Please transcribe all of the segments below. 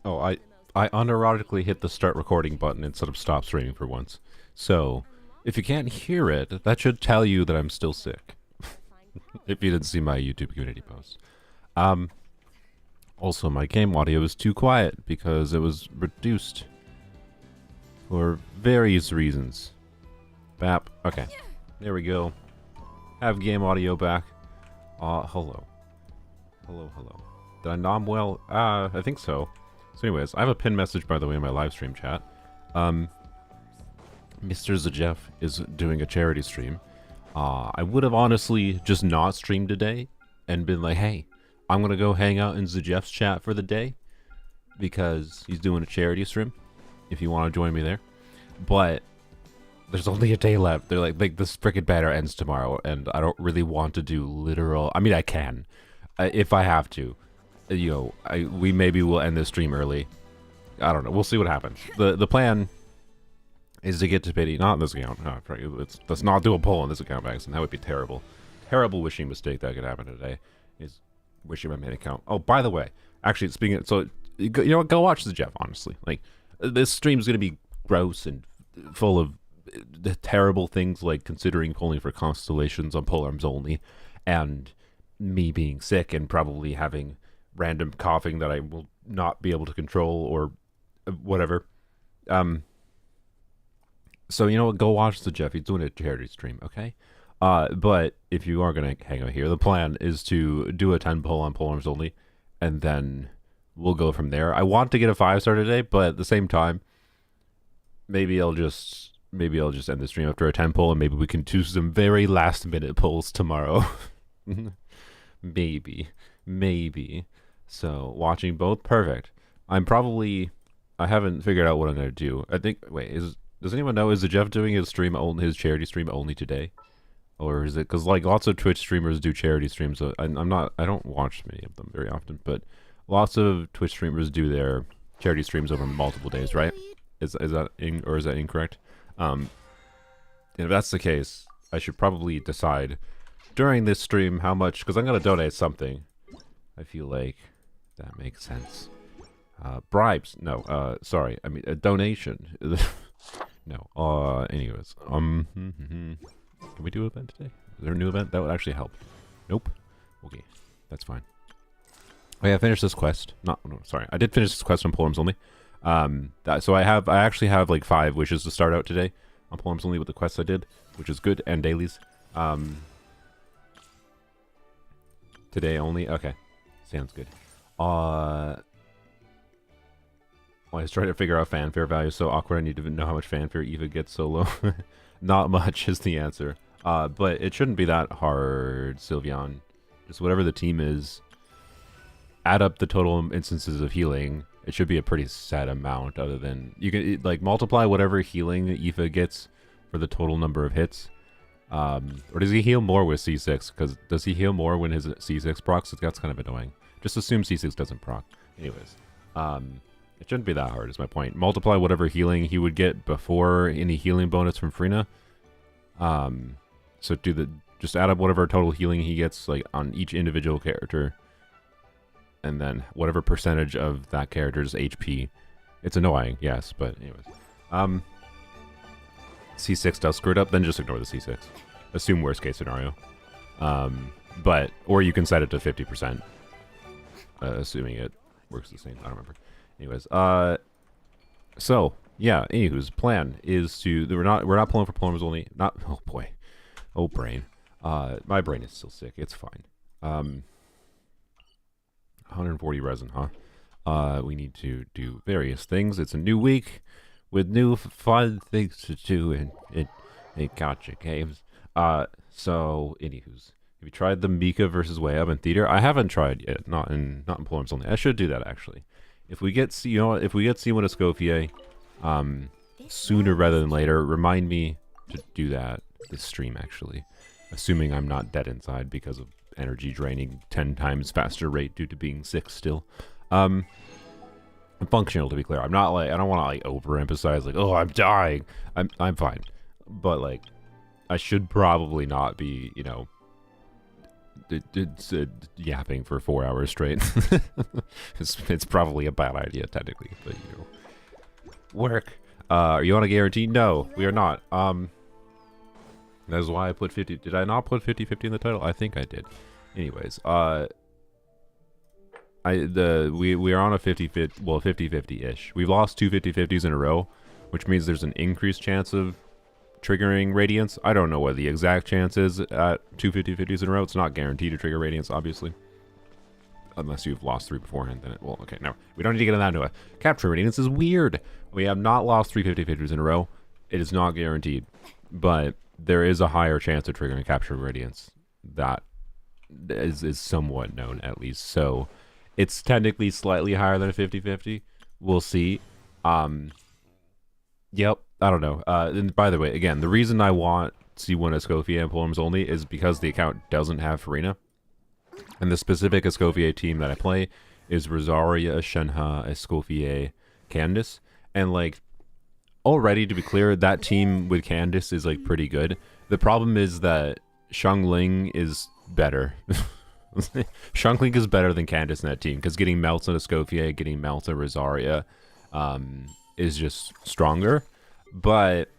Oh, I unironically hit the start recording button instead of stop streaming for once. So, if you can't hear it, that should tell you that I'm still sick. If you didn't see my YouTube community post. Um, Also, my game audio is too quiet because it was reduced for various reasons. Bap. Okay. There we go. Have game audio back. Hello. Hello. Did I nom well? I think so. So anyways, I have a pinned message, by the way, in my live stream chat. Mr. Zajeff is doing a charity stream. I would have honestly just not streamed today and been like, hey, I'm gonna go hang out in Zajeff's chat for the day because he's doing a charity stream. If you want to join me there. But there's only a day left. They're like this frickin' banner ends tomorrow, and I don't really want to do literal. I mean, I can, if I have to. You know, we maybe will end this stream early. I don't know. We'll see what happens. The plan is to get to pity. Not in this account. Let's not do a poll on this account, Max, and that would be terrible. Terrible wishing mistake that could happen today. Is wishing my main account. Oh, by the way, actually, speaking of, so you know what? Go watch the Jeff. Honestly, like this stream is gonna be gross and full of the terrible things, like considering polling for constellations on polearms only, and me being sick and probably having random coughing that I will not be able to control or whatever. So you know what? Go watch the Jeff. He's doing a charity stream, okay? But if you are gonna hang out here, the plan is to do a 10 poll on polearms only, and then we'll go from there. I want to get a 5-star today, but at the same time, maybe I'll just end the stream after a 10 poll, and maybe we can do some very last minute polls tomorrow. maybe. So watching both, perfect. I haven't figured out what I'm gonna do. I think. Wait, does anyone know? Is the Jeff doing his charity stream only today, or is it because like lots of Twitch streamers do charity streams? So I don't watch many of them very often, but lots of Twitch streamers do their charity streams over multiple days, right? Is that incorrect? And if that's the case, I should probably decide during this stream how much, because I'm gonna donate something. I feel like that makes sense. Bribes? No. Sorry. I mean a donation. No. Anyways. Can we do an event today? Is there a new event that would actually help? Nope. Okay, that's fine. Oh yeah, I finished this quest. No, sorry. I did finish this quest on polearms only. So I actually have like 5 wishes to start out today on polearms only with the quests I did, which is good, and dailies. Today only. Okay, sounds good. Well, I was trying to figure out fanfare value. So awkward. I need to know how much fanfare Eva gets solo. Not much is the answer. But it shouldn't be that hard, Sylveon. Just whatever the team is. Add up the total instances of healing. It should be a pretty set amount, other than you can like multiply whatever healing Aoife gets for the total number of hits. Or does he heal more with C6? Because does he heal more when his C6 procs? That's kind of annoying. Just assume C6 doesn't proc. Anyways, it shouldn't be that hard. Is my point. Multiply whatever healing he would get before any healing bonus from Frina. So just add up whatever total healing he gets like on each individual character. And then whatever percentage of that character's HP. It's annoying, yes, but anyways. C6 does screw it up, then just ignore the C6. Assume worst case scenario. Or you can set it to 50%. Assuming it works the same. I don't remember. Anyways, so yeah, anywho's plan is to we're not pulling for polearms only. Not oh boy. Oh brain. My brain is still sick. It's fine. 140 resin, huh? We need to do various things. It's a new week with new fun things to do in gotcha games. So anywho's, have you tried the Mika versus Way Up in theater? I haven't tried yet. Not in polearms only. I should do that actually. If we get C1 to Scofier, sooner rather than later, remind me to do that this stream actually. Assuming I'm not dead inside because of energy draining 10 times faster rate due to being sick still. I'm functional, to be clear. I'm not like, I don't want to like overemphasize like, oh, I'm dying. I'm fine. But like, I should probably not be, you know, it's yapping for 4 hours straight. It's probably a bad idea technically, but you know, work. Are you on a guarantee? No, we are not. That's why I put 50. Did I not put 50-50 in the title? I think I did. Anyways, we are on a 50-50, well, 50-50-ish. We've lost 2 50-50s in a row, which means there's an increased chance of triggering Radiance. I don't know what the exact chance is at 2 50-50s in a row. It's not guaranteed to trigger Radiance, obviously. Unless you've lost 3 beforehand, then it will. Okay, no. We don't need to get into that. Capture Radiance is weird. We have not lost 3 50-50s in a row. It is not guaranteed. But there is a higher chance of triggering Capture Radiance. That is somewhat known, at least. So, it's technically slightly higher than a 50-50. We'll see. Yep. I don't know. And by the way, again, the reason I want C1 Scofier and polearms only is because the account doesn't have Farina. And the specific Scofier team that I play is Rosaria, Shenhe, Scofier, Candice. And, like, already, to be clear, that team with Candice is, like, pretty good. The problem is that Xiangling is better. Xiangling is better than Candice in that team, because getting melts on a Scofier, getting melts on Rosaria is just stronger. But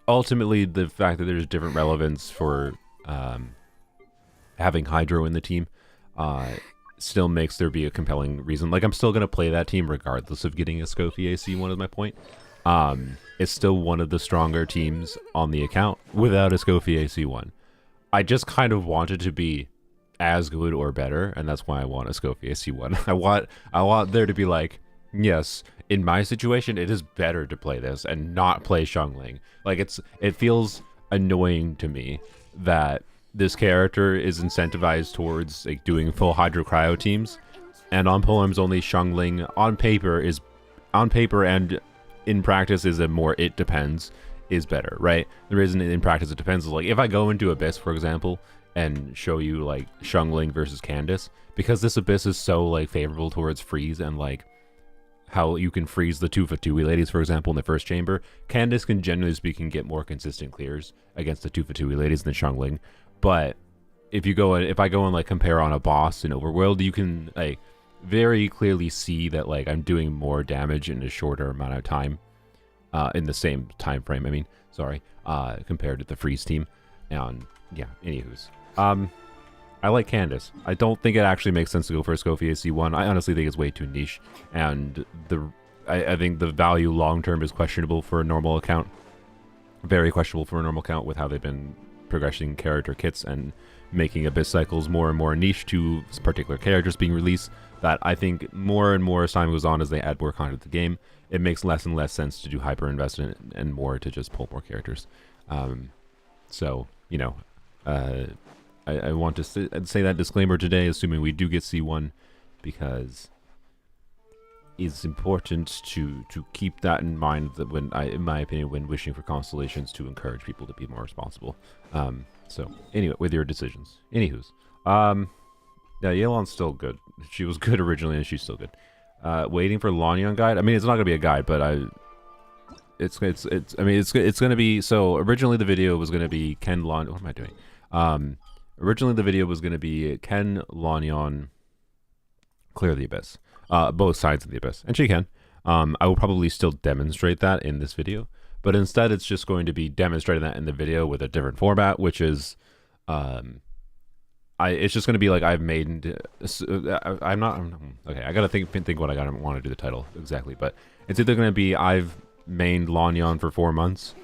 ultimately, the fact that there's different relevance for having Hydro in the team still makes there be a compelling reason. Like, I'm still going to play that team regardless of getting a Scofier C1 is my point. It's still one of the stronger teams on the account without a Scofier C1. I just kind of want it to be as good or better, and that's why I want a Scofier C1. I want there to be like, yes, in my situation, it is better to play this and not play Xiangling. Like, it feels annoying to me that this character is incentivized towards like doing full Hydro Cryo teams, and on polearms only Xiangling on paper and in practice is a more it depends is better, right? The reason in practice it depends is like if I go into Abyss, for example, and show you like Xiangling versus Candice, because this Abyss is so like favorable towards freeze and like how you can freeze the 2 Fatui ladies, for example, in the first chamber. Candice can, generally speaking, get more consistent clears against the 2 Fatui ladies than Xiangling. But if I go and like compare on a boss in Overworld, you can like very clearly see that like I'm doing more damage in a shorter amount of time, in the same time frame. I mean, sorry, compared to the freeze team. And yeah, anywho's. I like Candice. I don't think it actually makes sense to go for a Scofier C1. I honestly think it's way too niche, and I think the value long term is questionable for a normal account. Very questionable for a normal account with how they've been progressing character kits and making Abyss cycles more and more niche to particular characters being released. That I think more and more as time goes on, as they add more content to the game, it makes less and less sense to do hyper investment and more to just pull more characters. So, you know, I want to say that disclaimer today, assuming we do get C1, because it's important to keep that in mind, that when in my opinion, when wishing for constellations, to encourage people to be more responsible. So anyway, with your decisions. Anywho's, yeah, Yelan's still good. She was good originally, and she's still good. Waiting for Lanyon guide. I mean, it's not gonna be a guide, but it's gonna be. So originally the video was gonna be Ken Lanyon. What am I doing? Originally the video was gonna be Ken Lanyon clear the Abyss. Both sides of the Abyss, and she can. I will probably still demonstrate that in this video, but instead it's just going to be demonstrating that in the video with a different format, which is, it's just going to be like I've made. I'm not. Okay, I gotta think what I gotta want to do the title exactly, but it's either going to be I've mained Lanyon for 4 months,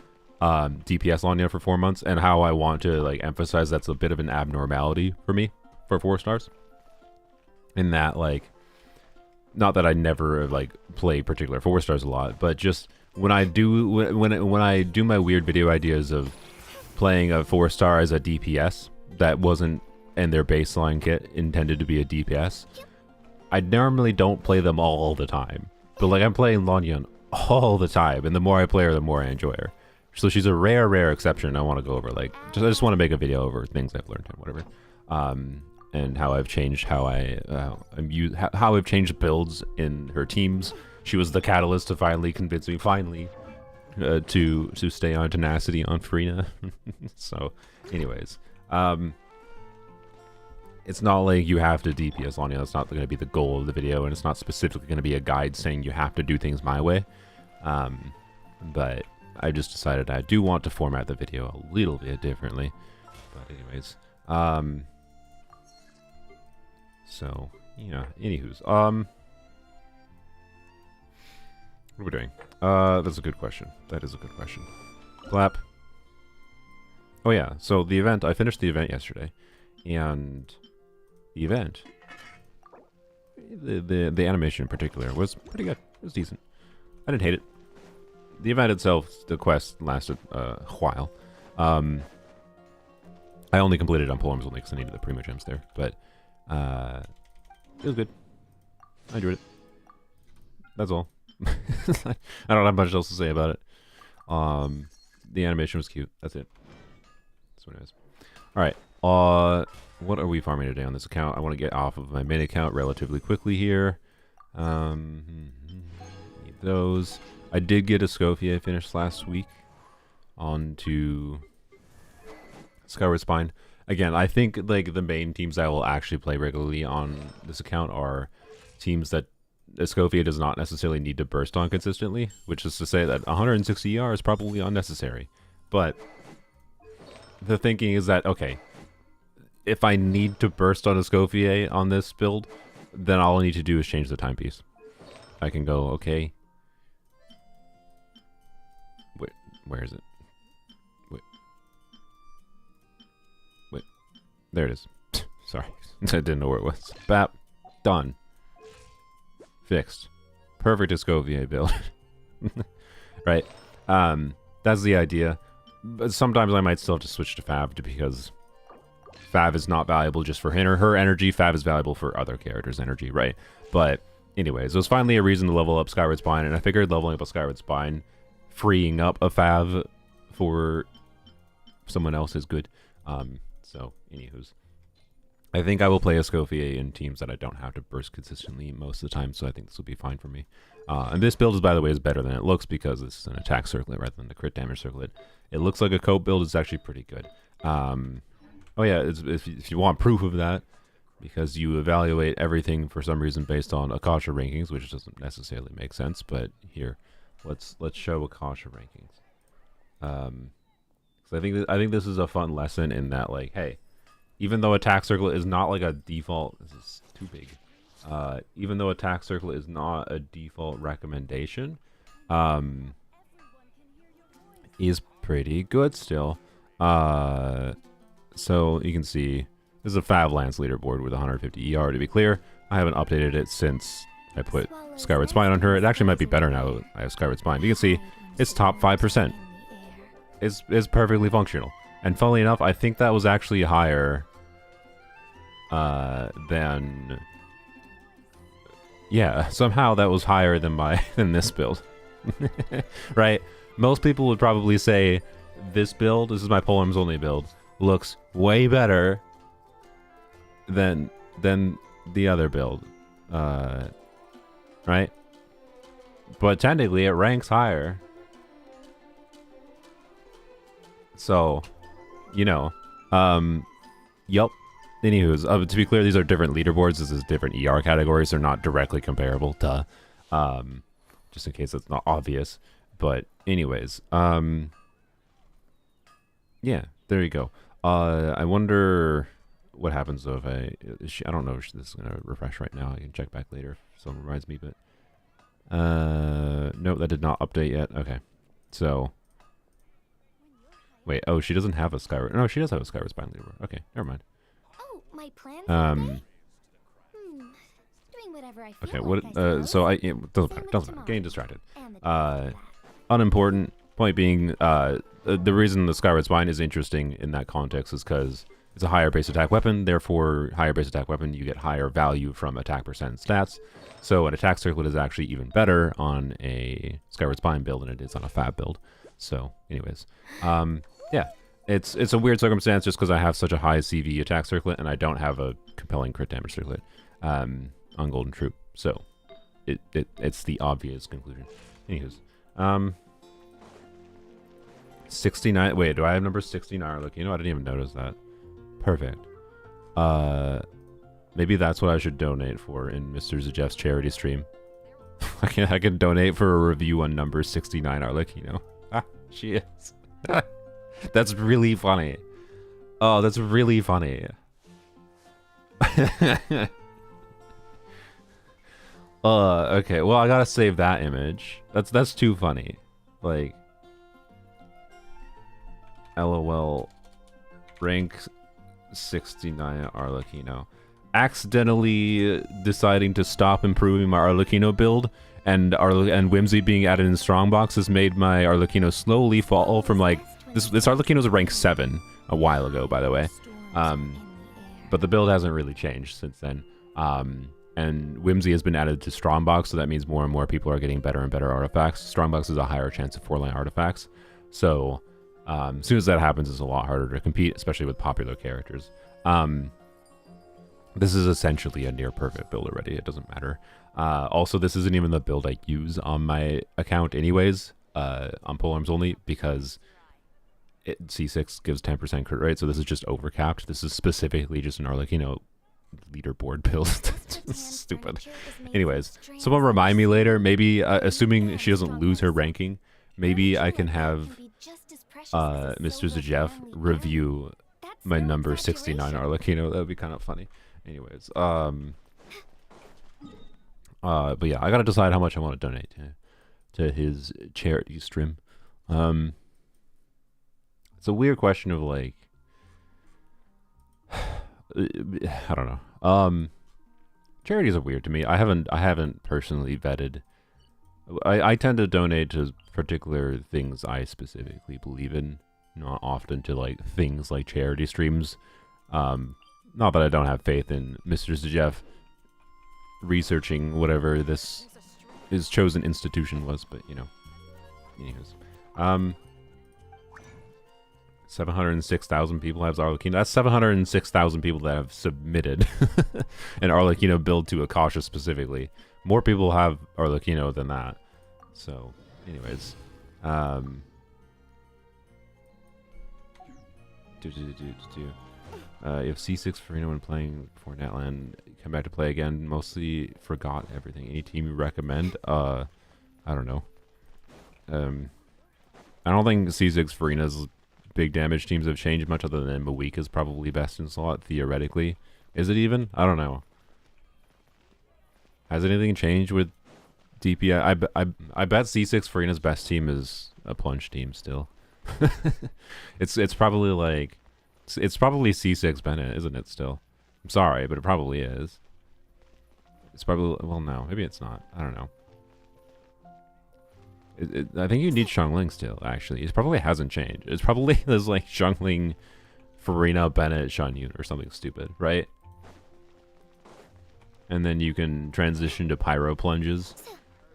DPS Lanyon for 4 months, and how I want to like emphasize that's a bit of an abnormality for me for 4 stars. In that, like, not that I never like play particular 4 stars a lot, but just when I do when I do my weird video ideas of playing a 4 star as a DPS that wasn't in their baseline kit intended to be a DPS, I normally don't play them all the time. But like I'm playing Lanyon all the time, and the more I play her, the more I enjoy her. So she's a rare exception. I want to go over like I just want to make a video over things I've learned and whatever. And how I've changed how how I've changed builds in her teams. She was the catalyst to finally convince me to stay on tenacity on Farina. So anyways, it's not like you have to DPS on you. That's not going to be the goal of the video, and it's not specifically going to be a guide saying you have to do things my way. But I just decided I do want to format the video a little bit differently. But anyways, so yeah. Anywho's, what are we doing? That's a good question. That is a good question. Clap. Oh yeah. So the event. I finished the event yesterday, and the event, the animation in particular, was pretty good. It was decent. I didn't hate it. The event itself, the quest lasted a while. I only completed it on polearms only because I needed the primo gems there, but it was good. I enjoyed it. That's all. I don't have much else to say about it. The animation was cute. That's it. That's what it is. All right. What are we farming today on this account? I want to get off of my main account relatively quickly here. Need those. I did get a Scofier finished last week onto Skyward Spine. Again, I think like the main teams I will actually play regularly on this account are teams that Scofier does not necessarily need to burst on consistently, which is to say that 160 ER is probably unnecessary. But the thinking is that, okay, if I need to burst on a Scofier on this build, then all I need to do is change the timepiece. I can go, okay. Wait, where is it? Wait. There it is. Sorry. I didn't know where it was. Bap. Done. Fixed. Perfect Scofier build. Right? That's the idea. But sometimes I might still have to switch to Fav because Fav is not valuable just for her energy. Fav is valuable for other characters' energy, right? But anyways, it was finally a reason to level up Skyward Spine, and I figured leveling up a Skyward Spine, freeing up a Fav for someone else is good. So, anywho's. I think I will play a Scofier in teams that I don't have to burst consistently most of the time, so I think this will be fine for me. And this build, by the way, is better than it looks because this is an attack circlet rather than the crit damage circlet. It looks like a cope build. It's actually pretty good. Oh yeah, if you want proof of that, because you evaluate everything for some reason based on Akasha rankings, which doesn't necessarily make sense, but here, let's show Akasha rankings. So I think this is a fun lesson in that, like, hey, even though attack circle is not like a default, this is too big. Even though attack circle is not a default recommendation, is pretty good still. So you can see this is a Fav Lance leaderboard with 150 ER. To be clear, I haven't updated it since I put Skyward Spine on her. It actually might be better now that I have Skyward Spine. You can see it's top 5%. It's perfectly functional. And funnily enough, I think that was actually higher than... Yeah, somehow that was higher than than this build. Right? Most people would probably say this build, this is my polearms only build, looks way better than the other build. Right? But technically it ranks higher. So, you know, yup. Anywho's, to be clear, these are different leaderboards. This is different ER categories. They're not directly comparable to, just in case it's not obvious. But anyways, yeah, there you go. I wonder what happens though if I don't know if this is gonna refresh right now. I can check back later if someone reminds me. But no, that did not update yet. Okay, so. Wait, oh, she doesn't have a Skyward... No, she does have a Skyward Spine leaderboard. Okay, never mind. Oh, my plans doing whatever I feel okay, like, what... so it doesn't matter. Getting distracted. Unimportant. Point being, the reason the Skyward Spine is interesting in that context is because it's a higher base attack weapon. Therefore, higher base attack weapon, you get higher value from attack percent stats. So an attack circlet is actually even better on a Skyward Spine build than it is on a Fab build. So, anyways, yeah, it's a weird circumstance just because I have such a high CV attack circlet and I don't have a compelling crit damage circlet on Golden Troop. So, it's the obvious conclusion. Anyways, 69. Wait, do I have number 69? Look, you know, I didn't even notice that. Perfect. Maybe that's what I should donate for in Mr. Zajeff's charity stream. I can donate for a review on number 69 Arlecchino. Ah, she is. That's really funny. Oh, that's really funny. Okay. Well, I gotta save that image. That's too funny. Like, LOL. Rank 69 Arlecchino. Accidentally deciding to stop improving my Arlecchino build, and Whimsy being added in Strongbox has made my Arlecchino slowly fall from like this Arlecchino's a rank 7 a while ago, by the way. But the build hasn't really changed since then. And Whimsy has been added to Strongbox, so that means more and more people are getting better and better artifacts. Strongbox is a higher chance of 4-line artifacts. So as soon as that happens, it's a lot harder to compete, especially with popular characters. This is essentially a near perfect build already. It doesn't matter. Also, this isn't even the build I use on my account anyways, on polearms only, because C6 gives 10% crit rate, so this is just overcapped. This is specifically just an Arlecchino leaderboard build. Stupid. Anyways, someone remind me later, maybe, assuming she doesn't lose her ranking, maybe I can have Mr. Zajeff review my number 69 Arlecchino. That would be kind of funny. Anyways, but yeah, I gotta decide how much I want to donate to his charity stream. It's a weird question of like, I don't know. Charities are weird to me. I haven't personally vetted. I tend to donate to particular things I specifically believe in, not often to like things like charity streams. Not that I don't have faith in Mr. Zajeff researching whatever his chosen institution was, but you know. Anyways. 706,000 people have Arlecchino. That's 706,000 people that have submitted an Arlecchino build to Akasha specifically. More people have Arlecchino than that. So, anyways. If C6 Farina when playing for Netland, come back to play again, mostly forgot everything. Any team you recommend? I don't know. I don't think C6 Farina's big damage teams have changed much other than Mawik is probably best in slot, theoretically. Is it even? I don't know. Has anything changed with DPI? I bet C6 Farina's best team is a plunge team still. It's probably like... It's probably C6 Bennett, isn't it still? I'm sorry, but it probably is. It's probably... Well, no. Maybe it's not. I don't know. I think you need Xiangling still, actually. It probably hasn't changed. It's probably there's like Xiangling, Farina, Bennett, Shan Yun, or something stupid, right? And then you can transition to Pyro Plunges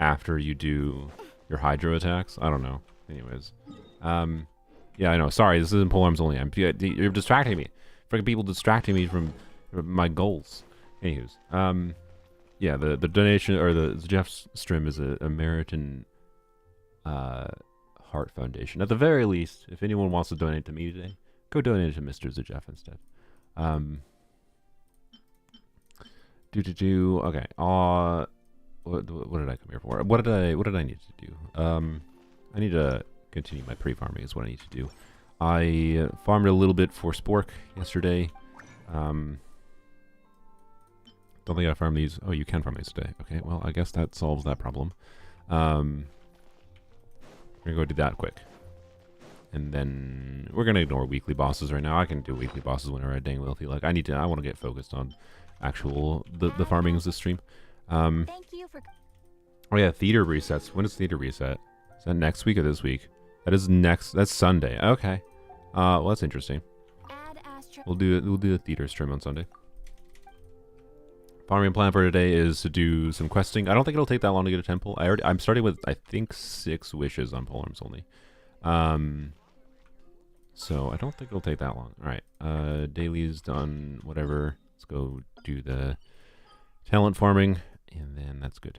after you do your Hydro attacks. I don't know. Anyways. Yeah, I know. Sorry, this isn't polearms only. You're distracting me. Freaking people distracting me from my goals. Anyways. Yeah, the donation, or the Jeff's stream is a Meriton... Heart Foundation. At the very least, if anyone wants to donate to me today, go donate to Mr. Zajeff instead. Okay. What did I come here for? What did I need to do? I need to continue my pre-farming is what I need to do. I farmed a little bit for Spork yesterday. Don't think I farmed these. Oh, you can farm these today. Okay, well, I guess that solves that problem. We're gonna go do that quick. And then we're gonna ignore weekly bosses right now. I can do weekly bosses whenever I dang well feel like. I want to get focused on actual the farming of this stream. Thank you for... Oh yeah, theater resets. When is theater reset? Is that next week or this week? That is that's Sunday. Okay. Well, that's interesting. We'll do the theater stream on Sunday. Farming plan for today is to do some questing. I don't think it'll take that long to get a temple. I'm starting with, I think, 6 wishes on polearms only. So I don't think it'll take that long. Alright, daily's done, whatever. Let's go do the talent farming, and then that's good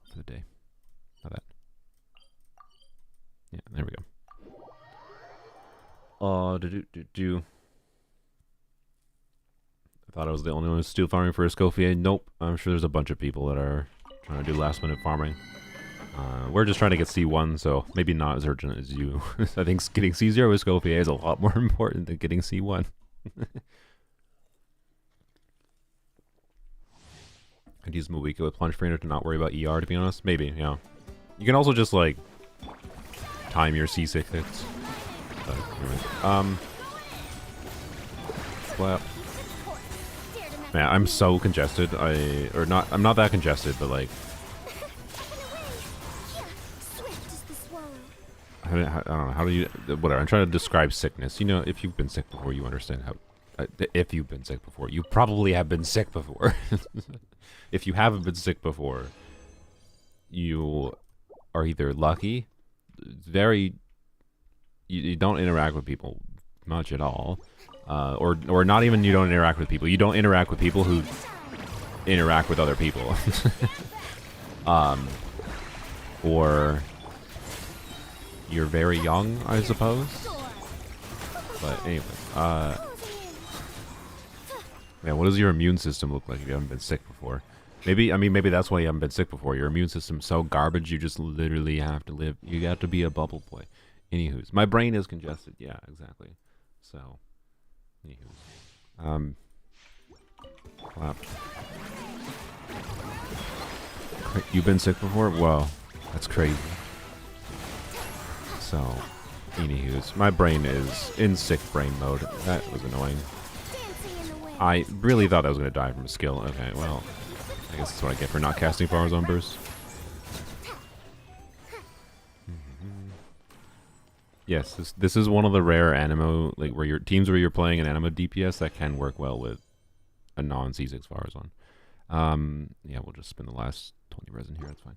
for the day. How that? Yeah, there we go. I thought I was the only one who's still farming for a Scofier. Nope. I'm sure there's a bunch of people that are trying to do last minute farming. We're just trying to get C1, so maybe not as urgent as you. I think getting C0 with Scofier is a lot more important than getting C1. I'd use Mawika with Plunge Trainer to not worry about ER, to be honest. Maybe, yeah. You can also just, like, time your C6 hits. But, anyway. Flap. Man, I'm so congested. I'm not that congested, but, like, I don't know, how do you, whatever, I'm trying to describe sickness. You know, if you've been sick before, you understand how, if you've been sick before, you probably have been sick before. If you haven't been sick before, you are either lucky, you don't interact with people much at all, or not even you don't interact with people. You don't interact with people who interact with other people. Or you're very young, I suppose. But anyway, man, what does your immune system look like if you haven't been sick before? Maybe, I mean, maybe that's why you haven't been sick before. Your immune system's so garbage, you just literally have to live. You got to be a bubble boy. Anywho's, my brain is congested. Yeah, exactly. So, anywho's, wow. You've been sick before? Whoa, that's crazy. So, anywho's, my brain is in sick brain mode. That was annoying. I really thought I was going to die from a skill. Okay, well, I guess that's what I get for not casting Far's on burst. Yes, this is one of the rare animo, like where your teams where you're playing an animo DPS that can work well with a non C6 Farazon. Yeah, we'll just spend the last 20 resin here. That's fine.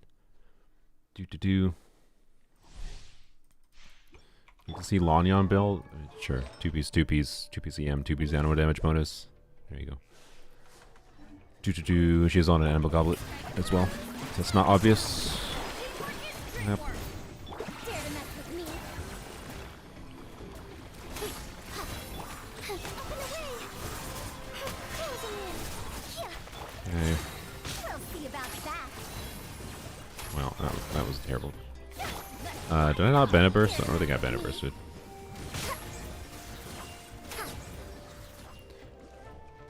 You can see Lanyon build. Sure, 2-piece, 2-piece EM, 2-piece animo damage bonus. There you go. She's on an animal goblet as well. That's not obvious. Yep. Okay. Well, that was terrible. Did I not Bennett burst? I don't think I Bennett bursted.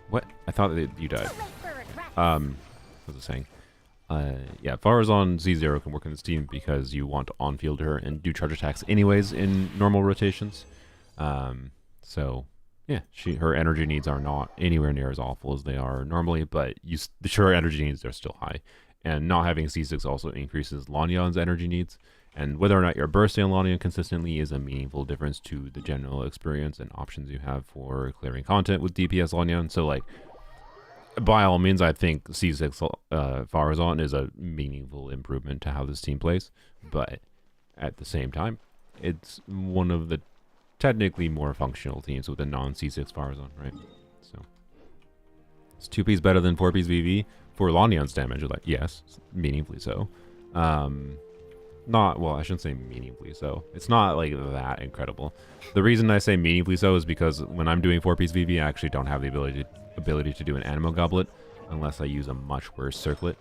What? I thought that you died. What was I saying? Yeah, Farazon Z0 can work in this team because you want to on-field her and do charge attacks anyways in normal rotations. So, yeah, her energy needs are not anywhere near as awful as they are normally, but her energy needs are still high. And not having C6 also increases Lanyon's energy needs. And whether or not you're bursting Lanyon consistently is a meaningful difference to the general experience and options you have for clearing content with DPS Lanyon. So, like, by all means, I think C6 Farazon is a meaningful improvement to how this team plays. But at the same time, it's one of the technically more functional teams with a non-C6 Farazon, right? So, it's 2-piece better than 4-piece VV for Lanyon's damage. Like, yes, meaningfully so. Not, well, I shouldn't say meaningfully so. It's not, like, that incredible. The reason I say meaningfully so is because when I'm doing 4-piece VV, I actually don't have the ability to do an Animo Goblet unless I use a much worse circlet.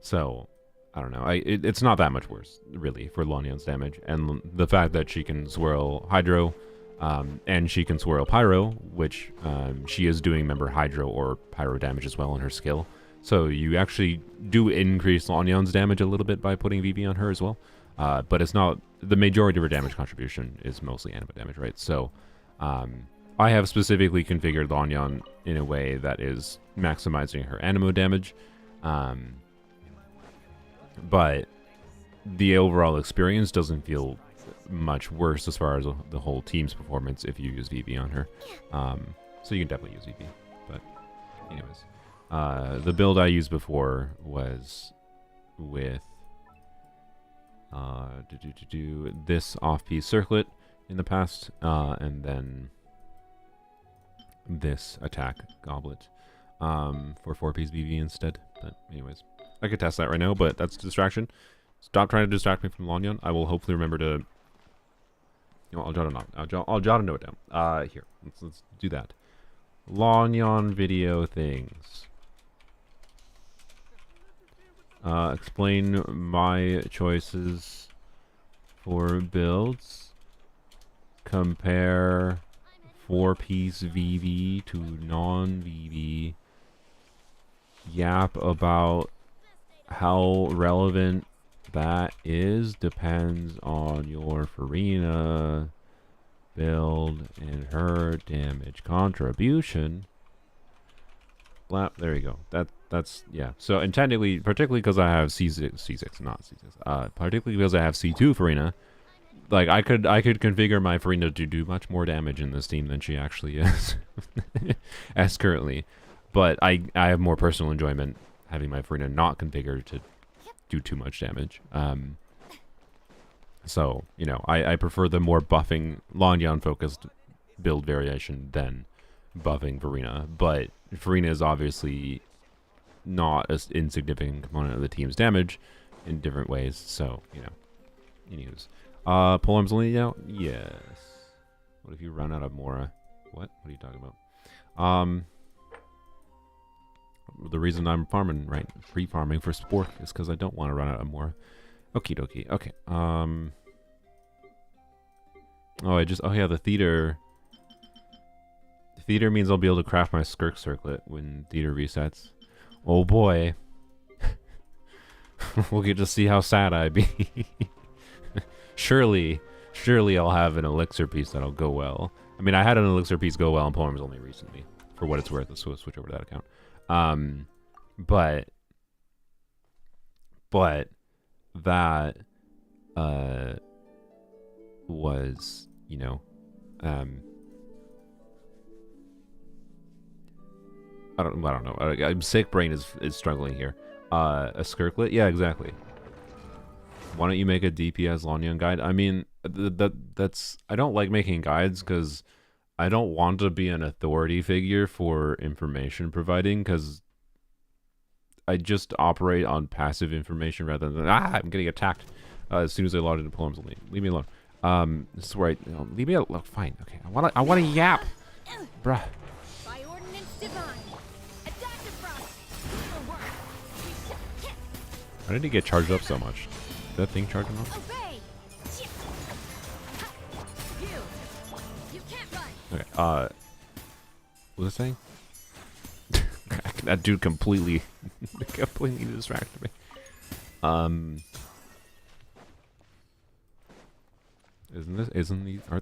So, I don't know. It's not that much worse, really, for Lanyon's damage. And the fact that she can swirl Hydro, and she can swirl Pyro, which she is doing, remember, Hydro or Pyro damage as well in her skill. So you actually do increase Lanyon's damage a little bit by putting VV on her as well. But it's not, the majority of her damage contribution is mostly animo damage, right? So I have specifically configured Lanyon in a way that is maximizing her animo damage. But the overall experience doesn't feel much worse as far as the whole team's performance if you use VV on her. So you can definitely use VV. But anyways, the build I used before was with this off-piece circlet in the past, and then this attack goblet for 4-piece VV instead. But anyways, I could test that right now, but that's a distraction. Stop trying to distract me from Lanyon. I will hopefully remember to, you know, I'll jot a note down. Here, let's do that. Lanyon video things. Explain my choices for builds. Compare 4-piece VV to non-VV. Yap about how relevant that is. Depends on your Farina build and her damage contribution. There you go. That's yeah. So and technically, particularly because I have C6, not C6. Particularly because I have C2 Farina, like I could configure my Farina to do much more damage in this team than she actually is, as currently. But I have more personal enjoyment having my Farina not configured to do too much damage. So you know, I prefer the more buffing Lanyon focused build variation than buffing Farina, but Farina is obviously not an insignificant component of the team's damage in different ways, so, you know, anyways. Polearms only out? Yes. What if you run out of Mora? What? What are you talking about? The reason I'm farming, right, pre-farming for Spork is because I don't want to run out of Mora. Okie dokie, okay. Oh, oh yeah, the theater... Theater means I'll be able to craft my Skirk Circlet when theater resets. Oh boy. We'll get to see how sad I be. Surely I'll have an elixir piece that'll go well. I mean, I had an elixir piece go well in Polearms only recently, for what it's worth. Let's switch over to that account. But that was, you know, I don't know. I'm sick. Brain is struggling here. A Skirklet? Yeah, exactly. Why don't you make a DPS Lanyon guide? I mean, that's... I don't like making guides because I don't want to be an authority figure for information providing because I just operate on passive information rather than... I'm getting attacked as soon as I log into Polearms only. Leave me alone. This is where I... leave me alone. Fine. Okay. I want to yap. Bruh. Why did he get charged up so much? Did that thing charge him up? Okay, what was I saying? That dude completely distracted me. Aren't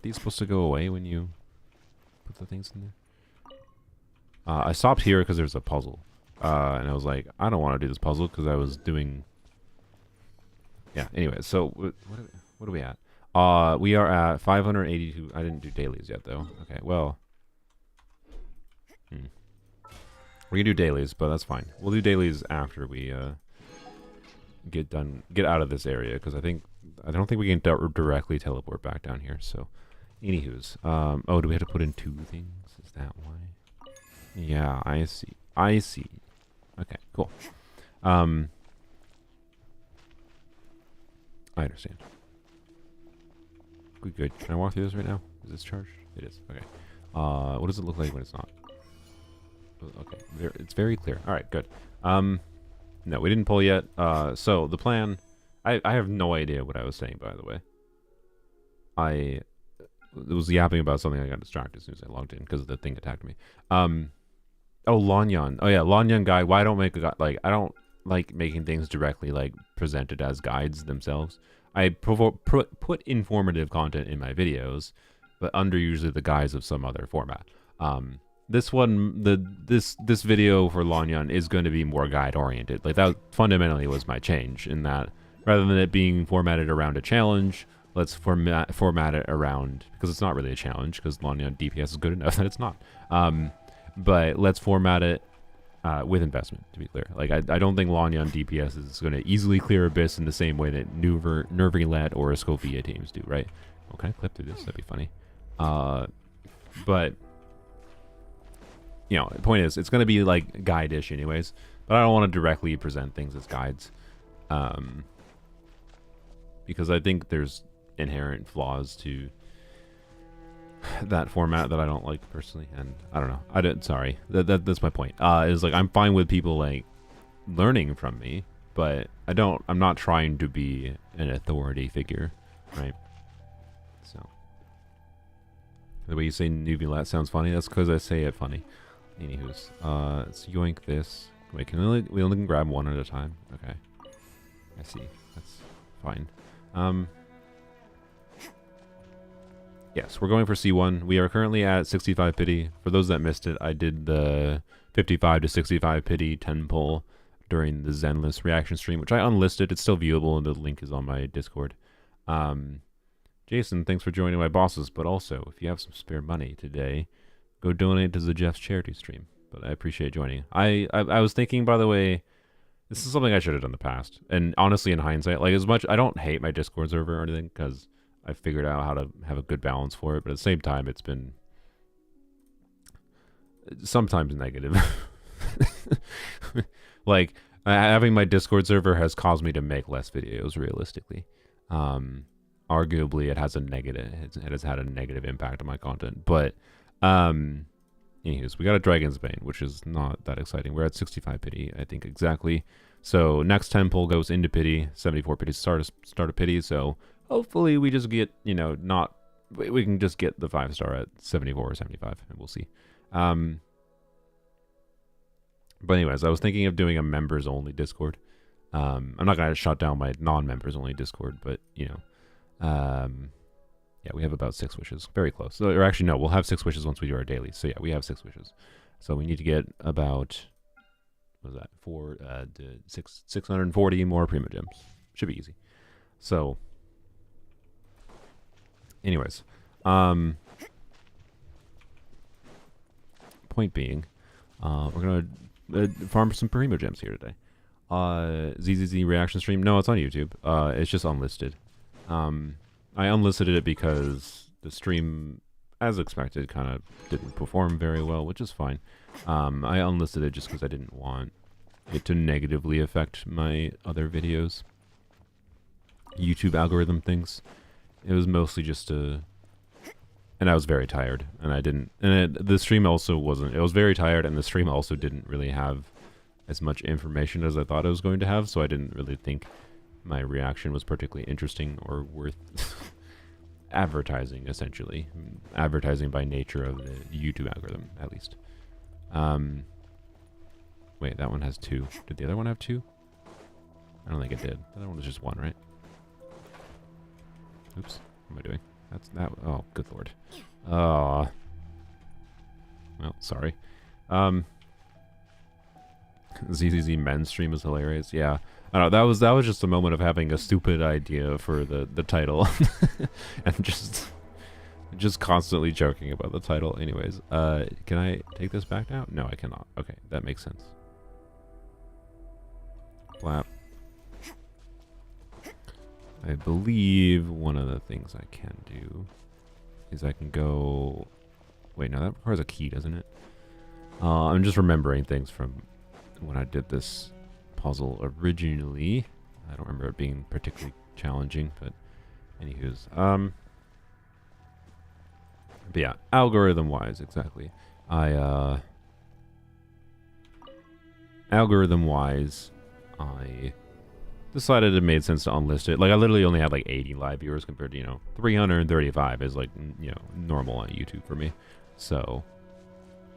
these supposed to go away when you put the things in there? I stopped here because there's a puzzle. And I was like, I don't want to do this puzzle because I was doing... Yeah, anyway, so what are we at? We are at 582. I didn't do dailies yet, though. Okay, well... We're going to do dailies, but that's fine. We'll do dailies after we get out of this area, because I don't think we can directly teleport back down here, so... Anywho's. Oh, do we have to put in 2 things? Is that why? Yeah, I see. Okay, cool. I understand. Good. Can I walk through this right now? Is this charged? It is. Okay. What does it look like when it's not? Okay. It's very clear. All right, good. No, we didn't pull yet. So the plan... I have no idea what I was saying, by the way. I was yapping about something. I got distracted as soon as I logged in because the thing attacked me. Oh, Lanyon. Oh, yeah, Lanyon guide. Why don't make a guide? Like, I don't like making things directly, like, presented as guides themselves. I put informative content in my videos, but under usually the guise of some other format. This one, this video for Lanyon is going to be more guide-oriented. Like, that fundamentally was my change, in that rather than it being formatted around a challenge, let's format it around... Because it's not really a challenge, because Lanyon DPS is good enough that it's not. But let's format it with investment, to be clear. Like, I don't think Lanyon DPS is going to easily clear Abyss in the same way that Nervilet or Scofier teams do, right? Oh, can I clip through this? That'd be funny. But, you know, the point is, it's going to be, like, guide-ish anyways. But I don't want to directly present things as guides. Because I think there's inherent flaws to that format that I don't like personally, and I don't know. I didn't. Sorry, that's my point. Is like I'm fine with people like learning from me, but I'm not trying to be an authority figure, right? So the way you say newbie sounds funny. That's because I say it funny. Anywho's, let's yoink this. Wait, we only can grab one at a time? Okay, I see. That's fine. Yes, we're going for C1. We are currently at 65 pity. For those that missed it, I did the 55 to 65 pity 10 pull during the Zenless reaction stream, which I unlisted. It's still viewable, and the link is on my Discord. Jason, thanks for joining my bosses, but also, if you have some spare money today, go donate to the Jeff's charity stream. But I appreciate joining. I was thinking, by the way, this is something I should have done in the past. And honestly, in hindsight, like as much, I don't hate my Discord server or anything, because I figured out how to have a good balance for it, but at the same time, it's been sometimes negative. Like, having my Discord server has caused me to make less videos, realistically. Arguably, it has a negative, it has had a negative impact on my content. But, anyways, we got a Dragon's Bane, which is not that exciting. We're at 65 pity, I think, exactly. So, next 10 pull goes into pity, 74 pity start a pity, so hopefully we just get, you know, we can just get the 5-star at 74 or 75, and we'll see. But anyways, I was thinking of doing a members-only Discord. I'm not going to shut down my non-members-only Discord, but, you know, yeah, we have about 6 wishes. Very close. So, or actually, no, we'll have 6 wishes once we do our daily. So, yeah, we have 6 wishes. So, we need to get about, what was that, 640 more Primo Gems. Should be easy. So, anyways, point being, we're going to farm some Primo Gems here today. ZZZ reaction stream. No, it's on YouTube. It's just unlisted. I unlisted it because the stream, as expected, kind of didn't perform very well, which is fine. I unlisted it just because I didn't want it to negatively affect my other videos. YouTube algorithm things. It was mostly just and I was very tired, and I didn't, the stream also wasn't, it was very tired, and the stream also didn't really have as much information as I thought it was going to have, so I didn't really think my reaction was particularly interesting or worth advertising, essentially. Advertising by nature of the YouTube algorithm, at least. Wait, that one has 2. Did the other one have 2? I don't think it did. The other one was just 1, right? Oops. What am I doing? That's that. Oh, good lord. Well, sorry. ZZZ men's stream is hilarious. Yeah. I don't know, that was just a moment of having a stupid idea for the title. And just constantly joking about the title. Anyways, can I take this back now? No, I cannot. Okay, that makes sense. Flap. I believe one of the things I can do is I can go... Wait, no, that requires a key, doesn't it? I'm just remembering things from when I did this puzzle originally. I don't remember it being particularly challenging, but anywho's. But yeah, algorithm-wise, exactly. Algorithm-wise, I decided it made sense to unlist it. Like, I literally only had like 80 live viewers compared to, you know, 335 is like, you know, normal on YouTube for me. So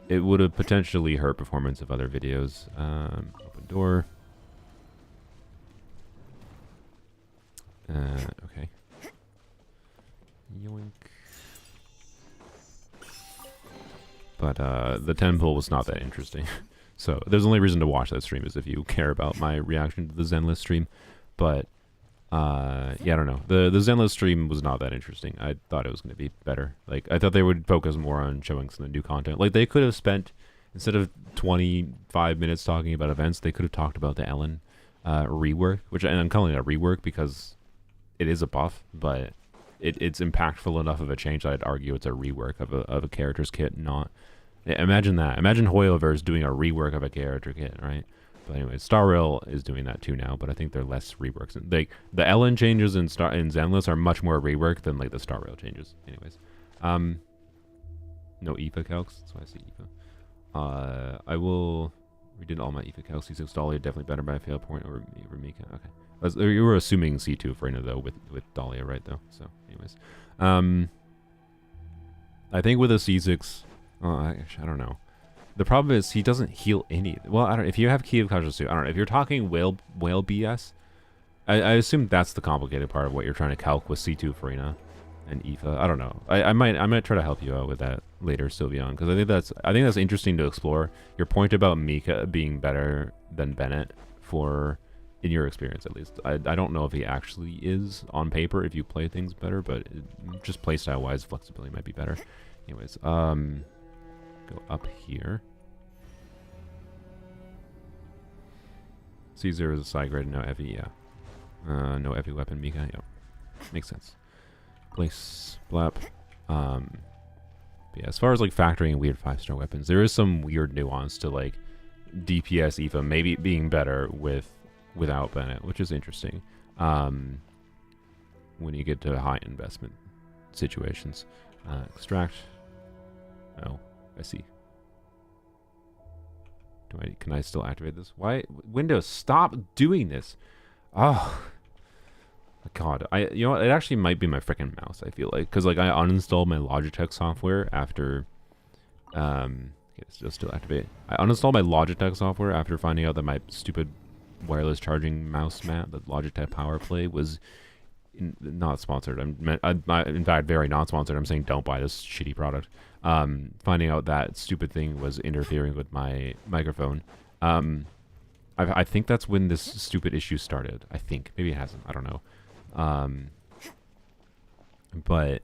it would have potentially hurt performance of other videos. Open door. Okay. Yoink. But the 10 pull was not that interesting. So there's only reason to watch that stream is if you care about my reaction to the Zenless stream. But yeah, I don't know. The Zenless stream was not that interesting. I thought it was going to be better. Like, I thought they would focus more on showing some of the new content. Like, they could have spent, instead of 25 minutes talking about events, they could have talked about the Ellen rework, which, and I'm calling it a rework because it is a buff, but it's impactful enough of a change that I'd argue it's a rework of a character's kit, not... Imagine that. Imagine Hoyoverse doing a rework of a character kit, right? But anyway, Star Rail is doing that too now, but I think they're less reworks. Like, the Ellen changes in Zenless are much more rework than like the Star Rail changes. Anyways, No IFA calcs. That's why I say IFA. I will. We did all my IFA calcs. C6 Dahlia definitely better by a fail point over Mika. Okay. You were assuming C2 Freyna though with Dahlia, right? Though. So, anyways, I think with a C6, I don't know. The problem is he doesn't heal any. Well, I don't. If you have Key of Conscience too, I don't know. If you're talking whale BS, I assume that's the complicated part of what you're trying to calc with C2 Freyna and Aoife. I don't know. I might try to help you out with that later, Sylveon, because I think that's interesting to explore. Your point about Mika being better than Bennett in your experience at least. I don't know if he actually is on paper if you play things better, but just playstyle wise, flexibility might be better. Anyways, go up here. C0 is a side grade, no heavy, yeah. No heavy weapon, Mika, yep. Makes sense. Place, blap. Yeah, as far as like factoring in weird 5-star weapons, there is some weird nuance to like DPS Aoife maybe being better without Bennett, which is interesting. When you get to high investment situations. Extract. Oh, I see. Can I still activate this? Why? Windows, stop doing this. Oh. God, you know what? It actually might be my freaking mouse, I feel like. Because, like, I uninstalled my Logitech software after... okay, let's still activate. I uninstalled my Logitech software after finding out that my stupid wireless charging mouse mat, the Logitech PowerPlay, was not sponsored. In fact, very not sponsored. I'm saying don't buy this shitty product. Finding out that stupid thing was interfering with my microphone. I think that's when this stupid issue started. I think. Maybe it hasn't. I don't know. But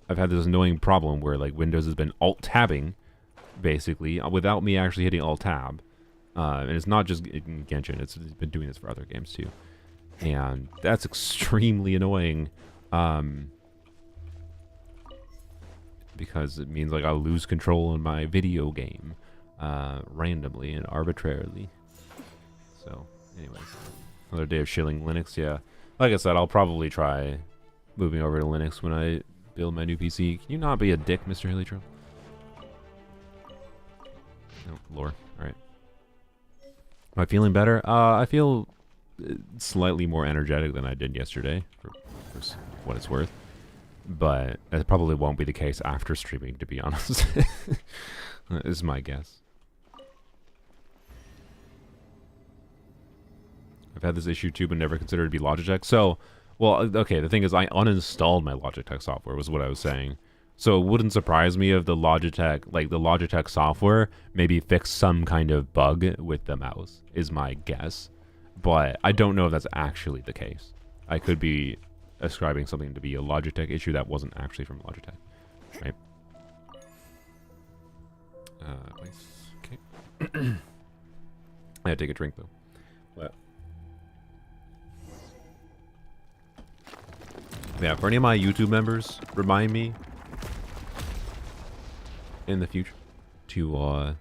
I've had this annoying problem where like Windows has been alt-tabbing basically without me actually hitting alt-tab. And it's not just in Genshin, it's been doing this for other games too. And that's extremely annoying. Because it means like I'll lose control in my video game randomly and arbitrarily. So, anyways, another day of shilling Linux. Yeah, like I said, I'll probably try moving over to Linux when I build my new PC. Can you not be a dick, Mr. Hillytro? No, lore. All right. Am I feeling better? I feel slightly more energetic than I did yesterday, for what it's worth. But it probably won't be the case after streaming, to be honest. Is my guess. I've had this issue too, but never considered it to be Logitech. So, well, okay, the thing is I uninstalled my Logitech software, was what I was saying. So it wouldn't surprise me if the Logitech software maybe fixed some kind of bug with the mouse, is my guess. But I don't know if that's actually the case. I could be ascribing something to be a Logitech issue that wasn't actually from Logitech, right? Okay. I had to take a drink though. What? Yeah, for any of my YouTube members, remind me in the future to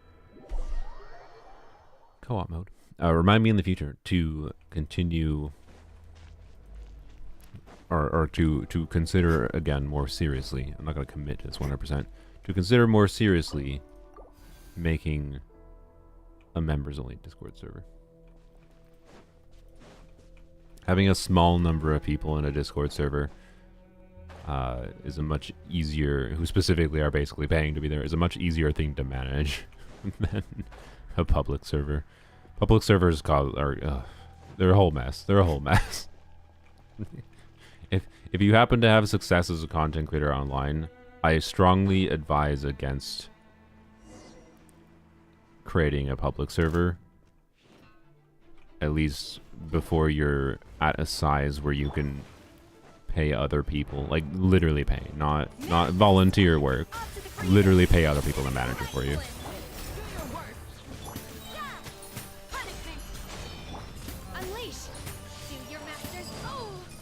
co-op mode. Remind me in the future to continue or to consider again more seriously. I'm not going to commit to this 100%. To consider more seriously making a members only Discord server. Having a small number of people in a Discord server is a much easier, who specifically are basically paying to be there, is a much easier thing to manage than a public server. Public servers they're a whole mess. They're a whole mess. If you happen to have success as a content creator online, I strongly advise against creating a public server, at least before you're at a size where you can pay other people, like literally pay, not volunteer work, literally pay other people to manage it for you.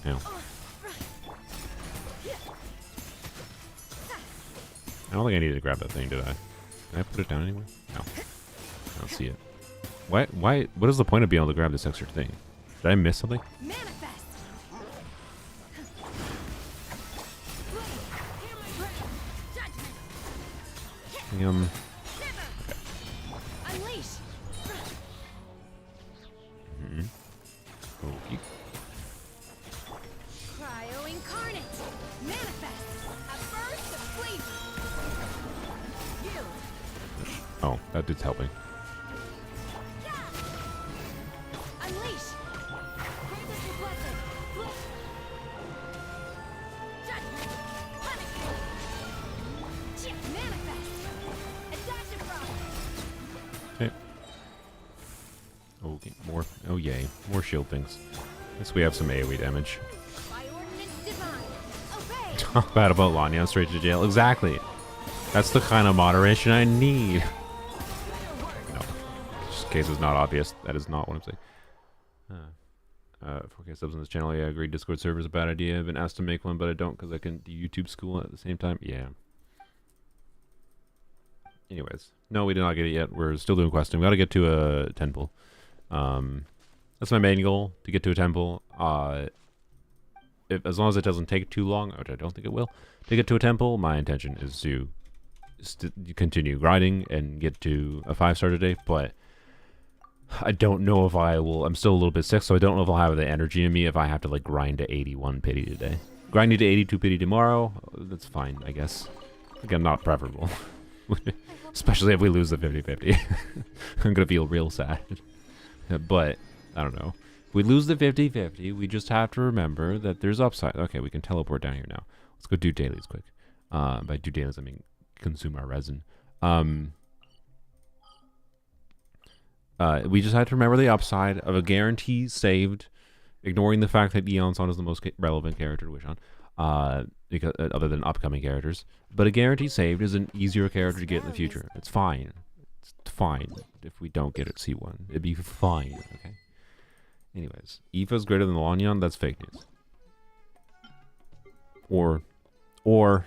Yeah. I don't think I needed to grab that thing, did I? Did I put it down anywhere? No. I don't see it. What is the point of being able to grab this extra thing? Did I miss something? Unleash. Okay. Cryo incarnate. Manifest. A burst of flavor. Yield. Oh, that dude's helping. Unleash. Grant us your blessing. Flip. Judgment. Punishment. Chip. Manifest. A dash of frost. Okay. Okay, more. Oh, yay. More shield things. Guess we have some AoE damage. By ordinance divine. Obey. Talk bad about Lanya straight to jail. Exactly. That's the kind of moderation I need. No. Just in case it's not obvious, that is not what I'm saying. 4K subs on this channel. Yeah, I agree. Discord server is a bad idea. I've been asked to make one, but I don't because I can do YouTube school at the same time. Yeah. Anyways. No, we did not get it yet. We're still doing questing. We got to get to a temple. That's my main goal, to get to a temple. As long as it doesn't take too long, which I don't think it will, to get to a temple, my intention is to continue grinding and get to a 5-star today, but I don't know if I will. I'm still a little bit sick, so I don't know if I'll have the energy in me if I have to like grind to 81 pity today. Grinding to 82 pity tomorrow, that's fine, I guess. Again, not preferable. Especially if we lose the 50-50. I'm gonna feel real sad. But, I don't know. If we lose the 50-50, we just have to remember that there's upside. Okay, we can teleport down here now. Let's go do dailies quick. By do dailies, I mean consume our resin. We just have to remember the upside of a guarantee saved, ignoring the fact that Eonson is the most relevant character to wish on, because, other than upcoming characters. But a guarantee saved is an easier character to get in the future. It's fine. It's fine if we don't get it C1. It'd be fine, okay? Anyways, Aoife's greater than Lanyon, that's fake news. Or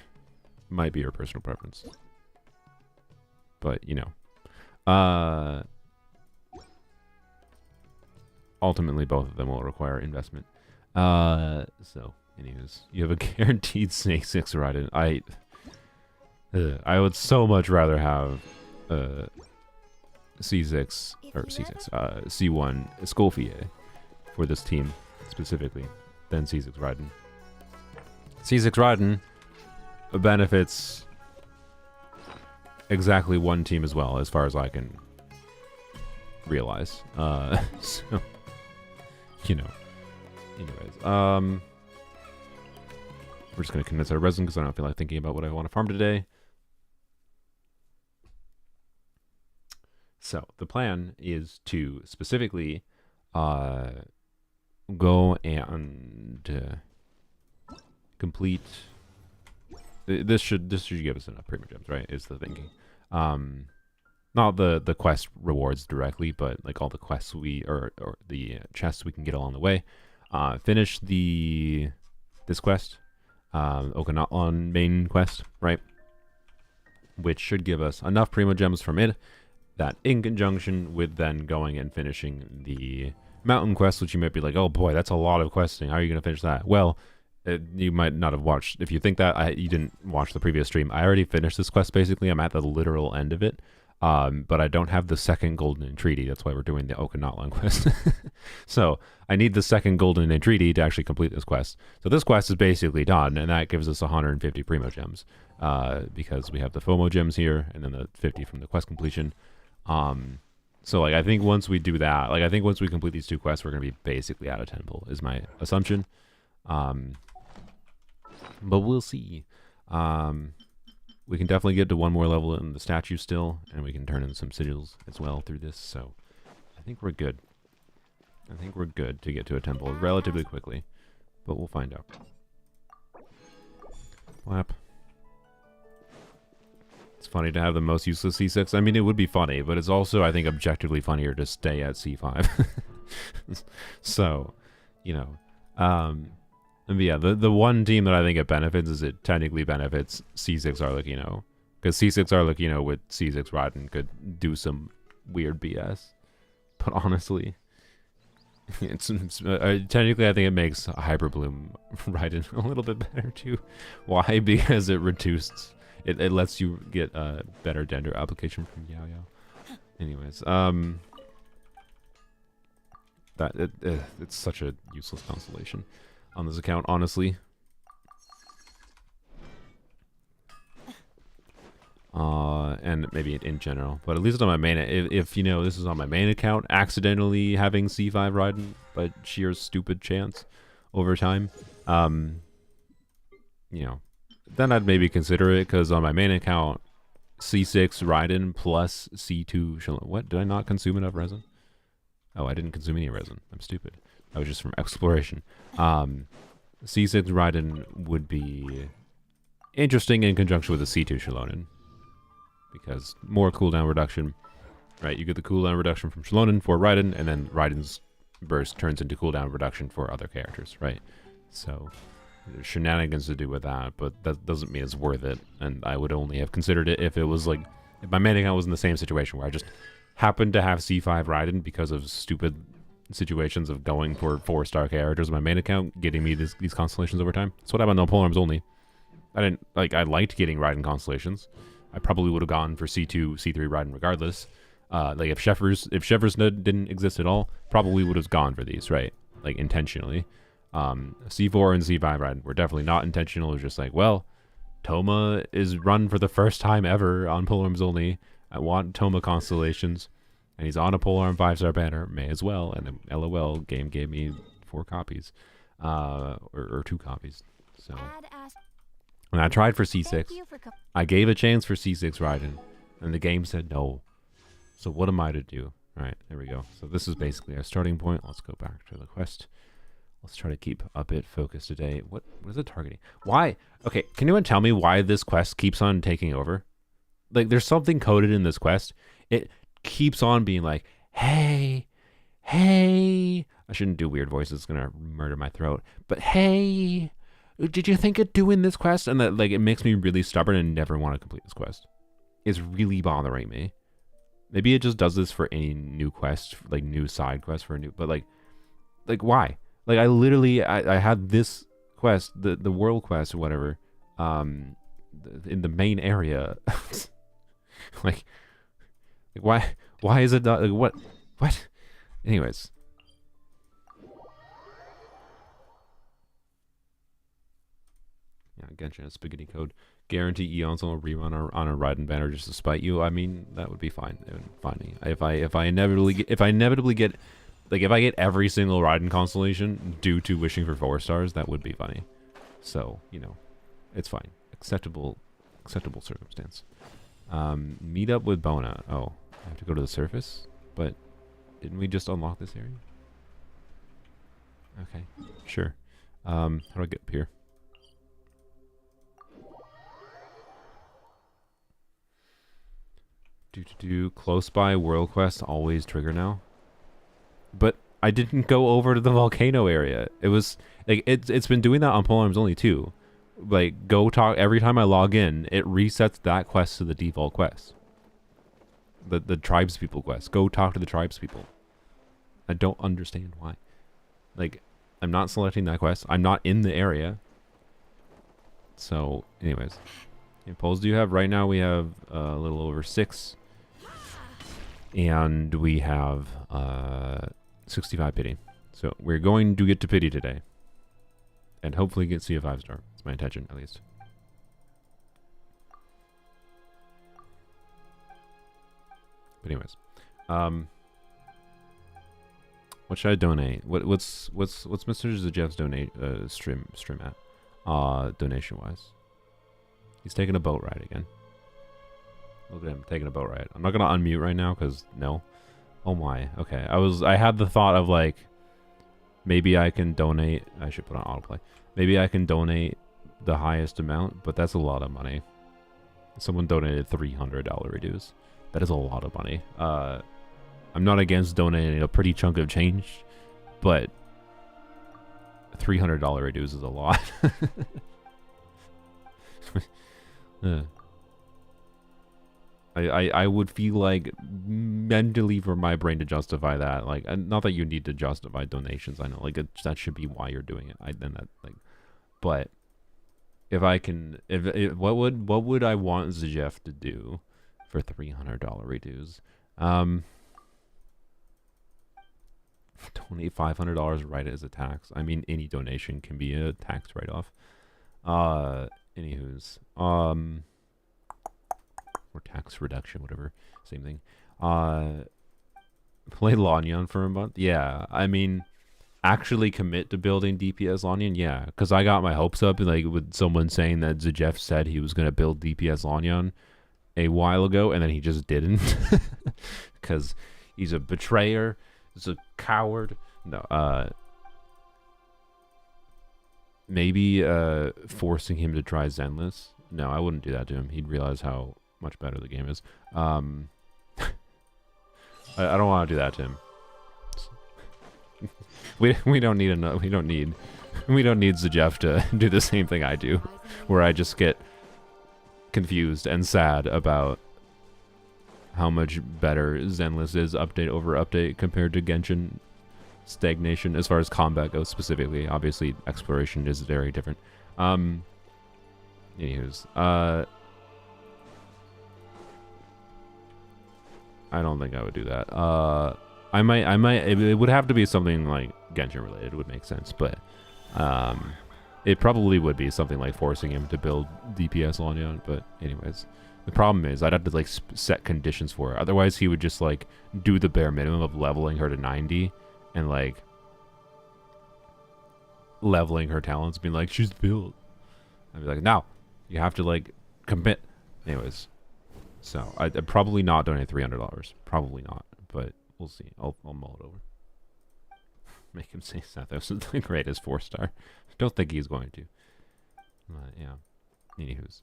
might be your personal preference. But, you know. Ultimately, both of them will require investment. So, anyways, you have a guaranteed Snake 6 ride. I would so much rather have C6 or C6 C1 Scofier for this team specifically than C6 Raiden. C6 Raiden benefits exactly one team as well, as far as I can realize. So, you know. Anyways, we're just gonna condense our resin because I don't feel like thinking about what I want to farm today. So the plan is to specifically go and complete. This should give us enough premium gems, right? Is the thinking. Not the quest rewards directly, but like all the quests or the chests we can get along the way. Finish this quest, Okinawan main quest, right? Which should give us enough primo gems from it. That in conjunction with then going and finishing the mountain quest, which you might be like, oh boy, that's a lot of questing. How are you going to finish that? Well, you might not have watched. If you think that you didn't watch the previous stream, I already finished this quest. Basically, I'm at the literal end of it. But I don't have the second golden entreaty. That's why we're doing the Okinawan quest. So I need the second golden entreaty to actually complete this quest. So this quest is basically done, and that gives us 150 primo gems, because we have the FOMO gems here, and then the 50 from the quest completion. So like I think once we do that, like I think once we complete these two quests, we're gonna be basically out of temple, is my assumption. But we'll see. We can definitely get to one more level in the statue still, and we can turn in some sigils as well through this, so I think we're good. I think we're good to get to a temple relatively quickly, but we'll find out. Flap. It's funny to have the most useless C6. I mean, it would be funny, but it's also, I think, objectively funnier to stay at C5. So, you know, but yeah, the one team that I think it benefits is it technically benefits C6 Arlecchino. Because C6 Arlecchino with C6 Raiden could do some weird BS. But honestly, technically I think it makes Hyperbloom Raiden a little bit better too. Why? Because it it lets you get a better gender application from Yao Yao. Anyways, it's such a useless constellation on this account, honestly. And maybe in general, but at least on my main, if you know this is on my main account, accidentally having C5 Raiden by sheer stupid chance over time, you know, then I'd maybe consider it, because on my main account, C6 Raiden plus C2 Shalom. What, did I not consume enough resin? Oh, I didn't consume any resin. I'm stupid. That was just from exploration. C6 Raiden would be interesting in conjunction with the C2 Shalonen, because more cooldown reduction, right? You get the cooldown reduction from Shalonen for Raiden, and then Raiden's burst turns into cooldown reduction for other characters, right? So there's shenanigans to do with that, but that doesn't mean it's worth it. And I would only have considered it if it was like, if my main account was in the same situation where I just happened to have C5 Raiden because of stupid situations of going for 4-star characters in my main account, getting me these constellations over time. That's what happened on polearms only. I liked getting Raiden constellations. I probably would have gone for C2, C3 Raiden regardless. Like if Sheffers didn't exist at all, probably would have gone for these, right? Like intentionally. C4 and C5 Raiden were definitely not intentional. It was just like, well, Toma is run for the first time ever on polearms only. I want Toma constellations, and he's on a polearm 5-star banner. May as well. And then LOL game gave me 4 copies, or 2 copies. So, and I tried for C6. I gave a chance for C6 Raiden, and the game said no. So what am I to do? All right, there we go. So this is basically our starting point. Let's go back to the quest. Let's try to keep a bit focused today. What is it targeting? Why? Okay, can anyone tell me why this quest keeps on taking over? Like, there's something coded in this quest. It keeps on being like, hey, hey. I shouldn't do weird voices. It's going to murder my throat. But hey, did you think of doing this quest? And that, like, it makes me really stubborn and never want to complete this quest. It's really bothering me. Maybe it just does this for any new quest, like new side quest for a new, but like why? Like I literally, I had this quest, the world quest or whatever, in the main area. like why is it not, like, what? Anyways. Yeah, Genshin spaghetti code. Guarantee Eons will rerun on a Raiden banner just to spite you. I mean, that would be fine. It would be fine. If I inevitably get like if I get every single Raiden constellation due to wishing for 4 stars, that would be funny. So, you know, it's fine. Acceptable circumstance. Meet up with Bona. Oh, I have to go to the surface? But didn't we just unlock this area? Okay, sure. How do I get up here? Close by world quest always trigger now. But I didn't go over to the volcano area. It was like it's been doing that on polearms only too. Like go talk every time I log in, it resets that quest to the default quest. The tribespeople quest. Go talk to the tribespeople. I don't understand why. Like I'm not selecting that quest. I'm not in the area. So, anyways, how many polls do you have right now? We have a little over 6. And we have 65 pity. So we're going to get to pity today. And hopefully get see a 5-star. That's my intention, at least. But anyways. What should I donate? What's Mr. Zajev's donate stream at? Donation wise. He's taking a boat ride again. Look at him taking a boat ride. I'm not gonna unmute right now because no. Oh my. Okay. I had the thought of like maybe I can donate. I should put on autoplay. Maybe I can donate the highest amount, but that's a lot of money. Someone donated $300 reduce. That is a lot of money. I'm not against donating a pretty chunk of change, but $300 reduce is a lot. I would feel like mentally for my brain to justify that, like, not that you need to justify donations. I know, like, that should be why you're doing it. But if I can, what would I want Zjef to do for $300 reduce? Donate $500 right as a tax. I mean, any donation can be a tax write-off. Anywho's, or tax reduction, whatever, same thing. Play Lanyan for a month. Yeah, I mean, actually commit to building DPS Lanyan. Yeah, because I got my hopes up, like with someone saying that Zjef said he was gonna build DPS Lanyan a while ago, and then he just didn't, because he's a betrayer. He's a coward. No, maybe forcing him to try Zenless. No, I wouldn't do that to him. He'd realize how much better the game is. I don't want to do that to him. we don't need we don't need Zjef to do the same thing I do, where I just get confused and sad about how much better Zenless is update over update compared to Genshin stagnation as far as combat goes specifically. Obviously, exploration is very different. Anyways, I don't think I would do that. I might. It would have to be something like Genshin related. Would make sense, but it probably would be something like forcing him to build DPS Lanyan. But anyways. The problem is I'd have to like set conditions for her. Otherwise, he would just like do the bare minimum of leveling her to 90 and like leveling her talents, being like, she's built. I'd be like, no, you have to like commit. Anyways, so I'd probably not donate $300. Probably not, but we'll see. I'll mull it over. Make him say Sethos is the greatest 4-star. Don't think he's going to. But yeah. Anywho's.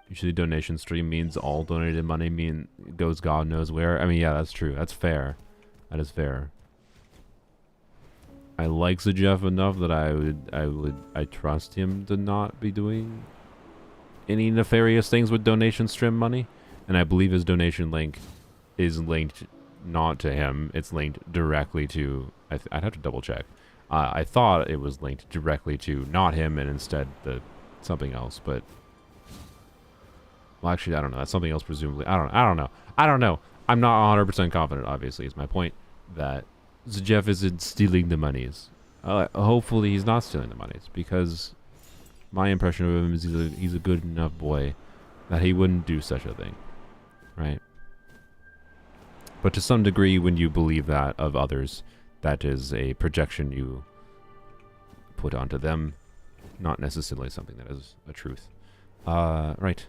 Usually donation stream means all donated money goes God knows where. I mean, yeah, that's true. That's fair. That is fair. I like Zjef enough that I trust him to not be doing any nefarious things with donation stream money. And I believe his donation link is linked not to him. It's linked directly to, I'd have to double check. I thought it was linked directly to not him and instead something else, but well, actually, I don't know. That's something else, presumably. I don't know. I'm not 100% confident, obviously, is my point, that Zjef isn't stealing the monies. Hopefully, he's not stealing the monies, because my impression of him is he's a good enough boy that he wouldn't do such a thing, right? But to some degree, when you believe that of others, that is a projection you put onto them, not necessarily something that is a truth. Right.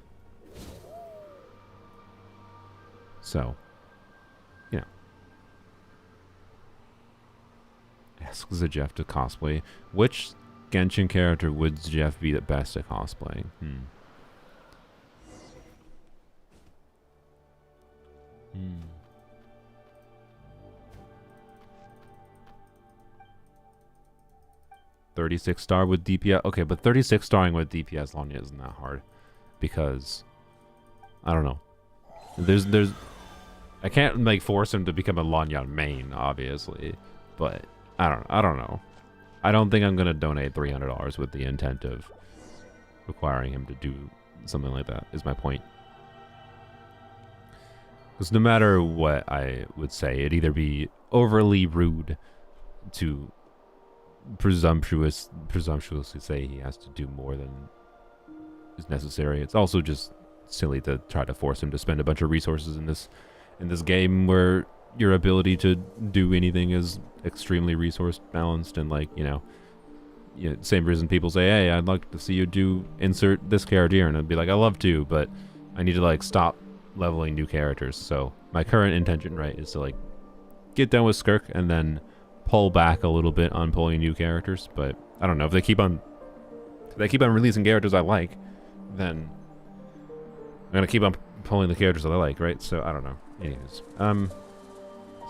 So, you know. Ask Zjef to cosplay. Which Genshin character would Zjef be the best at cosplaying? $36 with DPS. Okay, but 36 starring with DPS Lanyan isn't that hard, because I don't know. There's I can't like force him to become a Lanyan main, obviously, but I don't know. I don't think I'm gonna donate $300 with the intent of requiring him to do something like that. Is my point. Because no matter what I would say, it'd either be overly rude to presumptuously say he has to do more than is necessary. It's also just silly to try to force him to spend a bunch of resources in this game where your ability to do anything is extremely resource balanced, and like, you know, same reason people say, hey, I'd like to see you insert this character here, and I'd be like, I love to, but I need to like stop leveling new characters. So my current intention, right, is to like get done with Skirk and then pull back a little bit on pulling new characters. But I don't know, if they keep on releasing characters I like, then I'm gonna keep on pulling the characters that I like, right? So I don't know. Anyways,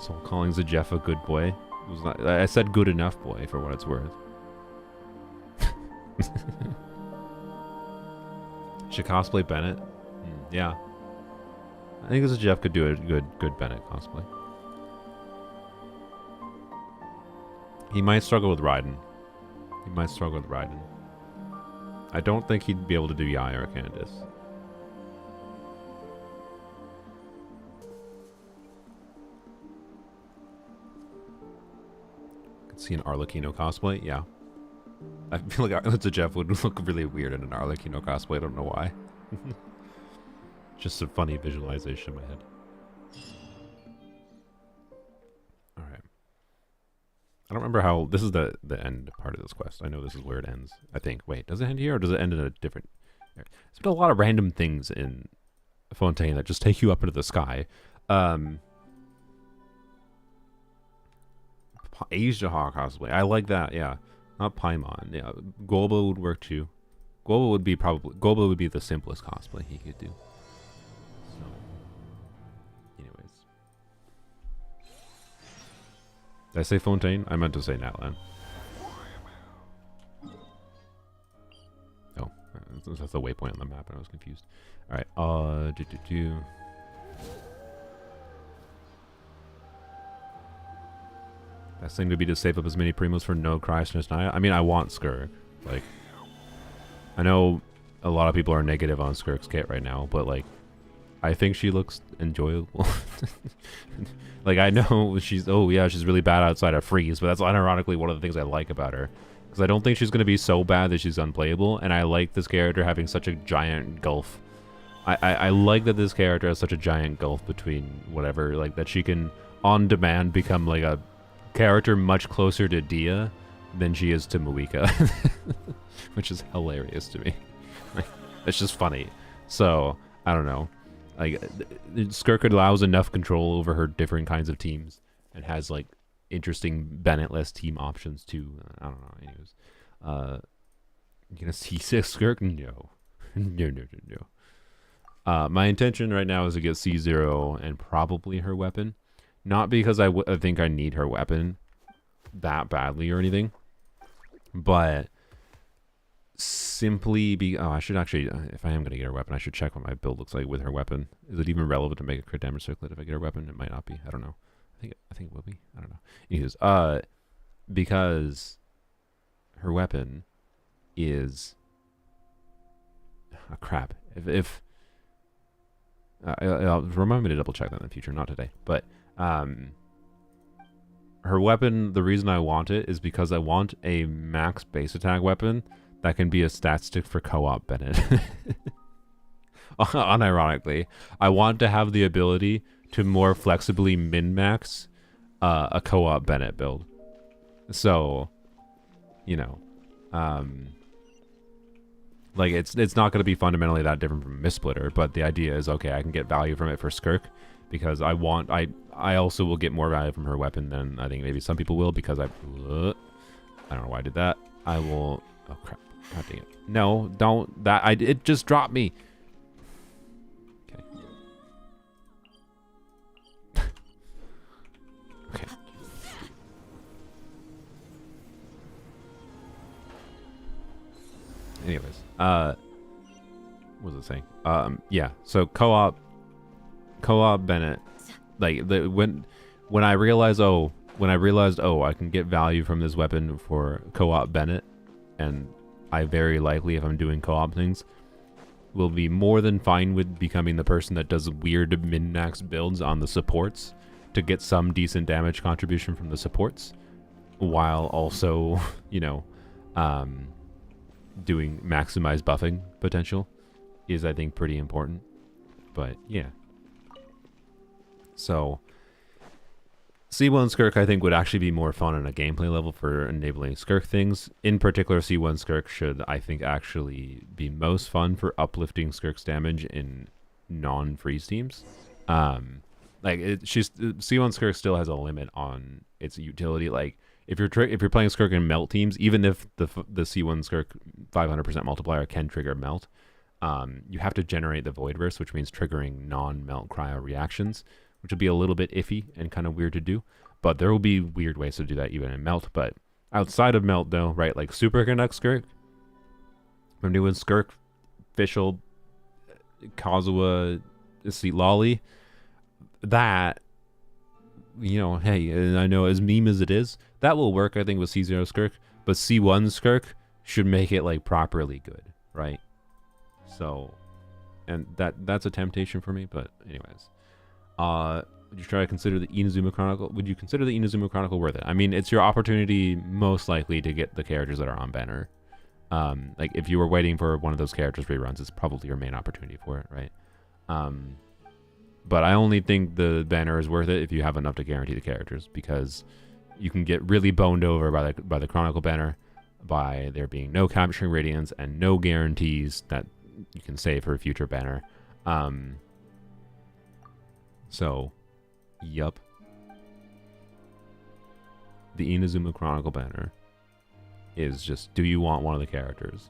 so calling Zjef a good boy was not, I said good enough boy for what it's worth. Should cosplay Bennett? Yeah, I think Zjef could do a good Bennett cosplay. He might struggle with Raiden. He might struggle with Raiden. I don't think he'd be able to do Yai or Candace. Could see an Arlecchino cosplay, yeah. I feel like Arlen's Jeff would look really weird in an Arlecchino cosplay, I don't know why. Just a funny visualization in my head. Alright. I don't remember how... This is the end part of this quest. I know this is where it ends, I think. Wait, does it end here or does it end in a different... There's been a lot of random things in Fontaine that just take you up into the sky. Asia Hawk cosplay. I like that, yeah. Not Paimon. Yeah, Golba would work too. Golba would be the simplest cosplay he could do. So, anyways. Did I say Fontaine? I meant to say Natlan. Oh, that's the waypoint on the map, and I was confused. All right. Best thing would be to save up as many primos for no Christmas Naya. I mean, I want Skirk. Like, I know a lot of people are negative on Skirk's kit right now, but like, I think she looks enjoyable. Like, I know she's, oh yeah, she's really bad outside of freeze, but that's unironically one of the things I like about her. Because I don't think she's going to be so bad that she's unplayable, and I like this character having such a giant gulf. I like that this character has such a giant gulf between whatever, like that she can, on demand, become like a character much closer to Dia than she is to Muika. Which is hilarious to me. Like, it's just funny. So, I don't know. Like, Skirk allows enough control over her different kinds of teams and has like interesting Bennett-less team options too. I don't know. Anyways, you gonna see Skirk? No. No. My intention right now is to get C0 and probably her weapon. Not because I think I need her weapon that badly or anything, but simply be... Oh, I should actually... if I am going to get her weapon, I should check what my build looks like with her weapon. Is it even relevant to make a crit damage circlet if I get her weapon? It might not be. I don't know. I think it will be. I don't know. Anyways, because her weapon is... Oh, crap. If I'll remind me to double check that in the future, not today, but her weapon, the reason I want it is because I want a max base attack weapon that can be a stat stick for co-op Bennett. Unironically, I want to have the ability to more flexibly min-max a co-op Bennett build. So, you know, like it's not going to be fundamentally that different from Mistsplitter, but the idea is, okay, I can get value from it for Skirk because I also will get more value from her weapon than I think maybe some people will, because I don't know why I did that. I will... Oh, crap. God dang it. No, don't... It just dropped me. Okay. Okay. Anyways, what was it saying? Yeah. So co-op Bennett, like when I realized, oh, I can get value from this weapon for co-op Bennett, and I very likely, if I'm doing co-op things, will be more than fine with becoming the person that does weird min-max builds on the supports to get some decent damage contribution from the supports, while also, you know, doing maximized buffing potential is, I think, pretty important. But yeah. So C1 Skirk, I think, would actually be more fun on a gameplay level for enabling Skirk things. In particular, C1 Skirk should, I think, actually be most fun for uplifting Skirk's damage in non-freeze teams. Like C1 Skirk still has a limit on its utility. Like if you're playing Skirk in melt teams, even if the C1 Skirk 500% multiplier can trigger melt, you have to generate the Void Burst, which means triggering non-melt cryo reactions, which would be a little bit iffy and kind of weird to do. But there will be weird ways to do that even in melt. But outside of melt, though, right, like Super Conduct Skirk, I'm doing Skirk, Fischl, Kazuha, Seat Lolly, that, you know, hey, I know as meme as it is, that will work, I think, with C0 Skirk. but C1 Skirk should make it like properly good, right? So, and that's a temptation for me. But anyways, would you try to consider the Inazuma Chronicle? Would you consider the Inazuma Chronicle worth it? I mean, it's your opportunity most likely to get the characters that are on banner. Like if you were waiting for one of those characters reruns, it's probably your main opportunity for it, right? But I only think the banner is worth it if you have enough to guarantee the characters, because you can get really boned over by the Chronicle banner by there being no capturing radiance and no guarantees that you can save for a future banner. So, yup. The Inazuma Chronicle banner is just, do you want one of the characters?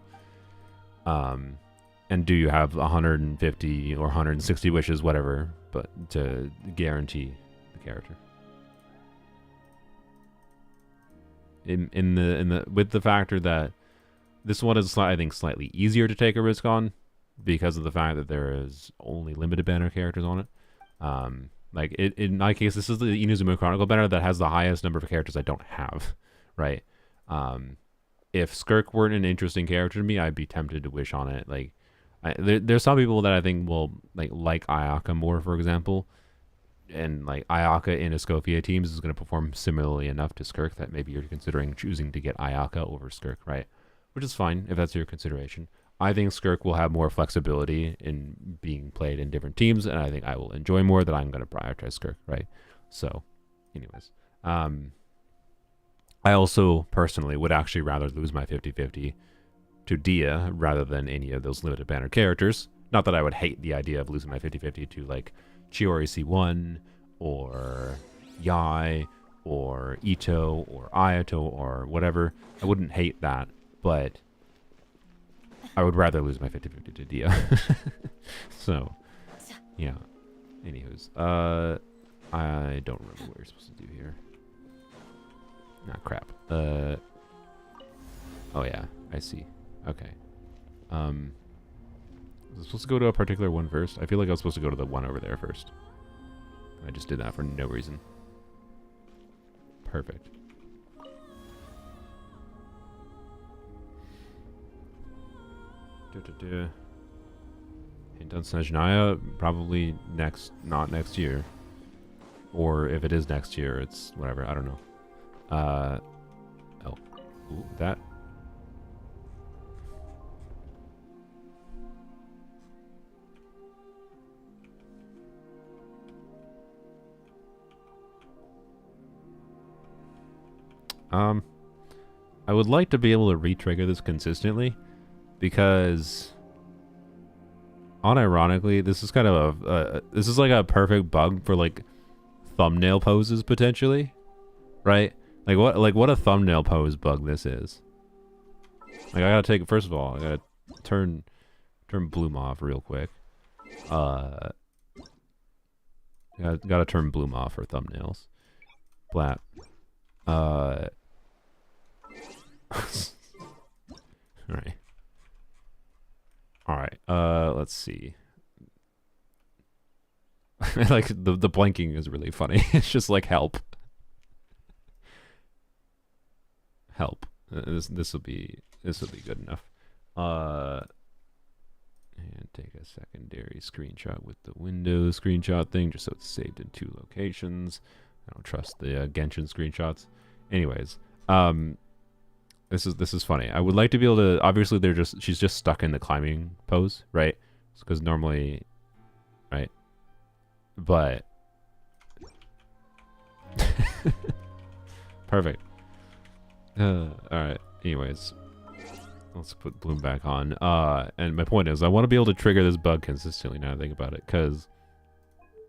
And do you have 150 or 160 wishes, whatever, but to guarantee the character? In the with the factor that this one is, I think, slightly easier to take a risk on because of the fact that there is only limited banner characters on it. Like in my case, this is the Inazuma Chronicle banner that has the highest number of characters I don't have, right? If Skirk weren't an interesting character to me, I'd be tempted to wish on it. Like, there's some people that I think will like Ayaka more, for example, and like Ayaka in a Scofier teams is going to perform similarly enough to Skirk that maybe you're considering choosing to get Ayaka over Skirk, right? Which is fine if that's your consideration. I think Skirk will have more flexibility in being played in different teams, and I think I will enjoy more that I'm going to prioritize Skirk, right? So, anyways, I also personally would actually rather lose my 50-50 to Dia rather than any of those limited banner characters. Not that I would hate the idea of losing my 50-50 to like Chiori C1 or Yai or Ito or Ayato or whatever. I wouldn't hate that, but I would rather lose my 50-50 to Dia. So, yeah. Anywho's, I don't remember what you're supposed to do here. Nah, crap. Oh yeah, I see. Okay. Was I supposed to go to a particular one first? I feel like I was supposed to go to the one over there first. I just did that for no reason. Perfect. Hint on Snezhnaya, probably not next year. Or if it is next year, it's whatever, I don't know. Oh. Ooh, that. I would like to be able to re-trigger this consistently, because unironically, this is kind of this is like a perfect bug for like thumbnail poses potentially, right? Like what a thumbnail pose bug this is. Like I gotta take, first of all, I gotta turn Bloom off real quick. Gotta turn Bloom off for thumbnails. Blap. Alright, let's see. Like the blinking is really funny. It's just like help. Help. This will be good enough. And take a secondary screenshot with the Windows screenshot thing, just so it's saved in 2 locations. I don't trust the Genshin screenshots. Anyways, this is funny. I would like to be able to. Obviously, she's just stuck in the climbing pose, right? Because normally, right? But perfect. All right. Anyways, let's put Bloom back on. And my point is, I want to be able to trigger this bug consistently. Now I think about it, because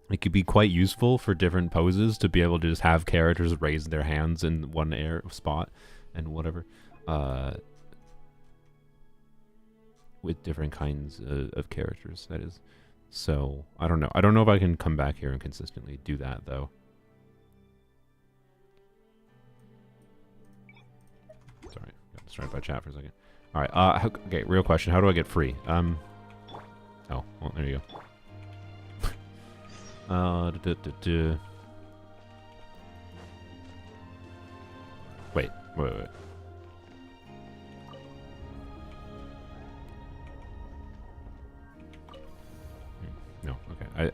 it could be quite useful for different poses to be able to just have characters raise their hands in one air spot and whatever. With different kinds of characters, that is. So, I don't know. I don't know if I can come back here and consistently do that, though. Sorry. Got distracted by chat for a second. Alright, okay, real question. How do I get free? Oh, well, there you go. Wait.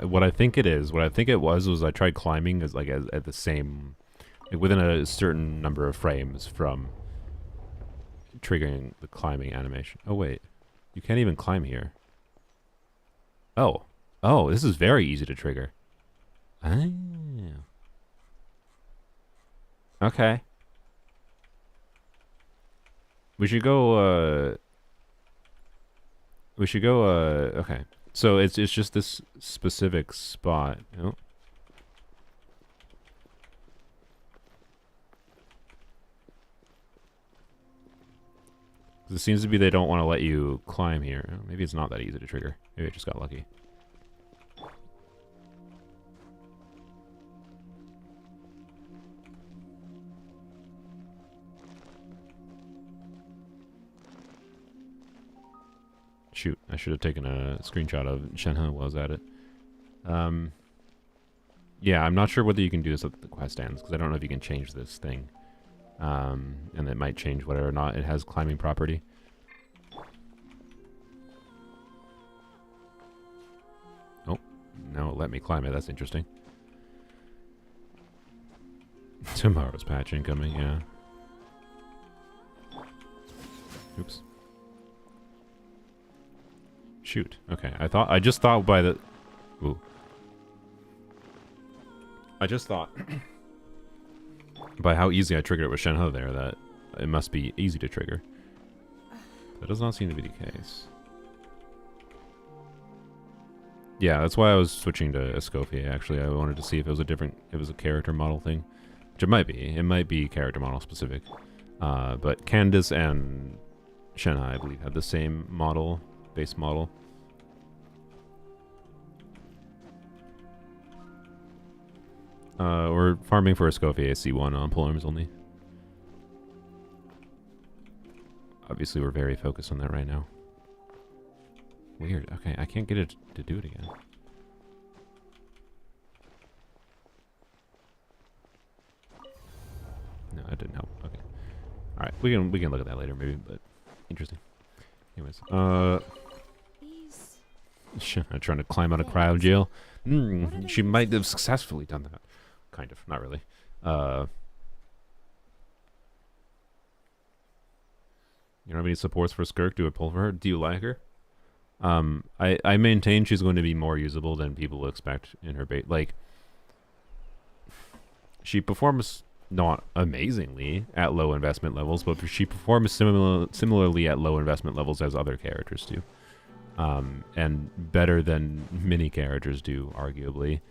what I think it is, what I think it was I tried climbing as like at the same, like within a certain number of frames from triggering the climbing animation. Oh wait, you can't even climb here. Oh, oh, this is very easy to trigger. Ah. Okay. We should go. We should go. Okay. So it's just this specific spot. Oh. It seems to be they don't want to let you climb here. Oh, maybe it's not that easy to trigger. Maybe I just got lucky. Shoot, I should have taken a screenshot of Shenhe while I was at it. Yeah, I'm not sure whether you can do this at the quest stands, because I don't know if you can change this thing. And it might change whether or not it has climbing property. Oh, no, let me climb it. That's interesting. Tomorrow's patch incoming, yeah. Oops. Shoot. Okay, I just thought by the... Ooh. I just thought by how easy I triggered it with Shenhe there that it must be easy to trigger. That does not seem to be the case. Yeah, that's why I was switching to Scofier, actually. I wanted to see if it was a different... If it was a character model thing. Which it might be. It might be character model specific. But Candace and Shenhe, I believe, have the same model, base model. We're farming for a Scofier C1 on polearms only. Obviously, we're very focused on that right now. Weird. Okay, I can't get it to do it again. No, that didn't help. Okay. All right, we can look at that later, maybe. But interesting. Anyways, trying to climb out of cryo jail. She might have successfully done that. Kind of, not really. You don't have any supports for Skirk? Do a pull for her? Do you like her? I maintain she's going to be more usable than people expect in her bait. Like, she performs not amazingly at low investment levels, but she performs similarly at low investment levels as other characters do. And better than many characters do, arguably.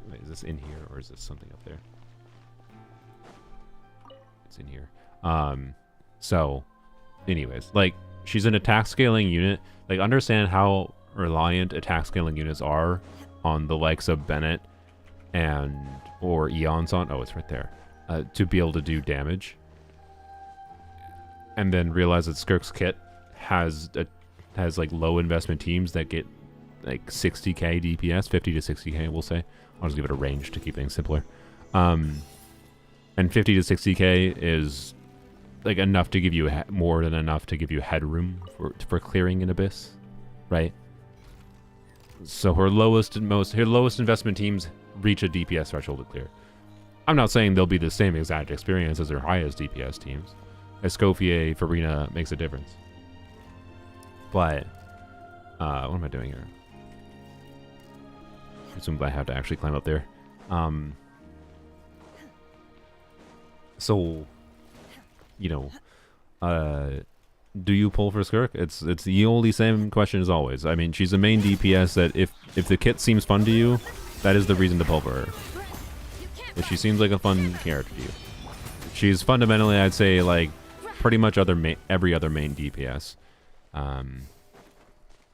Wait, is this in here or is this something up there? It's in here. So, anyways, like, she's an attack scaling unit. Like, understand how reliant attack scaling units are on the likes of Bennett or Eon's on. Oh, it's right there. To be able to do damage. And then realize that Skirk's kit has like low investment teams that get like 60k DPS, 50 to 60k, we'll say. I'll just give it a range to keep things simpler. And 50 to 60k is like enough to give you more than enough to give you headroom for clearing an abyss, right? So her lowest investment teams reach a DPS threshold to clear. I'm not saying they'll be the same exact experience as her highest DPS teams. As Scofier, Farina makes a difference. But what am I doing here? I assume I have to actually climb up there. So, you know, do you pull for Skirk? It's the only same question as always. I mean, she's a main DPS that if the kit seems fun to you, that is the reason to pull for her. If she seems like a fun character to you. She's fundamentally, I'd say, like pretty much every other main DPS.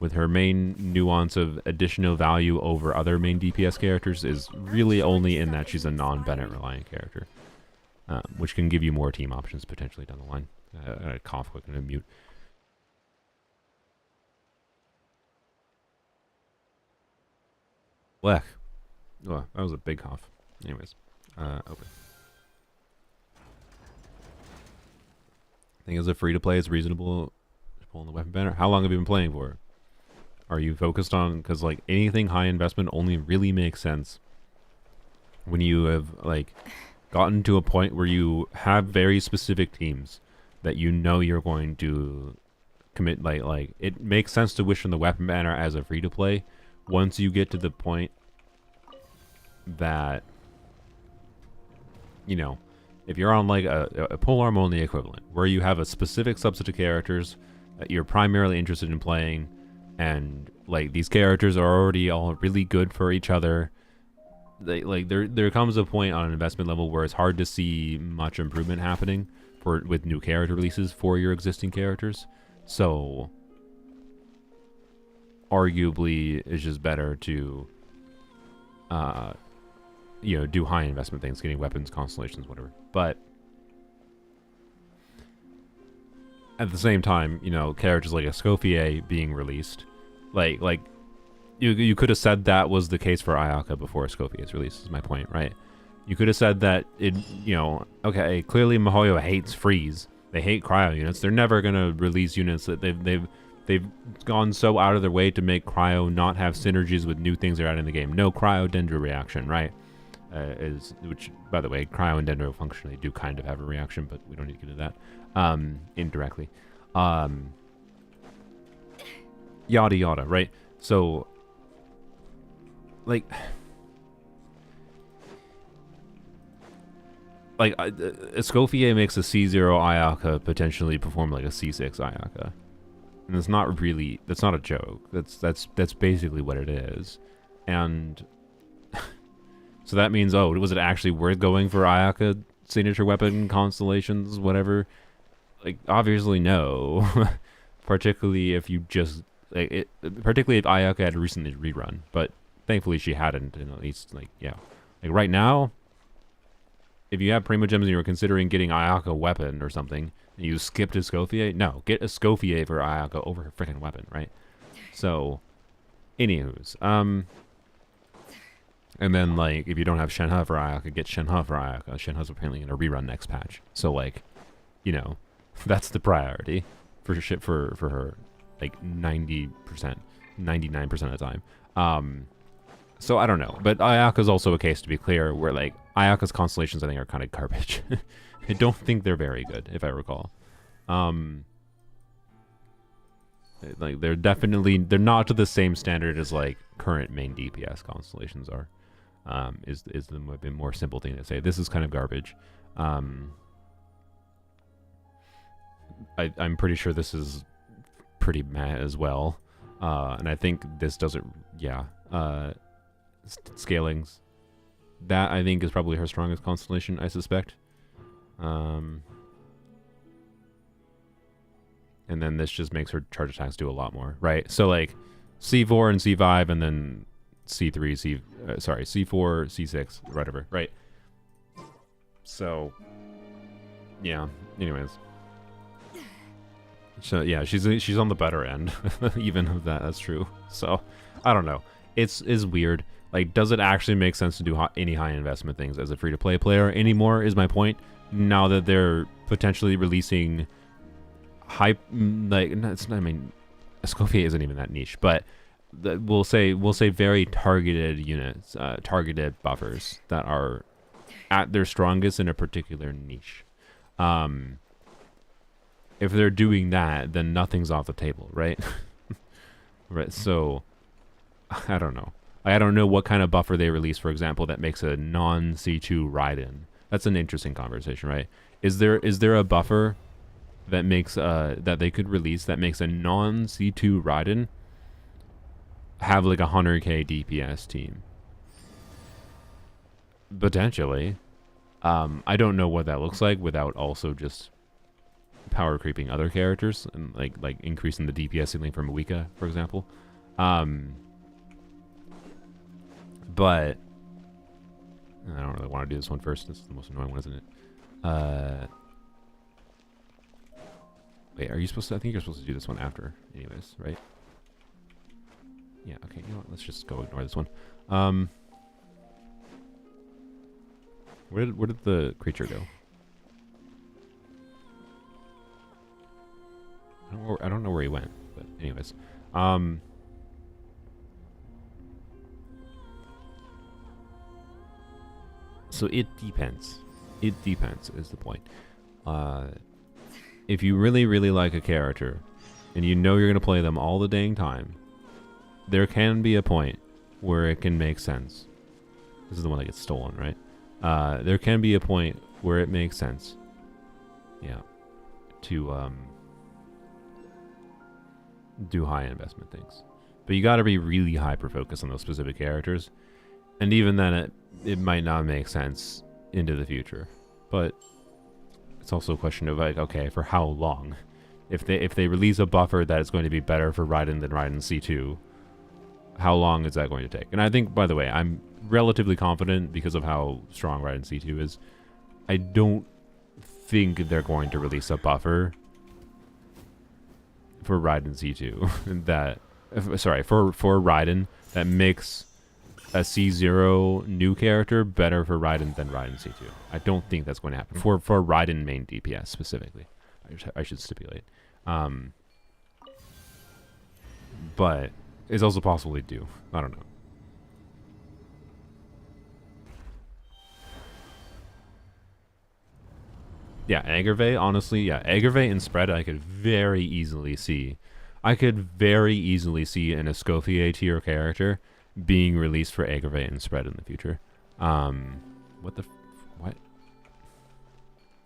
With her main nuance of additional value over other main DPS characters is really only in that she's a non-Bennett reliant character. Which can give you more team options potentially down the line. I cough quick and mute. Blech. Oh, that was a big cough. Anyways, open. I think as a free to play, it's reasonable to pull in the weapon banner. How long have you been playing for? Are you focused on, because like anything high investment only really makes sense when you have like gotten to a point where you have very specific teams that you know you're going to commit. Like it makes sense to wish on the weapon banner as a free to play once you get to the point that, you know, if you're on like a polearm only equivalent where you have a specific subset of characters that you're primarily interested in playing, and like these characters are already all really good for each other, there comes a point on an investment level where it's hard to see much improvement happening with new character releases for your existing characters. So arguably it's just better to you know, do high investment things, getting weapons, constellations, whatever. But at the same time, you know, characters like a Scofier being released, like you could have said that was the case for Ayaka before Scofier's release, is my point, right? You could have said that it, you know, okay, clearly Mihoyo hates freeze. They hate cryo units. They're never gonna release units that they've gone so out of their way to make cryo not have synergies with new things they're adding in the game. No cryo dendro reaction, right? Which, by the way, cryo and dendro functionally do kind of have a reaction, but we don't need to get into that indirectly. Yada yada, right? So, like Scofier makes a C0 Ayaka potentially perform like a C6 Ayaka. And it's not really, that's not a joke. That's basically what it is. And so that means, oh, was it actually worth going for Ayaka signature weapon constellations, whatever? Like, obviously no. Particularly if you just, like, particularly if Ayaka had recently rerun. But thankfully she hadn't, and at least, like, yeah. Like, right now, if you have Primo Gems and you're considering getting Ayaka weapon or something, and you skip to Scofier, no, get a Scofier for Ayaka over her freaking weapon, right? So, anywho's, and then, like, if you don't have Shenhe for Ayaka, get Shenhe for Ayaka. Shenhe's apparently going to rerun next patch. So, like, you know, that's the priority for her, like, 90%, 99% of the time. So, I don't know. But Ayaka's also a case, to be clear, where, like, Ayaka's constellations, I think, are kind of garbage. I don't think they're very good, if I recall. Like, they're not to the same standard as, like, current main DPS constellations are. Is the more simple thing to say. This is kind of garbage. I'm pretty sure this is pretty meh as well. And I think this doesn't, yeah. Scalings. That, I think, is probably her strongest constellation, I suspect. And then this just makes her charge attacks do a lot more, right? So, like, C4 and C5, and then C3, C4, C6, whatever, right? So, yeah. Anyways, so yeah, she's on the better end, even of that. That's true. So, I don't know. It's weird. Like, does it actually make sense to do any high investment things as a free to play player anymore? Is my point. Now that they're potentially releasing hype, like, it's not, I mean, Scofier isn't even that niche, but we'll say very targeted units, targeted buffers that are at their strongest in a particular niche. If they're doing that, then nothing's off the table, right? Right. So, I don't know. I don't know what kind of buffer they release, for example, that makes a non-C2 ride-in. That's an interesting conversation, right? Is there a buffer that makes that they could release that makes a non-C2 ride-in have like a 100k DPS team? Potentially. I don't know what that looks like without also just power creeping other characters and like increasing the DPS ceiling for Mawika, for example. But I don't really want to do this one first. This is the most annoying one, isn't it? Wait, are you supposed to? I think you're supposed to do this one after, anyways, right? Yeah. Okay. You know what? Let's just go ignore this one. Where did the creature go? I don't know where he went, but anyways, So it depends. It depends is the point. If you really, really like a character, and you know you're going to play them all the dang time, there can be a point where it can make sense. This is the one that gets stolen, right? There can be a point where it makes sense. Yeah. To do high investment things. But you got to be really hyper-focused on those specific characters. And even then, it might not make sense into the future. But it's also a question of, like, okay, for how long? If they release a buffer that is going to be better for Raiden than Raiden C2, how long is that going to take? And I think, by the way, I'm relatively confident because of how strong Raiden C2 is. I don't think they're going to release a buffer for Raiden C2 that, sorry, for Raiden that makes a C0 new character better for Raiden than Raiden C2. I don't think that's going to happen for Raiden main DPS specifically. I should stipulate. But it's also possible they do. I don't know. Yeah, Aggravate, honestly, yeah. Aggravate and Spread I could very easily see. I could very easily see an Scofier tier character being released for Aggravate and Spread in the future. What the... What?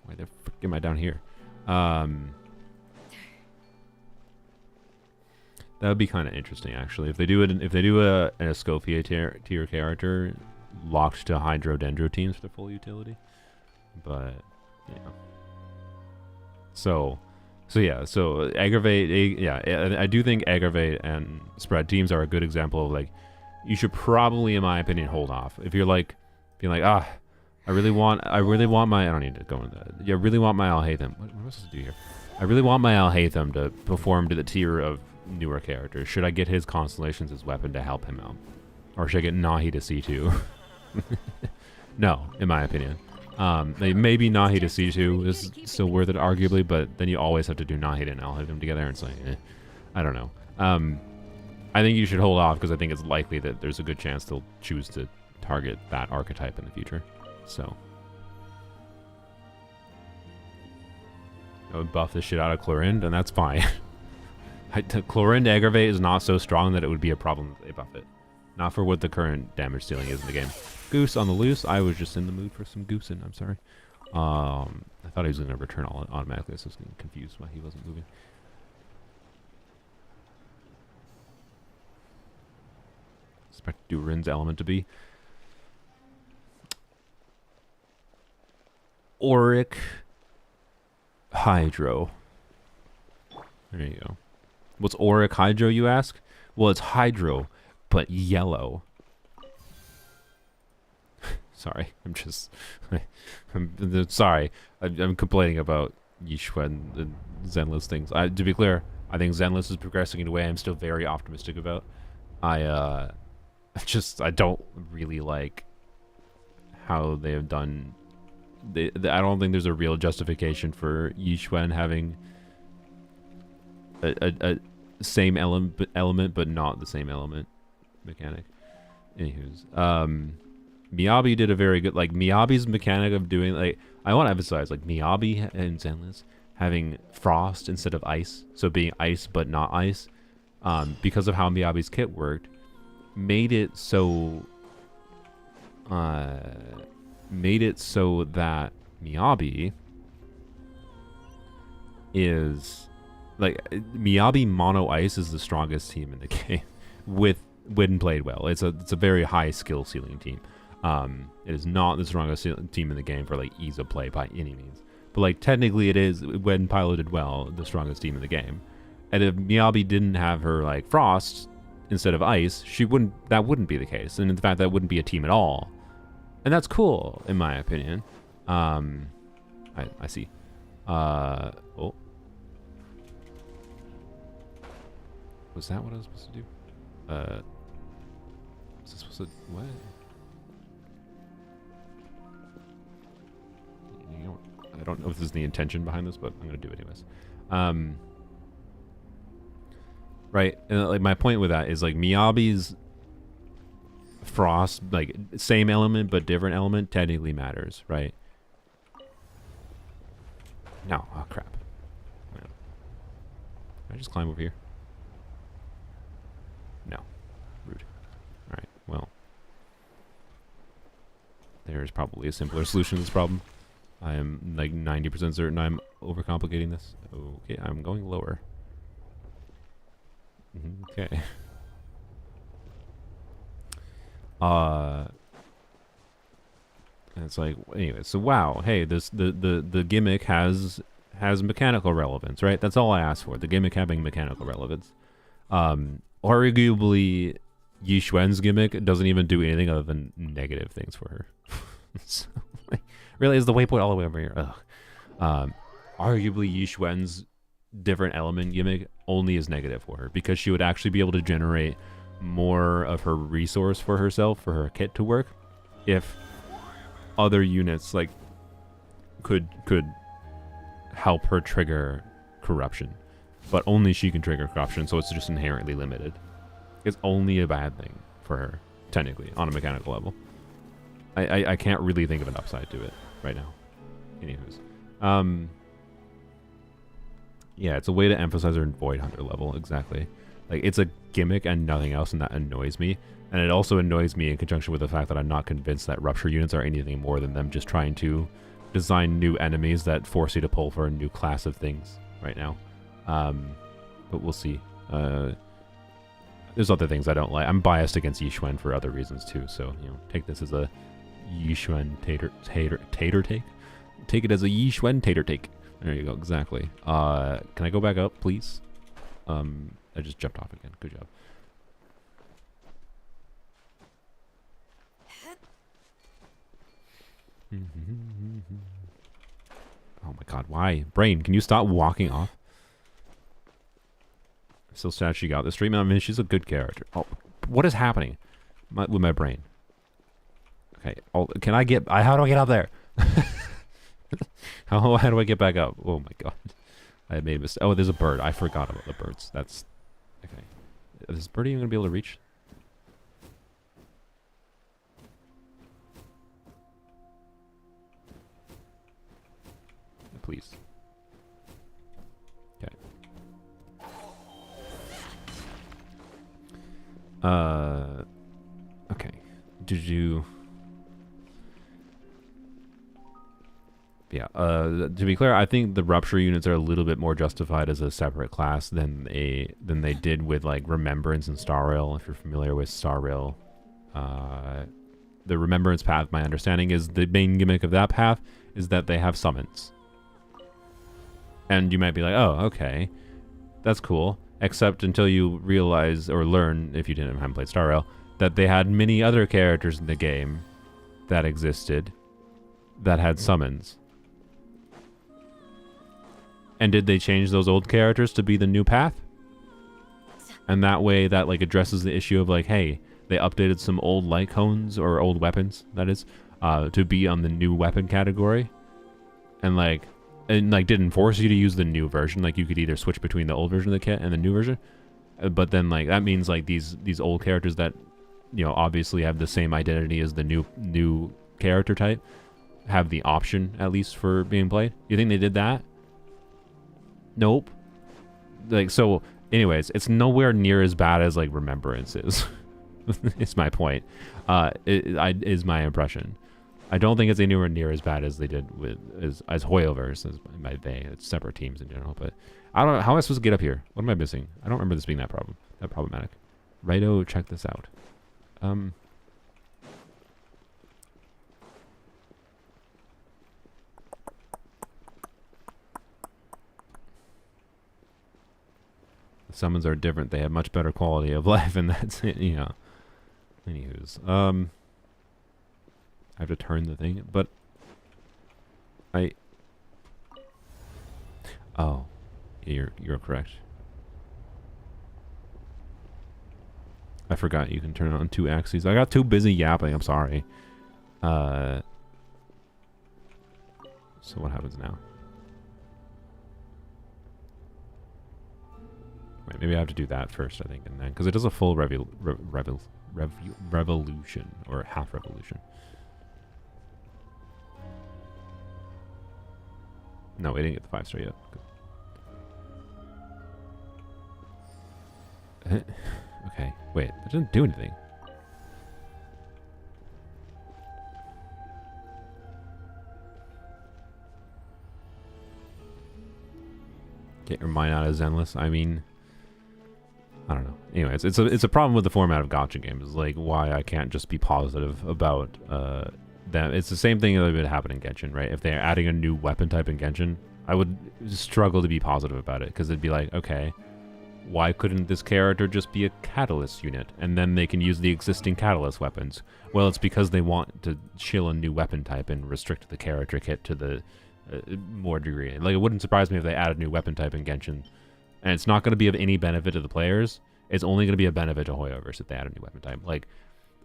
Why the frick am I down here? That would be kind of interesting, actually. If they do an Scofier tier character locked to Hydro Dendro teams for full utility. But... yeah. So Aggravate, yeah, I do think Aggravate and Spread teams are a good example of, like, you should probably, in my opinion, hold off. If you're like, I really want my, I don't need to go into that. I really want my Alhaitham. What am I supposed to do here? I really want my Alhaitham to perform to the tier of newer characters. Should I get his Constellations as weapon to help him out? Or should I get Nahi to C2? No, in my opinion. Maybe Nahi to C2 is still worth it, arguably, but then you always have to do Nahi and Alhaitham together, and it's like, I don't know. I think you should hold off, because I think it's likely that there's a good chance they'll choose to target that archetype in the future. So. I would buff the shit out of Chlorinde, and that's fine. Chlorinde Aggravate is not so strong that it would be a problem if they buff it. Not for what the current damage dealing is in the game. Goose on the loose. I was just in the mood for some goosing. I'm sorry. I thought he was going to return automatically, so I was getting confused why he wasn't moving. Expect Durin's element to be Auric Hydro. There you go. What's Auric Hydro, you ask? Well, it's Hydro, but yellow. Sorry, I'm just... I'm sorry. I'm complaining about Yixuan and Zenless things. To be clear, I think Zenless is progressing in a way I'm still very optimistic about. I don't really like how they have done... I don't think there's a real justification for Yixuan having a same element, but not the same element mechanic. Anywho's, Miyabi did a very good, like, Miyabi's mechanic of doing, like, I want to emphasize, like, Miyabi and Zenless having frost instead of ice, so being ice but not ice, because of how Miyabi's kit worked, made it so that Miyabi is, like, Miyabi mono ice is the strongest team in the game when played well. It's a very high skill ceiling team. It is not the strongest team in the game for, like, ease of play by any means. But, like, technically it is, when piloted well, the strongest team in the game. And if Miyabi didn't have her, like, frost instead of ice, that wouldn't be the case. And in fact, that wouldn't be a team at all. And that's cool, in my opinion. I see. Oh. Was that what I was supposed to do? Was I supposed to... What? You know, I don't know if this is the intention behind this, but I'm going to do it anyways. Right, and, like, my point with that is, like, Miyabi's frost, like same element but different element, technically matters, right? No, oh crap. Man. Can I just climb over here? No. Rude. Alright, well. There's probably a simpler solution to this problem. I am like 90% certain I'm overcomplicating this. Okay, I'm going lower. Okay. And it's like, anyway, so wow, hey, the gimmick has mechanical relevance, right? That's all I asked for. The gimmick having mechanical relevance. Arguably, Yi Xuan's gimmick doesn't even do anything other than negative things for her. So, like, really, is the waypoint all the way over here? Ugh. Arguably, Yi Xuan's different element gimmick only is negative for her because she would actually be able to generate more of her resource for herself, for her kit to work, if other units like could help her trigger corruption. But only she can trigger corruption, so it's just inherently limited. It's only a bad thing for her, technically, on a mechanical level. I can't really think of an upside to it right now. Anyways. Yeah, it's a way to emphasize her Void Hunter level, exactly. Like, it's a gimmick and nothing else, and that annoys me. And it also annoys me in conjunction with the fact that I'm not convinced that Rupture units are anything more than them just trying to design new enemies that force you to pull for a new class of things right now. But we'll see. There's other things I don't like. I'm biased against Yi Xuan for other reasons too, so, you know, take this as a Yi Xuan tater take? Take it as a Yi Xuan tater take. There you go, exactly. Can I go back up, please? I just jumped off again. Good job. Oh my god, why? Brain, can you stop walking off? So sad she got this treatment. I mean, she's a good character. Oh, what is happening with my brain? Okay, can I get... how do I get up there? how do I get back up? Oh my god. I made a mistake. Oh, there's a bird. I forgot about the birds. That's... Okay. Is this bird even going to be able to reach? Please. Okay. Okay. Did you... Yeah, to be clear, I think the Rupture units are a little bit more justified as a separate class than they did with, like, Remembrance and Star Rail, if you're familiar with Star Rail. The Remembrance path, my understanding, is the main gimmick of that path is that they have summons. And you might be like, oh, okay, that's cool. Except until you realize or learn, if you haven't played Star Rail, that they had many other characters in the game that existed that had summons. And did they change those old characters to be the new path? And that way that, like, addresses the issue of, like, hey, they updated some old light cones, or old weapons, that is, to be on the new weapon category. And didn't force you to use the new version. Like, you could either switch between the old version of the kit and the new version. But then, like, that means, like, these old characters that, you know, obviously have the same identity as the new character type have the option, at least, for being played. You think they did that? Nope. Like, so, anyways, it's nowhere near as bad as, like, Remembrance is. It's my point. Is my impression. I don't think it's anywhere near as bad as they did with as Hoyoverse, as by they. It's separate teams in general, but I don't know. How am I supposed to get up here? What am I missing? I don't remember this being that problematic. Righto, check this out. The summons are different. They have much better quality of life, and that's it, you know. Anywho's, I have to turn the thing, but oh, yeah, you're correct. I forgot you can turn it on 2 axes. I got too busy yapping. I'm sorry. So what happens now? Wait, maybe I have to do that first, I think, and then because it does a full revolution or half revolution. No, we didn't get the 5-star yet. Okay, wait, that didn't do anything. Get your mind out of Zenless. I mean, I don't know. Anyways, it's a problem with the format of gacha games. It's like why I can't just be positive about them. It's the same thing that would happen in Genshin, right? If they're adding a new weapon type in Genshin, I would struggle to be positive about it because it'd be like, okay, why couldn't this character just be a catalyst unit and then they can use the existing catalyst weapons? Well, it's because they want to chill a new weapon type and restrict the character kit to the more degree. Like, it wouldn't surprise me if they added a new weapon type in Genshin, and it's not going to be of any benefit to the players. It's only going to be a benefit to Hoyoverse if they add a new weapon type. Like,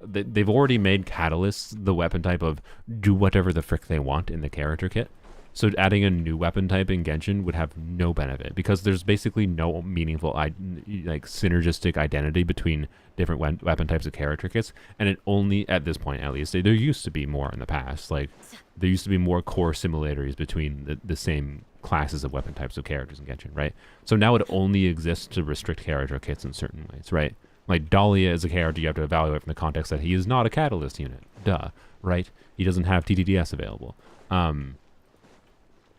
they've already made catalysts the weapon type of do whatever the frick they want in the character kit. So adding a new weapon type in Genshin would have no benefit because there's basically no meaningful like synergistic identity between different weapon types of character kits, and it only, at this point at least, there used to be more in the past. Like, there used to be more core similarities between the same classes of weapon types of characters in Genshin, right? So now it only exists to restrict character kits in certain ways, right? Like, Dahlia is a character you have to evaluate from the context that he is not a catalyst unit. Duh, right? He doesn't have TTDS available.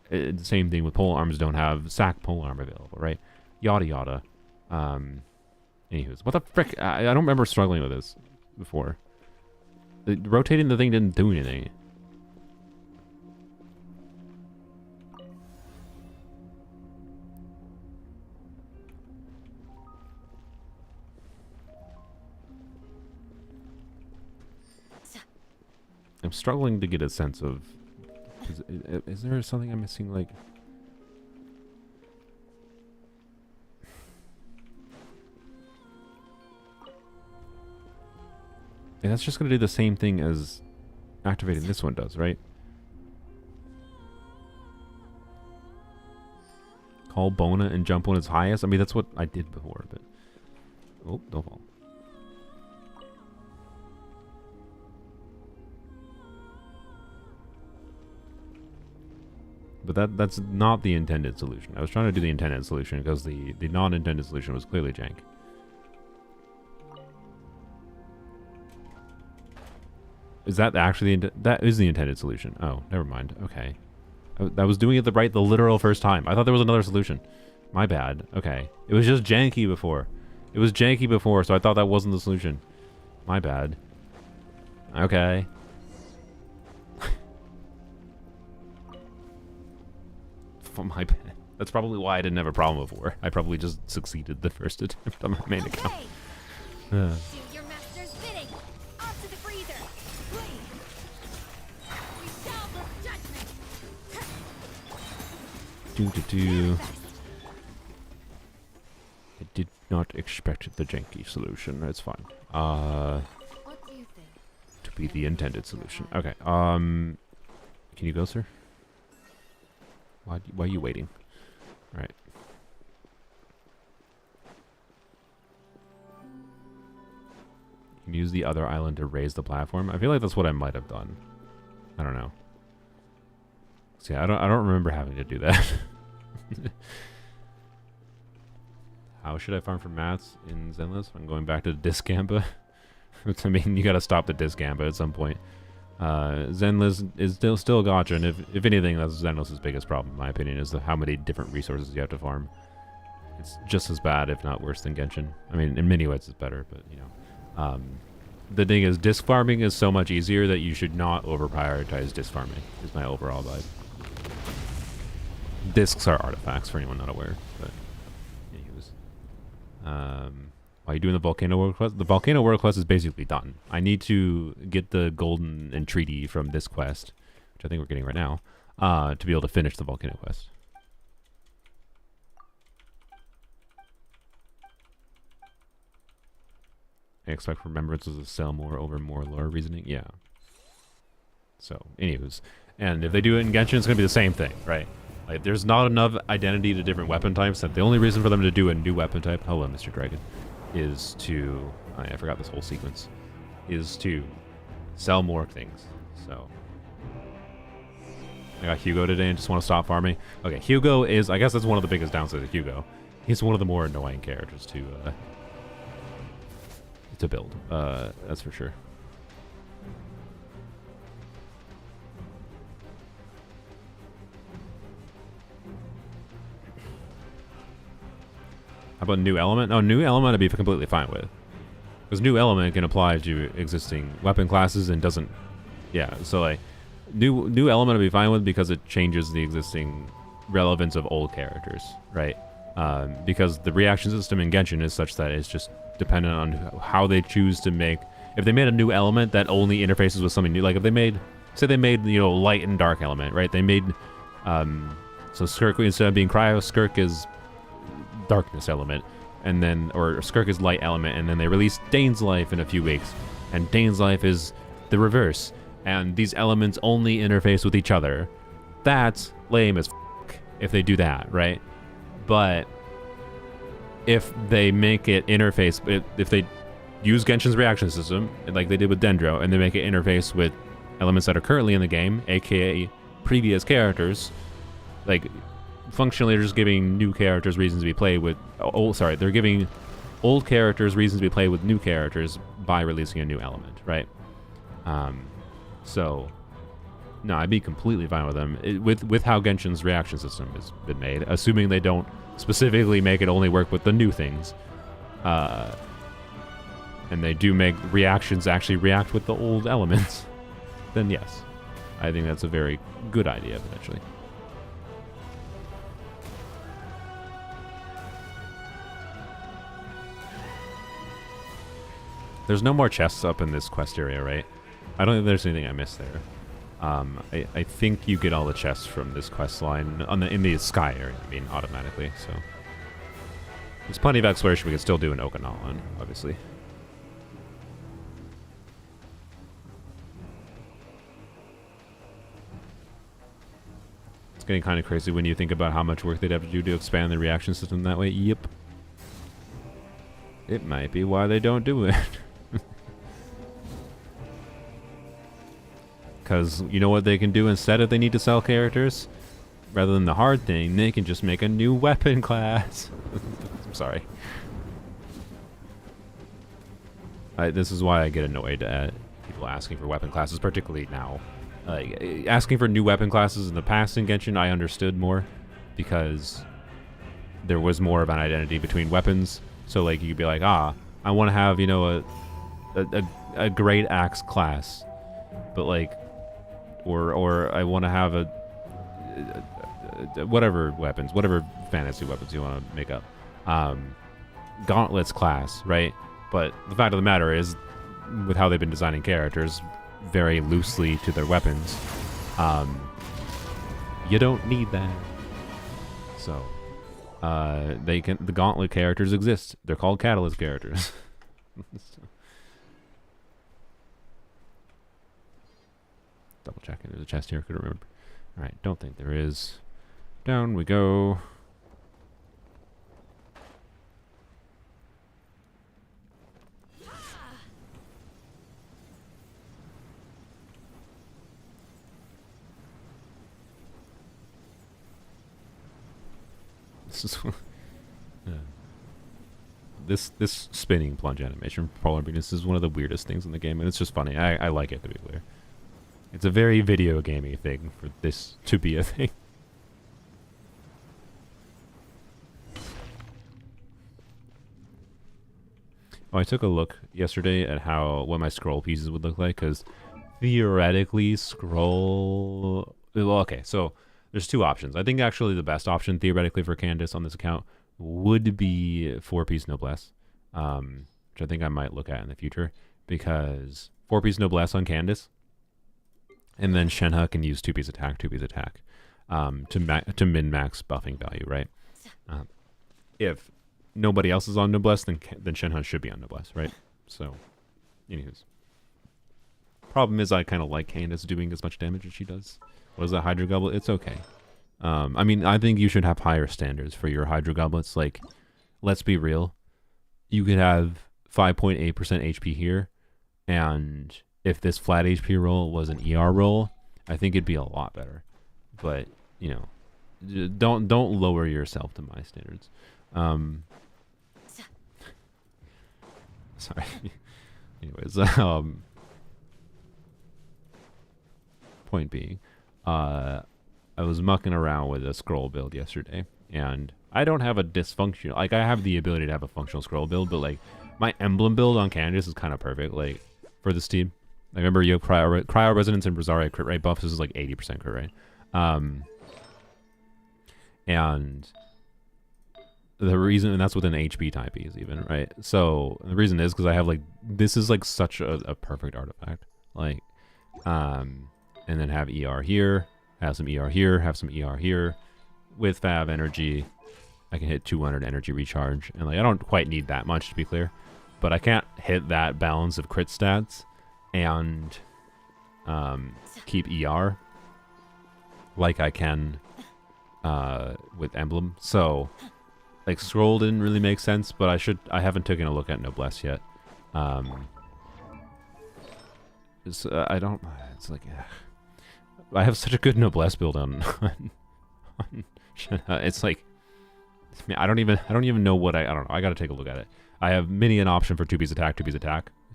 The same thing with polearms don't have sack polearm available, right? Yada yada. Anywho's, what the frick? I don't remember struggling with this before. Rotating the thing didn't do anything. I'm struggling to get a sense of... Is there something I'm missing? Like... And that's just going to do the same thing as activating this one does, right? Call Bona and jump when it's highest? I mean, that's what I did before, but... Oh, don't fall. But that's not the intended solution. I was trying to do the intended solution because the non-intended solution was clearly jank. Is that actually that is the intended solution? Oh, never mind. Okay, I was doing it the literal first time. I thought there was another solution. My bad. Okay, it was just janky before. It was janky before, so I thought that wasn't the solution. My bad. Okay. My bad. That's probably why I didn't have a problem before. I probably just succeeded the first attempt on my main account. Do your master's bidding. Off to the freezer. Do. I did not expect the janky solution. That's fine. What do you think? To be the intended solution. Okay. Can you go, sir? Why are you waiting? All right. You can use the other island to raise the platform. I feel like that's what I might have done. I don't know. See, I don't remember having to do that. How should I farm for mats in Zenless? I'm going back to Disc Gamba. I mean, you got to stop the Disc Gamba at some point. Zenless is still a gacha, and if anything, that's Zenless' biggest problem, in my opinion, is how many different resources you have to farm. It's just as bad, if not worse, than Genshin. I mean, in many ways it's better, but, you know. The thing is, disc farming is so much easier that you should not over-prioritize disc farming, is my overall vibe. Discs are artifacts, for anyone not aware, but... Anyways. Why are you doing the Volcano World Quest? The Volcano World Quest is basically done. I need to get the Golden Entreaty from this quest, which I think we're getting right now, to be able to finish the Volcano Quest. I expect remembrances of sell more over more lore reasoning. Yeah. So, anyways. And if they do it in Genshin, it's going to be the same thing, right? Like, there's not enough identity to different weapon types that the only reason for them to do a new weapon type, hello, Mr. Dragon, is to... I forgot this whole sequence. is to sell more things. So I got Hugo today and just want to stop farming. Okay, Hugo is, I guess that's one of the biggest downsides of Hugo. He's one of the more annoying characters to build. That's for sure. How about new element? No, new element I'd be completely fine with. Because new element can apply to existing weapon classes and doesn't... Yeah, so like, new element I'd be fine with because it changes the existing relevance of old characters, right? Because the reaction system in Genshin is such that it's just dependent on how they choose to make... If they made a new element that only interfaces with something new, like if they made... Say they made, you know, light and dark element, right? They made... so Skirk, instead of being Cryo, Skirk is darkness element, and then, or Skirk is light element, and then they release Dane's Life in a few weeks, and Dane's Life is the reverse, and these elements only interface with each other. That's lame as f*** if they do that, right? But if they make it interface, if they use Genshin's reaction system, like they did with Dendro, and they make it interface with elements that are currently in the game, aka previous characters, like functionally they're just giving new characters reasons to be played with they're giving old characters reasons to be played with new characters by releasing a new element, right? So no, I'd be completely fine with them with how Genshin's reaction system has been made, assuming they don't specifically make it only work with the new things, and they do make reactions actually react with the old elements. Then yes, I think that's a very good idea potentially. There's no more chests up in this quest area, right? I don't think there's anything I missed there. I think you get all the chests from this quest line in the sky area, I mean, automatically, so. There's plenty of exploration we can still do in Okinawa, obviously. It's getting kind of crazy when you think about how much work they'd have to do to expand the reaction system that way. Yep. It might be why they don't do it. Because you know what they can do instead if they need to sell characters? Rather than the hard thing, they can just make a new weapon class. I'm sorry. This is why I get annoyed at people asking for weapon classes, particularly now. Asking for new weapon classes in the past in Genshin, I understood more. Because there was more of an identity between weapons. So like you could be like, I want to have, you know, a great axe class. But like... Or I want to have a whatever weapons, whatever fantasy weapons you want to make up. Gauntlets class, right? But the fact of the matter is, with how they've been designing characters very loosely to their weapons, you don't need that. So, the Gauntlet characters exist. They're called Catalyst characters. Double checking. There's a chest here. Couldn't remember. All right. Don't think there is. Down we go. This is this spinning plunge animation from polearms is one of the weirdest things in the game, and it's just funny. I like it, to be clear. It's a very video gamey thing for this to be a thing. Oh, I took a look yesterday at what my scroll pieces would look like, because theoretically scroll... Well, okay, so there's two options. I think actually the best option theoretically for Candace on this account would be 4-piece noblesse, which I think I might look at in the future, because 4-piece noblesse on Candace, and then Shenhe can use 2-piece attack, to min-max buffing value, right? If nobody else is on noblesse, then Shenhe should be on noblesse, right? So, anyways. Problem is I kind of like Candace doing as much damage as she does. What is that, Hydro Goblet? It's okay. I mean, I think you should have higher standards for your Hydro Goblets. Like, let's be real. You could have 5.8% HP here, And if this flat HP roll was an ER roll, I think it'd be a lot better. But, you know, don't lower yourself to my standards. Sorry. Anyways, point being, I was mucking around with a scroll build yesterday, and I don't have a dysfunctional, like, I have the ability to have a functional scroll build, but, like, my emblem build on Candace is kind of perfect, like, for this team. I remember you have Cryo Resonance and Rosaria crit rate buffs. This is like 80% crit rate. And the reason, and that's with an HP type is even, right? So the reason is because I have like, this is like such a perfect artifact. Like, and then have ER here, have some ER here, have some ER here. With Fab energy, I can hit 200 energy recharge. And like, I don't quite need that much to be clear, but I can't hit that balance of crit stats and keep ER like I can with Emblem. So like scroll didn't really make sense, but I haven't taken a look at Noblesse yet. I have such a good Noblesse build on it's like, I don't even know what I don't know. I gotta take a look at it. I have many an option for 2-piece attack, to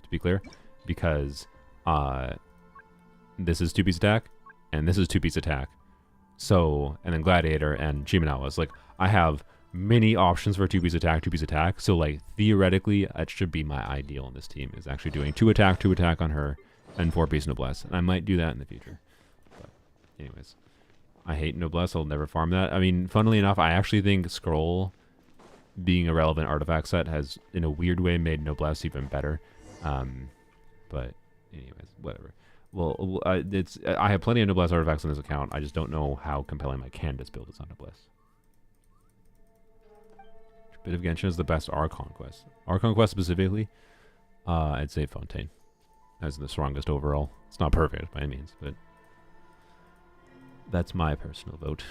be clear, because this is 2-piece attack and this is 2-piece attack. So, and then Gladiator and Chiminawa. Like, I have many options for 2-piece attack. So, like, theoretically, that should be my ideal in this team, is actually doing 2 attack on her, and 4-piece Noblesse. And I might do that in the future. But, anyways, I hate Noblesse. I'll never farm that. I mean, funnily enough, I actually think Scroll being a relevant artifact set has, in a weird way, made Noblesse even better. But, anyways, whatever. Well, I have plenty of Noblesse artifacts on this account. I just don't know how compelling my Candace build is on Noblesse. Bit of Genshin is the best Archon quest. Archon quest specifically, I'd say Fontaine as the strongest overall. It's not perfect by any means, but that's my personal vote.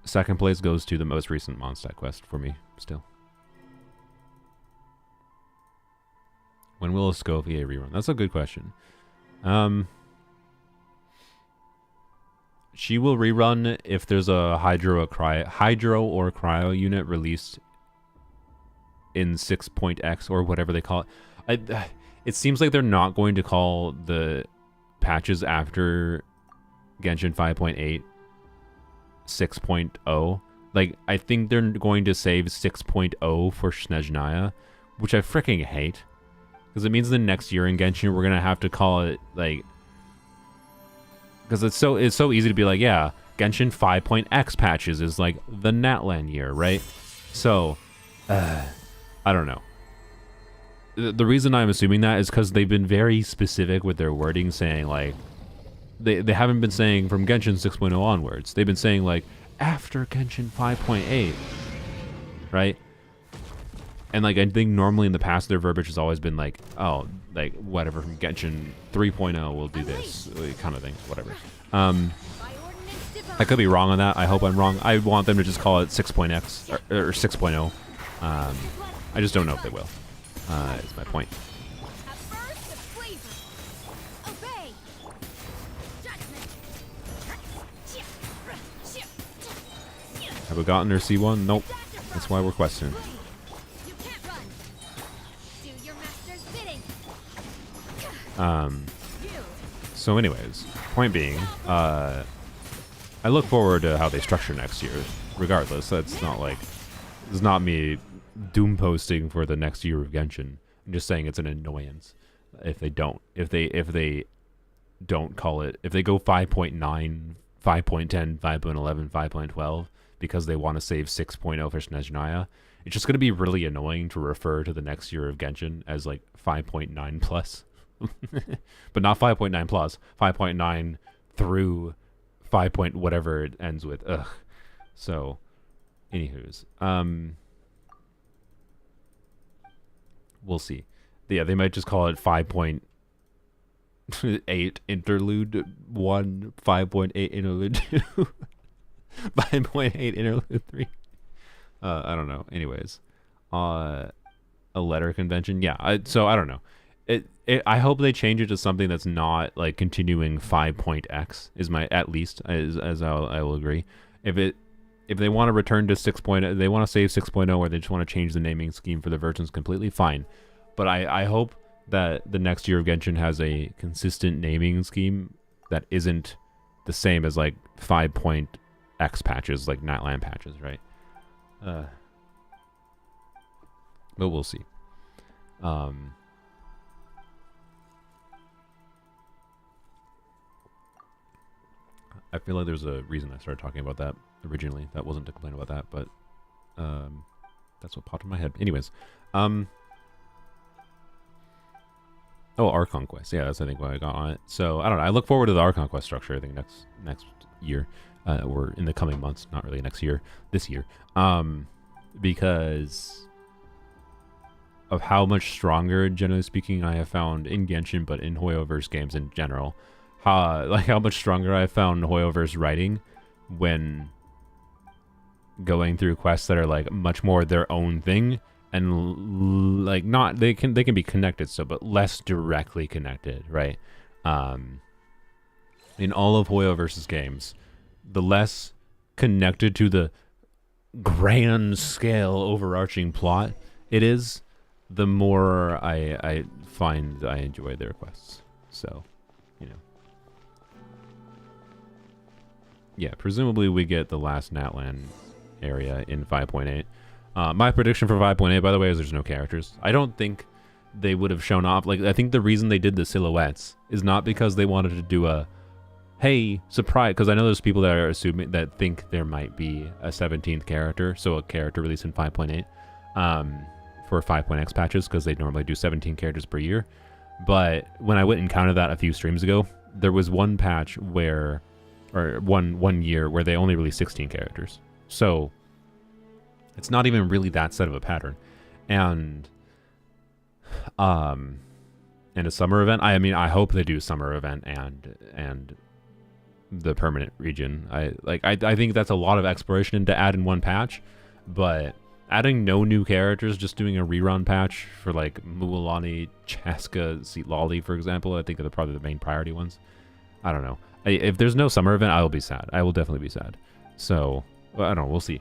Second place goes to the most recent Mondstadt quest for me, still. When will a Scofier rerun? That's a good question. She will rerun if there's a Hydro or Cryo unit released in 6.x or whatever they call it. It seems like they're not going to call the patches after Genshin 5.8 6.0. Like, I think they're going to save 6.0 for Snezhnaya, which I freaking hate. Because it means the next year in Genshin, we're going to have to call it, like... Because it's so easy to be like, yeah, Genshin 5.x patches is, like, the Natlan year, right? So, I don't know. The reason I'm assuming that is because they've been very specific with their wording, saying, like... They haven't been saying from Genshin 6.0 onwards. They've been saying, like, after Genshin 5.8, right? And, like, I think normally in the past their verbiage has always been, like, oh, like, whatever, from Genshin 3.0 we'll do this, kind of thing, whatever. I could be wrong on that. I hope I'm wrong. I want them to just call it 6.x, or 6.0. I just don't know if they will, is my point. Have we gotten their C1? Nope. That's why we're questioning. So anyways, point being, I look forward to how they structure next year, regardless. That's not like, it's not me doom posting for the next year of Genshin. I'm just saying it's an annoyance if they don't. If they don't call it, if they go 5.9, 5.10, 5.11, 5.12, because they want to save 6.0 for Snezhnaya, it's just going to be really annoying to refer to the next year of Genshin as like 5.9 plus. But not 5.9 plus, 5.9 through 5 point whatever it ends with. Ugh. So, anywho's, we'll see. Yeah, they might just call it 5.8 interlude 1, 5.8 interlude 2, 5.8 interlude 3. I don't know. Anyways, a letter convention. Yeah, so I don't know. I hope they change it to something that's not like continuing 5.x is my at least as I will agree. If they want to return to 6.0, they want to save 6.0 or they just want to change the naming scheme for the versions completely, fine. But I hope that the next year of Genshin has a consistent naming scheme that isn't the same as like 5.x patches, like Natlan patches, right? But we'll see. I feel like there's a reason I started talking about that originally. That wasn't to complain about that, but that's what popped in my head. Anyways, oh, Archon Quest. Yeah, that's I think what I got on it. So I don't know. I look forward to the Archon Quest structure. I think next year, or in the coming months. Not really next year. This year, because of how much stronger, generally speaking, I have found in Genshin, but in Hoyoverse games in general. How much stronger I found Hoyoverse writing when going through quests that are like much more their own thing and like not they can be connected still, but less directly connected, right? In all of Hoyoverse's games, the less connected to the grand scale overarching plot it is, the more I find I enjoy their quests. So, you know. Yeah, presumably we get the last Natlan area in 5.8. My prediction for 5.8, by the way, is there's no characters. I don't think they would have shown off. Like, I think the reason they did the silhouettes is not because they wanted to do a, hey, surprise, because I know there's people that are assuming that think there might be a 17th character, so a character released in 5.8 for 5.x patches, because they normally do 17 characters per year. But when I went and counted that a few streams ago, there was one patch where, or one year where they only released 16 characters. So it's not even really that set of a pattern. And a summer event. I mean, I hope they do summer event and the permanent region. I think that's a lot of exploration to add in one patch, but adding no new characters, just doing a rerun patch for like Mualani, Chaska, Seatlali, for example, I think are probably the main priority ones. I don't know. If there's no summer event, I will be sad. I will definitely be sad. So, well, I don't know. We'll see.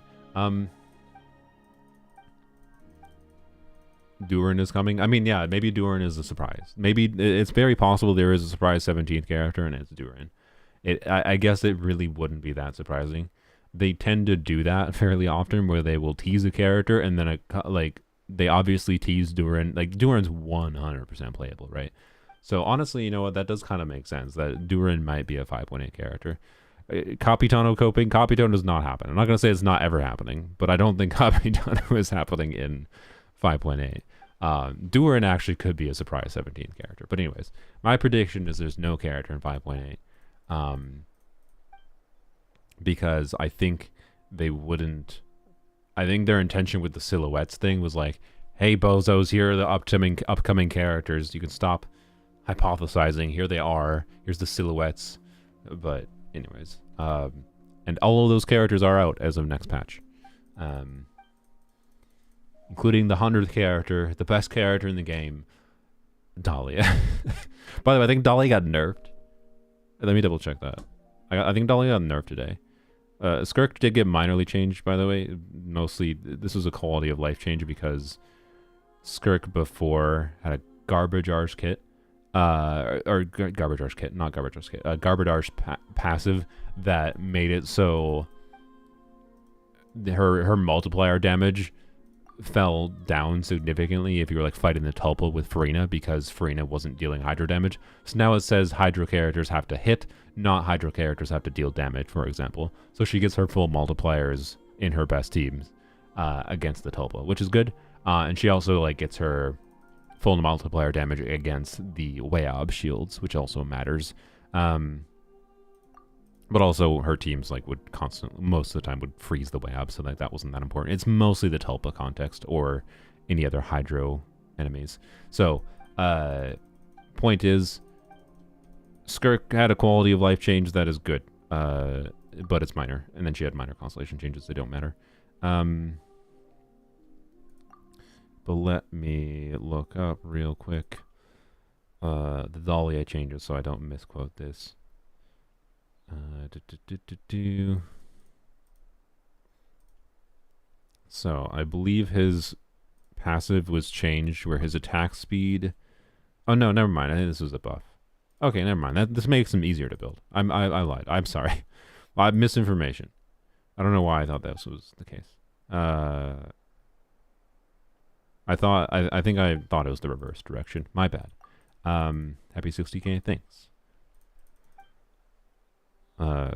Durin is coming. I mean, yeah, maybe Durin is a surprise. Maybe it's very possible there is a surprise 17th character and it's Durin. I guess it really wouldn't be that surprising. They tend to do that fairly often where they will tease a character and then they obviously tease Durin. Like Durin's 100% playable, right? So honestly, you know what? That does kind of make sense that Durin might be a 5.8 character. Capitano coping. Capitano does not happen. I'm not going to say it's not ever happening, but I don't think Capitano is happening in 5.8. Durin actually could be a surprise 17th character. But anyways, my prediction is there's no character in 5.8. Because I think they wouldn't. I think their intention with the silhouettes thing was like, hey, bozos, here are the upcoming characters. You can stop hypothesizing. Here they are. Here's the silhouettes. But anyways, and all of those characters are out as of next patch, including the 100th character, the best character in the game, Dahlia. By the way, I think Dahlia got nerfed. Let me double check that. I think Dahlia got nerfed today. Skirk did get minorly changed, by the way. Mostly, this was a quality of life change because Skirk before had a Garbage Arse kit. Or Garbage Arse kit, not Garbage Arse kit. Garbage Arse passive that made it so her multiplier damage fell down significantly if you were like fighting the Tulpa with Farina, because Farina wasn't dealing hydro damage. So now it says hydro characters have to hit, not hydro characters have to deal damage, for example. So she gets her full multipliers in her best teams against the Tulpa, which is good. And she also like gets her full multiplier damage against the Weab shields, which also matters. But also her teams like would constantly, most of the time, would freeze the Weab, so that wasn't that important. It's mostly the Tulpa context or any other hydro enemies. So, point is, Skirk had a quality of life change that is good, but it's minor. And then she had minor constellation changes that don't matter. But let me look up real quick the Dahlia changes so I don't misquote this. So I believe his passive was changed where his attack speed... Oh, no, never mind. I think this was a buff. Okay, never mind. This makes him easier to build. I lied. I'm sorry. Misinformation. I don't know why I thought this was the case. I think I thought it was the reverse direction. My bad. Happy 60k. Thanks.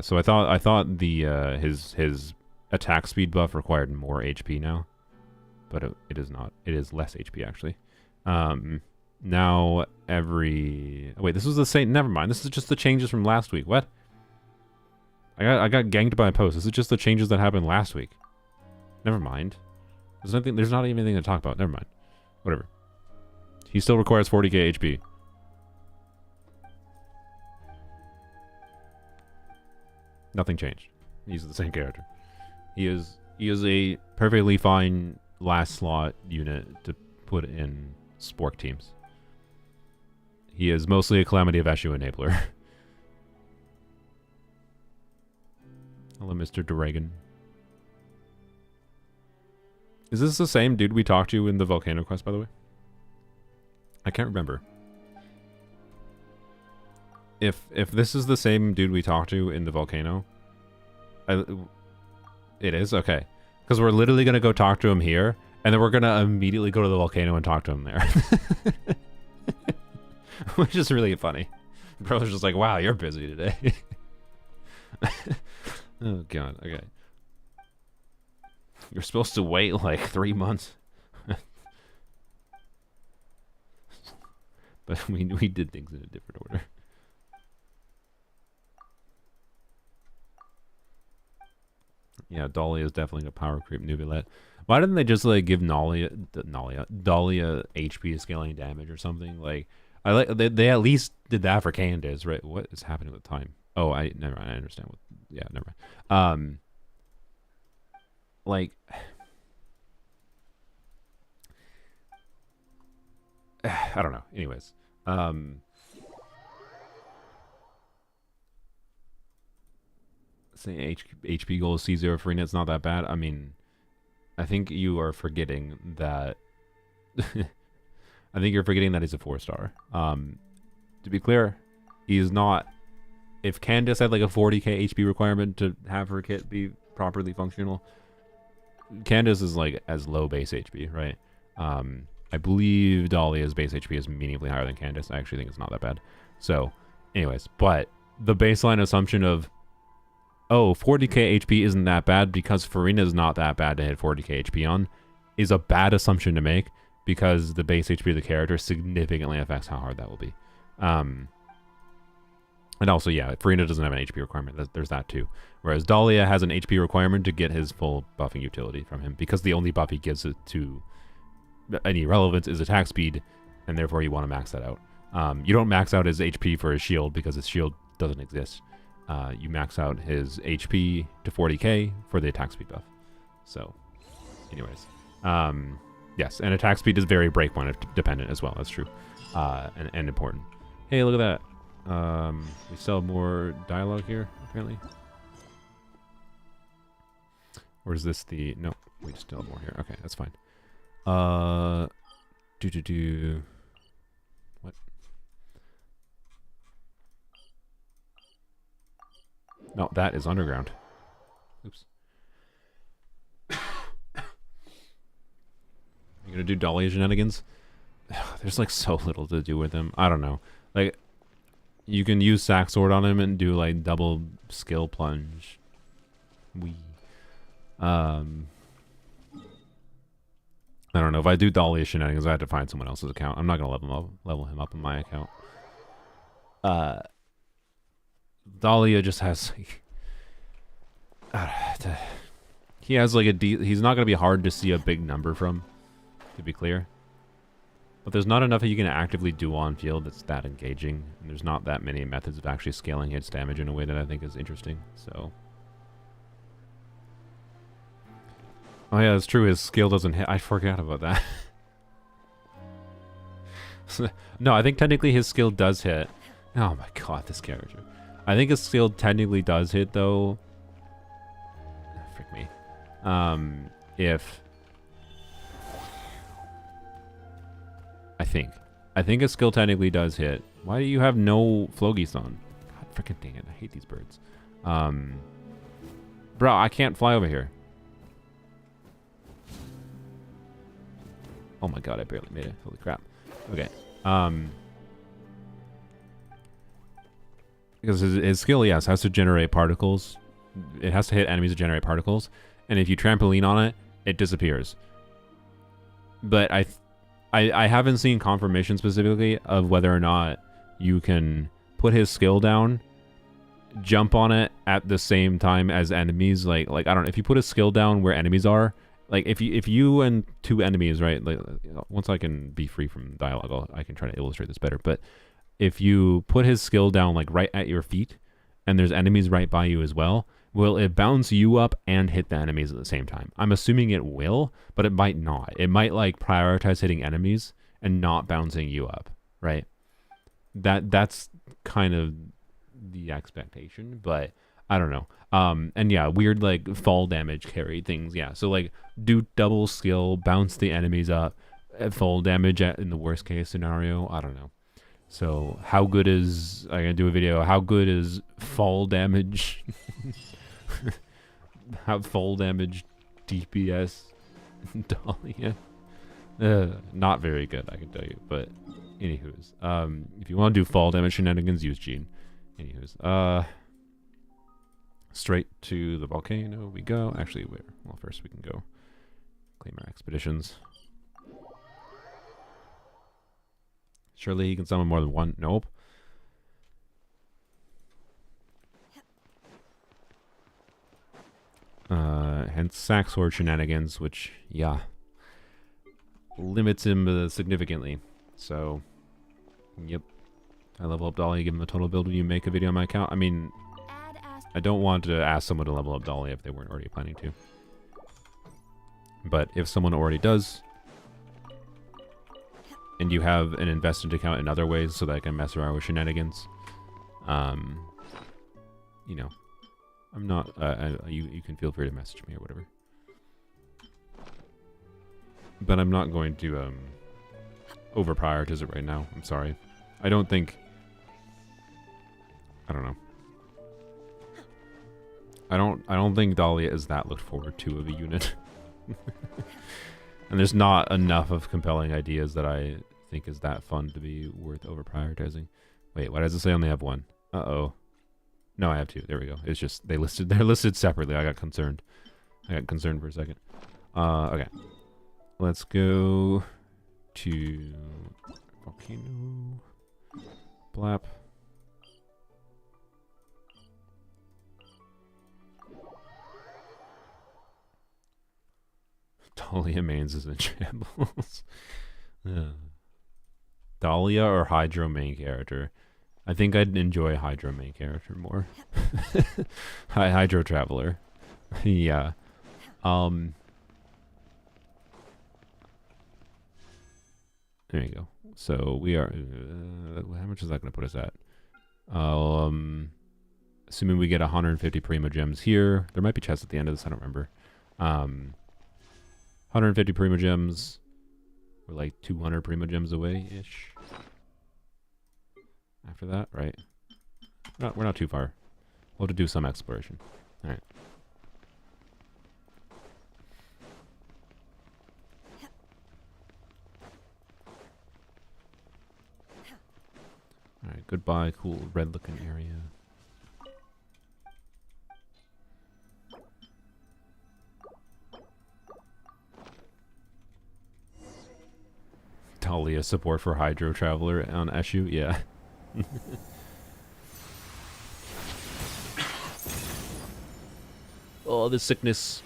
So I thought the his attack speed buff required more HP now, but it is not. It is less HP actually. Now wait, this was the same. Never mind. This is just the changes from last week. What? I got ganked by a post. This is just the changes that happened last week. Never mind. There's nothing. There's not even anything to talk about. Never mind. Whatever. He still requires 40k HP. Nothing changed. He's the same character. He is a perfectly fine last slot unit to put in Spork teams. He is mostly a Calamity of Eshu enabler. Hello, Mr. Dragon. Is this the same dude we talked to in the Volcano quest, by the way? I can't remember. If this is the same dude we talked to in the Volcano, it is? Okay. Because we're literally going to go talk to him here, and then we're going to immediately go to the Volcano and talk to him there. Which is really funny. Bro's just like, wow, you're busy today. Oh, God. Okay. You're supposed to wait like 3 months. But we did things in a different order. Yeah, Dahlia is definitely a power creep nubilet. Why didn't they just like give Dahlia HP scaling damage or something? Like, they at least did that for Candace, right? What is happening with time? Oh, never mind. I understand what. Yeah, never mind. Like, I don't know. Anyways, say HP goal is C0 for Farina. It's not that bad. I mean, I think you are forgetting that. I think you're forgetting that he's a 4-star. To be clear, he is not. If Candace had like a 40k HP requirement to have her kit be properly functional, Candace is like as low base HP, right? I believe Dahlia's base HP is meaningfully higher than Candace. I actually think it's not that bad. So, anyways, but the baseline assumption of, oh, 40k HP isn't that bad because Farina is not that bad to hit 40k HP on, is a bad assumption to make because the base HP of the character significantly affects how hard that will be. And also, yeah, Farina doesn't have an HP requirement. There's that too. Whereas Dahlia has an HP requirement to get his full buffing utility from him because the only buff he gives it to any relevance is attack speed, and therefore you want to max that out. You don't max out his HP for his shield because his shield doesn't exist. You max out his HP to 40k for the attack speed buff. So, anyways. Yes, and attack speed is very breakpoint dependent as well. That's true. And important. Hey, look at that. We still have more dialogue here, apparently. Or is this the... No, we still have more here. Okay, that's fine. What? No, that is underground. Oops. You gonna do Dahlia shenanigans? There's like so little to do with him. I don't know. Like, you can use Sack Sword on him and do like double skill plunge. I don't know. If I do Dahlia shenanigans, I have to find someone else's account. I'm not gonna level him up on my account. Dahlia just has like, he has like he's not gonna be hard to see a big number from, to be clear. But there's not enough that you can actively do on field that's that engaging, and there's not that many methods of actually scaling hits damage in a way that I think is interesting. So, oh yeah, it's true. His skill doesn't hit. I forgot about that. No, I think technically his skill does hit. Oh my god, this character. I think his skill technically does hit though. Frick me. If I think his skill technically does hit. Why do you have no flogies on? God freaking dang it! I hate these birds. Bro, I can't fly over here. Oh my god, I barely made it. Holy crap. Okay. Because his skill, yes, has to generate particles. It has to hit enemies to generate particles. And if you trampoline on it, it disappears. But I haven't seen confirmation specifically of whether or not you can put his skill down, jump on it at the same time as enemies. Like I don't know, if you put a skill down where enemies are, like if you and two enemies, right? Like once I can be free from dialogue, I can try to illustrate this better. But if you put his skill down like right at your feet, and there's enemies right by you as well, will it bounce you up and hit the enemies at the same time? I'm assuming it will, but it might not. It might like prioritize hitting enemies and not bouncing you up, right? That's kind of the expectation, but I don't know. And yeah, weird like fall damage carry things. Yeah, so like do double skill, bounce the enemies up, fall damage in the worst case scenario. I don't know. So how good is I'm gonna do a video? How good is fall damage? How fall damage DPS Dahlia? Not very good, I can tell you. But anywho's, if you want to do fall damage shenanigans, use Gene. Anywho's, straight to the volcano we go. Actually, where? Well, first we can go claim our expeditions. Surely he can summon more than one. Nope. Hence Saxhord shenanigans, which, yeah, limits him significantly. So, yep. I level up Dolly, give him a total build when you make a video on my account. I mean, I don't want to ask someone to level up Dolly if they weren't already planning to. But if someone already does, and you have an invested account in other ways so that I can mess around with shenanigans, you know, I'm not, you can feel free to message me or whatever. But I'm not going to, over prioritize it right now. I'm sorry. I don't think, I don't know. I don't think Dahlia is that looked forward to of a unit. And there's not enough of compelling ideas that I think is that fun to be worth over prioritizing. Wait, why does it say I only have one? Uh-oh. No, I have two. There we go. It's just they're listed separately. I got concerned. For a second. Okay. Let's go to volcano. Blap. Dahlia mains is in shambles. Dahlia or Hydro main character? I think I'd enjoy Hydro main character more. Hydro Traveler. Yeah. There you go. So we are... how much is that going to put us at? Assuming we get 150 Prima Gems here. There might be chests at the end of this. I don't remember. 150 Prima Gems. We're like 200 Prima Gems away-ish. After that, right? No, we're not too far. We'll have to do some exploration. Alright. Alright, goodbye, cool red looking area. Dahlia support for Hydro Traveler on Eshu, yeah. Oh, the sickness.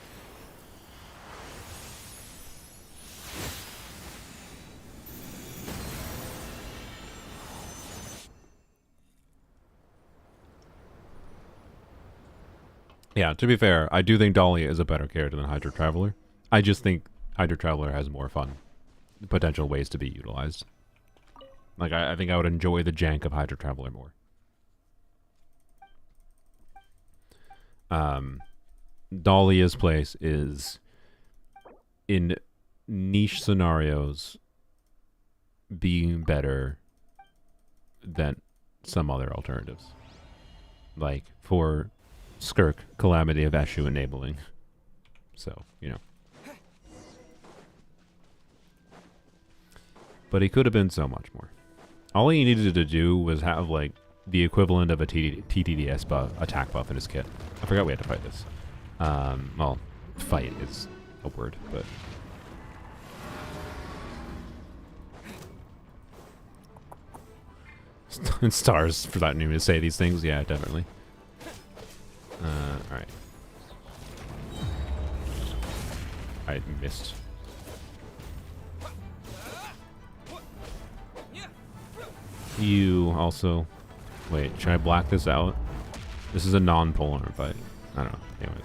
Yeah, to be fair, I do think Dahlia is a better character than Hydro Traveler. I just think Hydro Traveler has more fun potential ways to be utilized. Like, I think I would enjoy the jank of Hydro Traveler more. Dahlia's place is in niche scenarios being better than some other alternatives. Like, for Skirk, Calamity of Eshu enabling. So, you know. But he could have been so much more. All he needed to do was have, like, the equivalent of a TTDS buff, attack buff in his kit. I forgot we had to fight this. Well, fight is a word, but... Stars for that name to say these things, yeah, definitely. Alright. I missed. You also... Wait, should I black this out? This is a non-polearm fight. I don't know. Anyways,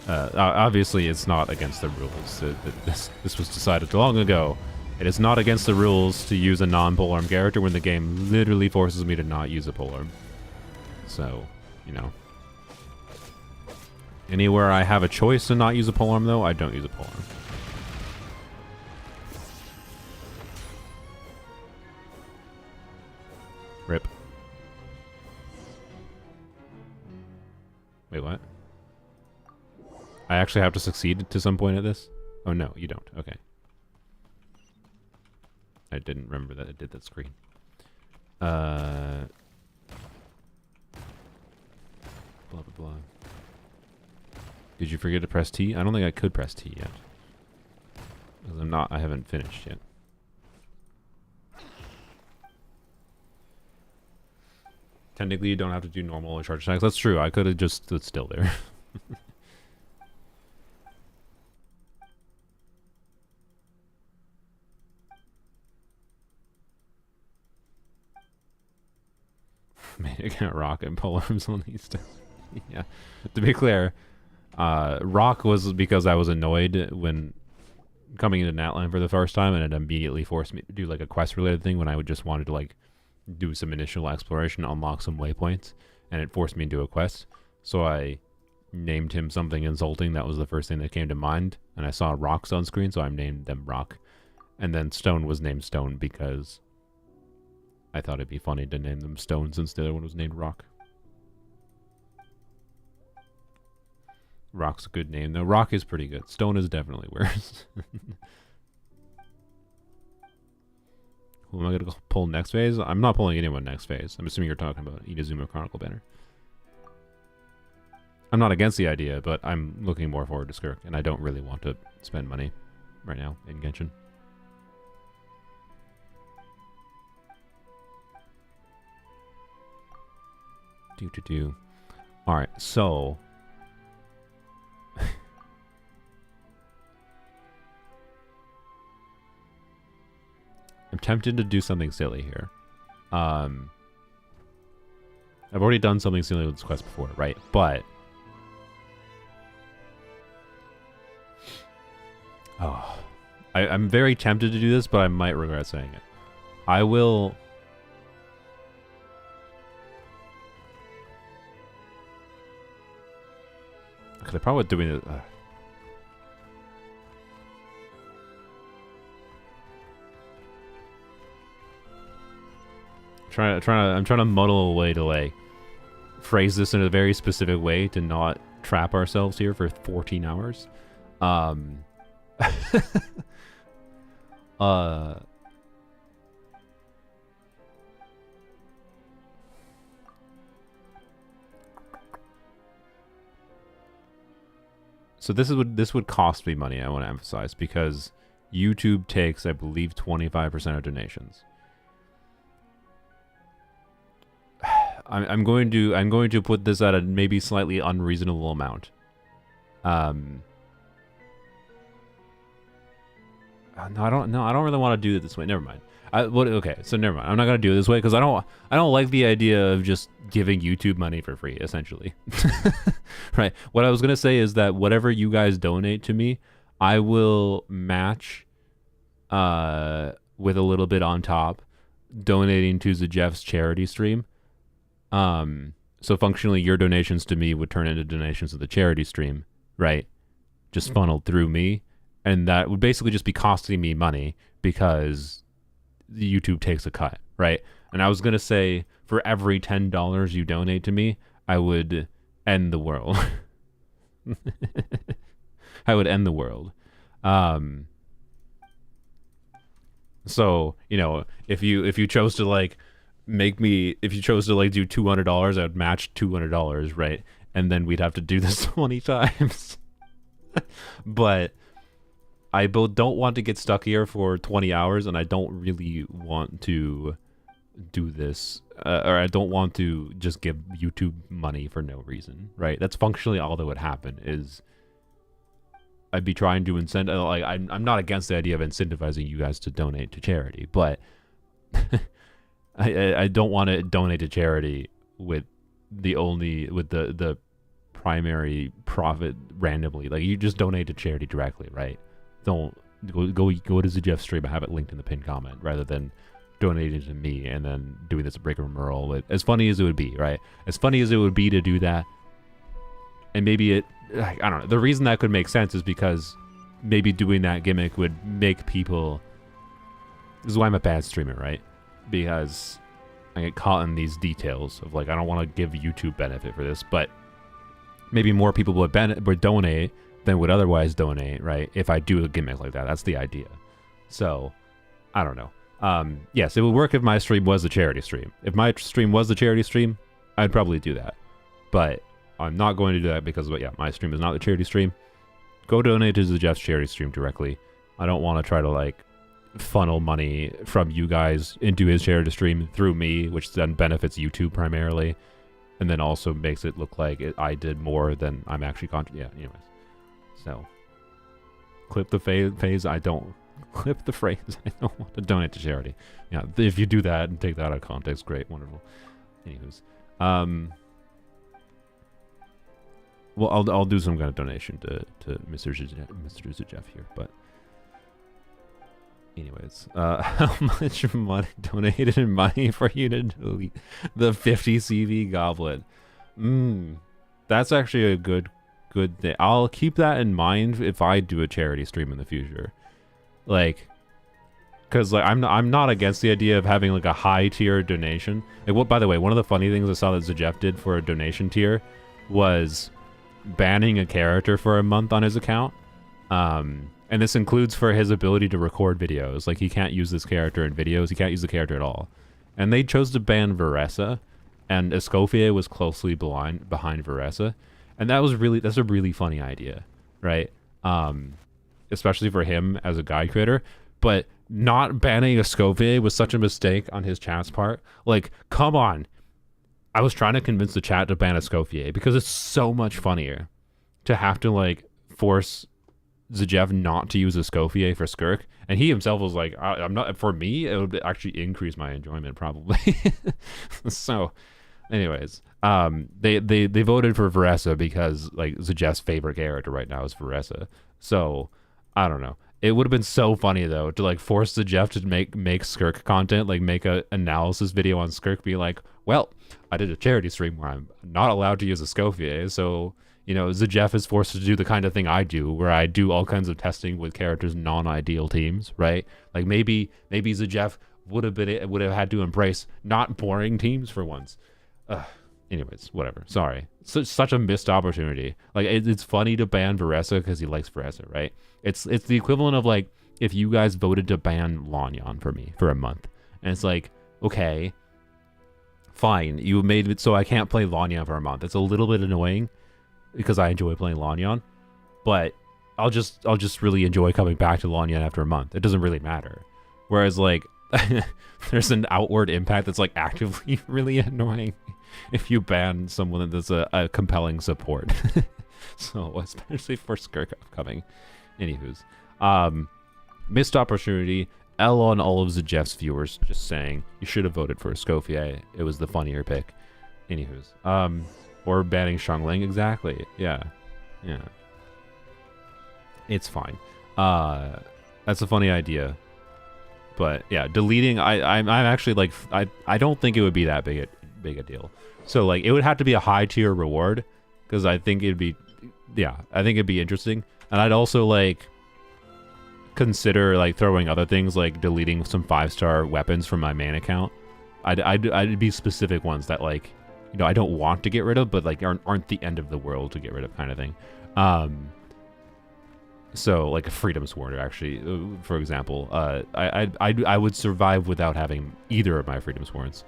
no. Obviously, it's not against the rules. This was decided long ago. It is not against the rules to use a non-polearm character when the game literally forces me to not use a polearm. So, you know. Anywhere I have a choice to not use a polearm, though, I don't use a polearm. Rip. Wait, what? I actually have to succeed to some point at this? Oh, no, you don't. Okay. I didn't remember that it did that screen. Blah, blah, blah. Did you forget to press T? I don't think I could press T yet. Because I haven't finished yet. Technically, you don't have to do normal or charge attacks. That's true. I could have just stood still there. Man, you can't rock and polearms on these stuff. Yeah. To be clear, rock was because I was annoyed when coming into Natlan for the first time, and it immediately forced me to do like a quest-related thing when I would just wanted to like do some initial exploration, unlock some waypoints, and it forced me to do a quest. So I named him something insulting. That was the first thing that came to mind, and I saw rocks on screen, so I named them Rock. And then Stone was named Stone because I thought it'd be funny to name them Stone since the other one was named Rock. Rock's a good name, though. Rock is pretty good. Stone is definitely worse. Who am I going to pull next phase? I'm not pulling anyone next phase. I'm assuming you're talking about Inazuma Chronicle Banner. I'm not against the idea, but I'm looking more forward to Skirk, and I don't really want to spend money right now in Genshin. Alright, so... I'm tempted to do something silly here. I've already done something silly with this quest before, right? But... Oh, I'm very tempted to do this, but I might regret saying it. I will... Because I probably doing it... I'm trying to muddle a way to like phrase this in a very specific way to not trap ourselves here for 14 hours. So this would cost me money, I want to emphasize, because YouTube takes, I believe, 25% of donations. I'm going to put this at a maybe slightly unreasonable amount. No, I don't really want to do it this way. Never mind. Okay, so never mind. I'm not gonna do it this way because I don't like the idea of just giving YouTube money for free, essentially. Right. What I was gonna say is that whatever you guys donate to me, I will match with a little bit on top donating to Zajeff's charity stream. So functionally, your donations to me would turn into donations to the charity stream, right? Just funneled through me, and that would basically just be costing me money because YouTube takes a cut, right? And I was gonna say, for every $10 you donate to me, I would end the world. I would end the world. So, you know, if you chose to like if you chose to like do $200, I would match $200, right? And then we'd have to do this 20 times. But I both don't want to get stuck here for 20 hours, and I don't really want to do this, or I don't want to just give YouTube money for no reason, right? That's functionally all that would happen. Is I'd be trying to incentivize. Like, I'm not against the idea of incentivizing you guys to donate to charity, but I don't want to donate to charity with the primary profit randomly. Like, you just donate to charity directly, right? Don't go to Zajeff's stream. I have it linked in the pinned comment, rather than donating to me and then doing this rigmarole. As funny as it would be, right? As funny as it would be to do that, and maybe I don't know. The reason that could make sense is because maybe doing that gimmick would make people. This is why I'm a bad streamer, right? Because I get caught in these details of like, I don't want to give YouTube benefit for this, but maybe more people would donate than would otherwise donate, right? If I do a gimmick like that. That's the idea. So, I don't know. Yes, it would work if my stream was a charity stream. If my stream was the charity stream, I'd probably do that. But I'm not going to do that because, yeah, my stream is not the charity stream. Go donate to Zajeff's charity stream directly. I don't want to try to, like, funnel money from you guys into his charity stream through me, which then benefits YouTube primarily, and then also makes it look like I did more than I'm actually yeah, anyways. So, clip the phase, I don't. Clip the phrase, I don't want to donate to charity. Yeah, if you do that and take that out of context, great, wonderful. Anywho's. Well, I'll do some kind of donation to Mr. Zajeff here, but anyways, how much money donated in money for you to delete the 50 CV goblet? That's actually a good thing. I'll keep that in mind if I do a charity stream in the future. Like, because like I'm not against the idea of having like a high tier donation. Like, what, by the way, one of the funny things I saw that Zajeff did for a donation tier was banning a character for a month on his account. And this includes for his ability to record videos. Like, he can't use this character in videos. He can't use the character at all. And they chose to ban Varessa, and Scofier was closely behind Varessa. And that's a really funny idea, right? Especially for him as a guide creator. But not banning Scofier was such a mistake on his chat's part. Like, come on. I was trying to convince the chat to ban Scofier because it's so much funnier to have to, like, force Zajeff not to use a Scofier for Skirk, and he himself was like, I'm not, for me it would actually increase my enjoyment probably. So anyways, they voted for Varessa because, like, Zajeff's favorite character right now is Varessa. So I don't know, it would have been so funny though to, like, force Zajeff to make Skirk content, like make a analysis video on Skirk, be like, well, I did a charity stream where I'm not allowed to use a Scofier, so, you know, Zajeff is forced to do the kind of thing I do, where I do all kinds of testing with characters non-ideal teams, right? Like, maybe Zajeff would have had to embrace not boring teams for once. Anyways, whatever. Sorry, such a missed opportunity. Like, it's funny to ban Varessa because he likes Varessa, right? It's the equivalent of, like, if you guys voted to ban Lanyan for me for a month, and it's like, okay, fine, you made it so I can't play Lanyan for a month. It's a little bit annoying, because I enjoy playing Lanyan, but I'll just really enjoy coming back to Lanyan after a month. It doesn't really matter. Whereas, like, there's an outward impact that's, like, actively really annoying if you ban someone that's a compelling support. So, especially for Skirk upcoming. Anywho's. Missed opportunity. L on all of Zajeff's viewers, just saying. You should have voted for Scofier. It was the funnier pick. Anywho's. Or banning Xiangling, exactly. Yeah. It's fine. That's a funny idea. But yeah, deleting. I'm actually like I don't think it would be that big a deal. So like it would have to be a high tier reward because I think it'd be I think it'd be interesting. And I'd also like consider like throwing other things like deleting some 5-star weapons from my main account. I'd be specific ones that like I don't want to get rid of, but like aren't the end of the world to get rid of kind of thing. So like a freedom sword, actually, for example, I would survive without having either of my freedom swords.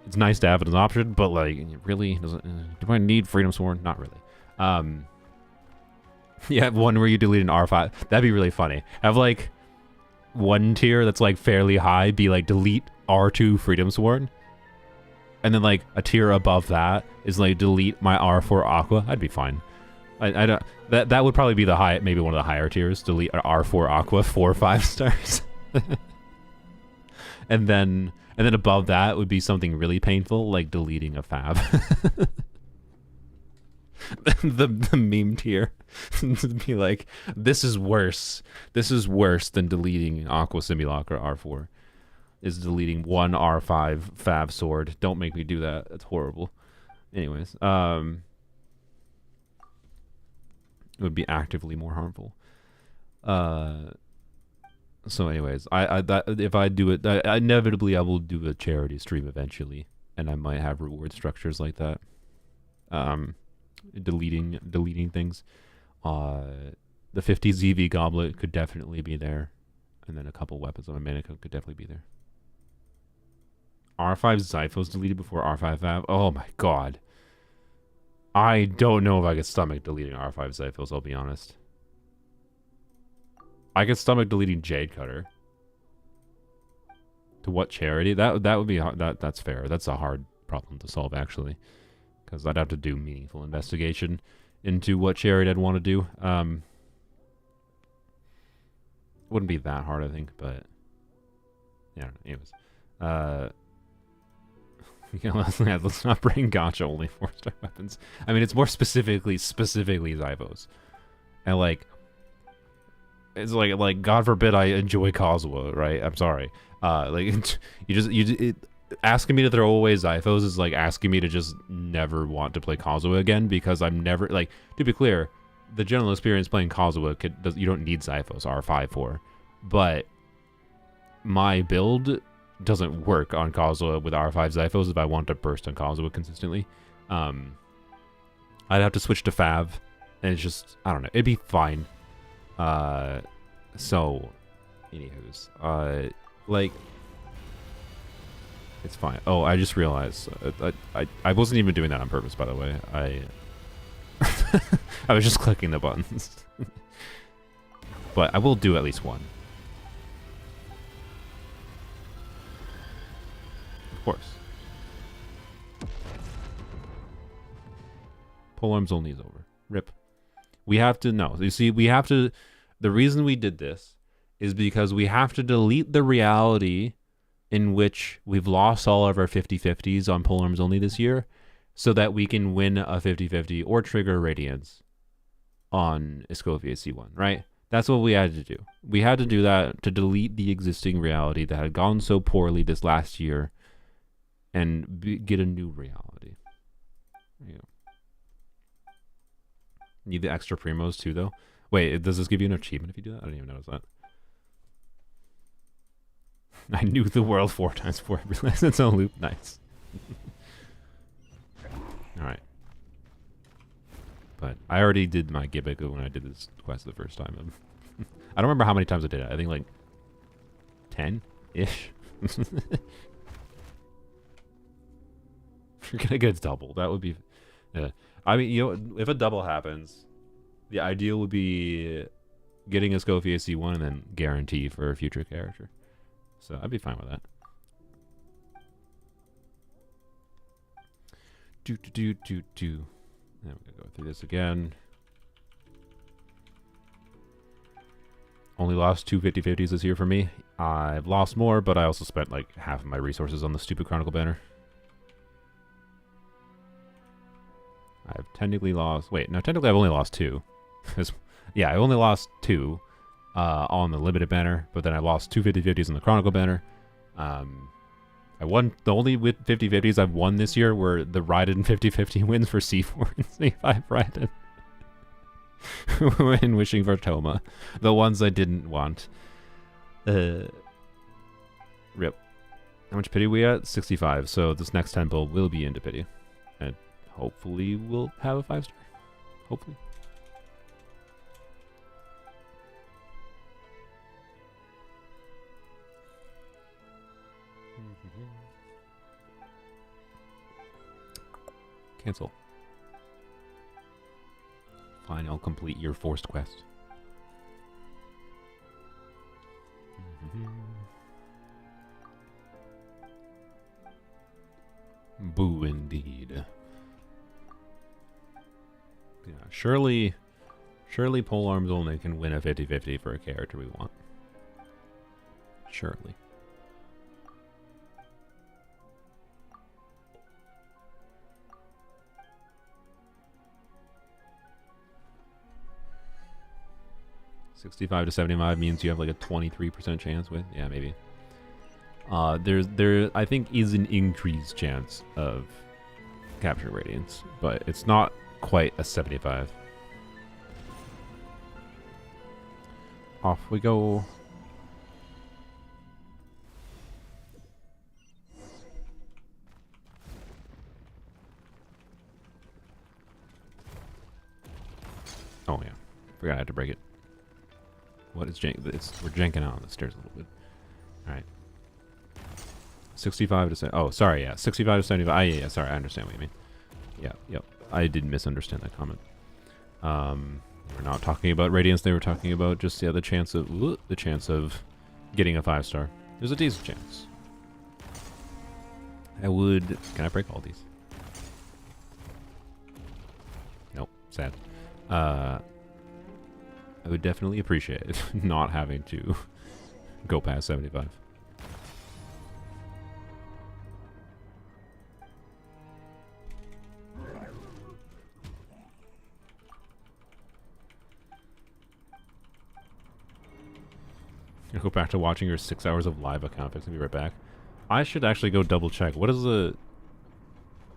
It's nice to have it as an option, but like, really, do I need freedom sword? Not really. Yeah, one where you delete an R5. That'd be really funny. Have like one tier that's like fairly high be like delete R2 freedom sword, and then like a tier above that is like delete my R4 aqua. I'd be fine. I don't. That would probably be the high, maybe one of the higher tiers. Delete R4 aqua 4 5 stars, and then above that would be something really painful like deleting a fab. the meme tier would be like, this is worse. This is worse than deleting Aqua Simulacra R4. Is deleting one R5 fab sword. Don't make me do that. That's horrible. Anyways, it would be actively more harmful. So anyways, if I do it, inevitably I will do a charity stream eventually, and I might have reward structures like that. Deleting things. The 50 ZV goblet could definitely be there, and then a couple weapons on my main account could definitely be there. R5 Zyphos deleted before R5 Fab. Oh my god. I don't know if I could stomach deleting R5 Zyphos, I'll be honest. I could stomach deleting Jade Cutter. To what charity? That would be that's fair. That's a hard problem to solve actually, because I'd have to do meaningful investigation into what charity I'd want to do. Wouldn't be that hard, I think, but yeah. Anyways, let's not bring gacha only 4-star weapons. I mean, it's more specifically Zyphos, and like. It's like God forbid I enjoy Kazuha, right? I'm sorry. Like asking me to throw away Zyphos is like asking me to just never want to play Kazuha again, because I'm never like, to be clear, the general experience playing Kazuha you don't need Zyphos R5 for, but my build doesn't work on Kazuha with R5 Zyphos if I want to burst on Kazuha consistently. I'd have to switch to Fav, and it's just, I don't know, it'd be fine. So, anywho's, like, it's fine. Oh, I just realized, I wasn't even doing that on purpose, by the way. I was just clicking the buttons. But I will do at least one. Of course. Polearms only is over. RIP. We have to know. You see, we have to. The reason we did this is because we have to delete the reality in which we've lost all of our 50/50s on polearms only this year, so that we can win a 50/50 or trigger Radiance on Scofier C1, right? That's what we had to do. We had to do that to delete the existing reality that had gone so poorly this last year and get a new reality. There you go. Need the extra primos too, though. Wait, does this give you an achievement if you do that? I didn't even notice that. I knew the world 4 times before I realized it's a loop. Nice. Alright. But I already did my gimmick when I did this quest the first time. I don't remember how many times I did it. I think like 10-ish. You're gonna get double. That would be... Yeah. I mean, you know, if a double happens, the ideal would be getting a Scofier C1 and then guarantee for a future character. So I'd be fine with that. Then we're gonna go through this again. Only lost 2 50/50s this year for me. I've lost more, but I also spent like half of my resources on the stupid Chronicle banner. I've technically lost... Wait, no, technically I've only lost 2. Yeah, I only lost 2. on the limited banner, but then I lost two 50/50s in the Chronicle banner. I won the only 50/50s I've won this year were the Raiden 50/50 wins for C4 and C5 Raiden. When wishing for Toma. The ones I didn't want. Rip. How much pity we at? 65. So this next temple will be into pity. And hopefully we'll have a 5-star. Hopefully. Cancel. Fine, I'll complete your forced quest. Boo, indeed. Yeah, surely polearms only can win a 50/50 for a character we want. Surely. $65 to $75 means you have like a 23% chance with, yeah, maybe. There I think is an increased chance of capture radiance, but it's not quite a 75. Off we go. Oh yeah, forgot I had to break it. What is jank? We're janking out on the stairs a little bit. All right. 65 to 70. Oh, sorry. Yeah, 65 to 75. Yeah. Sorry, I understand what you mean. Yeah. Yep. I did misunderstand that comment. We're not talking about radiance. They were talking about just the chance of getting a 5-star. There's a decent chance. I would. Can I break all these? Nope. Sad. I would definitely appreciate not having to go past 75. I'll go back to watching your 6 hours of live account fix and be right back. I should actually go double check. What is the...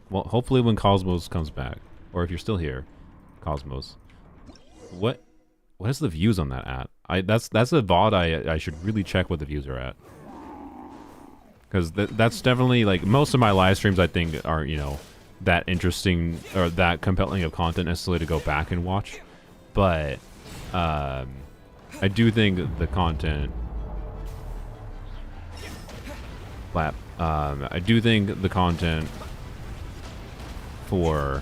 Well, hopefully when Cosmos comes back, or if you're still here, Cosmos, what is the views on that at? That's a VOD I should really check what the views are at. Because that's definitely, like, most of my live streams I think are, you know, that interesting or that compelling of content necessarily to go back and watch. But I do think the content... I do think the content for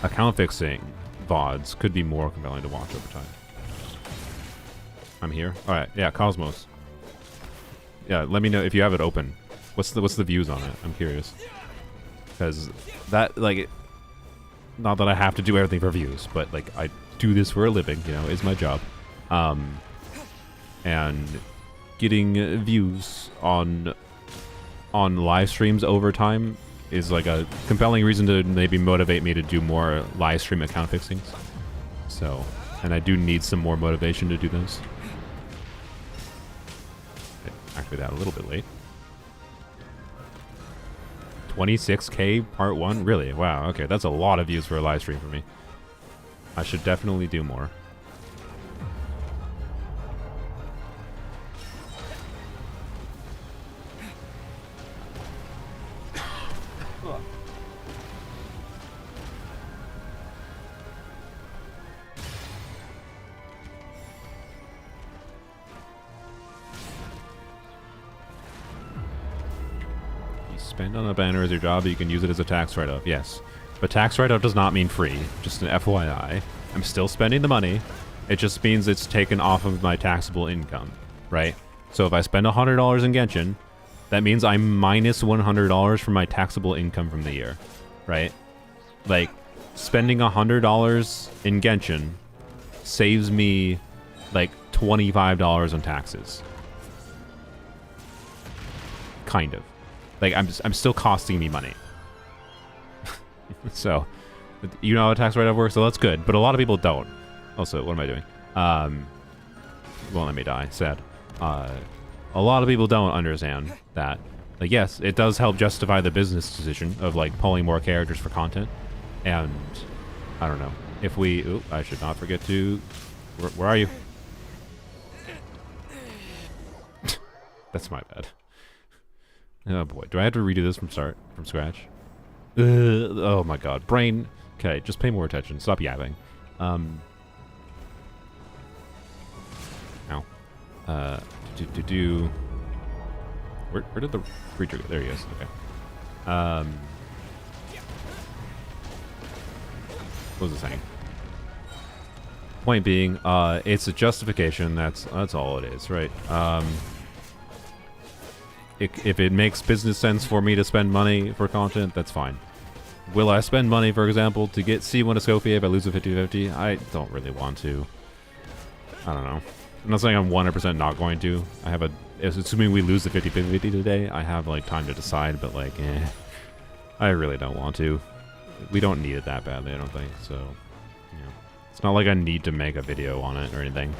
account fixing VODs could be more compelling to watch over time. I'm here. All right, yeah, Cosmos. Yeah, let me know if you have it open. What's the views on it? I'm curious. Because that, like, not that I have to do everything for views, but like I do this for a living, you know, is my job. And getting views on live streams over time is like a compelling reason to maybe motivate me to do more live stream account fixings. So, and I do need some more motivation to do those. Actually, that a little bit late. 26K part 1? Really? Wow, okay, that's a lot of views for a live stream for me. I should definitely do more. Spend on a banner as your job, you can use it as a tax write-off. Yes. But tax write-off does not mean free. Just an FYI. I'm still spending the money. It just means it's taken off of my taxable income, right? So if I spend $100 in Genshin, that means I'm minus $100 from my taxable income from the year, right? Like, spending $100 in Genshin saves me, like, $25 on taxes. Kind of. Like, I'm still costing me money. So, you know how a tax write-off works, so that's good. But a lot of people don't. Also, what am I doing? Well, let me die. Sad. A lot of people don't understand that. Like, yes, it does help justify the business decision of, like, pulling more characters for content. And, I don't know. If we... Ooh, I should not forget to... Where are you? That's my bad. Oh, boy. Do I have to redo this from scratch? Oh, my God. Brain... Okay, just pay more attention. Stop yapping. Ow. Where did the creature go? There he is. Okay. What was it saying? Point being, it's a justification. That's all it is, right? If it makes business sense for me to spend money for content, that's fine. Will I spend money, for example, to get C1 to Scofier if I lose a 50-50? I don't really want to. I don't know. I'm not saying I'm 100% not going to. I have a... Assuming we lose the 50-50 today, I have, like, time to decide, but, like, I really don't want to. We don't need it that badly, I don't think, so... You know. It's not like I need to make a video on it or anything.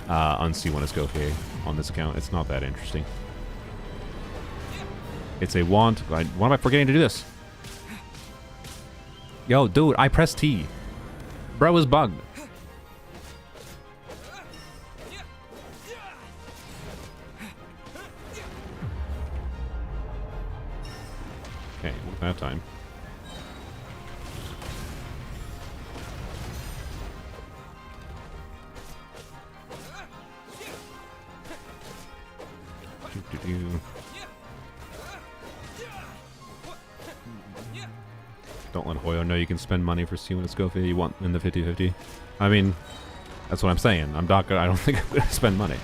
On C1 to Scofier on this account. It's not that interesting. It's a want... Why am I forgetting to do this? Yo, dude, I pressed T. Bro is bugged. Okay, that time. Don't let Hoyo know you can spend money for C1 to Scofier you want in the 50-50. I mean, that's what I'm saying. I don't think I'm gonna spend money.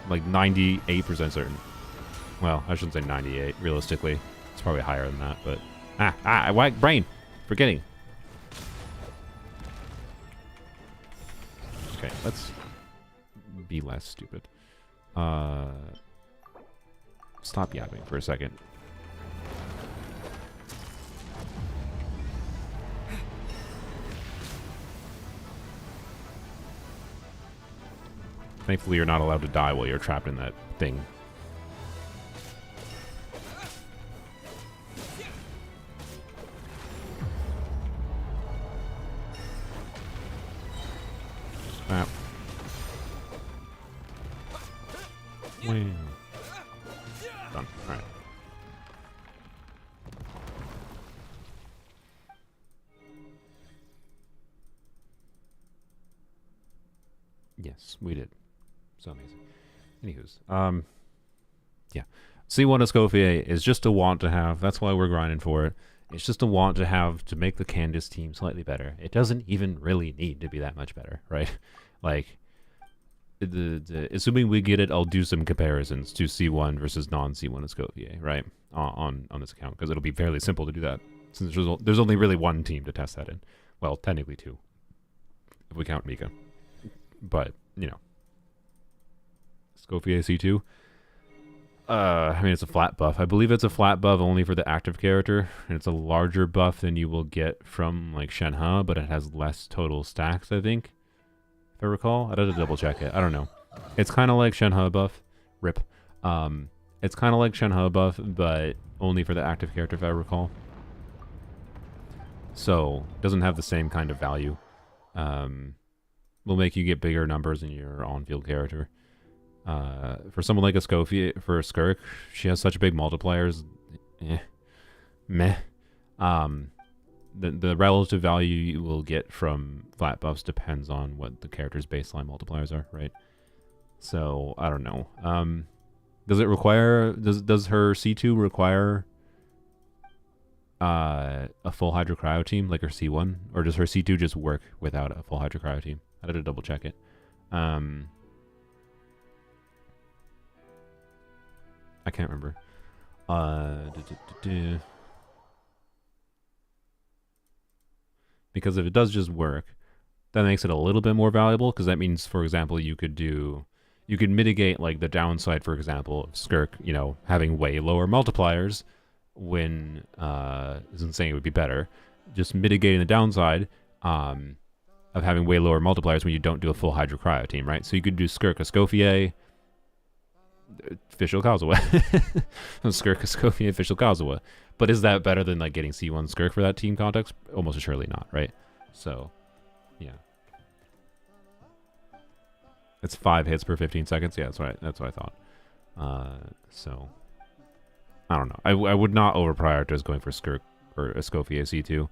I'm like 98% certain. Well, I shouldn't say 98. Realistically, it's probably higher than that. But why brain? Forgetting. Okay, let's be less stupid. Stop yapping for a second. Thankfully, you're not allowed to die while you're trapped in that thing. Wow. Done. Alright. Yes, we did. So amazing. Anywho's, yeah. C1 to Scofier is just a want to have. That's why we're grinding for it. It's just a want to have to make the Candace team slightly better. It doesn't even really need to be that much better, right? Like, assuming we get it, I'll do some comparisons to C1 versus non-C1 to Scofier, right? On this account, because it'll be fairly simple to do that, since there's only really one team to test that in. Well, technically two, if we count Mika. But, you know. Scofier C2. I mean, it's a flat buff. I believe it's a flat buff only for the active character. And it's a larger buff than you will get from, like, Shenhe, but it has less total stacks, I think. If I recall. I'd have to double check it. I don't know. It's kind of like Shenhe buff. RIP. It's kind of like Shenhe buff, but only for the active character, if I recall. So, it doesn't have the same kind of value. Will make you get bigger numbers in your on-field character. For someone like a Scofier, for a Skirk, she has such big multipliers. Meh. The relative value you will get from flat buffs depends on what the character's baseline multipliers are, right? So, I don't know. Does it require... Does her C2 require a full Hydro Cryo team, like her C1? Or does her C2 just work without a full Hydro Cryo team? I had to double check it. I can't remember. Because if it does just work, that makes it a little bit more valuable, because that means, for example, you could mitigate, like, the downside, for example, of Skirk, you know, having way lower multipliers when, isn't saying it would be better, just mitigating the downside, of having way lower multipliers when you don't do a full Hydro Cryo team, right? So you could do Skirk, Scofier, official Kazuha. Skirk, Scofier, official Kazuha. But is that better than like getting C1 Skirk for that team context? Almost surely not, right? So, yeah. It's 5 hits per 15 seconds. Yeah, that's what I thought. So, I don't know. I would not over prioritize going for Skirk or a Scofier C2.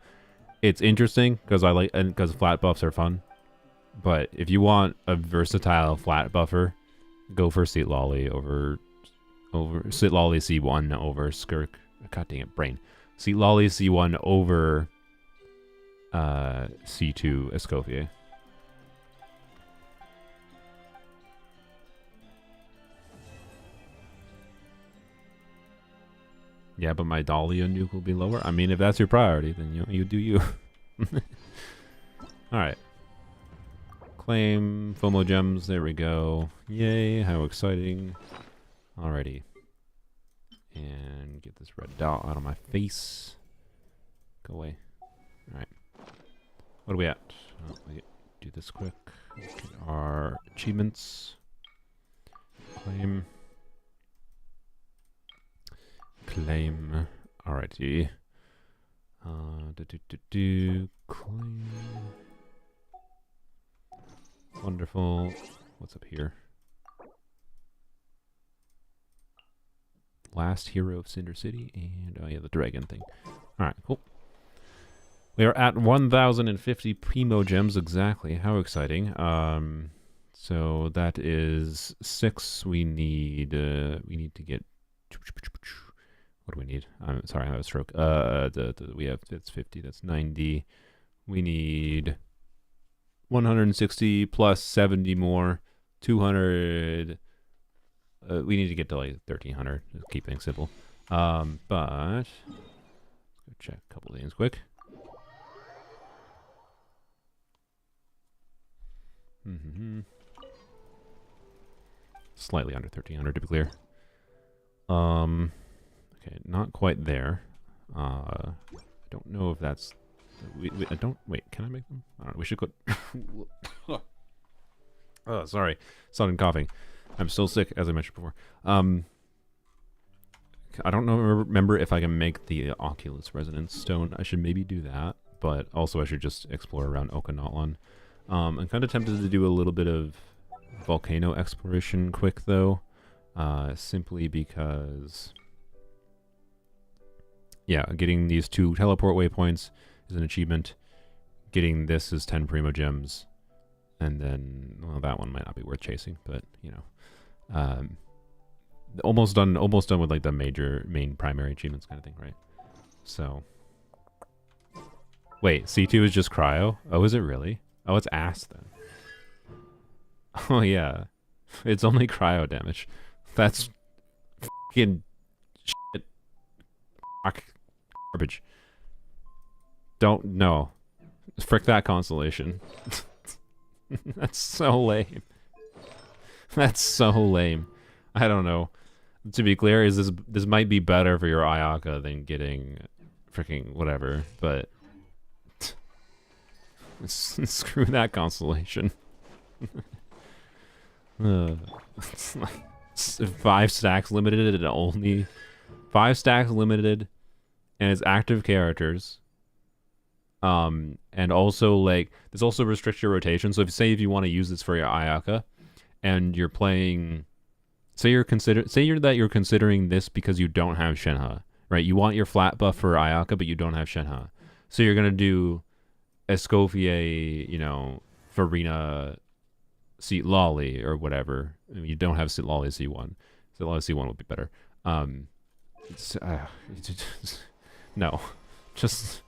It's interesting because flat buffs are fun. But if you want a versatile flat buffer, go for Seat Lolly over Seat Lolly C1 over Skirk. God dang it, brain. Seat Lolly C1 over C2 Escoffier. Yeah, but my Dahlia nuke will be lower. I mean, if that's your priority, then you do you. Alright. Claim FOMO gems. There we go. Yay, how exciting. Alrighty. And get this red dot out of my face. Go away. Alright. What are we at? Oh, do this quick. Get our achievements. Claim. Claim. Alrighty. Claim. Wonderful. What's up here? Last hero of Cinder City, and oh yeah, the dragon thing. Alright, cool. We are at 1,050 Primo gems exactly. How exciting. So that is 6. We need to get. What do we need? I'm sorry, I have a stroke. We have, that's 50, that's 90. We need 160 plus 70 more, 200. We need to get to like 1,300. Just keep things simple. But let's go check a couple of things quick. Slightly under 1,300 to be clear. Okay, not quite there. I don't know if that's. I don't. Wait, can I make them? I don't know. We should go. Oh, sorry. Sudden coughing. I'm still sick, as I mentioned before. I don't know. Remember if I can make the Oculus Resonance Stone. I should maybe do that, but also I should just explore around Okanagan. I'm kind of tempted to do a little bit of volcano exploration quick, though. Simply because, yeah, getting these 2 teleport waypoints is an achievement. Getting this is 10 Primo Gems. And then, well, that one might not be worth chasing, but, you know. Almost done with, like, the main primary achievements kind of thing, right? So. Wait, C2 is just cryo? Oh, is it really? Oh, it's ass, then. Oh, yeah. It's only cryo damage. That's fucking shit. Garbage. Don't know. Frick that constellation. That's so lame. That's so lame. I don't know. To be clear, is this might be better for your Ayaka than getting freaking whatever, but screw that constellation. It's like 5 stacks limited and only 5 stacks limited, and it's active characters. And also, like, this also restricts your rotation. So if you want to use this for your Ayaka, and you're playing, say you're considering this because you don't have Shenhe, right? You want your flat buff for Ayaka, but you don't have Shenhe. So you're gonna do Escoffier, you know, Farina, Seat Lolly or whatever. I mean, you don't have Seat Lolly C1. Seat Lolly C1 would be better. No, just.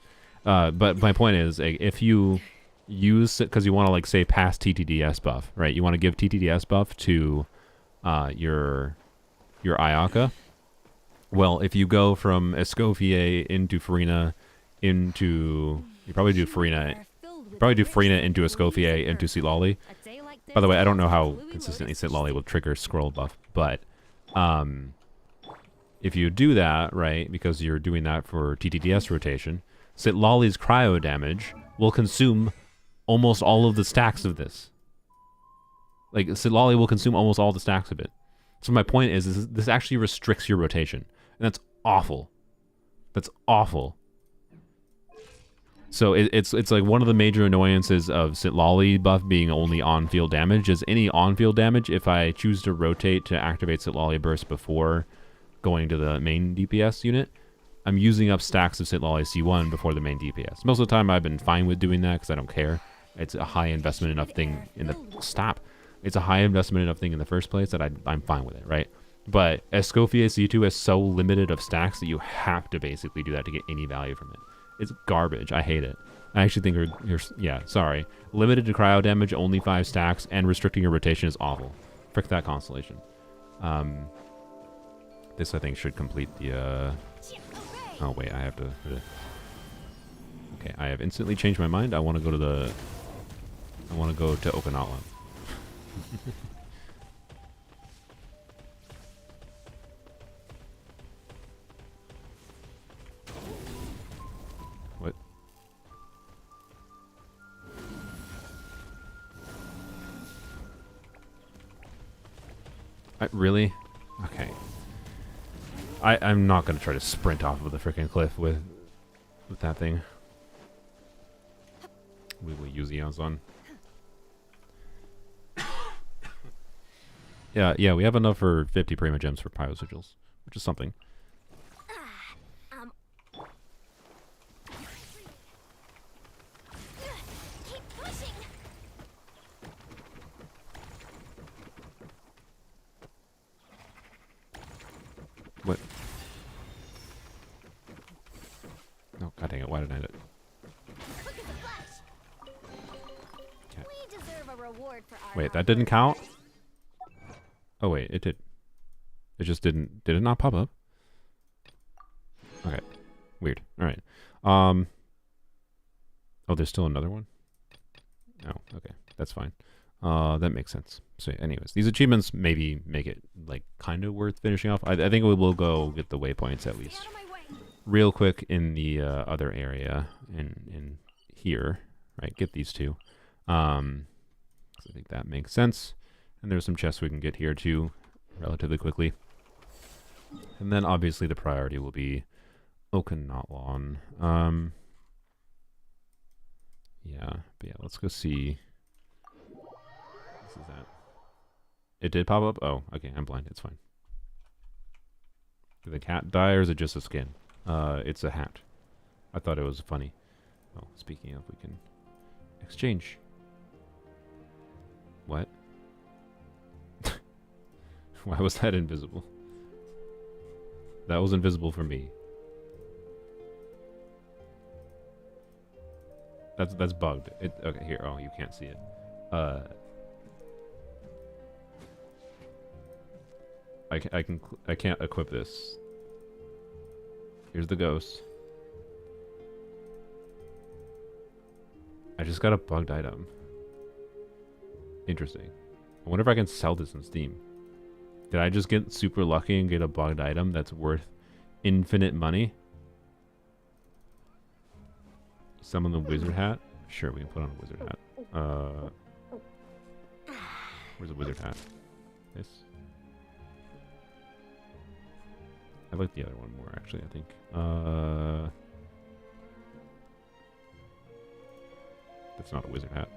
But my point is, if you use it because you want to, like, say, pass TTDS buff, right? You want to give TTDS buff to your Ayaka. Well, if you go from Escoffier into Farina into, you probably do Farina into Escoffier into Seat Lolly. By the way, I don't know how consistently Seat Lolly will trigger scroll buff, but if you do that, right, because you're doing that for TTDS rotation, Seat Lolly's cryo damage will consume almost all of the stacks of this. Like, Sitlali will consume almost all the stacks of it. So my point is this actually restricts your rotation. And that's awful. That's awful. So it's like one of the major annoyances of Sitlali buff being only on-field damage is any on-field damage, if I choose to rotate to activate Sitlali burst before going to the main DPS unit, I'm using up stacks of Sitlali C1 before the main DPS. Most of the time I've been fine with doing that because I don't care. It's a high investment enough thing in the... Stop! It's a high investment enough thing in the first place that I'm fine with it, right? But as Scofier C2 is so limited of stacks that you have to basically do that to get any value from it. It's garbage. I hate it. I actually think you're yeah, sorry. Limited to cryo damage, only 5 stacks, and restricting your rotation is awful. Frick that constellation. This I think should complete the oh wait, I have to okay, I have instantly changed my mind. I want to go to Okinawa. What? Really? Okay. I'm not gonna try to sprint off of the freaking cliff with that thing. We will use Eons on. Yeah, we have enough for 50 Prima Gems for Pyro Sigils, which is something. Keep pushing. What? Oh, god dang it, why did I hit it? Look at the flash. Okay. We deserve a reward for our Wait, that hard didn't work. count? Oh wait, it did. It just didn't. Did it not pop up? Okay. Weird. Alright. Oh, there's still another one? Oh, okay. That's fine. That makes sense. So anyways, these achievements maybe make it, like, kind of worth finishing off. I think we will go get the waypoints at least. Stay out of my way. Real quick in the other area. In here. Right, get these two. So I think that makes sense. And there's some chests we can get here too, relatively quickly. And then obviously the priority will be Okinawan. Yeah, but yeah, let's go see. This is that. It did pop up? Oh, okay, I'm blind, it's fine. Did the cat die or is it just a skin? It's a hat. I thought it was funny. Oh, speaking of, we can exchange. What? Why was that invisible? That was invisible for me. That's bugged. Okay, here. Oh, you can't see it. I can't equip this. Here's the ghost. I just got a bugged item. Interesting. I wonder if I can sell this in Steam. Did I just get super lucky and get a bugged item that's worth infinite money? Summon the wizard hat? Sure, we can put on a wizard hat. Where's the wizard hat? This? I like the other one more, actually, I think. That's not a wizard hat.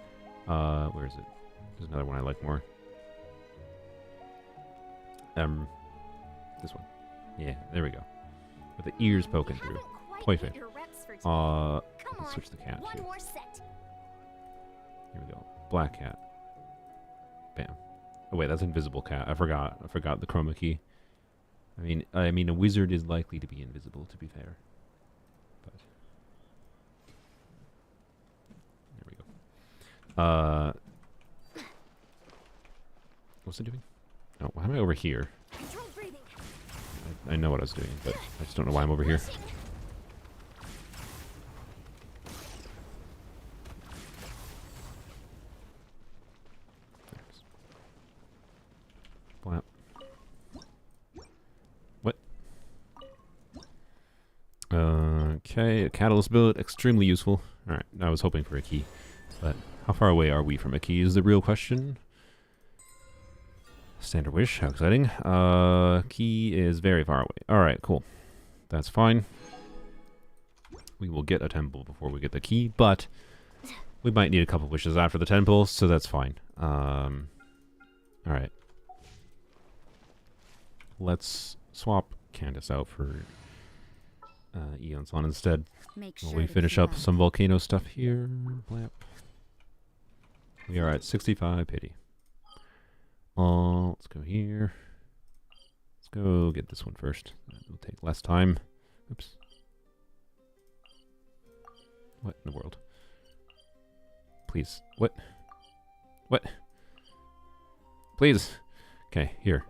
Where is it? There's another one I like more. This one. Yeah, there we go. With the ears poking through. Perfect. Let's switch the cat too. Here we go. Black cat. Bam. Oh wait, that's invisible cat. I forgot the chroma key. I mean, a wizard is likely to be invisible, to be fair. But there we go. What's it doing? Oh, why am I over here? I know what I was doing, but I just don't know why I'm over here. Flap. What? Okay, a catalyst build, extremely useful. Alright, I was hoping for a key, but How far away are we from a key is the real question. Standard wish, how exciting. Key is very far away. Alright, cool. That's fine. We will get a temple before we get the key, but we might need a couple wishes after the temple, so that's fine. Alright. Let's swap Candace out for Eon's on instead. Make While sure we to finish keep up some volcano stuff here. Blamp. We are at 65 pity. Let's go here. Let's go get this one first. It'll take less time. Oops. What in the world? Please. What? What? Please. Okay, here.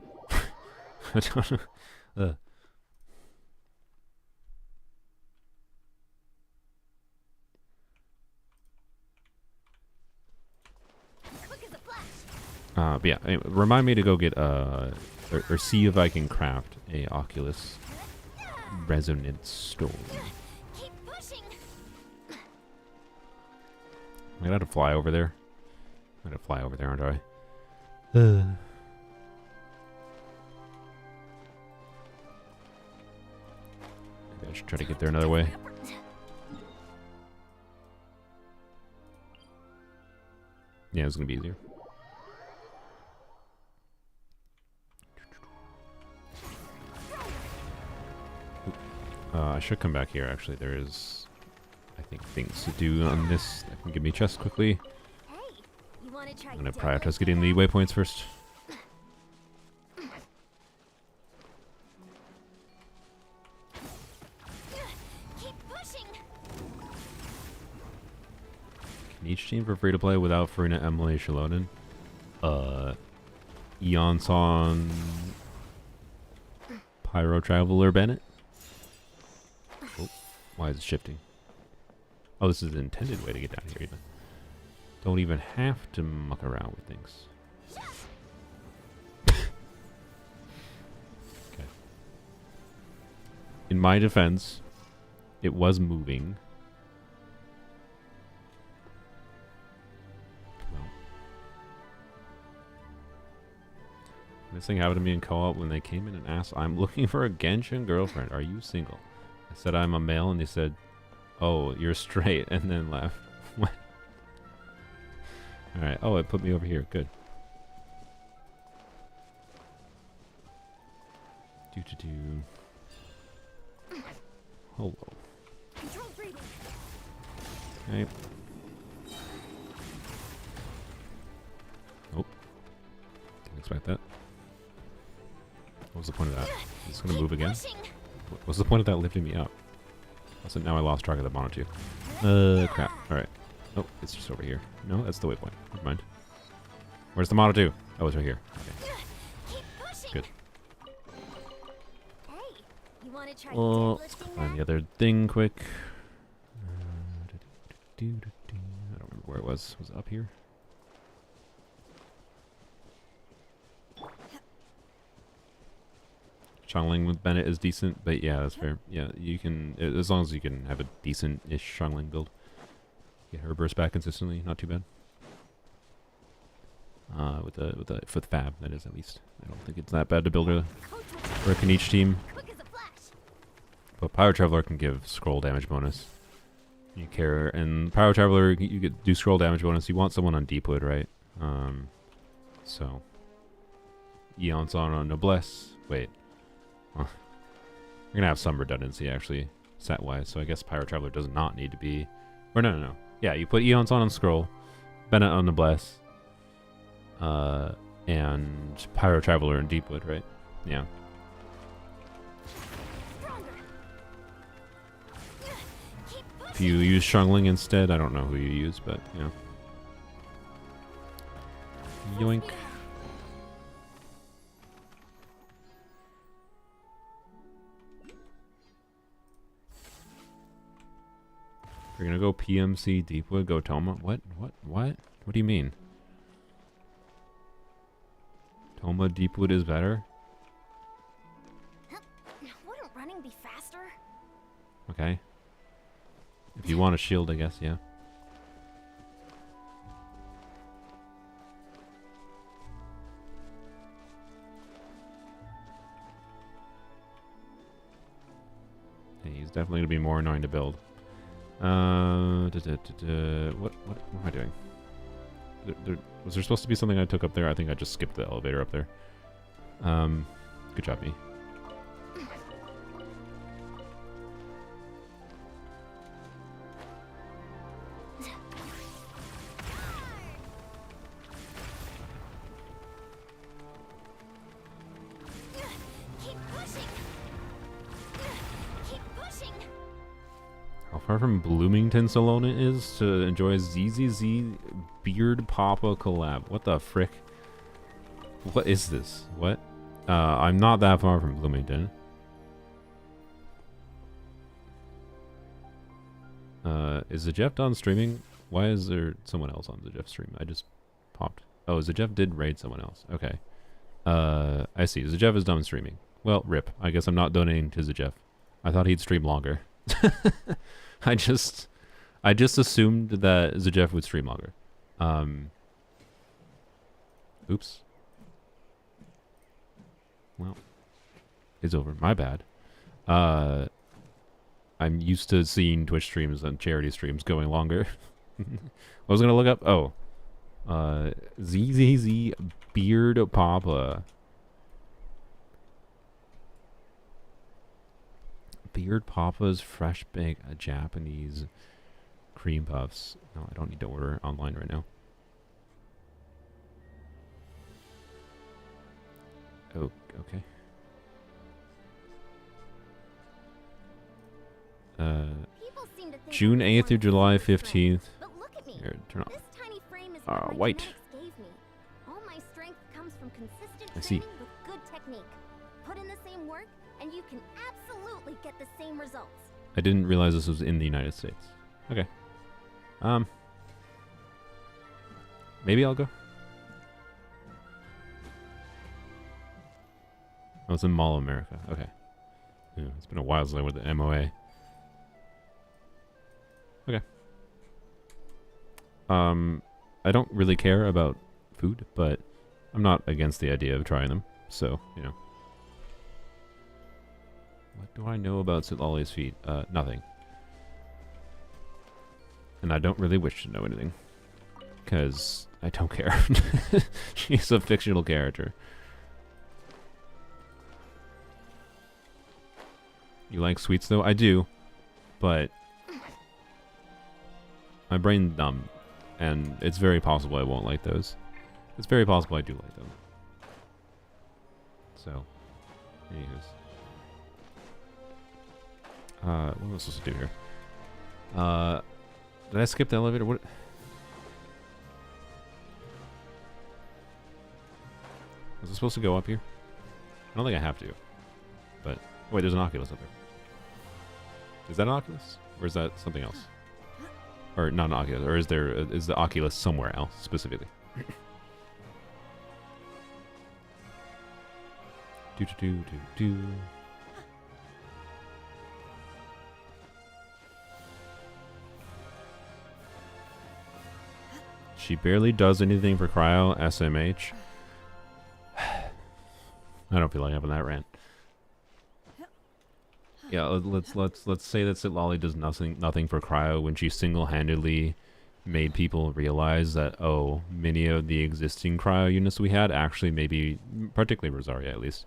I don't know. Quick as a flash. But yeah, anyway, remind me to go get or see if I can craft a Oculus resonance stone. Keep pushing. I'm gonna have to fly over there. I'm gonna fly over there, aren't I? Maybe I should try to get there another way. Yeah, it's gonna be easier. I should come back here, actually. There is, I think, things to do on this that can give me chests quickly. Hey, you want to try? I'm gonna prioritize getting the waypoints first. Keep pushing. Can each team for free to play without Farina, Emily, Shalonen? Eonson, Pyro Traveler, Bennett? Oh, why is it shifting? Oh, this is the intended way to get down here even. Don't even have to muck around with things. Okay. In my defense, it was moving. Well. This thing happened to me in co-op when they came in and asked, I'm looking for a Genshin girlfriend. Are you single? I said I'm a male, and they said, oh, you're straight, and then left. What? Alright, oh, it put me over here. Good. Do. Hello. Control breathing. Okay. Oh. Didn't expect that. What was the point of that? Is it going to move again? Pushing. What's the point of that lifting me up? Also, now I lost track of the monitor too. Crap. Alright. Oh, it's just over here. No, that's the waypoint. Never mind. Where's the Mono 2? Oh, it's right here. Okay. Keep pushing. Good. Hey, you want to try Well, deadlifting find now? the other thing quick. I don't remember where it was. Was it up here? Shangling with Bennett is decent, but yeah, that's fair. Yeah, you can, as long as you can have a decent-ish Shangling build. Get her burst back consistently, not too bad. With the Fab, that is, at least. I don't think it's that bad to build her for a Kanichi team. Quick as a flash. But Pyro Traveler can give scroll damage bonus. You care, and Pyro Traveler, you could do scroll damage bonus. You want someone on Deepwood, right? So Eon's on Noblesse. Wait. Huh. We're gonna have some redundancy actually, set wise. So I guess Pyro Traveler does not need to be. Or no. Yeah, you put Eon's on scroll, Bennett on Noblesse, and Pyro Traveler in Deepwood, right? Yeah. Stronger. Keep If pushing. you use Shungling instead, I don't know who you use, but you know. Yoink. You're gonna go PMC Deepwood, go Toma? What? What do you mean? Toma Deepwood is better? Wouldn't running be faster? Okay. If you want a shield, I guess, yeah. definitely gonna be more annoying to build. What am I doing? Was there supposed to be something I took up there? I think I just skipped the elevator up there. Good job, me. How far from Bloomington Salona is to enjoy ZZZ Beard Papa collab? What the frick? What is this? What? I'm not that far from Bloomington. Is the Jeff done streaming? Why is there someone else on the Jeff stream? I just popped. Oh, Jeff did raid someone else. Okay. I see. Jeff is done streaming. Well, rip. I guess I'm not donating to Jeff. I thought he'd stream longer. I just assumed that Jeff would stream longer. Oops. Well, it's over. My bad. I'm used to seeing Twitch streams and charity streams going longer. I was gonna look up. Oh, ZZZ Beard Papa. Beard Papa's fresh baked Japanese cream puffs. No, I don't need to order online right now. Oh, okay. June 8th through July 15th. Here, turn on. White. I see. With good technique. Put in the same work and you can absolutely get the same results. I didn't realize this was in the United States. Okay. Maybe I'll go. Oh, it's in Mall America. Okay. Yeah, it's been a while since I went to the MOA. Okay. I don't really care about food, but I'm not against the idea of trying them. So, you know. What do I know about Sitlali's feet? Nothing. And I don't really wish to know anything. Because I don't care. She's a fictional character. You like sweets, though? I do. But my brain's dumb. And it's very possible I won't like those. It's very possible I do like them. So, anyways. What am I supposed to do here? Did I skip the elevator? What? Was I supposed to go up here? I don't think I have to. But, wait, there's an Oculus up there. Is that an Oculus? Or is that something else? Or not an Oculus, or is the Oculus somewhere else, specifically? Do. She barely does anything for cryo, SMH. I don't feel like having that rant. Yeah, let's say that Sitlali does nothing for cryo when she single-handedly made people realize that, oh, many of the existing cryo units we had, actually maybe, particularly Rosaria at least,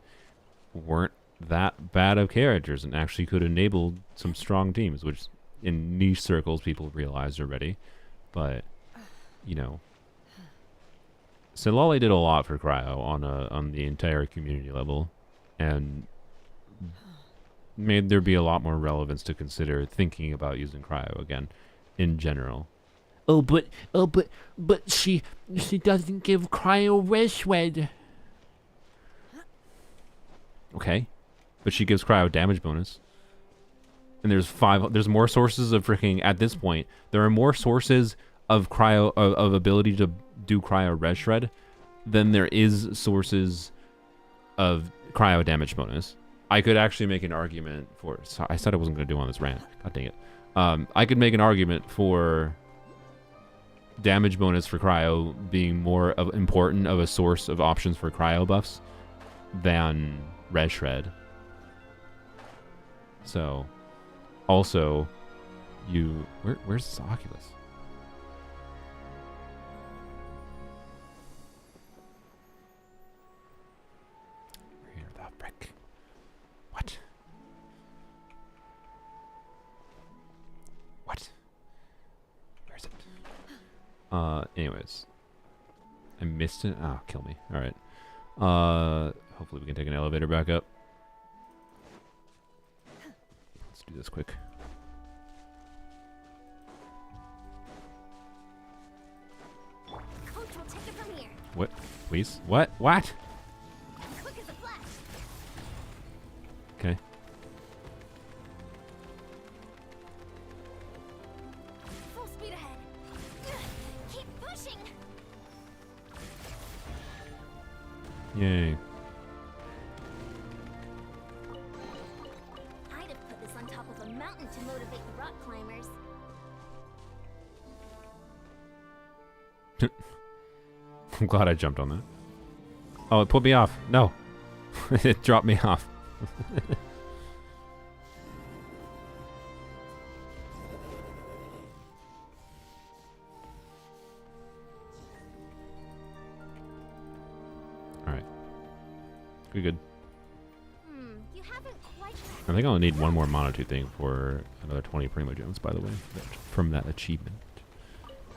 weren't that bad of characters and actually could enable some strong teams, which in niche circles people realized already. But, you know, Sitlali did a lot for cryo on the entire community level, and made there be a lot more relevance to consider thinking about using cryo again, in general. But she doesn't give cryo red. Okay, but she gives cryo damage bonus. And there's more sources of freaking, at this point, there are more sources of cryo, of ability to do cryo red shred than there is sources of cryo damage bonus. I could actually make an argument for, I said I wasn't going to do on this rant. God dang it. I could make an argument for damage bonus for cryo being more important of a source of options for cryo buffs than red shred. So, Also, where's this Oculus? Where the frick? What? What? Where is it? Anyways. I missed it. Oh, kill me. Alright. Hopefully we can take an elevator back up. Let's do this quick. Coach will take it from here. What? Please? What? What? Quick as a flash. Okay. Full speed ahead. Keep pushing. Yay. I'd have put this on top of a mountain to motivate the rock climbers. I'm glad I jumped on that. Oh, it put me off. No. It dropped me off. Alright. We good. You haven't quite. I think I'll need one more Monotoo thing for another 20 Primo Gems, by the way, from that achievement.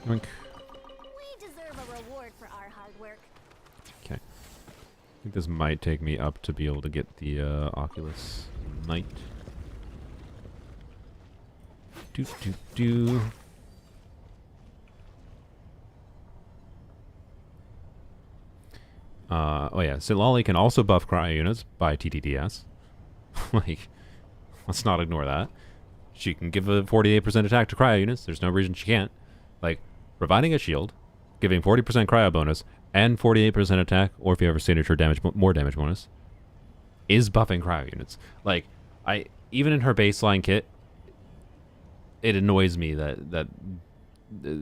Yoink. We deserve a reward for our hard work. Okay. I think this might take me up to be able to get the Oculus Knight. Do. Oh yeah, Silali can also buff cryo units by TTDS. Like, let's not ignore that. She can give a 48% attack to cryo units. There's no reason she can't. Like, providing a shield, giving 40% cryo bonus, and 48% attack, or if you have a signature damage, more damage bonus, is buffing cryo units. Like, even in her baseline kit, it annoys me that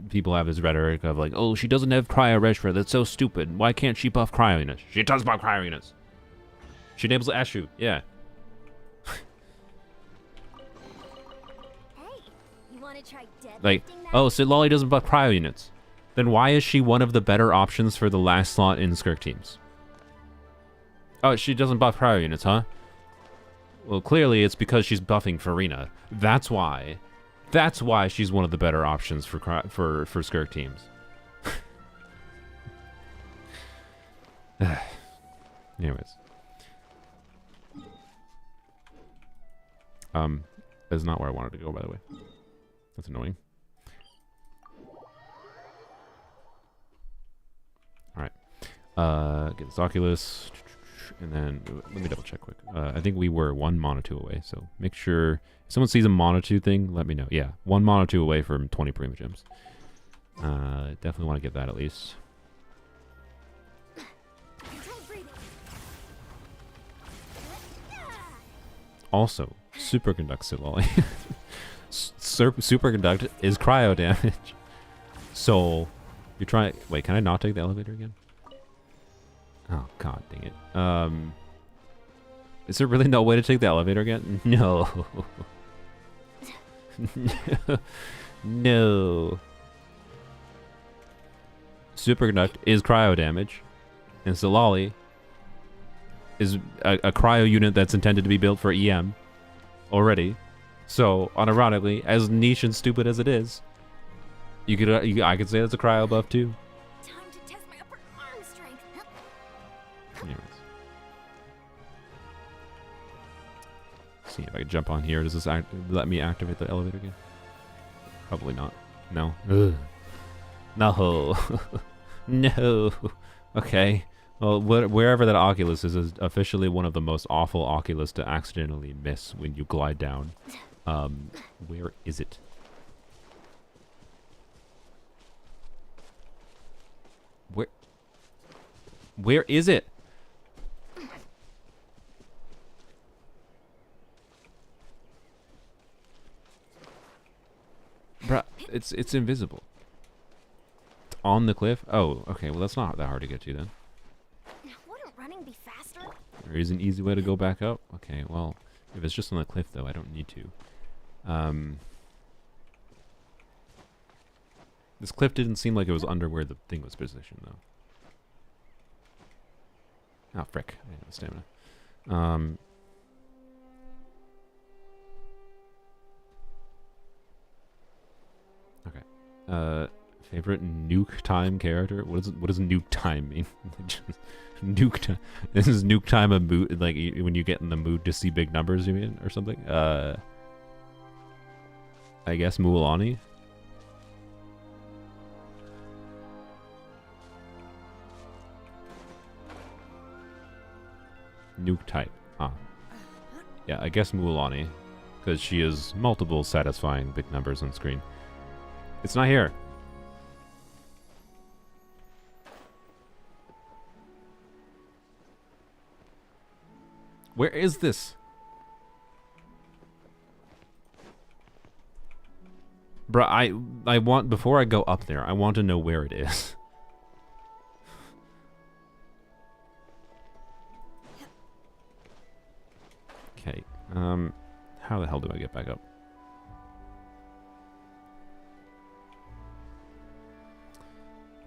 people have this rhetoric of like, oh, she doesn't have cryo reshra. That's so stupid. Why can't she buff cryo units? She does buff cryo units. She enables Ashu. Yeah. Hey, you want to try Like, deadlifting now? oh, Silali doesn't buff cryo units. Then why is she one of the better options for the last slot in Skirk teams? Oh, she doesn't buff cryo units, huh? Well, clearly it's because she's buffing Farina. That's why. That's why she's one of the better options for Skirk teams. Anyways. That's not where I wanted to go, by the way. That's annoying. Alright. Get this Oculus. And then, let me double check quick. I think we were one Monotoo away, so make sure, if someone sees a Monotoo thing, let me know. Yeah, one Monotoo away from 20 Primo Gems. Definitely want to get that at least. Control breathing. Also, Superconduct Silali. Superconduct is cryo damage. So, you try, wait, can I not take the elevator again? Oh, god dang it. Is there really no way to take the elevator again? No. No. Superconduct is cryo damage, and Silali is a cryo unit that's intended to be built for EM already. So, unironically, as niche and stupid as it is, I could say that's a cryo buff too. Time to test my upper arm strength. Anyways. See if I can jump on here. Does this let me activate the elevator again? Probably not. No. Ugh. No. No. Okay. Well, wherever that Oculus is officially one of the most awful Oculus to accidentally miss when you glide down. Where is it? Where is it? Bruh, it's invisible. It's on the cliff? Oh, okay, well that's not that hard to get to then. Wouldn't running be faster? There is an easy way to go back up? Okay, well, if it's just on the cliff though, I don't need to. This cliff didn't seem like it was under where the thing was positioned, though. Oh, frick. I need the stamina. Okay. Favorite nuke time character? What does nuke time mean? Nuke time. This is nuke time a mood, like when you get in the mood to see big numbers, you mean, or something? I guess Mualani. Nuke type. Ah. Yeah, I guess Mualani. Because she has multiple satisfying big numbers on screen. It's not here. Where is this? Bruh, I want, before I go up there, I want to know where it is. Okay, how the hell do I get back up?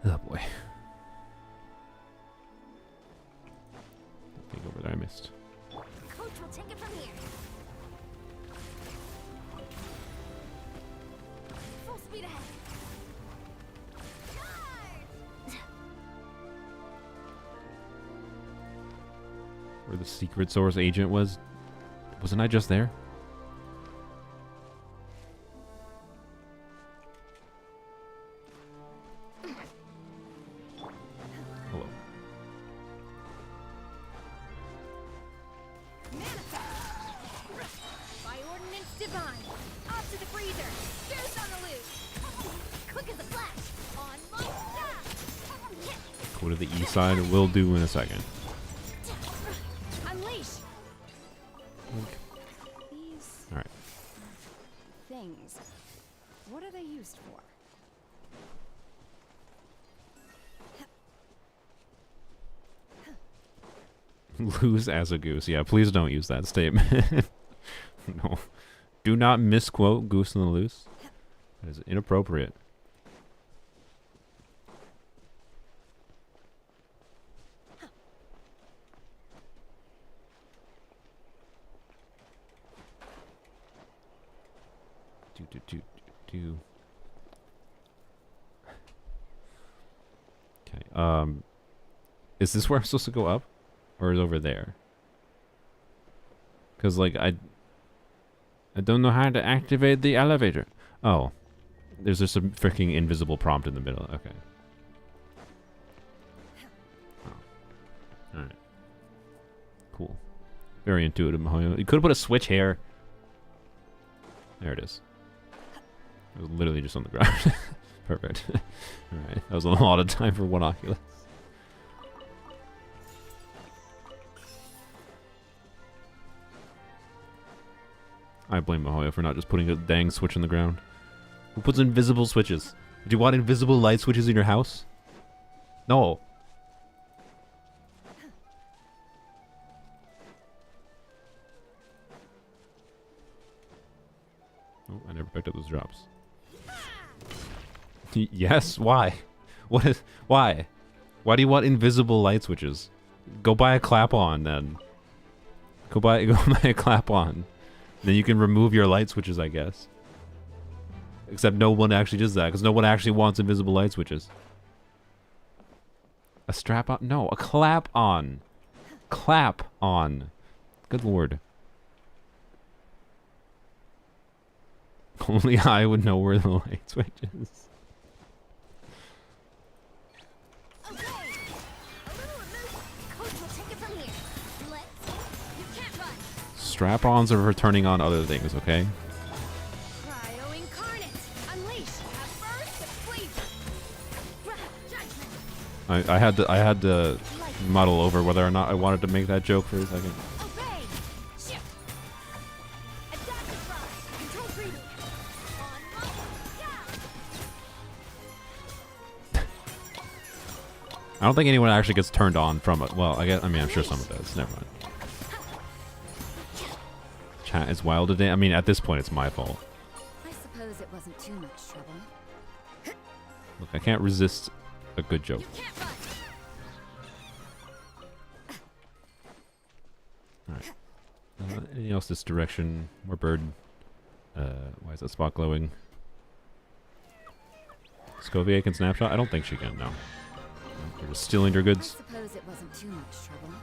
Oh boy. I think over there I missed. Coach will take it from here. Full speed ahead. Charge! Where the secret source agent was? Wasn't I just there? Hello. By ordinance divine. Off to the freezer. Juice on the loose. Quick as a flash. On my staff. Go to the east side. Will do in a second. Unleash. Okay. These All right. things, what are they used for? Lose as a goose. Yeah, please don't use that statement. No. Do not misquote Goose on the Loose. That is inappropriate. Do. Okay. Is this where I'm supposed to go up? Or is it over there? Because, like, I don't know how to activate the elevator. Oh. There's just a freaking invisible prompt in the middle. Okay. Oh. Alright. Cool. Very intuitive, Mahoyo. You could have put a switch here. There it is. It was literally just on the ground. Perfect. Alright. That was a lot of time for one Oculus. I blame Mahoyo for not just putting a dang switch on the ground. Who puts invisible switches? Do you want invisible light switches in your house? No. Oh, I never picked up those drops. Yes? Why? What is... Why? Why do you want invisible light switches? Go buy a clap-on, then. Go buy a clap-on. Then you can remove your light switches, I guess. Except no one actually does that, because no one actually wants invisible light switches. A strap-on? No, a clap-on. Clap-on. Good lord. Only I would know where the light switch is. Okay. A little removed. Coach will take it from here. Let's. You can't run. Strap-ons are for turning on other things, okay? Cryo incarnate. Unleash. Have burst of flavor. Judgment. I had to muddle over whether or not I wanted to make that joke for a second. Obey. Shift. Adaptive rise. Control breathing. On my I don't think anyone actually gets turned on from it. Well, I mean, I'm sure someone does. Never mind. Chat is wild today. I mean, at this point, it's my fault. wasn't too much trouble. Look, I can't resist a good joke. You can't run. Alright. Anything else this direction? More bird. Why is that spot glowing? Scofier can snapshot? I don't think she can, no. They're just stealing her I goods. suppose it wasn't too much trouble.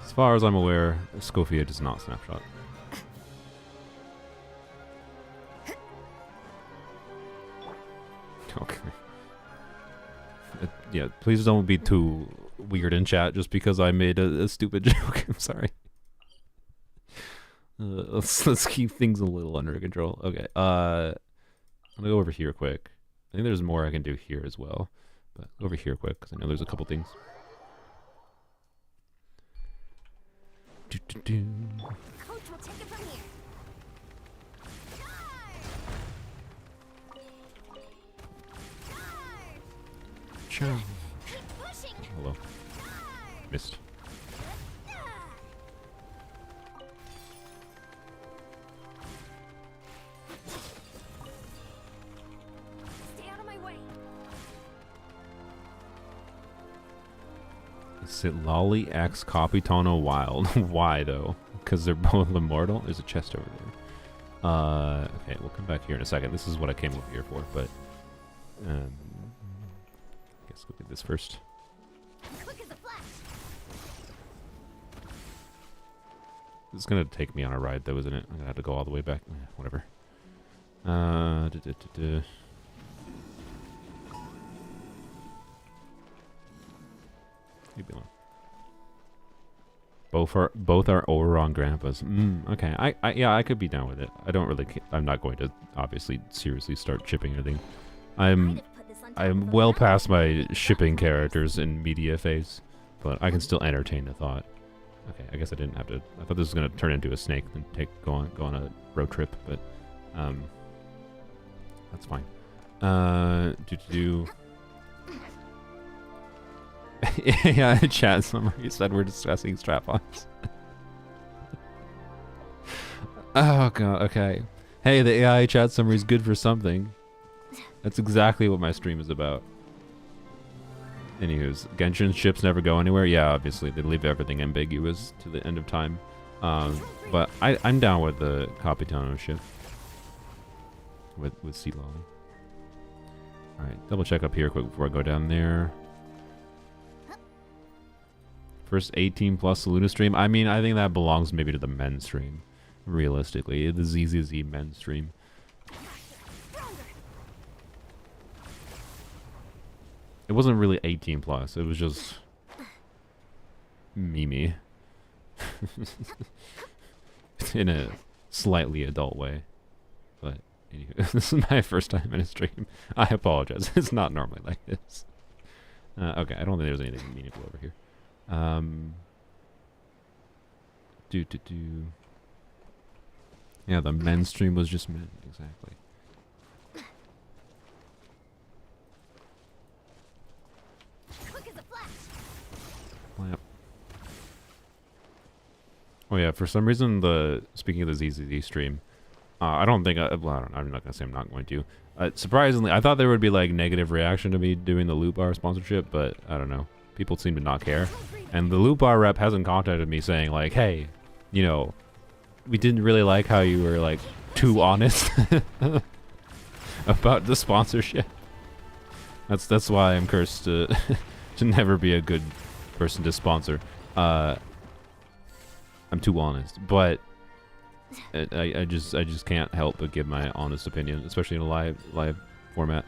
As far as I'm aware, Scofier does not snapshot. Okay. Yeah, please don't be too weird in chat just because I made a stupid joke. I'm sorry. Let's keep things a little under control. Okay. I'm gonna go over here quick. I think there's more I can do here as well, but over here quick because I know there's a couple things. Coach will take it from here. Ciao. Keep pushing. Hello. Missed. Stay out of my way. Is it Lolly X Capitano Wild? Why though? Because they're both immortal? There's a chest over there. Okay, we'll come back here in a second. This is what I came over here for, but guess we'll do this first. Quick as a flash. This is gonna take me on a ride though, isn't it? I'm gonna have to go all the way back. Whatever. Leave me alone. Both are Oberon grandpas. Okay. Yeah, I could be down with it. I don't really. I'm not going to obviously seriously start shipping anything. I'm well past my shipping characters in media phase, but I can still entertain the thought. Okay, I guess I didn't have to. I thought this was gonna turn into a snake and go on a road trip, but that's fine. Yeah, chat summary said we're discussing strap-ons. Oh god, okay. Hey, the AI chat summary is good for something. That's exactly what my stream is about. Anywho's, Genshin ships never go anywhere. Yeah, obviously they leave everything ambiguous to the end of time. But I'm down with the Capitano ship. With Sea Lolly. Alright, double check up here quick before I go down there. First 18 plus Luna stream. I mean, I think that belongs maybe to the men's stream. Realistically, the ZZZ men's stream. It wasn't really 18 plus. It was just Mimi. In a slightly adult way. But anyway, this is my first time in a stream. I apologize. It's not normally like this. Okay, I don't think there's anything meaningful over here. Yeah, the men's stream was just men, exactly. Quick as a flash. Yep. Oh yeah, for some reason speaking of the ZZZ stream, I don't think I'm not gonna say I'm not going to. Surprisingly, I thought there would be like negative reaction to me doing the Loot Bar sponsorship, but I don't know. People seem to not care. And the Loot Bar rep hasn't contacted me saying like, hey, you know, we didn't really like how you were like too honest about the sponsorship. That's why I'm cursed to to never be a good person to sponsor. I'm too honest, but I just can't help but give my honest opinion, especially in a live format.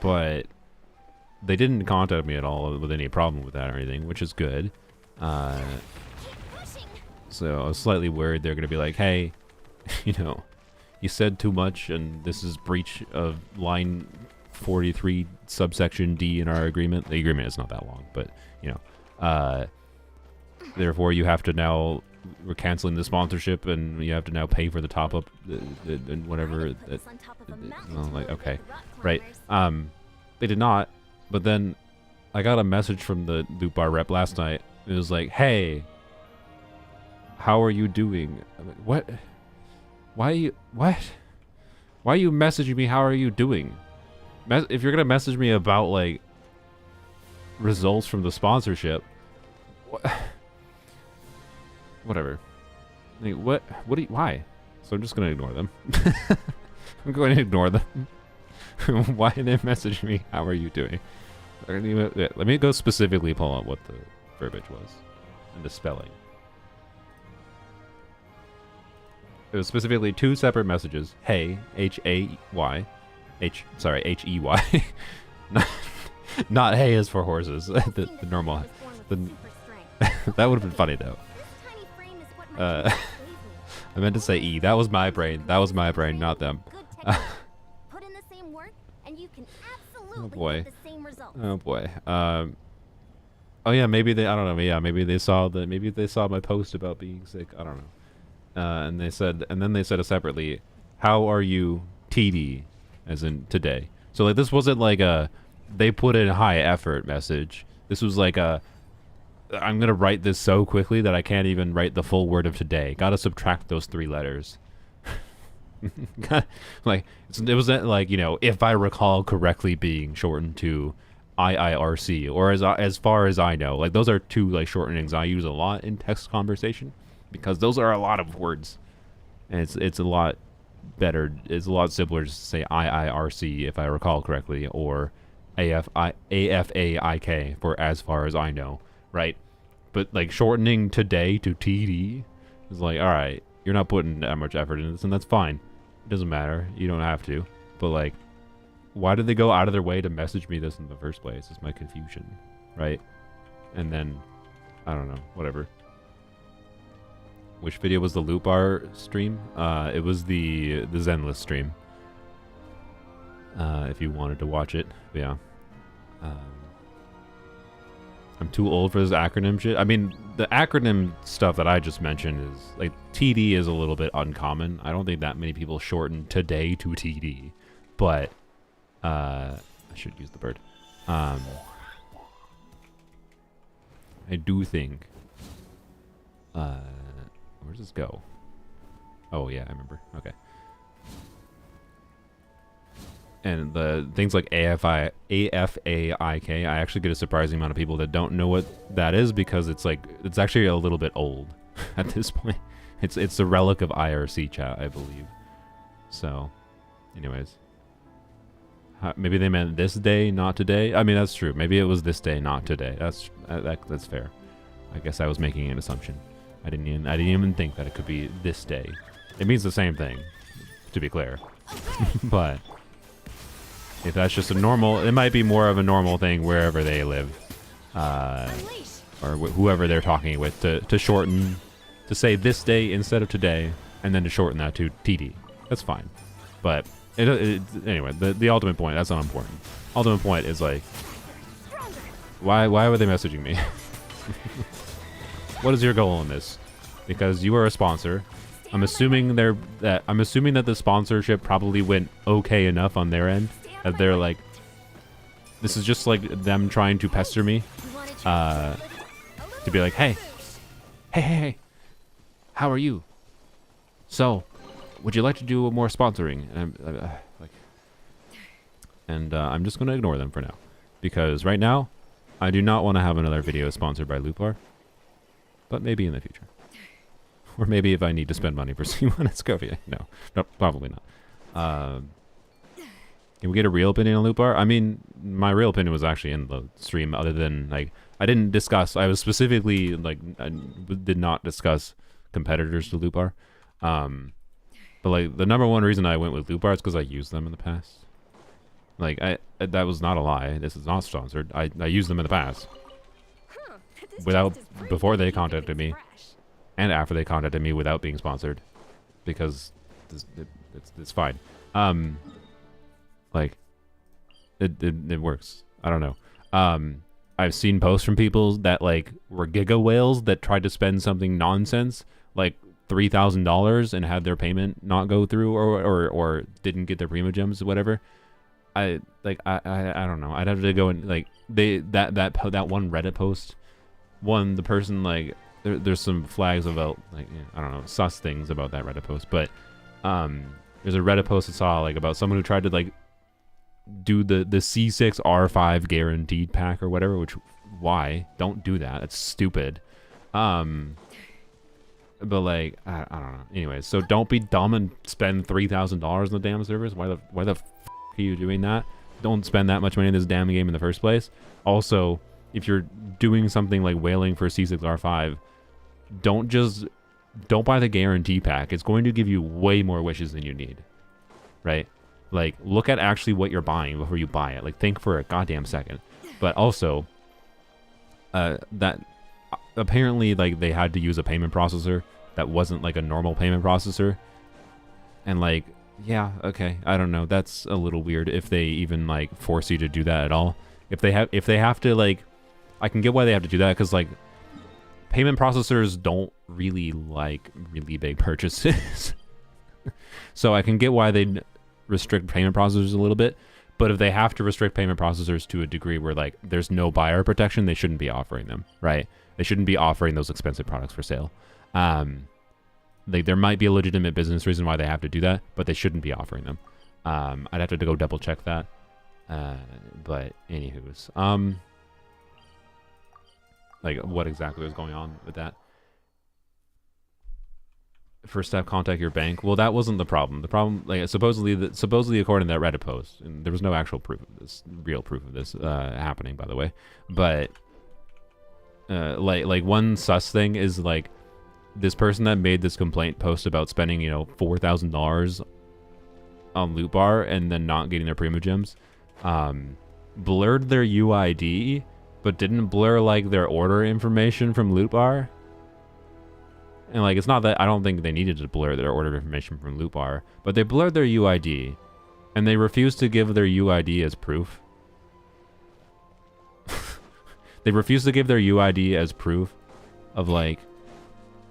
But they didn't contact me at all with any problem with that or anything, which is good. So I was slightly worried they're gonna be like, hey, you know, you said too much and this is breach of line 43 subsection D in our agreement. The agreement is not that long, but you know, therefore you have to now, we're canceling the sponsorship and you have to now pay for the top up and whatever. I'm like, okay, right. They did not, but then I got a message from the Loot Bar rep last night. It was like, hey, how are you doing? I'm like, what? Why are you, what? Why are you messaging me, how are you doing? If you're gonna message me about, like, results from the sponsorship, whatever. Like, what do you, why? So I'm just gonna ignore them. I'm going to ignore them. Why did they message me, how are you doing? Let me go specifically pull up what the verbiage was and the spelling. It was specifically 2 separate messages. Hey, H-A-Y. H-E-Y. Not hey as for horses. the normal. That would have been funny, though. I meant to say E. That was my brain. That was my brain, not them. Put in the same work, and you can absolutely Oh, boy. get the same results. Oh, boy. Oh, yeah, maybe they, I don't know. Yeah, maybe they saw my post about being sick. I don't know. And then they said it separately, how are you TD, as in today. So like this wasn't like a they put in high effort message. This was like a I'm gonna write this so quickly that I can't even write the full word of today. Gotta subtract those 3 letters. Like it was like, you know, if I recall correctly, being shortened to IIRC, or as far as I know, like those are 2 like shortenings I use a lot in text conversation. Because those are a lot of words, and it's a lot better. It's a lot simpler to say IIRC if I recall correctly, or AFAIK for as far as I know, right? But like shortening today to TD is like, all right, you're not putting that much effort into this, and that's fine. It doesn't matter. You don't have to. But like, why did they go out of their way to message me this in the first place? Is my confusion, right? And then I don't know, whatever. Which video was the loop bar stream? It was the Zenless stream. If you wanted to watch it, but yeah. I'm too old for this acronym shit. I mean, the acronym stuff that I just mentioned is like TD is a little bit uncommon. I don't think that many people shorten today to TD, but I should use the bird. I do think. Where does this go? Oh, yeah, I remember. Okay. And the things like AFAIK, I actually get a surprising amount of people that don't know what that is, because it's like, it's actually a little bit old at this point. It's a relic of IRC chat, I believe. So, anyways. Maybe they meant this day, not today. I mean, that's true. Maybe it was this day, not today. That's fair. I guess I was making an assumption. I didn't even think that it could be this day. It means the same thing, to be clear. But if that's just a normal, it might be more of a normal thing wherever they live, or whoever they're talking with, to shorten, to say this day instead of today, and then to shorten that to TD. That's fine. But anyway, the ultimate point, that's not important. Ultimate point is like, why were they messaging me? What is your goal in this? Because you are a sponsor. I'm assuming that the sponsorship probably went okay enough on their end that they're like, this is just like them trying to pester me, to be like, hey, how are you? So, would you like to do more sponsoring? And I'm just gonna ignore them for now, because right now, I do not want to have another video sponsored by Loopar. But maybe in the future. Or maybe if I need to spend money for C1 at Scofier. No, probably not. Can we get a real opinion on Loopar? I mean, my real opinion was actually in the stream, other than, like, I didn't discuss, I was specifically, like, I did not discuss competitors to Loopar. But, like, the number one reason I went with Loopar is because I used them in the past. Like, that was not a lie. This is not sponsored. I used them in the past. Before they contacted me, and after they contacted me without being sponsored, because it's fine. Like, it works. I don't know. I've seen posts from people that like were giga whales that tried to spend something nonsense like $3,000 and had their payment not go through, or didn't get their primo gems or whatever. I don't know. I'd have to go and like that one Reddit post. The person like there's some flags about like I don't know, sus things about that Reddit post, but there's a Reddit post I saw like about someone who tried to like do the C6R5 guaranteed pack or whatever, which why? Don't do that. That's stupid. But like I don't know. Anyways, so don't be dumb and spend $3,000 on the damn servers. Why the f are you doing that? Don't spend that much money in this damn game in the first place. Also, if you're doing something like whaling for C6R5, don't buy the guarantee pack. It's going to give you way more wishes than you need. Right? Like, look at actually what you're buying before you buy it. Like, think for a goddamn second. But also, that apparently, like, they had to use a payment processor that wasn't like a normal payment processor. And like, yeah, okay, I don't know. That's a little weird if they even like force you to do that at all. If they have to like, I can get why they have to do that because like payment processors don't really like really big purchases. So I can get why they restrict payment processors a little bit. But if they have to restrict payment processors to a degree where like there's no buyer protection, they shouldn't be offering them, right? They shouldn't be offering those expensive products for sale. Like there might be a legitimate business reason why they have to do that, but they shouldn't be offering them. I'd have to go double check that. But anywho's, like what exactly was going on with that? First step, contact your bank. Well, that wasn't the problem. The problem, like supposedly according to that Reddit post, and there was no actual proof of this, real proof of this happening, by the way. But like one sus thing is like this person that made this complaint post about spending $4,000 on loot bar and then not getting their primo gems, blurred their UID, but didn't blur like their order information from loot bar. And like, it's not that I don't think they needed to blur their order information from loot bar, but they blurred their UID and they refused to give their UID as proof. They refused to give their UID as proof of like,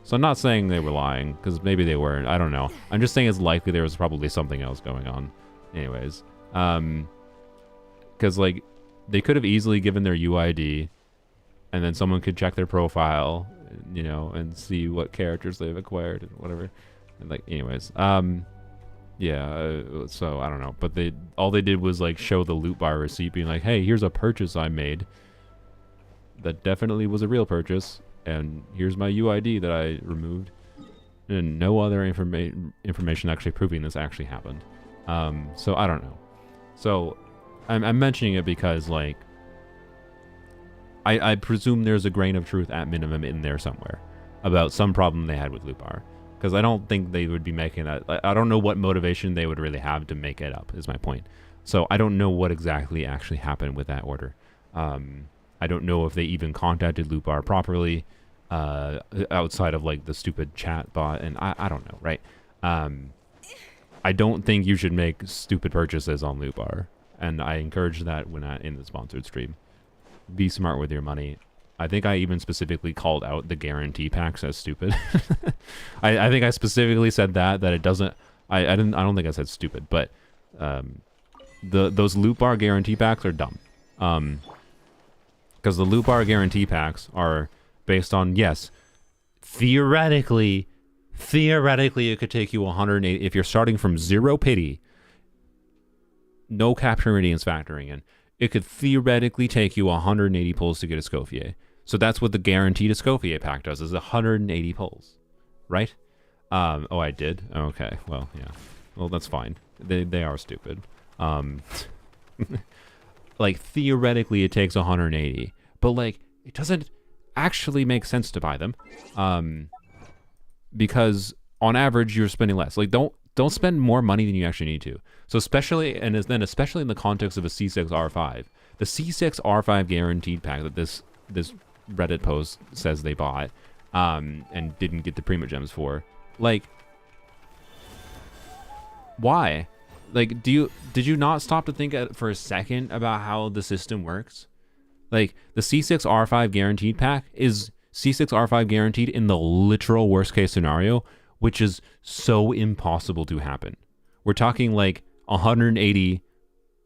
so I'm not saying they were lying because maybe they weren't. I don't know. I'm just saying it's likely there was probably something else going on. Anyways, because like they could have easily given their UID and then someone could check their profile, and see what characters they've acquired and whatever. And like, anyways, yeah, so I don't know, but all they did was like show the loot bar receipt being like, hey, here's a purchase I made that definitely was a real purchase, and here's my UID that I removed, and no other information actually proving this actually happened. So I don't know. So I'm mentioning it because like I presume there's a grain of truth at minimum in there somewhere about some problem they had with loot bar, because I don't think they would be making that. I don't know what motivation they would really have to make it up, is my point. So I don't know what exactly actually happened with that order. I don't know if they even contacted loot bar properly outside of like the stupid chat bot, and I don't know, right? I don't think you should make stupid purchases on loot bar, and I encourage that when in the sponsored stream. Be smart with your money. I think I even specifically called out the guarantee packs as stupid. I think I specifically said that it doesn't. I don't think I said stupid, but those loot bar guarantee packs are dumb. Because the loot bar guarantee packs are based on, yes, theoretically it could take you 180 if you're starting from 0 pity, no capture meridians factoring in. It could theoretically take you 180 pulls to get a Scofier. So that's what the guaranteed Scofier pack does, is 180 pulls, right? Oh, I did? Okay, well, yeah. Well, that's fine. They are stupid. Like, theoretically, it takes 180. But, like, it doesn't actually make sense to buy them. Because, on average, you're spending less. Like, don't spend more money than you actually need to. So especially in the context of a C6R5, the C6R5 guaranteed pack that this Reddit post says they bought and didn't get the primo gems for, like, why? Like, did you not stop to think for a second about how the system works? Like, the C6R5 guaranteed pack is C6R5 guaranteed in the literal worst case scenario, which is so impossible to happen. We're talking like 180,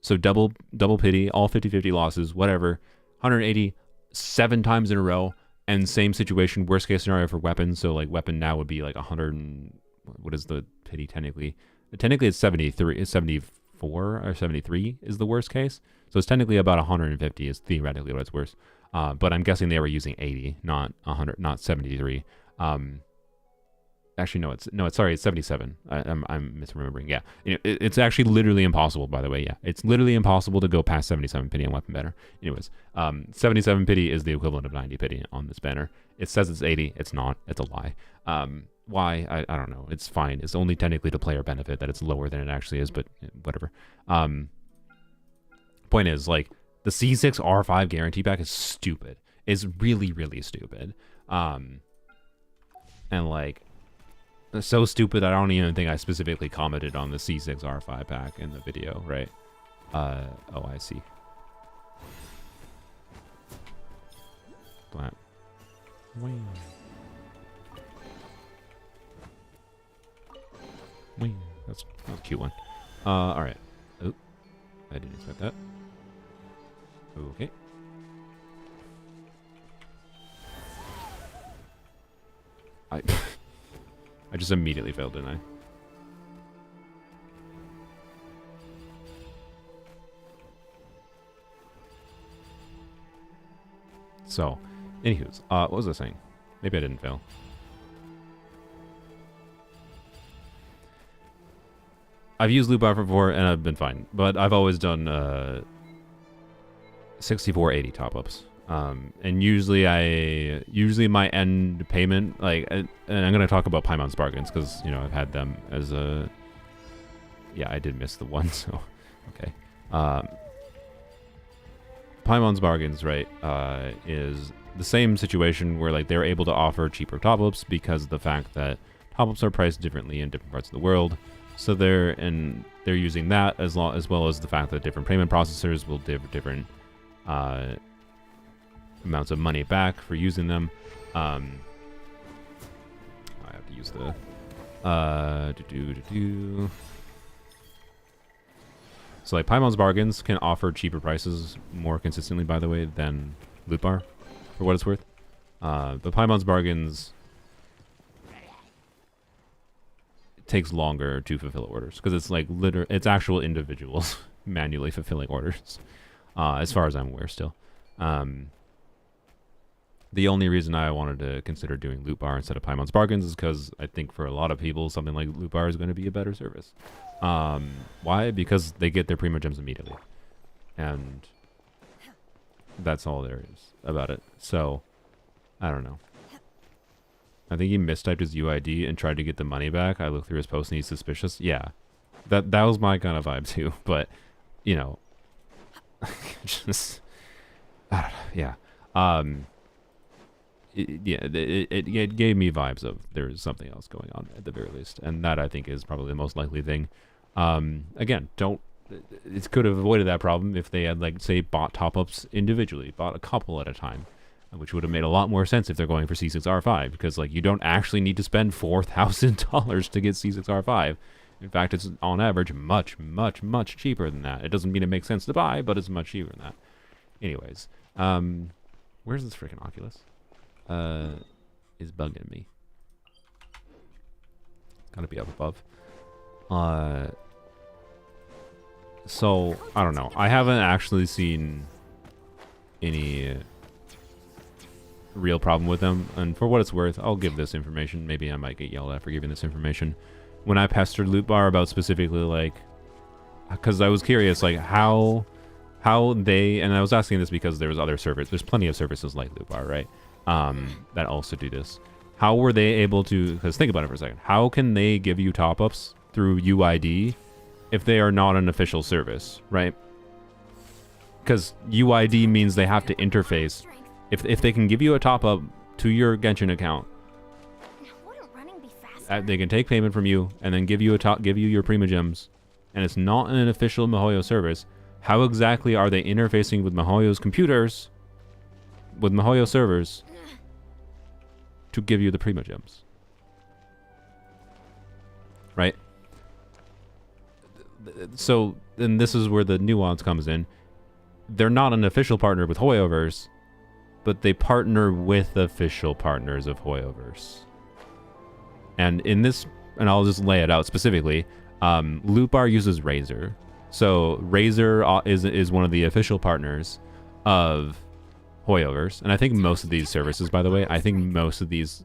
so double pity, all 50-50 losses, whatever, 180 7 times in a row, And same situation, worst case scenario for weapons. So like weapon now would be like 100 and, what is the pity technically? Technically it's 73, it's 74 or 73 is the worst case. So it's technically about 150 is theoretically what it's worth. But I'm guessing they were using 80, not 100, not 73. Actually, it's sorry, it's 77. I'm misremembering. Yeah, it's actually literally impossible. By the way, yeah, it's literally impossible to go past 77 pity on weapon banner. Anyways, 77 pity is the equivalent of 90 pity on this banner. It says it's 80. It's not. It's a lie. Why? I don't know. It's fine. It's only technically to player benefit that it's lower than it actually is, but whatever. Point is, like, the C6 R5 guarantee pack is stupid. It's really, really stupid. And like, so stupid I don't even think I specifically commented on the C6 R5 pack in the video, right? Oh, I see. Flat. Wing. Wing. That was a cute one. Alright. Oh, I didn't expect that. Okay. I just immediately failed, didn't I? So, anywho's, what was I saying? Maybe I didn't fail. I've used loot bar before and I've been fine, but I've always done 6480 top-ups. And usually my end payment, like, and I'm going to talk about Paimon's Bargains because, you know, I've had them as a, yeah, I did miss the one, so, okay. Paimon's Bargains, right, is the same situation where, like, they're able to offer cheaper top-ups because of the fact that top-ups are priced differently in different parts of the world. So they're using that as well as the fact that different payment processors will give different amounts of money back for using them. I have to use the So like Paimon's Bargains can offer cheaper prices more consistently, by the way, than Loot Bar, for what it's worth. But Paimon's Bargains takes longer to fulfill orders because it's like it's actual individuals manually fulfilling orders, as far as I'm aware still. The only reason I wanted to consider doing Loot Bar instead of Paimon's Bargains is because I think for a lot of people something like Loot Bar is going to be a better service. Why? Because they get their Primo Gems immediately, and that's all there is about it. So I don't know. I think he mistyped his UID and tried to get the money back. I looked through his post and he's suspicious. Yeah, that was my kind of vibe too. But you know, just I don't know, yeah. It gave me vibes of there's something else going on at the very least, and that I think is probably the most likely thing. Again, it could have avoided that problem if they had, like, say, bought top-ups individually, bought a couple at a time, which would have made a lot more sense if they're going for C6R5, because, like, you don't actually need to spend $4,000 to get C6R5. In fact, it's on average much, much, much cheaper than that. It doesn't mean it makes sense to buy, but it's much cheaper than that. Anyways, where's this freaking Oculus? Is bugging me. It's gotta be up above. So I don't know. I haven't actually seen any real problem with them, and for what it's worth, I'll give this information. Maybe I might get yelled at for giving this information. When I pestered Loot Bar about specifically, like, because I was curious, like, how they, and I was asking this because there was other services. There's plenty of services like Loot Bar, right? That also do this. How were they able to, because think about it for a second, how can they give you top-ups through UID if they are not an official service, right? Because UID means they have to interface. If they can give you a top-up to your Genshin account, they can take payment from you and then give you your Prima Gems, and it's not an official MiHoYo service, how exactly are they interfacing with MiHoYo's computers, with MiHoYo servers, to give you the Prima Gems? Right? So, then this is where the nuance comes in. They're not an official partner with HoYoverse, but they partner with official partners of Hoyoverse. And in this, and I'll just lay it out specifically, Loot Bar uses Razer. So Razer is one of the official partners of Hoyoverse, and I think most of these services, by the way, I think most of these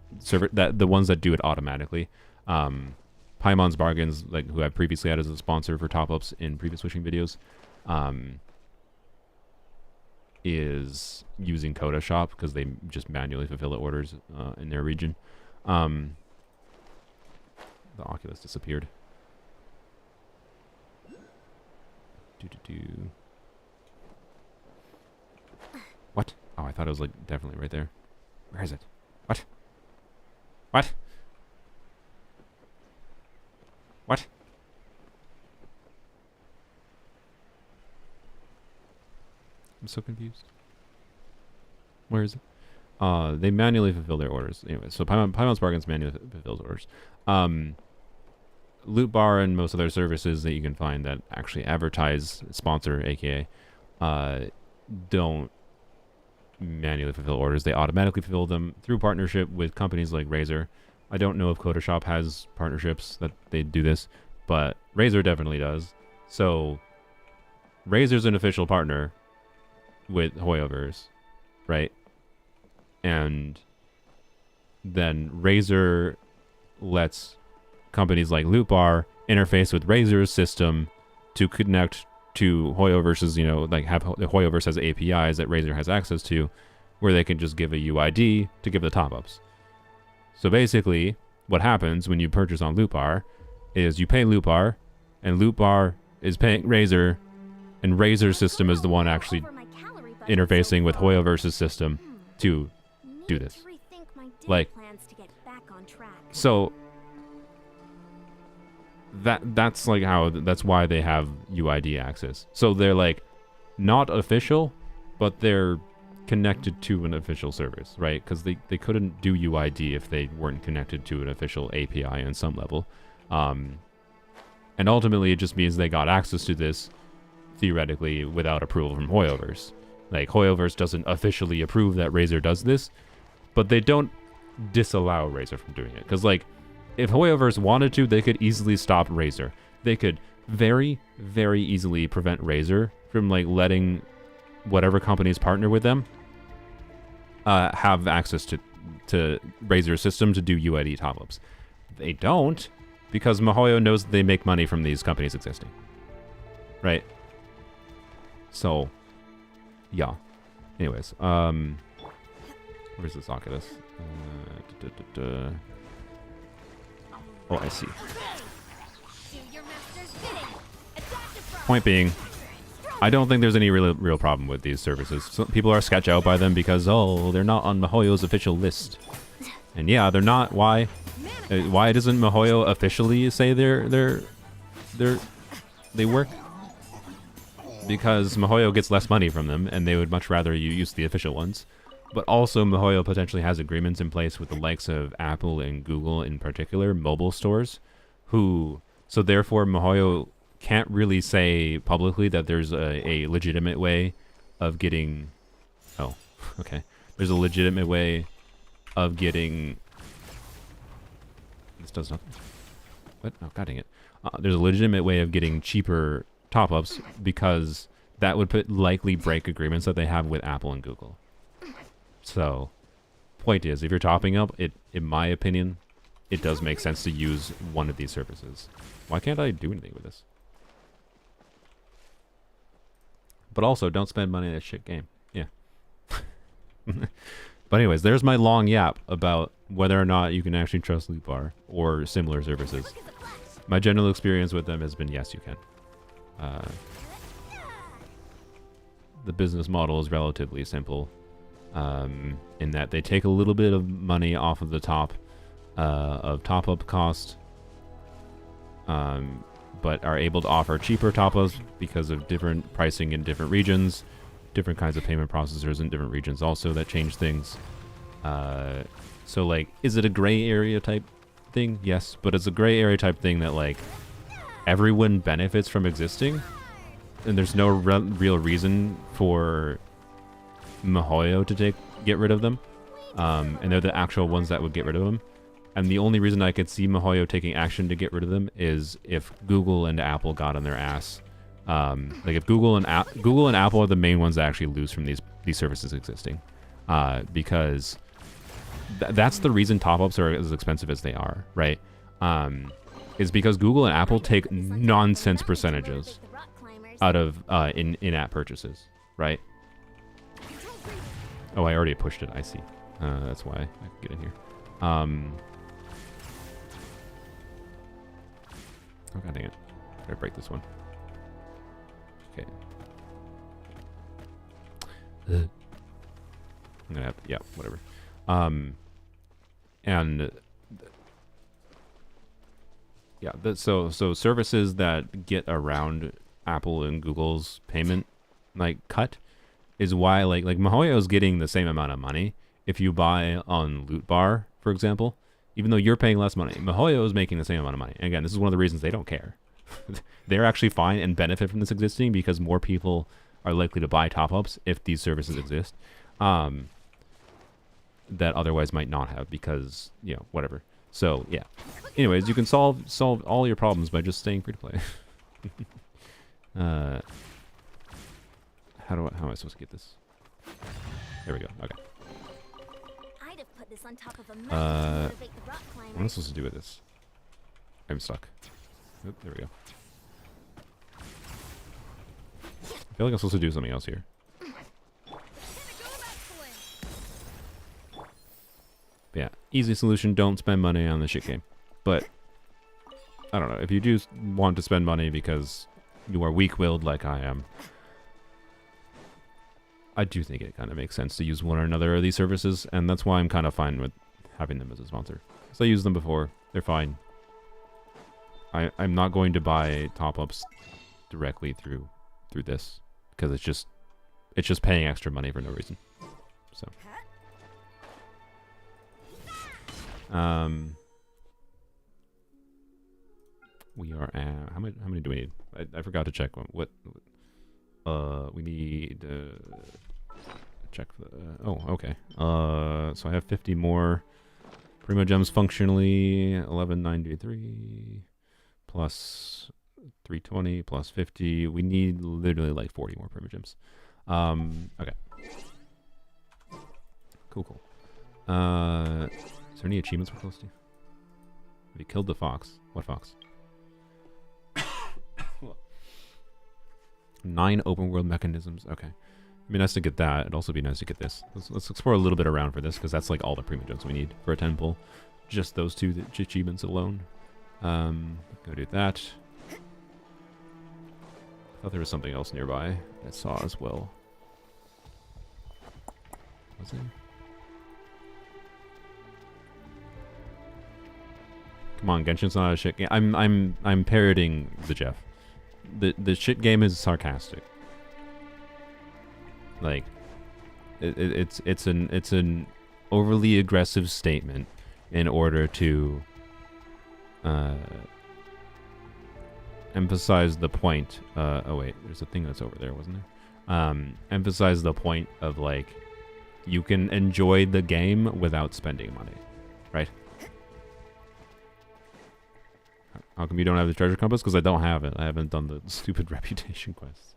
the ones that do it automatically, Paimon's Bargains, like who I previously had as a sponsor for top-ups in previous wishing videos, is using Coda Shop because they just manually fulfill the orders in their region. The Oculus disappeared. What? Oh, I thought it was like definitely right there. Where is it? What? What? What? I'm so confused. Where is it? They manually fulfill their orders. Anyway, so Paimon's Bargains manually fulfills orders. Loot Bar and most other services that you can find that actually advertise, sponsor, aka, don't manually fulfill orders. They automatically fulfill them through partnership with companies like Razer. I don't know if Coda Shop has partnerships that they do this, but Razer definitely does. So Razer's an official partner with Hoyoverse, right? And then Razer lets companies like Loot Bar interface with Razer's system to connect to Hoyoverse's, you know, like have Hoyoverse has APIs that Razer has access to, where they can just give a UID to give the top-ups. So basically, what happens when you purchase on Loot Bar is you pay Loot Bar, and Loot Bar is paying Razer, and Razer's system is the one actually interfacing with Hoyoverse's system to do this. Like, so that's like how, that's why they have UID access. So they're like not official, but they're connected to an official service, right? Because they couldn't do UID if they weren't connected to an official API on some level. And ultimately it just means they got access to this theoretically without approval from Hoyoverse. Like, Hoyoverse doesn't officially approve that Razer does this, but they don't disallow Razer from doing it. Because, like, if Hoyoverse wanted to, they could easily stop Razer. They could very, very easily prevent Razer from, like, letting whatever companies partner with them have access to Razer's system to do UID top-ups. They don't, because MiHoYo knows that they make money from these companies existing. Right? So, yeah. Anyways, where's this Oculus? Oh, I see. Point being, I don't think there's any real problem with these services. Some people are sketched out by them because, oh, they're not on MiHoYo's official list. And yeah, they're not. Why? Why doesn't MiHoYo officially say they work? Because MiHoYo gets less money from them, and they would much rather you use the official ones. But also, MiHoYo potentially has agreements in place with the likes of Apple and Google, in particular, mobile stores, so therefore MiHoYo can't really say publicly that there's a legitimate way of getting... Oh, okay. There's a legitimate way of getting... This does nothing. What? Oh, god dang it. There's a legitimate way of getting cheaper top-ups, because that would likely break agreements that they have with Apple and Google. So, point is, if you're topping up, in my opinion, it does make sense to use one of these services. Why can't I do anything with this? But also, don't spend money on that shit game. Yeah. But anyways, there's my long yap about whether or not you can actually trust Loot Bar or similar services. My general experience with them has been yes, you can. The business model is relatively simple, in that they take a little bit of money off of the top of top-up cost, but are able to offer cheaper top-ups because of different pricing in different regions, different kinds of payment processors in different regions also that change things. So, like, is it a gray area type thing? Yes, but it's a gray area type thing that, like, everyone benefits from existing, and there's no real reason for MiHoYo to get rid of them, and they're the actual ones that would get rid of them. And the only reason I could see MiHoYo taking action to get rid of them is if Google and Apple got on their ass. Like if Google and Apple are the main ones that actually lose from these services existing, because that's the reason top-ups are as expensive as they are, right? Is because Google and Apple take nonsense percentages out of in-app purchases, right? Oh, I already pushed it. I see. That's why I can get in here. Oh, god dang it. Gotta break this one. Okay. I'm gonna have to, yeah, whatever. And yeah, so services that get around Apple and Google's payment like cut is why like MiHoYo is getting the same amount of money if you buy on Loot Bar, for example. Even though you're paying less money, MiHoYo is making the same amount of money. And again, this is one of the reasons they don't care. They're actually fine and benefit from this existing because more people are likely to buy top-ups if these services exist, that otherwise might not have because, you know, whatever. So, yeah. Anyways, you can solve all your problems by just staying free to play. How am I supposed to get this? There we go. Okay. I'd have put this on top of a mountain to What motivate the rock am I climbers. supposed to do with this? I'm stuck. Oop, there we go. I feel like I'm supposed to do something else here. But yeah, easy solution, don't spend money on the shit game. But, I don't know, if you do want to spend money because you are weak-willed like I am, I do think it kind of makes sense to use one or another of these services, and that's why I'm kind of fine with having them as a sponsor. Because I used them before, they're fine. I'm not going to buy top-ups directly through this, because it's just paying extra money for no reason. So, we are at how many do we need? I forgot to check what we need. Check the. Oh, okay. So I have 50 more Primo Gems functionally. 1193 plus 320 plus 50. We need literally like 40 more Primo Gems. Okay. Cool. Is there any achievements we're close to? Have you killed the fox? What fox? 9 open world mechanisms. Okay. It'd be nice to get that. It'd also be nice to get this. Let's explore a little bit around for this, because that's like all the Primo Gems we need for a 10 pull. Just those two achievements alone. Go do that. I thought there was something else nearby I saw as well. Was there? Come on, Genshin's not a shit game. I'm parroting the Jeff. The shit game is sarcastic. Like, it's an overly aggressive statement in order to emphasize the point. Oh wait, there's a thing that's over there, wasn't there? Emphasize the point of like, you can enjoy the game without spending money, right? How come you don't have the treasure compass? Because I don't have it. I haven't done the stupid reputation quests.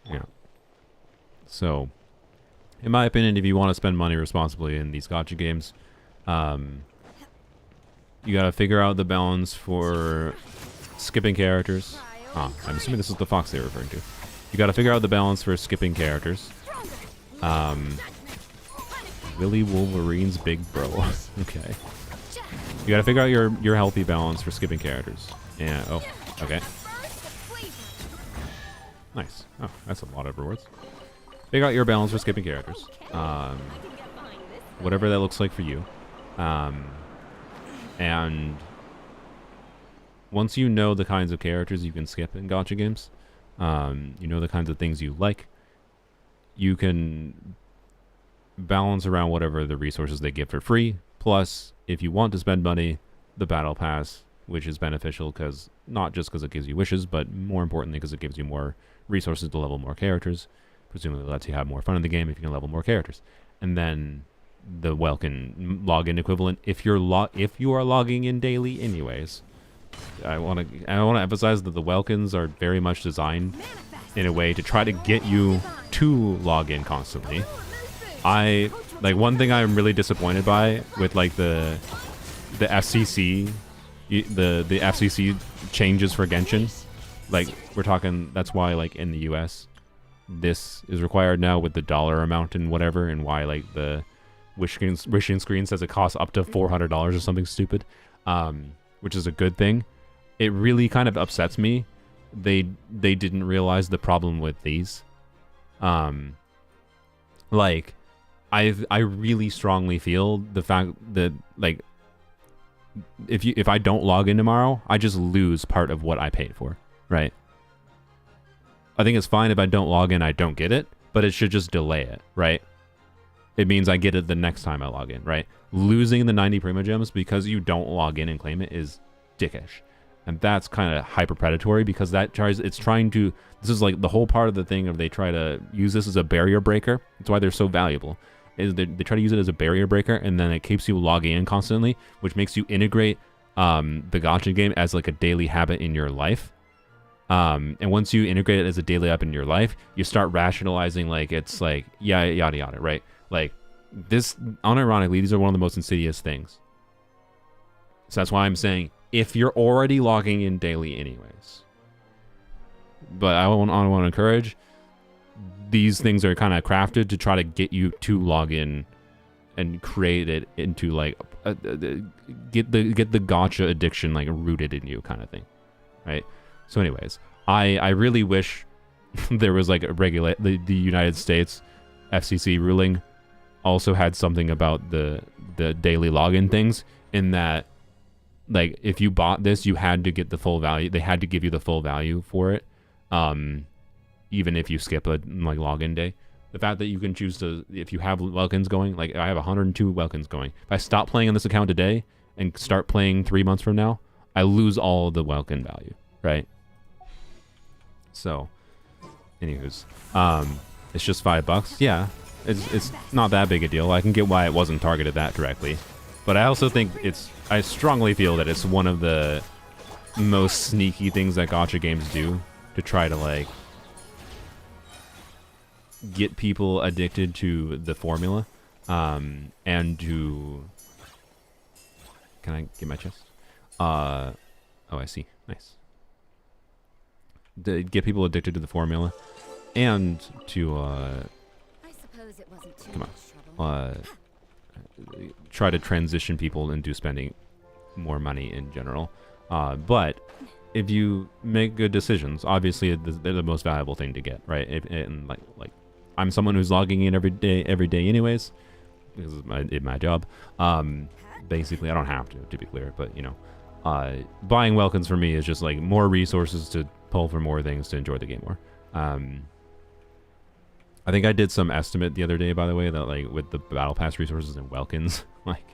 Yeah. So, in my opinion, if you want to spend money responsibly in these gacha games, you gotta figure out the balance for skipping characters. Ah, I'm assuming this is the fox they're referring to. You gotta figure out the balance for skipping characters. Willy Wolverine's big bro. Okay. You gotta figure out your healthy balance for skipping characters. Yeah, oh, okay. Nice. Oh, that's a lot of rewards. Figure out your balance for skipping characters. Whatever that looks like for you. And once you know the kinds of characters you can skip in gacha games, you know the kinds of things you like, you can balance around whatever the resources they give for free. Plus, if you want to spend money, the battle pass, which is beneficial because not just because it gives you wishes, but more importantly because it gives you more resources to level more characters, presumably lets you have more fun in the game if you can level more characters. And then the Welkin login equivalent, if you are logging in daily anyways. I want to emphasize that the Welkins are very much designed in a way to try to get you to log in constantly. One thing I'm really disappointed by with like the FCC, the FCC changes for Genshin. Like we're talking, that's why like in the US, this is required now with the dollar amount and whatever, and why like the wishing screen says it costs up to $400 or something stupid, which is a good thing. It really kind of upsets me. They didn't realize the problem with these. Like I really strongly feel the fact that like if I don't log in tomorrow, I just lose part of what I paid for, right? I think it's fine if I don't log in, I don't get it, but it should just delay it, right? It means I get it the next time I log in, right? Losing the 90 Primogems because you don't log in and claim it is dickish. And that's kind of hyper predatory because it's trying to, this is like the whole part of the thing of they try to use this as a barrier breaker. That's why they're so valuable. Is they try to use it as a barrier breaker, and then it keeps you logging in constantly, which makes you integrate the gacha game as like a daily habit in your life. And once you integrate it as a daily habit in your life, you start rationalizing like it's like yada yada, right? Like this, unironically, these are one of the most insidious things. So that's why I'm saying if you're already logging in daily anyways, but I want to encourage, these things are kind of crafted to try to get you to log in and create it into like get the gacha addiction like rooted in you kind of thing, right? So anyways, I really wish there was like the United States FCC ruling also had something about the daily login things, in that like if you bought this, you had to get the full value. They had to give you the full value for it, even if you skip a like login day. The fact that you can choose to, if you have Welkins going, like I have 102 Welkins going. If I stop playing on this account today and start playing 3 months from now, I lose all of the Welkin value, right? So, anywho's, it's just $5. Yeah, it's not that big a deal. I can get why it wasn't targeted that directly, but I also think I strongly feel that it's one of the most sneaky things that gacha games do to try to like get people addicted to the formula, and to, can I get my chest? Oh, I see. Nice. To get people addicted to the formula, and to I suppose it wasn't too come much on, trouble. try to transition people into spending more money in general. But if you make good decisions, obviously they're the most valuable thing to get, right? And like I'm someone who's logging in every day anyways, because it's my job. Basically, I don't have to be clear, but you know, buying Welkins for me is just like more resources to pull for more things to enjoy the game more. I think I did some estimate the other day, by the way, that like with the battle pass resources and Welkins, like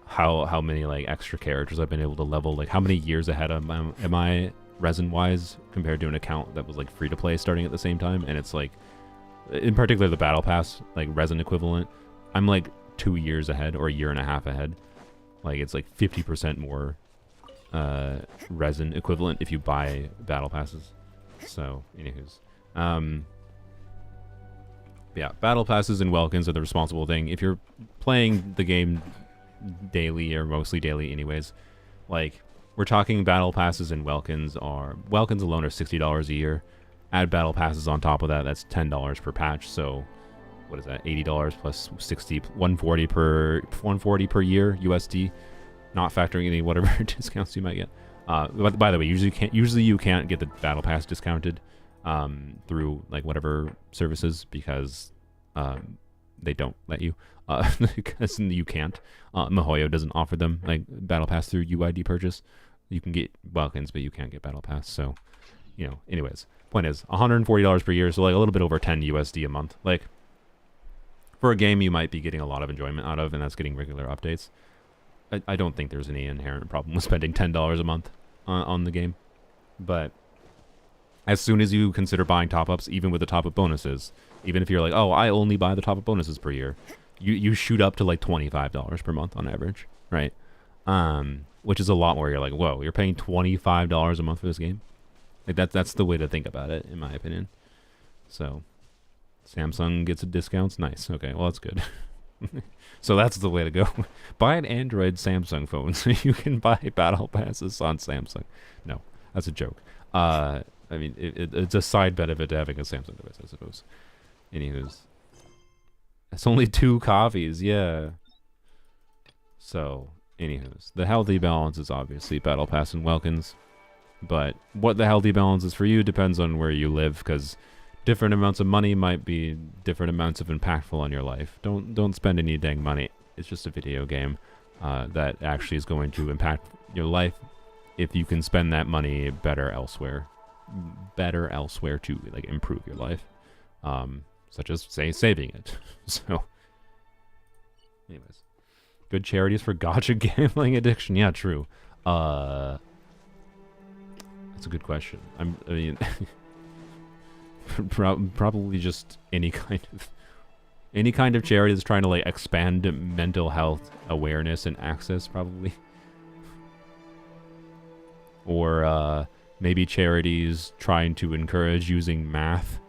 how many like extra characters I've been able to level, like how many years ahead am I resin wise compared to an account that was like free to play starting at the same time. And it's like, in particular the battle pass like resin equivalent, I'm like 2 years ahead or a year and a half ahead. Like it's like 50% more resin equivalent if you buy battle passes. So anywho's, yeah, battle passes and Welkins are the responsible thing. If you're playing the game daily or mostly daily anyways, like we're talking battle passes and Welkins alone are $60 a year. Add battle passes on top of that, that's $10 per patch. So what is that? $80 plus 60, 140 per year USD, not factoring any whatever discounts you might get. But by the way, usually you can't get the battle pass discounted through like whatever services, because they don't let you, because you can't. Mihoyo doesn't offer them like battle pass through UID purchase. You can get Welkins, but you can't get battle pass. So, you know, anyways, point is $140 per year, so like a little bit over 10 USD a month. Like for a game you might be getting a lot of enjoyment out of, and that's getting regular updates. I don't think there's any inherent problem with spending $10 a month on the game, but as soon as you consider buying top-ups, even with the top-up bonuses, even if you're like, oh, I only buy the top-up bonuses per year, you shoot up to like $25 per month on average, right? Which is a lot more. You're like, whoa, you're paying $25 a month for this game? Like that's the way to think about it, in my opinion. So, Samsung gets a discounts. Nice. Okay, well that's good. So that's the way to go. Buy an Android Samsung phone so you can buy battle passes on Samsung. No, that's a joke. I mean, it's a side benefit to having a Samsung device, I suppose. Anywho's, it's only 2 coffees, yeah. So, anywho's, the healthy balance is obviously battle pass and Welkins. But what the healthy balance is for you depends on where you live, because different amounts of money might be different amounts of impactful on your life. Don't spend any dang money. It's just a video game that actually is going to impact your life if you can spend that money better elsewhere to like improve your life, such as say saving it. So, anyways, good charities for gotcha gambling addiction. Yeah, true. That's a good question. I mean. Probably just any kind of charity that's trying to like expand mental health awareness and access, probably. Or maybe charities trying to encourage using math.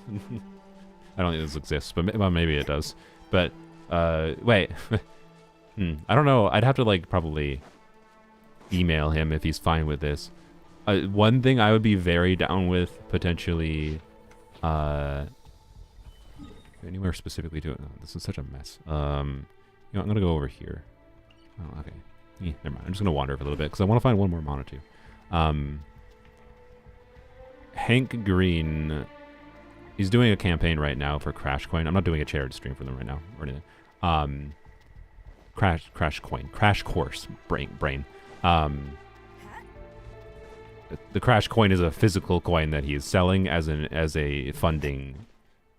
I don't think this exists, but well, maybe it does. But wait, I don't know. I'd have to like probably email him if he's fine with this. One thing I would be very down with potentially. Anywhere specifically to it? Oh, this is such a mess. You know, I'm gonna go over here. Oh, okay. Never mind. I'm just gonna wander for a little bit because I want to find one more mono too. Hank Green. He's doing a campaign right now for Crash Coin. I'm not doing a charity stream for them right now or anything. Crash Course brain. The Crash Coin is a physical coin that he is selling as a funding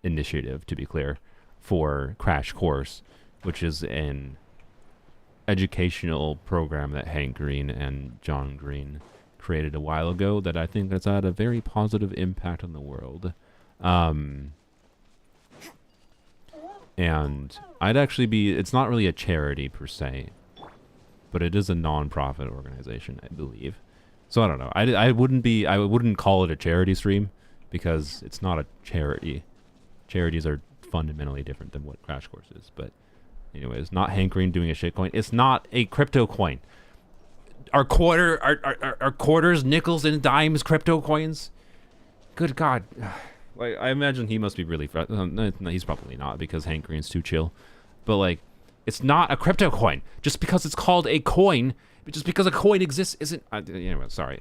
initiative, to be clear, for Crash Course, which is an educational program that Hank Green and John Green created a while ago that I think has had a very positive impact on the world. And I'd actually be, it's not really a charity per se, but it is a non-profit organization, I believe. So I don't know. I wouldn't call it a charity stream because it's not a charity. Charities are fundamentally different than what Crash Course is. But anyways, not Hank Green doing a shitcoin. It's not a crypto coin. Are quarters, nickels, and dimes crypto coins? Good God. Like, I imagine he must be really no, he's probably not because Hank Green's too chill. But like, it's not a crypto coin. Just because it's called a coin, just because a coin exists isn't. Anyway, sorry.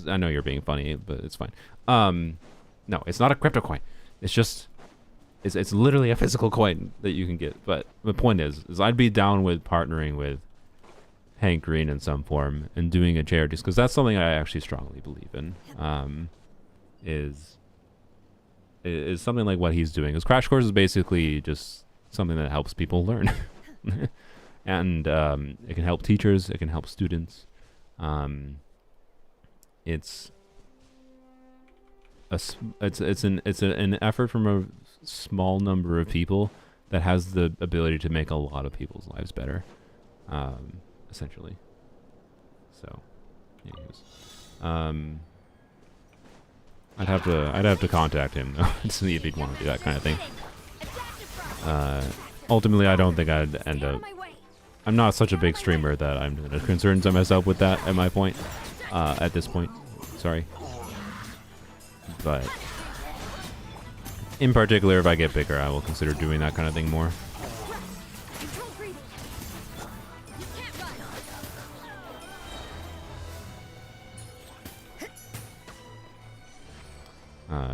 I know you're being funny, but it's fine. No, it's not a crypto coin. It's just, it's literally a physical coin that you can get. But the point is I'd be down with partnering with Hank Green in some form and doing a charity, because that's something I actually strongly believe in. Is something like what he's doing. Because Crash Course is basically just something that helps people learn. And it can help teachers, it can help students. It's an effort from a small number of people that has the ability to make a lot of people's lives better, essentially. So, anyways, I'd have to contact him though to see if he'd want to do that kind of thing. Ultimately, I don't think I'd end up. I'm not such a big streamer that I'm going to concern myself with that at my point. At this point, sorry. But in particular, if I get bigger, I will consider doing that kind of thing more.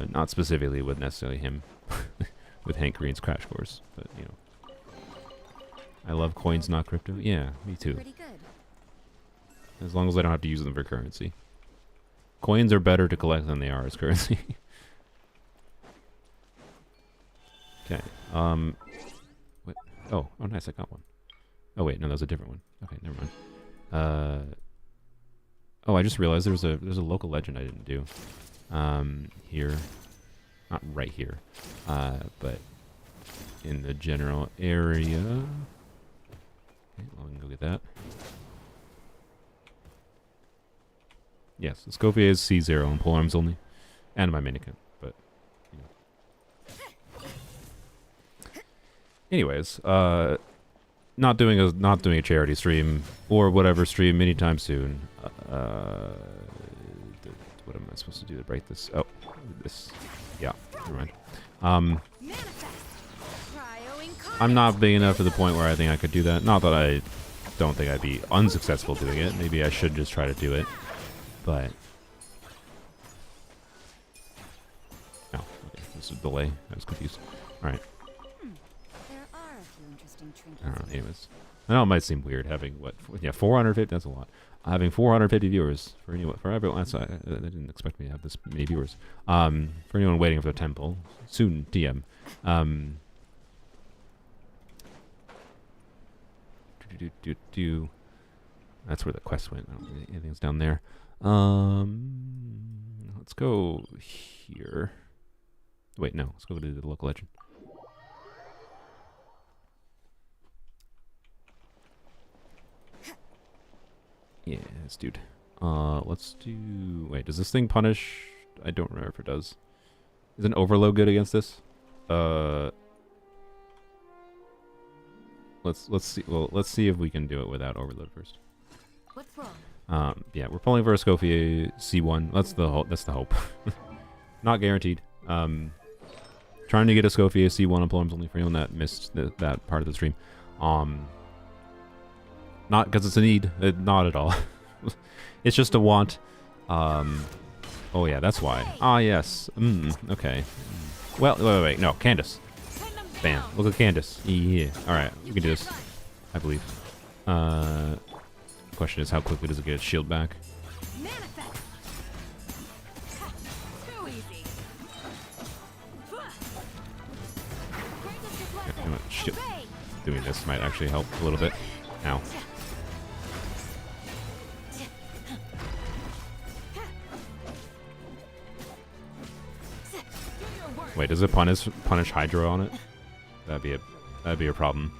Not specifically with necessarily him, with Hank Green's Crash Course, but you know. I love coins, not crypto. Yeah, me too. Pretty good. As long as I don't have to use them for currency. Coins are better to collect than they are as currency. Okay. What? Oh, nice. I got one. Oh wait, no, that was a different one. Okay, never mind. Oh, I just realized there's a local legend I didn't do. Here. Not right here. But in the general area. Okay, well, we can go get that. Yes, the Scofier is C0 and polearms only. And my mannequin, but you know. Anyways, not doing a charity stream or whatever stream anytime soon. What am I supposed to do to break this? Oh, this. Yeah, never mind. Manifest. Cryo incarnate. I'm not big enough to the point where I think I could do that. Not that I don't think I'd be unsuccessful doing it. Maybe I should just try to do it. But no, okay, this is a delay. I was confused. All right. There are a few interesting trinkets. I don't know. Anyways, I know it might seem weird having what? Yeah, 450. That's a lot. Having 450 viewers for anyone, for everyone. I didn't expect me to have this many viewers. For anyone waiting for the temple, soon TM. That's where the quest went. I don't think anything's down there. Let's go here. Wait, no. Let's go to the local legend. Yeah, this dude. Let's do. Wait, does this thing punish? I don't remember if it does. Is an overload good against this? Let's see. Well, let's see if we can do it without overload first. What's wrong? Yeah, we're pulling for a Scofier C1. That's the hope. That's the hope. Not guaranteed. Trying to get a Scofier C1 on polearms only for anyone that missed that part of the stream. Not because it's a need. Not at all. It's just a want. Oh yeah, that's why. Ah yes. Okay. Well, wait. No, Candace. Bam. Look at Candace. Yeah. All right, we can do this. I believe. Question is, how quickly does it get its shield back? Manifest. Too easy. You know what, shield. Doing this might actually help a little bit. Ow. Wait, does it punish Hydra on it? That'd be a problem.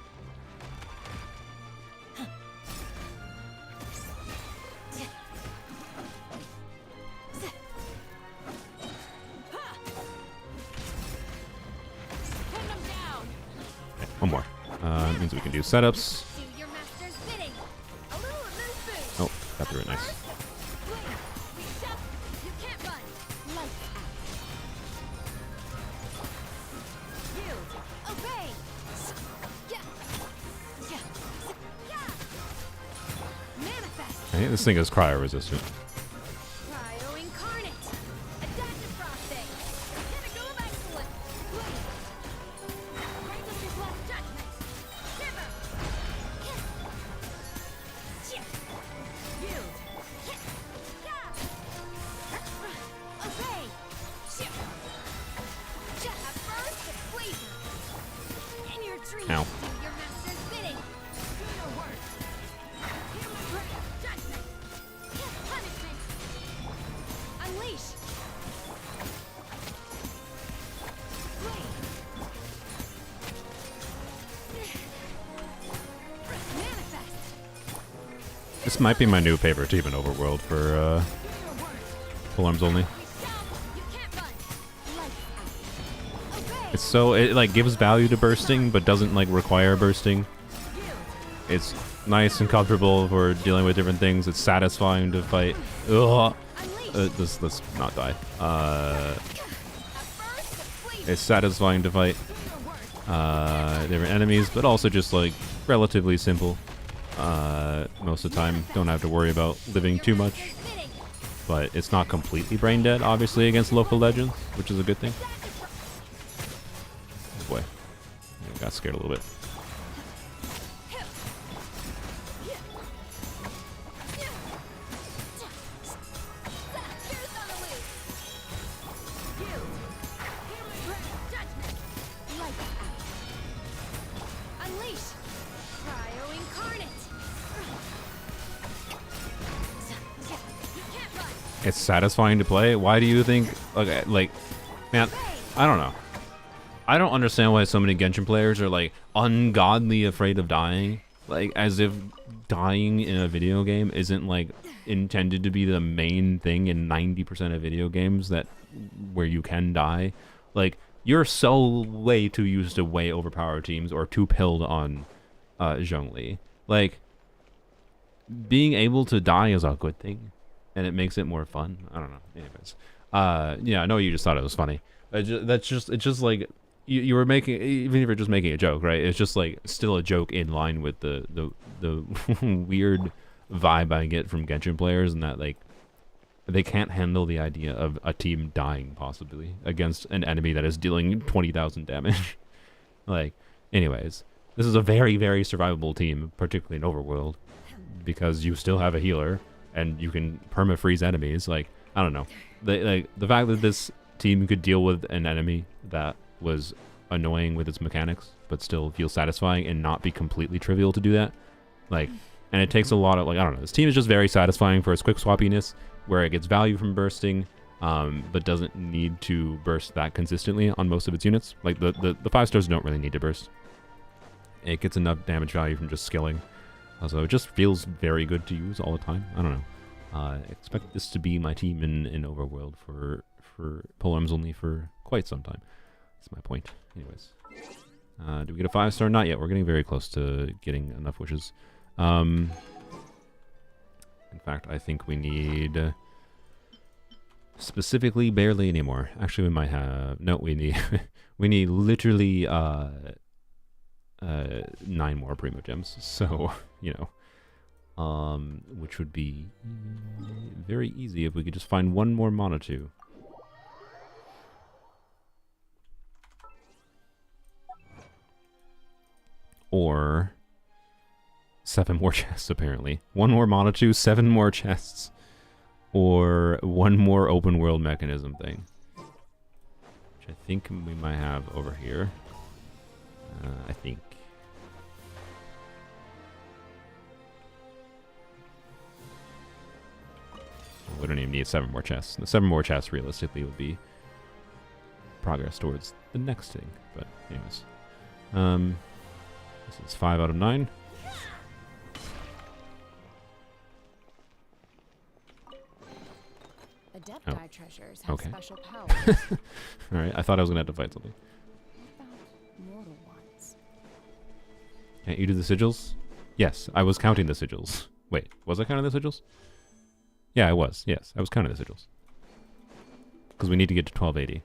Okay, one more. Means we can do setups. Do your master's bidding. A little move boost. Oh, got through it. Nice. You can't run. Lights out. Yield. Obey. Manifest. Okay, this thing is cryo resistant. Cryo incarnate. Adaptive frosting. Pinnacle of excellence. Greatness is left judgment. Shiver. Yield. Obey. Shiver. Just burst of flavor. In your dreams, Ow. do your master's bidding. Do your work. Hear my prayer. Judgment. Punishment. Unleash. Manifest. This might be my new favorite team in Overworld for polearms only. You can't run. Lights out. Obey. It's so it like gives value to bursting, but doesn't like require bursting. Yield. It's nice and comfortable for dealing with different things. It's satisfying to fight. Ugh. Unleash. Let's not die. A burst of flavor. It's satisfying to fight Do your work. different enemies, but also just like relatively simple. Most of the time, don't have to worry about living too much. Bidding. But it's not completely brain dead, obviously, against local legends, which is a good thing. Oh boy, I got scared a little bit. Here's on the loose. Yield. Hear my prayer. Judgment. Lights out. Unleash. Cryo incarnate. You can't run. It's satisfying to play. Why do you think? Okay, like, man, I don't know. I don't understand why so many Genshin players are like ungodly afraid of dying. Like, as if dying in a video game isn't like intended to be the main thing in 90% of video games that where you can die. Like, you're so way too used to way overpowered teams or too pilled on Zhongli. Like, being able to die is a good thing, and it makes it more fun. I don't know. Anyways, yeah, I know you just thought it was funny. It's just like you were making, even if you're just making a joke, right? It's just like still a joke in line with the weird vibe I get from Genshin players, and that like they can't handle the idea of a team dying possibly against an enemy that is dealing 20,000 damage. Like, anyways, this is a very, very survivable team, particularly in Overworld, because you still have a healer and you can perma-freeze enemies. Like, I don't know. The fact that this team could deal with an enemy that was annoying with its mechanics, but still feel satisfying and not be completely trivial to do that. Like, and it takes a lot of, like, I don't know. This team is just very satisfying for its quick swappiness, where it gets value from bursting, but doesn't need to burst that consistently on most of its units. Like, the 5-stars don't really need to burst. It gets enough damage value from just skilling. So it just feels very good to use all the time. I don't know. I expect this to be my team in Overworld for polearms only for quite some time. That's my point. Anyways. Do we get a 5-star? Not yet. We're getting very close to getting enough wishes. In fact, I think we need specifically barely anymore. Actually, we might have... No, we need we need literally 9 more Primo Gems. So, you know, which would be very easy if we could just find one more Monotoo. Or 7 more chests, apparently. 1 more Monotoo, 7 more chests. Or 1 more open world mechanism thing. Which I think we might have over here. I think. We don't even need 7 more chests. The 7 more chests realistically would be progress towards the next thing. But anyways. This is 5 out of 9. Adepti treasures have Okay. special powers. Alright, I thought I was going to have to fight something. What about mortal ones? Can't you do the sigils? Yes, I was counting the sigils. Wait, was I counting the sigils? Yeah, I was. Yes, I was counting the sigils. Because we need to get to 1280.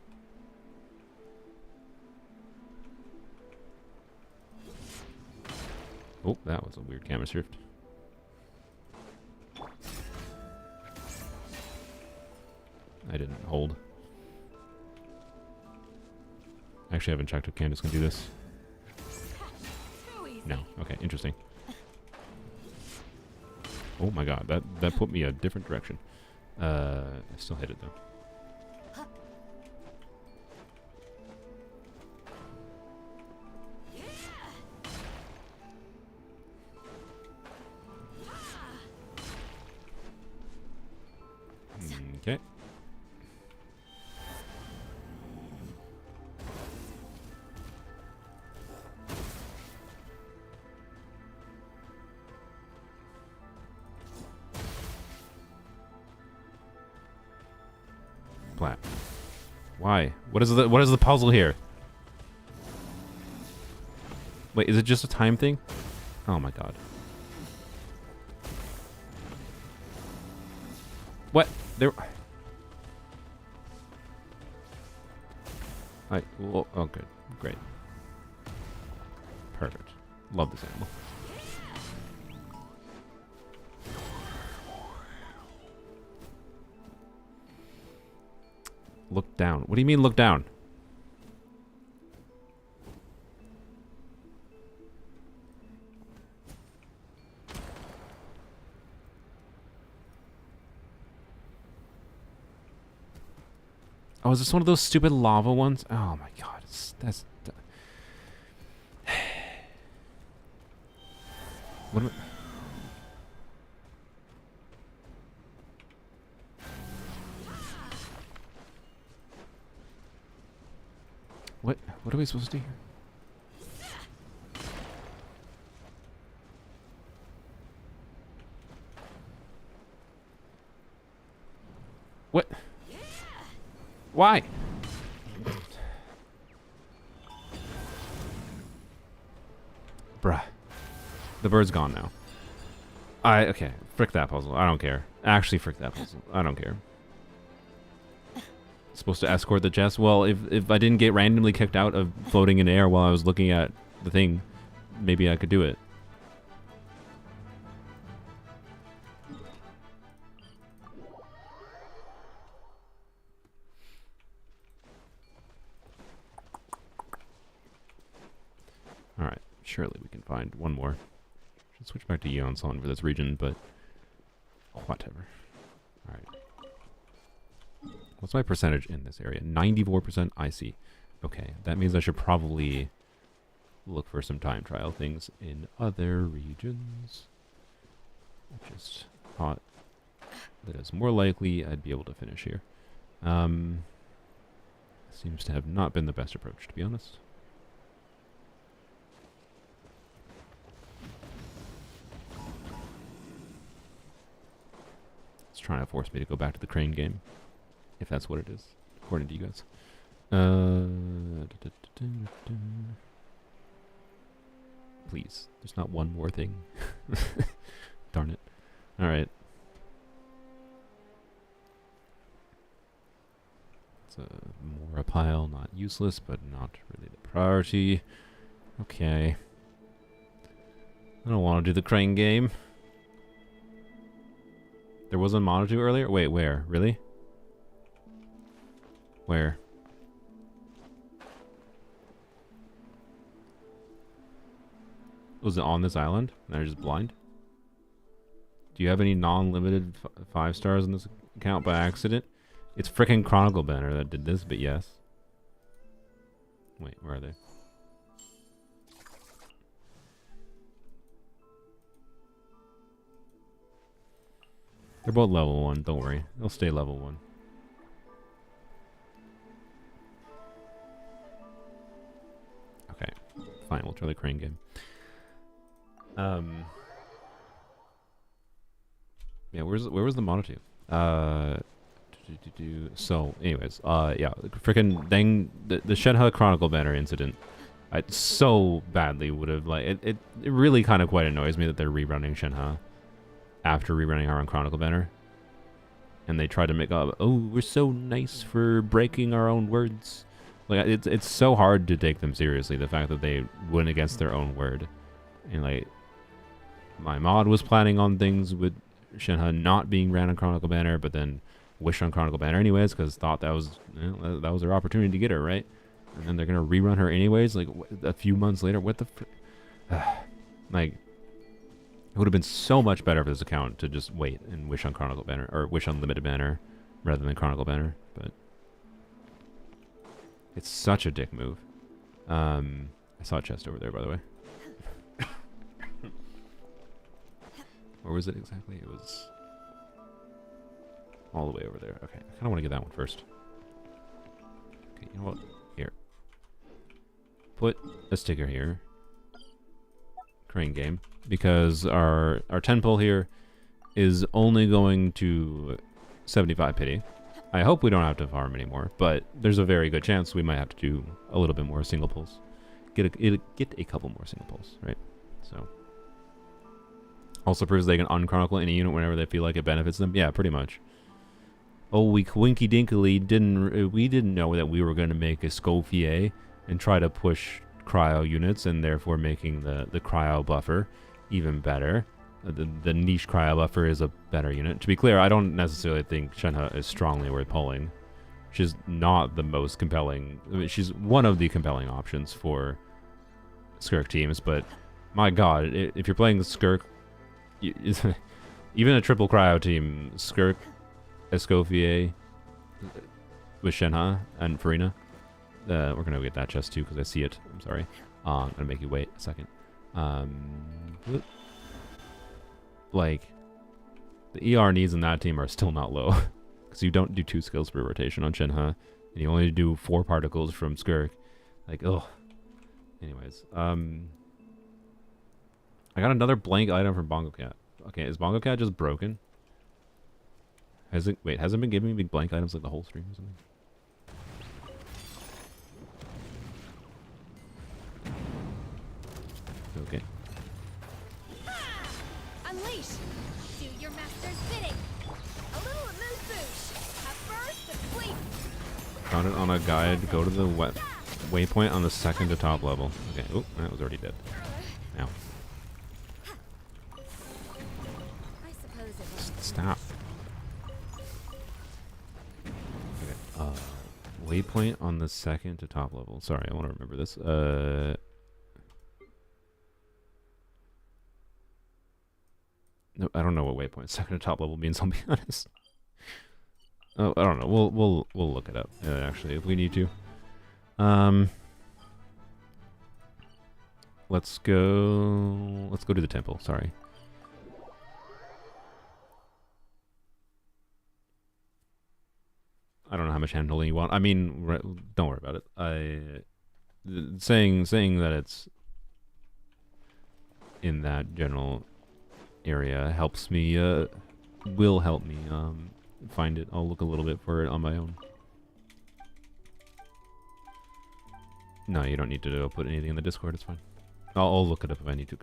Oh, that was a weird camera shift. I didn't hold. Actually, I haven't checked if Candace can do this. No. Okay, interesting. Oh my god, that put me a different direction. I still hit it though. Okay. Plat. Why? What is the puzzle here? Wait, is it just a time thing? Oh my god. What? There. Well, oh, good. Great. Perfect. Love this animal. Look down. What do you mean look down? Oh, is this one of those stupid lava ones? Oh my god, that's... What am I... What are we supposed to do here? What? Why? Bruh. The bird's gone now. Okay. Frick that puzzle. I don't care. Actually, frick that puzzle. I don't care. Supposed to escort the chest? Well, if I didn't get randomly kicked out of floating in air while I was looking at the thing, maybe I could do it. Alright, surely we can find one more. Should switch back to Yeonsan for this region, but whatever. Alright. What's my percentage in this area? 94%? I see. Okay, that means I should probably look for some time trial things in other regions. I just thought that it's more likely I'd be able to finish here. Seems to have not been the best approach, to be honest. It's trying to force me to go back to the crane game. If that's what it is, according to you guys. Please, there's not one more thing. Darn it. Alright. It's more a pile, not useless, but not really the priority. Okay. I don't want to do the crane game. There was a Monotone earlier? Wait, where? Really? Where? Was it on this island? And they're just blind? Do you have any non-limited 5 stars in this account by accident? It's frickin' Chronicle Banner that did this, but yes. Wait, where are they? They're both level 1, don't worry. They'll stay level 1. Okay, fine, we'll try the crane game. Yeah, where was the Monotone? So, anyways, yeah, freaking dang, the Shenhe Chronicle Banner incident. I so badly would have, like, it really kind of quite annoys me that they're rerunning Shenhe after rerunning our own Chronicle Banner. And they try to make up, oh, we're so nice for breaking our own words. Like, it's so hard to take them seriously, the fact that they went against their own word. And, like, my mod was planning on things with Shenhe not being ran on Chronicle Banner, but then wished on Chronicle Banner anyways, because thought that was, you know, that was their opportunity to get her, right? And then they're going to rerun her anyways, like, a few months later. What the like, it would have been so much better for this account to just wait and wish on Chronicle Banner, or wish on Limited Banner, rather than Chronicle Banner, but it's such a dick move. I saw a chest over there, by the way. Where was it exactly? It was all the way over there. Okay, I kind of want to get that one first. Okay, you know what? Here. Put a sticker here. Crane game. Because our 10 pull here is only going to 75 pity. I hope we don't have to farm anymore, but there's a very good chance we might have to do a little bit more single pulls. Get a couple more single pulls, right? So... also proves they can unchronicle any unit whenever they feel like it benefits them. Yeah, pretty much. Oh, we winky-dinkily didn't know that we were going to make a Scofier and try to push cryo units, and therefore making the cryo buffer even better. The niche cryo buffer is a better unit. To be clear, I don't necessarily think Shenhe is strongly worth pulling. She's not the most compelling. I mean, she's one of the compelling options for Skirk teams, but my god, if you're playing Skirk, even a triple cryo team, Skirk, Scofier, with Shenhe and Farina, we're gonna get that chest too because I see it. I'm sorry. I'm gonna make you wait a second. Like, the ER needs in that team are still not low because you don't do 2 skills per rotation on Shenhe, and you only do 4 particles from Skirk. Like, ugh. Anyways, I got another blank item from Bongo Cat. Okay, is Bongo Cat just broken? Has it been giving me blank items like the whole stream or something? Okay. Unleash! Do your master's bidding! A little amuse-bouche! A burst of sleep! Found it on a guide. Go to the waypoint on the second to top level. Okay. Oh, that was already dead. Ow. I suppose it was. Stop. Okay. Waypoint on the second to top level. Sorry, I want to remember this. No, I don't know what waypoint second to top level means. I'll be honest. Oh, I don't know. We'll look it up. Actually, if we need to. Let's go to the temple. Sorry. I don't know how much handholding you want. I mean, don't worry about it. Saying that it's in that general area helps me. Will help me find it. I'll look a little bit for it on my own. No, you don't need to put anything in the Discord. It's fine. I'll look it up if I need to.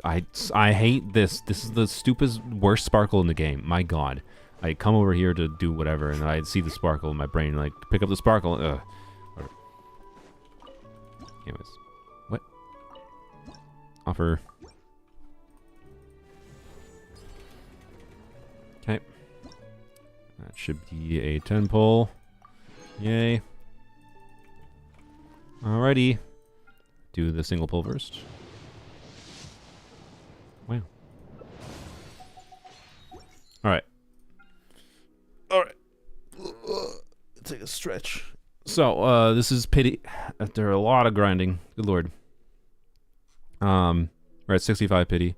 I hate this. This is the stupidest, worst sparkle in the game. My God. I come over here to do whatever, and I see the sparkle in my brain, like, pick up the sparkle. Ugh. Whatever. Anyways. What? Offer. Okay. That should be a 10 pull. Yay. Alrighty. Do the single pull first. Wow. Alright. Alright. Take a stretch. So, this is pity. After a lot of grinding. Good lord. We're at 65 pity.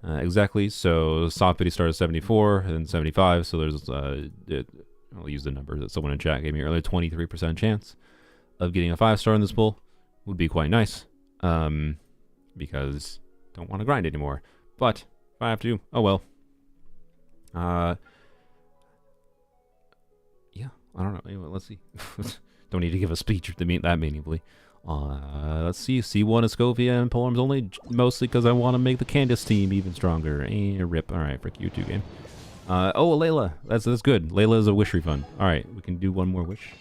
Exactly. So, soft pity started at 74 and 75. So, there's, I'll use the number that someone in chat gave me earlier. 23% chance of getting a 5-star in this pull would be quite nice. Because don't want to grind anymore. But, if I have to, oh well. Yeah, I don't know. Anyway, let's see. Don't need to give a speech to mean that meaningfully. Let's see. C1 is Scofier and polearms only, mostly because I want to make the Candace team even stronger. Rip. Alright, frick you too, game. Oh, Layla. That's good. Layla is a wish refund. Alright, we can do one more wish.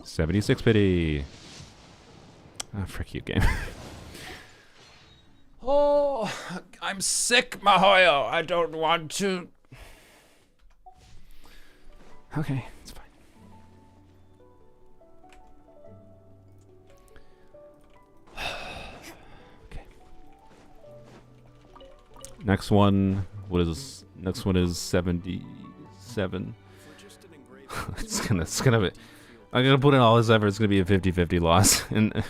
$76 pity. Ah, frick you, game. Oh, I'm sick, Mahoyo. I don't want to. Okay, it's fine. Okay. Next one. What is this? Next one is 77. it's gonna be. I'm gonna put in all this effort. It's gonna be a 50-50 loss. And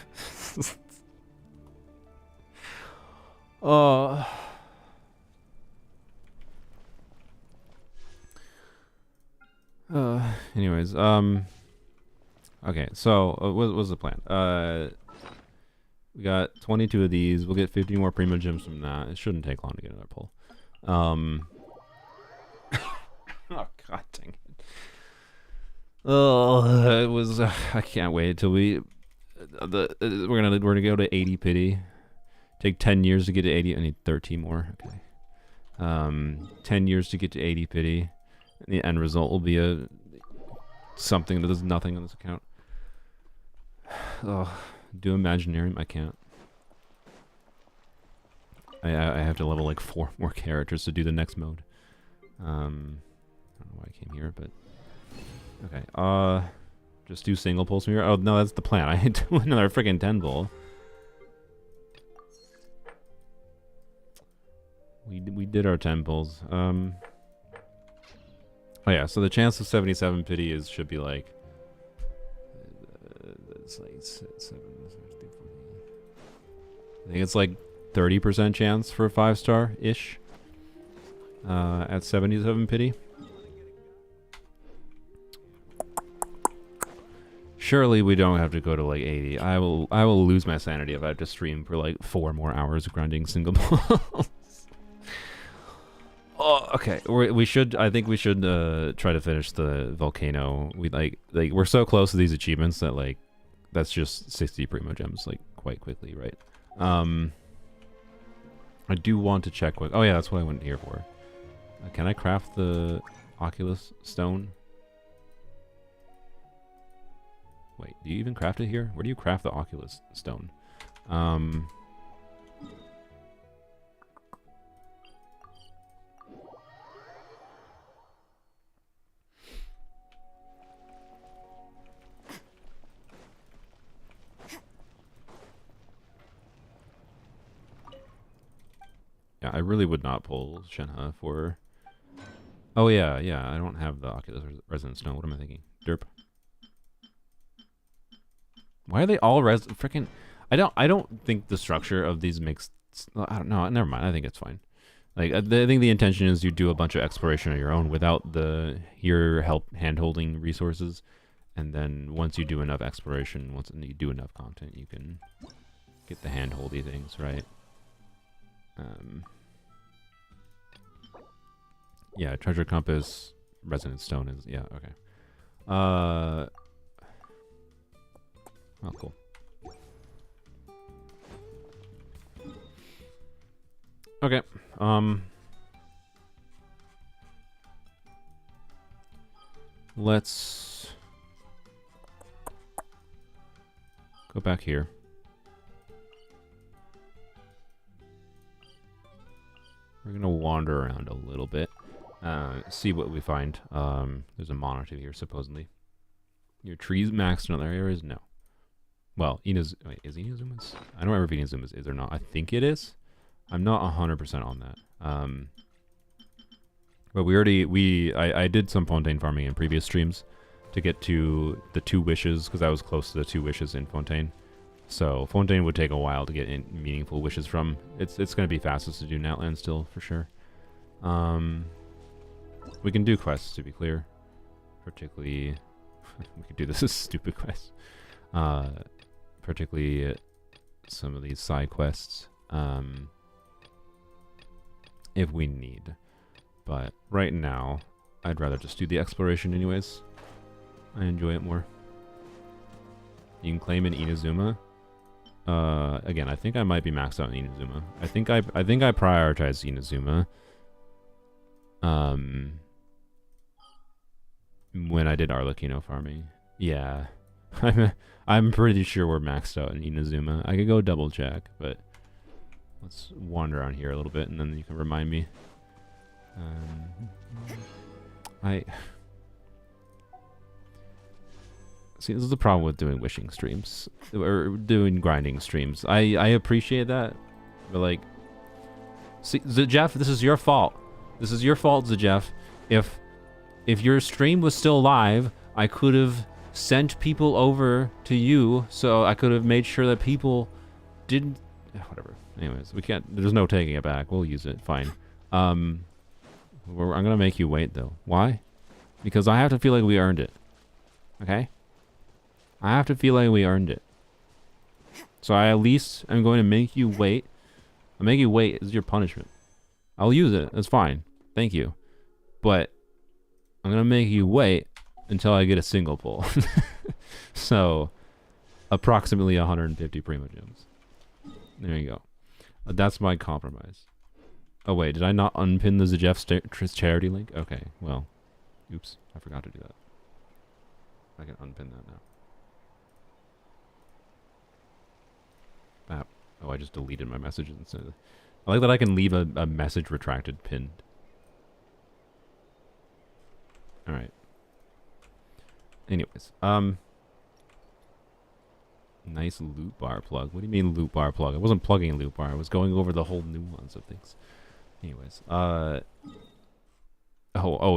oh. Anyways, okay, so what was the plan? We got 22 of these. We'll get 50 more primo gems from that. It shouldn't take long to get another pull. Oh god dang it. Oh, it was. I can't wait till we're gonna go to 80 pity. Take 10 years to get to 80. I need 13 more. Okay. 10 years to get to 80 pity. And the end result will be something that does nothing on this account. Oh, do Imaginarium? I can't. I have to level like 4 more characters to do the next mode. I don't know why I came here, but okay. Just do single pulls from here. Oh no, that's the plan. I do another freaking 10 pull. We did our 10 pulls. Oh yeah, so the chance of 77 pity should be like it's like 7, I think it's like 30% chance for a 5-star ish. At 77 pity. Surely we don't have to go to like 80. I will lose my sanity if I have to stream for like 4 more hours of grinding single balls. Oh, okay. We should. I think we should try to finish the volcano. We like we're so close to these achievements that like that's just 60 primo gems like quite quickly, right? I do want to check what. Oh yeah, that's what I went here for. Can I craft the Oculus stone? Wait, do you even craft it here? Where do you craft the Oculus stone? Yeah, I really would not pull Shenhe for... Oh yeah, yeah, I don't have the Oculus Resonant Stone. What am I thinking? Derp. Why are they all freaking... I don't think the structure of these makes... I don't know, never mind, I think it's fine. Like, I think the intention is you do a bunch of exploration on your own without your hand-holding resources. And then once you do enough exploration, once you do enough content, you can get the hand-holdy things, right? Yeah, treasure compass, resonant stone is, yeah, okay. Oh, cool. Okay, let's go back here. We're gonna wander around a little bit, see what we find. There's a monitor here, supposedly. Your trees maxed in other areas? No. Well, wait, is Inazuma's? I don't remember if Inazuma's is or not. I think it is. I'm not 100% on that. But I did some Fontaine farming in previous streams to get to the 2 wishes, because I was close to the 2 wishes in Fontaine. So Fontaine would take a while to get meaningful wishes from. It's going to be fastest to do in Outland still, for sure. We can do quests, to be clear. Particularly... we could do this as stupid quests. Particularly some of these side quests. If we need. But right now, I'd rather just do the exploration anyways. I enjoy it more. You can claim an Inazuma. Again, I think I might be maxed out in Inazuma. I think I prioritized Inazuma. When I did Arlecchino farming. Yeah. I'm pretty sure we're maxed out in Inazuma. I could go double check, but let's wander around here a little bit and then you can remind me. See, this is the problem with doing wishing streams or doing grinding streams. I appreciate that, but like, see, Jeff, this is your fault. This is your fault, Jeff. If your stream was still live, I could have sent people over to you, so I could have made sure that people didn't. Whatever. Anyways, we can't. There's no taking it back. We'll use it. Fine. I'm gonna make you wait though. Why? Because I have to feel like we earned it. Okay. I have to feel like we earned it. So I at least am going to make you wait. I'll make you wait as your punishment. I'll use it. That's fine. Thank you. But I'm going to make you wait until I get a single pull. So approximately 150 primo gems. There you go. That's my compromise. Oh wait, did I not unpin the Zajef charity link? Okay, well, oops, I forgot to do that. I can unpin that now. Oh, I just deleted my messages instead. I like that I can leave a message retracted pinned. Alright. Anyways, nice loot bar plug. What do you mean loot bar plug? I wasn't plugging a loot bar. I was going over the whole nuance of things. Anyways, oh,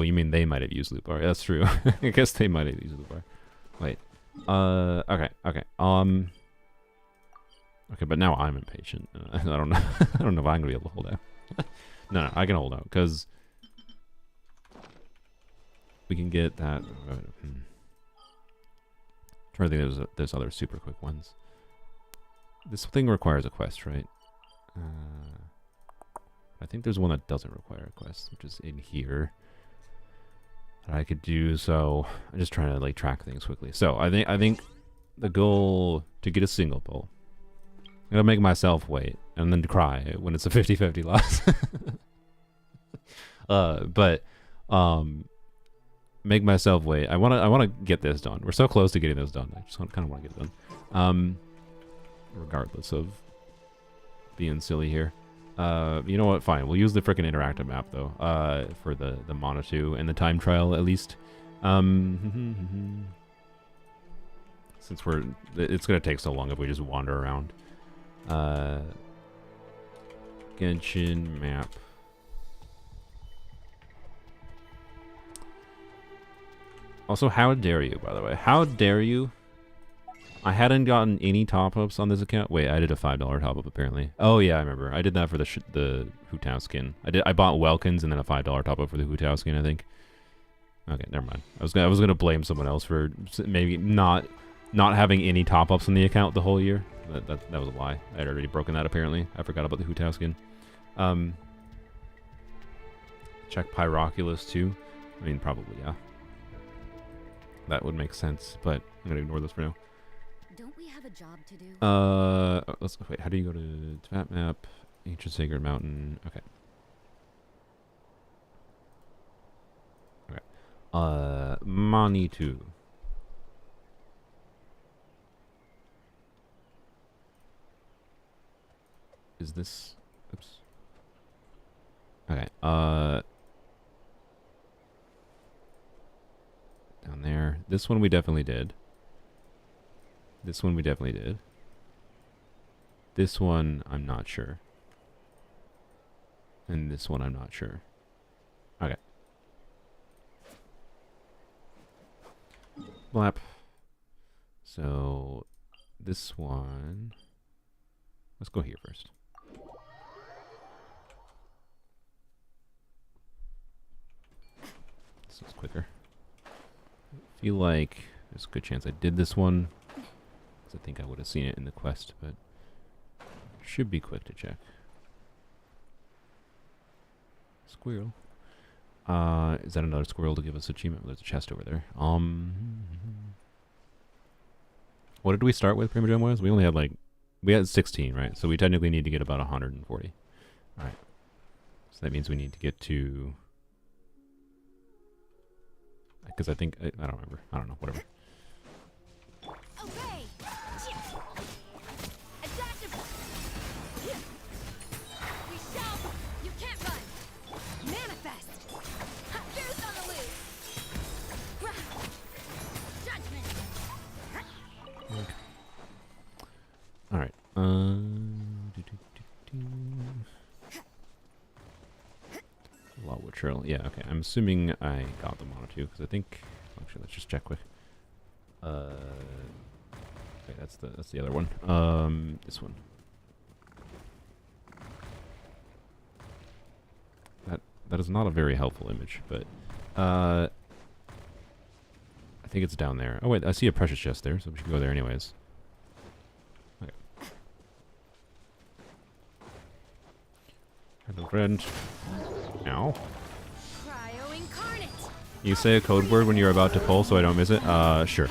you mean they might have used loot bar? That's true. I guess they might have used loot bar. Wait. Okay. Okay, but now I'm impatient. I don't know. I don't know if I'm gonna be able to hold out. No, I can hold out because we can get that. Or there's other super quick ones. This thing requires a quest, right? I think there's one that doesn't require a quest, which is in here that I could do. So I'm just trying to like track things quickly. So I think the goal to get a single pull, I'm gonna make myself wait and then cry when it's a 50-50 loss. But make myself wait. I wanna get this done. We're so close to getting this done. I just kind of want to get it done. Regardless of being silly here. You know what? Fine. We'll use the frickin' interactive map though. For the Mana 2 and the time trial at least. Since it's gonna take so long if we just wander around. Genshin map. Also, how dare you, by the way? How dare you? I hadn't gotten any top-ups on this account. Wait, I did a $5 top-up apparently. Oh yeah, I remember. I did that for the Hu Tao skin. I bought Welkins and then a $5 top-up for the Hu Tao skin, I think. Okay, never mind. I was gonna blame someone else for maybe not having any top-ups on the account the whole year. That was a lie. I had already broken that apparently. I forgot about the Hu Tao skin. Check Pyroculus too. I mean, probably yeah. That would make sense, but I'm gonna ignore this for now. Don't we have a job to do? Let's wait. How do you go to map map? Ancient Sacred Mountain. Okay. Okay. Manitou. Is this? Oops. Okay. Down there. This one we definitely did. This one we definitely did. This one I'm not sure. And this one I'm not sure. Okay. Blap. So this one. Let's go here first. This is quicker. I feel like there's a good chance I did this one. I think I would have seen it in the quest, but should be quick to check. Squirrel. Is that another squirrel to give us achievement? There's a chest over there. What did we start with, Primogen was? We only had we had 16, right? So we technically need to get about 140. Alright. So that means we need to get to... Because I think... I don't remember. I don't know. Whatever. Obey! We shall! You can't run! Manifest! Goose on the loose! Judgment! Alright. Lawwood Trail. Yeah, okay. I'm assuming I got the Mana 2, because I think... Actually, let's just check quick. Okay, that's the other one. This one. That is not a very helpful image, but I think it's down there. Oh wait, I see a precious chest there, so we should go there anyways. Okay. Hello, friend. Ow. Cryo incarnate! You say a code word when you're about to pull, so I don't miss it. Sure.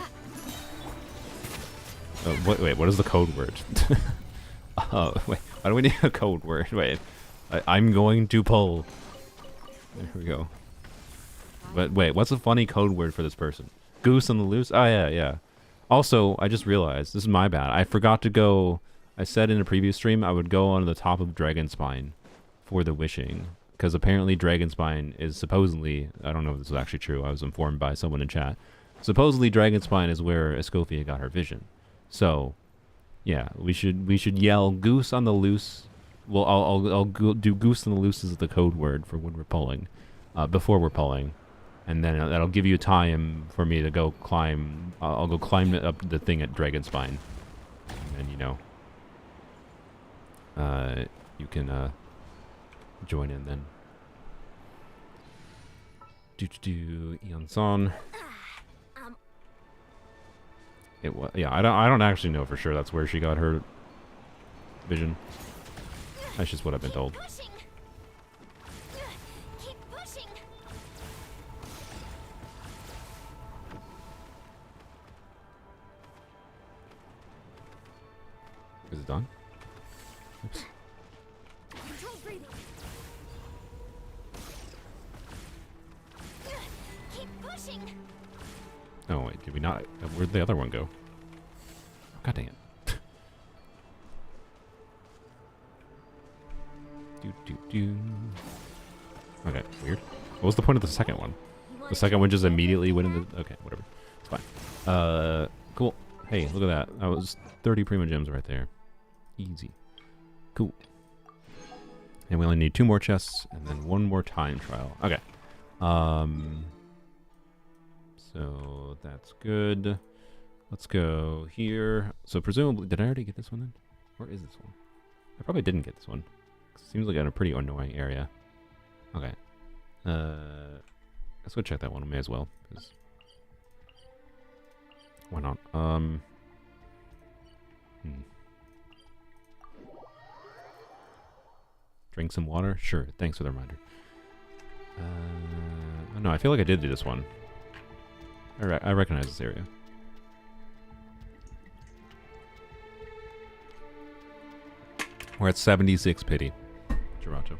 Wait, what is the code word? Wait, why do we need a code word? Wait, I'm going to pull. There we go. But wait, what's a funny code word for this person? Goose on the loose? Oh, yeah, yeah. Also, I just realized, this is my bad. I forgot to go, I said in a previous stream, I would go on the top of Dragonspine for the wishing. Because apparently Dragonspine is supposedly, I don't know if this is actually true, I was informed by someone in chat. Supposedly Dragonspine is where Scofier got her vision. So, yeah, we should yell goose on the loose. Well, I'll do goose on the loose as the code word for when we're pulling, before we're pulling, and then that'll give you time for me to go climb. I'll go climb up the thing at Dragonspine, and you can join in then. Eon-san. It was. Yeah, I don't actually know for sure that's where she got her vision. That's just what I've been told. Pushing. Keep pushing. Is it done? Oops. Control breathing. Keep pushing. Oh wait, did we not? Where'd the other one go? God dang it. do. Okay, weird. What was the point of the second one? The second one just immediately went into... Okay, whatever. It's fine. Cool. Hey, look at that. That was 30 Prima Gems right there. Easy. Cool. And we only need 2 more chests and then 1 more time trial. Okay. So that's good. Let's go here. So presumably... Did I already get this one then? Where is this one? I probably didn't get this one. Seems like in a pretty annoying area. Okay. Let's go check that one. May as well. 'Cause why not? Drink some water? Sure. Thanks for the reminder. Oh no, I feel like I did do this one. I recognize this area. We're at 76 pity. Toronto.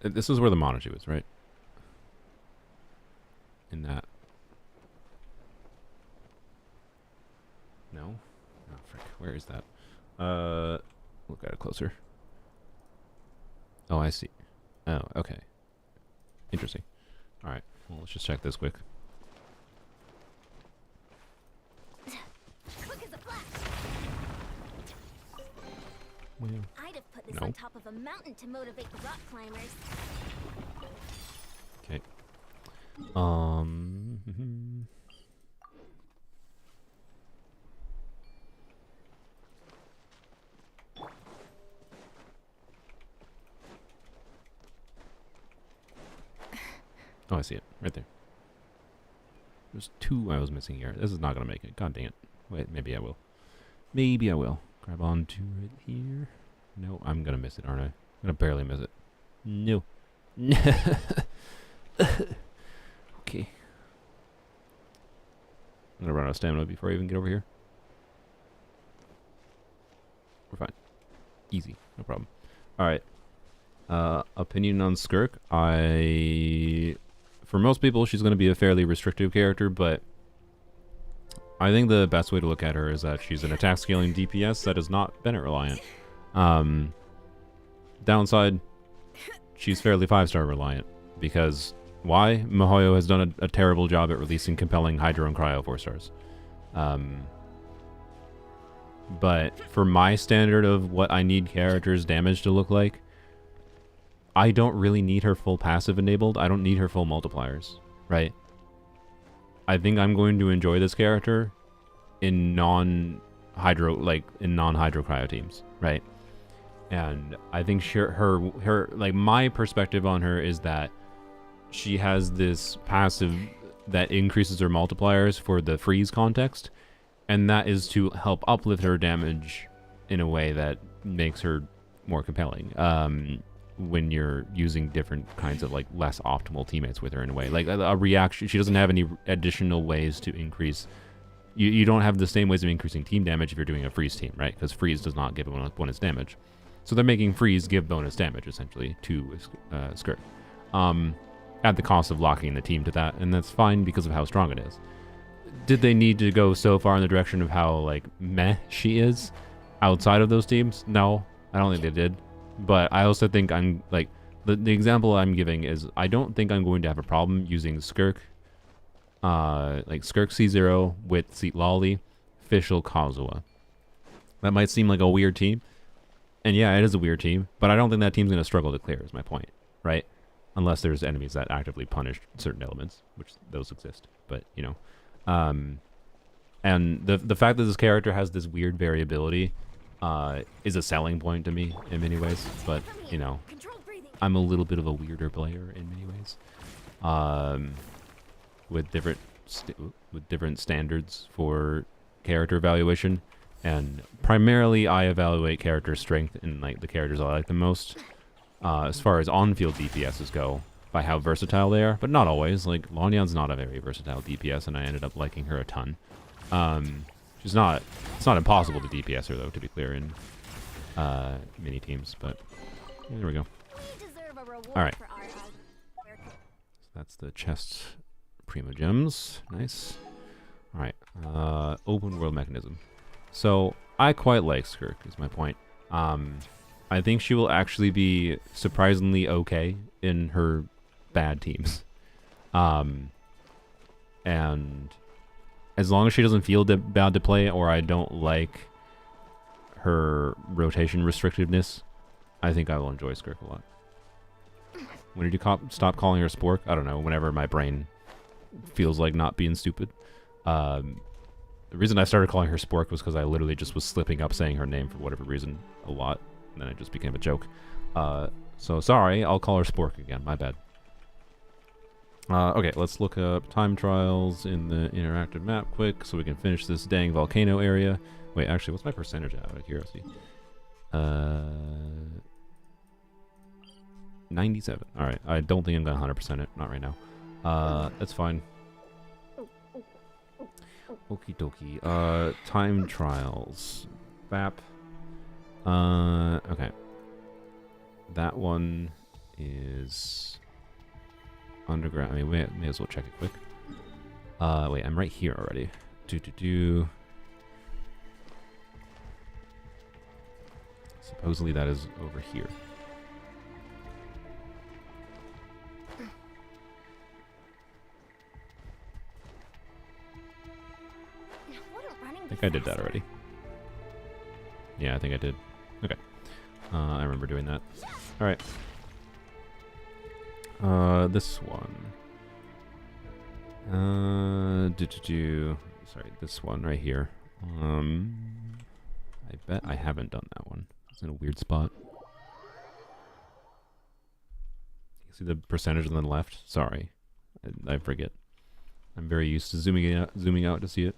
This is where the Montague is, right? In that. No? Oh, frick. Where is that? Look at it closer. Oh, I see. Oh, okay. Interesting. Alright. Well, let's just check this quick. Quick as a flash. Well, I'd have put this No. on top of a mountain to motivate the rock climbers. okay. Oh, I see it. Right there. There's 2 I was missing here. This is not going to make it. God dang it. Wait, maybe I will. Maybe I will. Grab onto it here. No, I'm going to miss it, aren't I? I'm going to barely miss it. No. Okay. I'm going to run out of stamina before I even get over here. We're fine. Easy. No problem. Alright. Opinion on Skirk. For most people, she's going to be a fairly restrictive character, but I think the best way to look at her is that she's an attack scaling DPS that is not Bennett reliant. Downside, she's fairly 5-star reliant, because why? Mihoyo has done a terrible job at releasing compelling Hydro and Cryo 4-stars. But for my standard of what I need characters' damage to look like, I don't really need her full passive enabled. I don't need her full multipliers, right? I think I'm going to enjoy this character in non-hydro cryo teams, right? And I think her like my perspective on her is that she has this passive that increases her multipliers for the freeze context, and that is to help uplift her damage in a way that makes her more compelling. When you're using different kinds of like less optimal teammates with her in a way, like a reaction, she doesn't have any additional ways to increase. You don't have the same ways of increasing team damage if you're doing a freeze team, right? Because freeze does not give bonus damage, so they're making freeze give bonus damage essentially to Skirk, at the cost of locking the team to that, and that's fine because of how strong it is. Did they need to go so far in the direction of how like meh she is outside of those teams? No, I don't think they did. But I also think I'm like the example I'm giving is I don't think I'm going to have a problem using Skirk, like Skirk C0 with Seat Lolly, Fischl, Kazuha. That might seem like a weird team, and yeah, it is a weird team. But I don't think that team's going to struggle to clear. Is my point, right? Unless there's enemies that actively punish certain elements, which those exist. But you know, and the fact that this character has this weird variability. Is a selling point to me in many ways, but you know, Controlled breathing. I'm a little bit of a weirder player in many ways, with different standards for character evaluation, and primarily I evaluate character strength in like the characters I like the most, as far as on-field DPSs go, by how versatile they are, but not always. Like Lonyan's not a very versatile DPS, and I ended up liking her a ton. It's not impossible to DPS her though, to be clear, in mini teams, but there we go. We deserve a reward All right. for our work. That's the chest primo gems. Nice. Alright. Open world mechanism. So, I quite like Skirk, is my point. I think she will actually be surprisingly okay in her bad teams. And as long as she doesn't feel bad to play, or I don't like her rotation restrictiveness, I think I will enjoy Skirk a lot. When did you stop calling her Spork? I don't know, whenever my brain feels like not being stupid. The reason I started calling her Spork was because I literally just was slipping up saying her name for whatever reason a lot, and then it just became a joke. So sorry, I'll call her Spork again, my bad. Okay, let's look up time trials in the interactive map quick so we can finish this dang volcano area. Wait, actually, what's my percentage out of curiosity? 97. Alright, I don't think I'm gonna 100% it. Not right now. That's fine. Okie dokie. Time trials. BAP. Okay. That one is underground. I mean, we may as well check it quick. Wait, I'm right here already. Supposedly that is over here. I think I did that already. Yeah, I think I did. Okay. I remember doing that. Alright. This one. Sorry, this one right here. I bet I haven't done that one. It's in a weird spot. You see the percentage on the left? Sorry. I forget. I'm very used to zooming out to see it.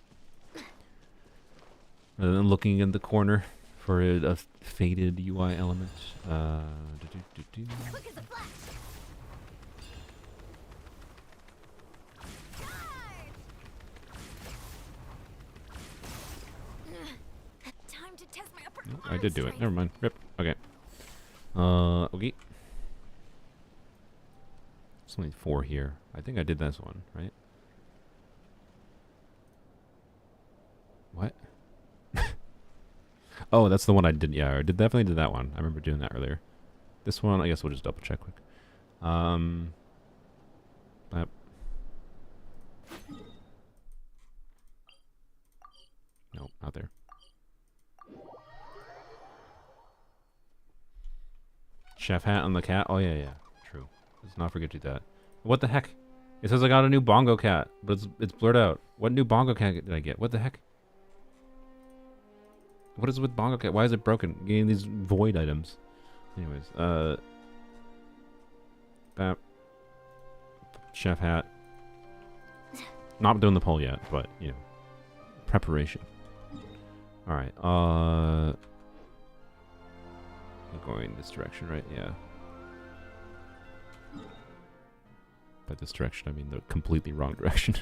Rather than looking in the corner for a faded UI element. Quick as a flash. Time to test my upper Oh, I arm did do it. strength. Never mind. Rip. Okay. Okay. There's only 4 here. I think I did this one, right? What? Oh, that's the one I did. Yeah, I definitely did that one. I remember doing that earlier. This one, I guess we'll just double check quick. Yep. Nope, not there. Chef hat on the cat. Oh yeah, true. Let's not forget to do that. What the heck? It says I got a new bongo cat, but it's blurred out. What new bongo cat did I get? What the heck? What is with bongo cat? Why is it broken? Getting these void items. Anyways, Bap. Chef hat. Not doing the poll yet, but you know, preparation. All right. I'm going this direction, right? Yeah. By this direction, I mean the completely wrong direction.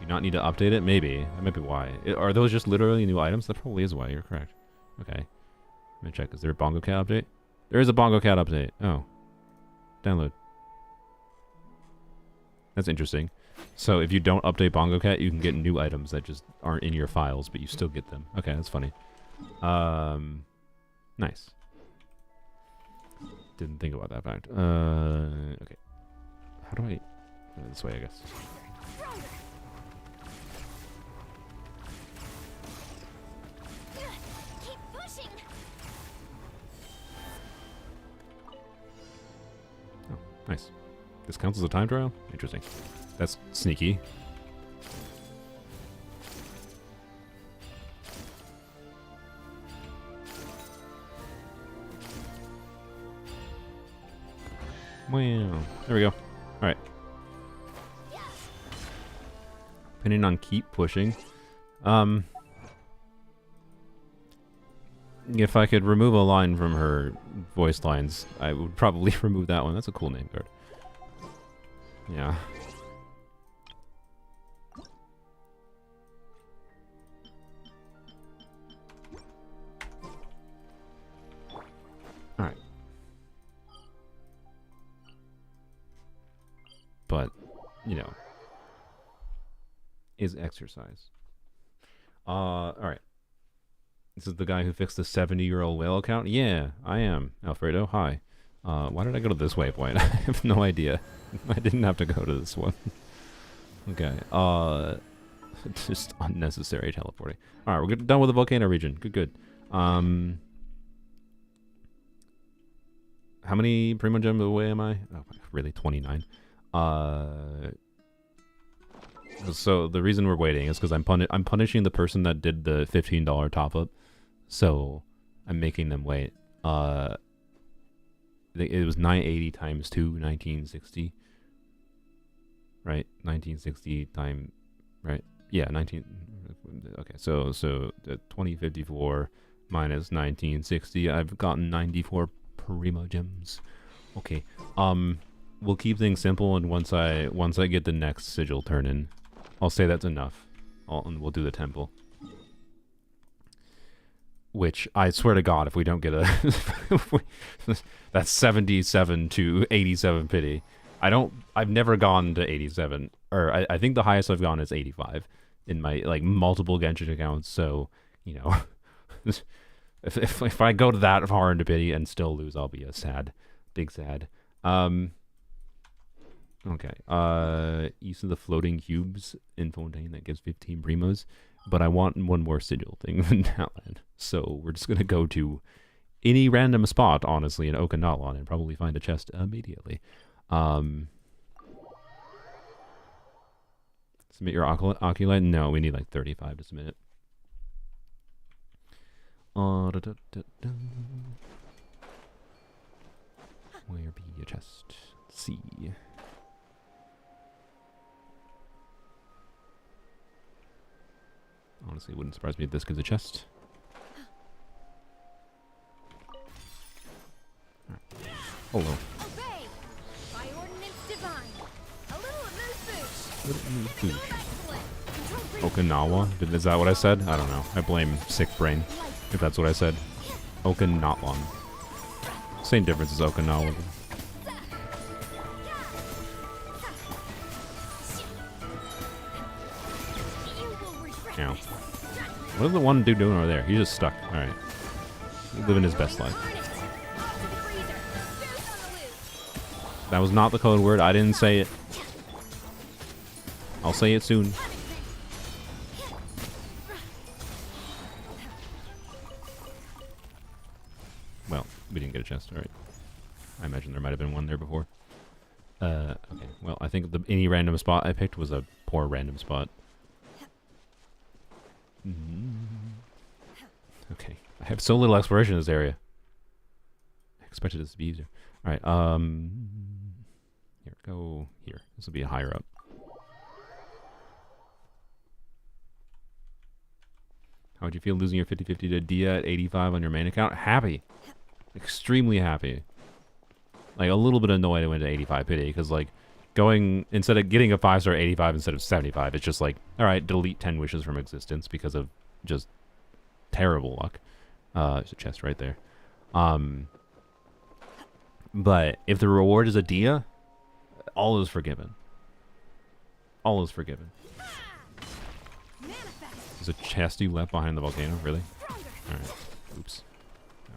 You not need to update it? Maybe. That might be why. Are those just literally new items? That probably is why. You're correct. Okay. Let me check. Is there a Bongo Cat update? There is a Bongo Cat update. Oh. Download. That's interesting. So if you don't update Bongo Cat, you can get new items that just aren't in your files, but you still get them. Okay, that's funny. Nice. Didn't think about that fact. Okay. How do I... this way, I guess. Keep pushing. Oh, nice. This counts as a time trial? Interesting. That's sneaky. Wow. There we go. Alright. Depending on keep pushing. If I could remove a line from her voice lines, I would probably remove that one. That's a cool name card. Yeah. Alright. But, you know, is exercise. Alright. This is the guy who fixed the 70-year-old whale account? Yeah, I am. Alfredo, hi. Why did I go to this waypoint? I have no idea. I didn't have to go to this one. Okay, just unnecessary teleporting. Alright, we're done with the volcano region. Good. How many Primo Gems away am I? Oh, really, 29. So the reason we're waiting is because I'm punishing the person that did the $15 top up, so I'm making them wait. It was 980 times 2, 1960. Right, 1960 time, right? Yeah, 19. Okay, so 2054 minus 1960. I've gotten 94 Primo Gems. Okay, we'll keep things simple, and once I get the next sigil turn in, I'll say that's enough. And we'll do the temple. Which, I swear to God, if we don't get a... that's 77 to 87 pity. I've never gone to 87. Or, I think the highest I've gone is 85. In my, like, multiple Genshin accounts, so, you know... if I go to that far into pity and still lose, I'll be a sad. Big sad. Okay, East of the Floating Cubes in Fontaine, that gives 15 Primos, but I want one more sigil thing than that land. So we're just going to go to any random spot, honestly, in Okinawa and probably find a chest immediately. Submit your Oculite? No, we need like 35 to submit it. Where be your chest? Let's see. Honestly, it wouldn't surprise me if this gives a chest. Right. Hello. Obey! By ordinance divine. A little amuse-bouche. Okinawa? Is that what I said? I don't know. I blame sick brain, if that's what I said. Okinawa. Same difference as Okinawa. Ow. What is the one dude doing over there? He's just stuck. Alright. He's living his best life. That was not the code word. I didn't say it. I'll say it soon. Well, we didn't get a chest. Alright. I imagine there might have been one there before. Okay. Well, I think any random spot I picked was a poor random spot. Okay. I have so little exploration in this area. I expected this to be easier. Alright, here, go here. This will be a higher up. How would you feel losing your 50-50 to Dia at 85 on your main account? Happy. Extremely happy. Like, a little bit annoyed I went to 85 pity, because, like, instead of getting a 5-star 85 instead of 75, it's just like, alright, delete 10 wishes from existence because of just terrible luck. There's a chest right there. But if the reward is a Dia, all is forgiven. All is forgiven. There's a chest you left behind the volcano, really? Alright. Oops. No.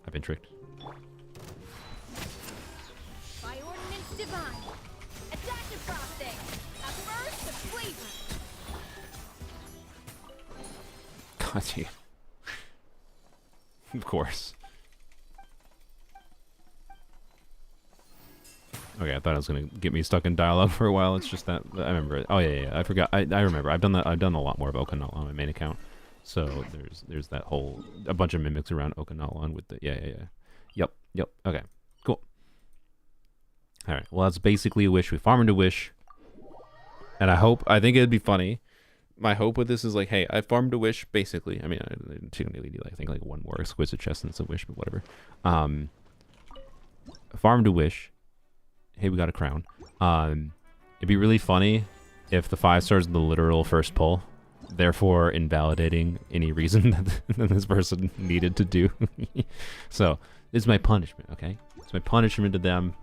I've been tricked. By ordinance divine. Attack the frosting. A burst of flavor. Got you. Of course. Okay, I thought it was gonna get me stuck in dialogue for a while. It's just that I remember it. Oh yeah, I forgot. I remember. I've done that. I've done a lot more of Okinawa on my main account. So there's that whole a bunch of mimics around Okinawa with the yeah. Yep. Yep. Okay. Cool. All right. Well, that's basically a wish. We farm into wish. And I think it'd be funny. My hope with this is like, hey, I farmed a wish, basically. I mean, I don't really need, I think, like one more exquisite chest and it's a wish, but whatever. Farmed a wish. Hey, we got a crown. It'd be really funny if the 5 stars in the literal first pull, therefore invalidating any reason that this person needed to do. So, this is my punishment, okay? It's my punishment to them.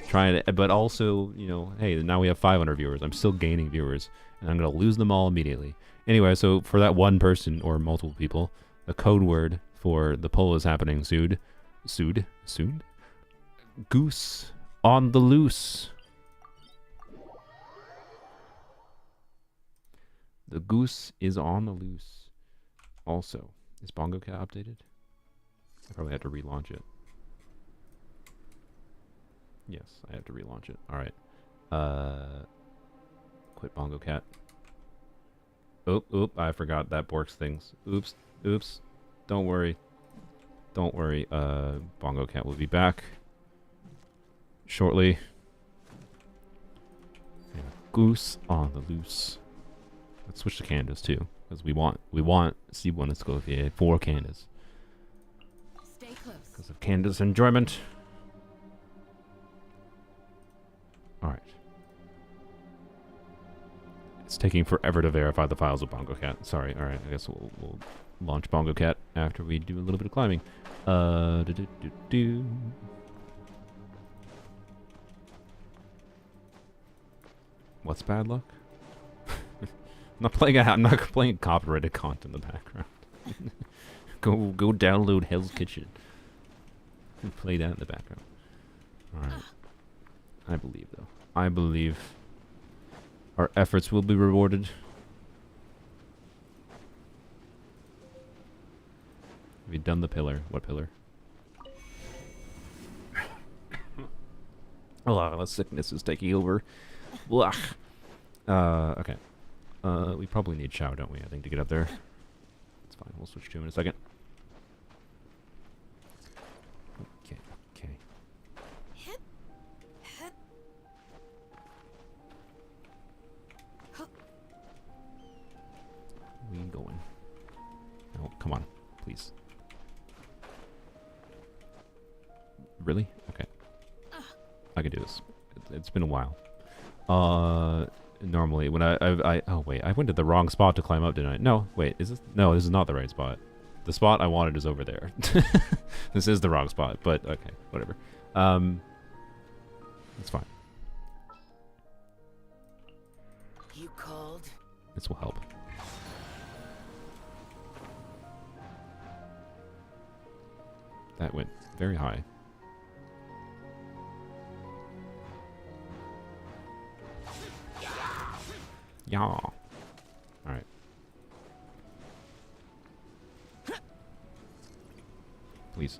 Trying to, but also, you know, hey, now we have 500 viewers. I'm still gaining viewers, and I'm gonna lose them all immediately. Anyway, so for that one person or multiple people, the code word for the poll is happening soon. Goose on the loose. The goose is on the loose. Also, is Bongo Cat updated? I probably have to relaunch it. Yes, I have to relaunch it. Alright. Quit Bongo Cat. Oop, I forgot that Borks things. Oops. Don't worry. Bongo Cat will be back shortly. And goose on the loose. Let's switch to Candace too, because we want C1 and Scofier for Candace. Stay close. Because of Candace enjoyment. Alright. It's taking forever to verify the files of Bongo Cat. Sorry, alright, I guess we'll launch Bongo Cat after we do a little bit of climbing. What's bad luck? I'm not playing copyrighted content in the background. go download Hell's Kitchen. And play that in the background. Alright. I believe, though. I believe our efforts will be rewarded. Have you done the pillar? What pillar? Oh, the sickness is taking over. Blah. Okay. We probably need Chow, don't we? I think to get up there. It's fine. We'll switch to him in a second. Okay. We going? Oh, come on, please. Really? Okay. I can do this. It's been a while. Normally when oh wait, I went to the wrong spot to climb up, didn't I? No, wait, is this? No, this is not the right spot. The spot I wanted is over there. This is the wrong spot, but okay, whatever. It's fine. You called? This will help. That went very high. Yeah. Alright. Please.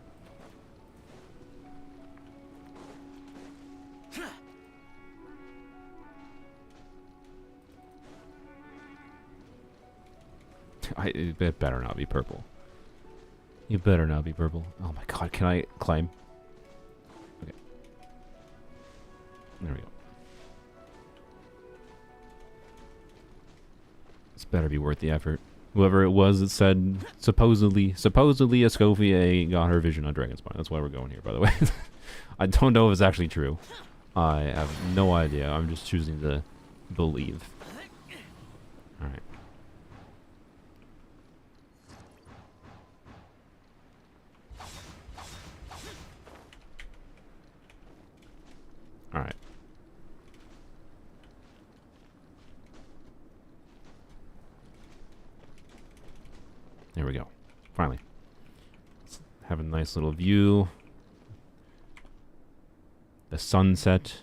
It better not be purple. You better not be purple. Oh my god, can I climb? Okay. There we go. This better be worth the effort. Whoever it was that said supposedly a Scofier got her vision on Dragon's Spine. That's why we're going here, by the way. I don't know if it's actually true. I have no idea. I'm just choosing to believe. Alright. Alright. There we go. Finally. Let's have a nice little view. The sunset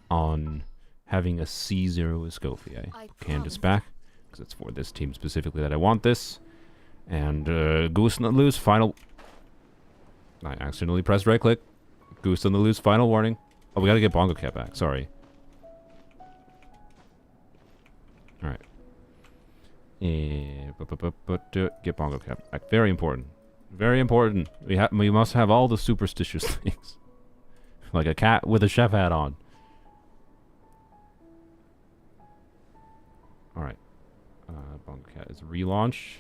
on having a C0 with Scofier. Candace back, because it's for this team specifically that I want this. And Goose on the Loose, final... I accidentally pressed right click. Goose on the Loose, final warning. Oh, we gotta get Bongo Cat back, sorry. Alright. Get Bongo Cat back. Very important. Very important. We must have all the superstitious things. Like a cat with a chef hat on. Alright. Bongo Cat is relaunch.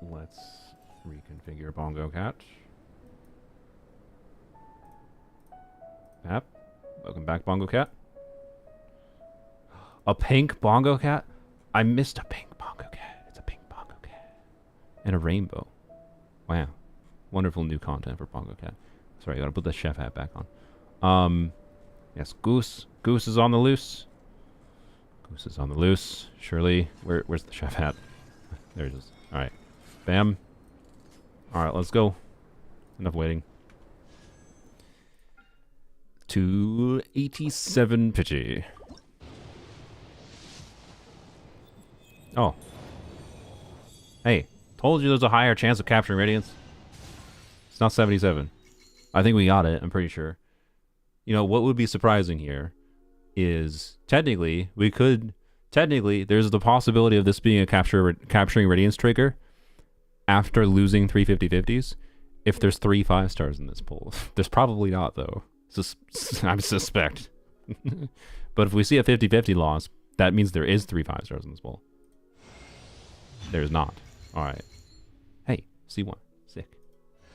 Let's reconfigure Bongo Cat. Yep. Welcome back, Bongo Cat. A pink Bongo Cat? I missed a pink Bongo Cat. It's a pink Bongo Cat. And a rainbow. Wow. Wonderful new content for Bongo Cat. Sorry, I gotta put the chef hat back on. Yes, Goose. Goose is on the loose. Goose is on the loose. Shirley, where's the chef hat? There it is. Alright. Bam. Alright, let's go. Enough waiting. 287 pitchy. Oh. Hey, told you there's a higher chance of capturing Radiance. It's not 77. I think we got it, I'm pretty sure. You know, what would be surprising here is technically, there's the possibility of this being a capturing Radiance trigger after losing 3 50/50s if there's 3 5-stars in this pool. There's probably not, though. I suspect. But if we see a 50/50 loss, that means there is 3 5-stars in this pool. There's not. Alright. Hey, C1. Sick.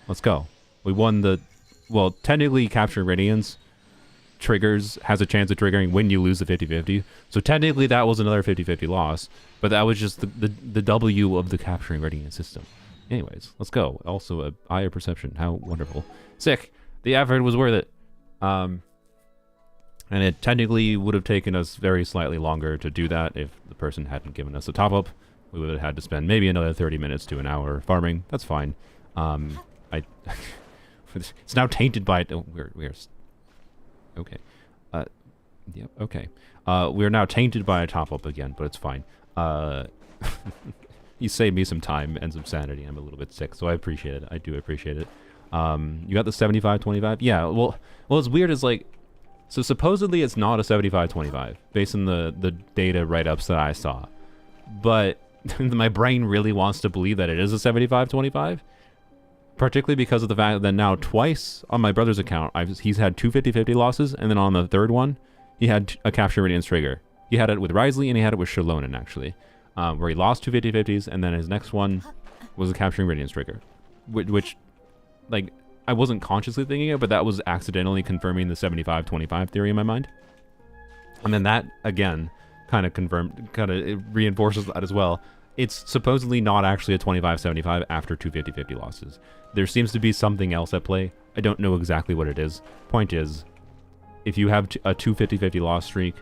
Let's go. We won the... Well, technically, capturing Radiance has a chance of triggering when you lose the 50/50. So technically, that was another 50/50 loss. But that was just the W of the capturing Radiance system. Anyways, let's go. Also, a higher perception. How wonderful. Sick. The effort was worth it. And it technically would have taken us very slightly longer to do that if the person hadn't given us a top-up. We would have had to spend maybe another 30 minutes to an hour farming. That's fine. It's now tainted by... Oh, we're okay. Yep, okay. We're now tainted by a top-up again, but it's fine. You saved me some time and some sanity. I'm a little bit sick, so I appreciate it. I do appreciate it. You got the 75-25? Yeah, well, it's weird is like... So supposedly it's not a 75-25, based on the data write-ups that I saw. But my brain really wants to believe that it is a 75-25. Particularly because of the fact that now twice on my brother's account, he's had 2 50/50 losses, and then on the third one, he had a capture Radiance trigger. He had it with Risley, and he had it with Shallonen, actually. Where he lost 2 50/50s, and then his next one was a capturing Radiance trigger. Which, like, I wasn't consciously thinking it, but that was accidentally confirming the 75-25 theory in my mind. And then that, again, kind of reinforces that as well. It's supposedly not actually a 25-75 after 2 50/50 losses. There seems to be something else at play. I don't know exactly what it is. Point is, if you have a 2 50/50 loss streak,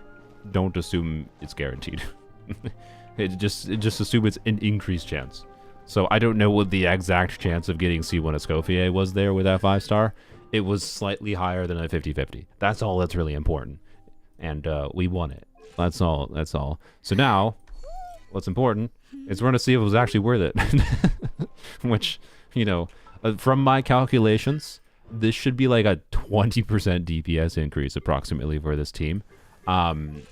don't assume it's guaranteed. just assume it's an increased chance. So I don't know what the exact chance of getting C1 at Scofier was there with that 5-star. It was slightly higher than a 50/50. That's all that's really important. And we won it. That's all. So now, what's important is we're going to see if it was actually worth it. Which, you know, from my calculations, this should be like a 20% DPS increase approximately for this team.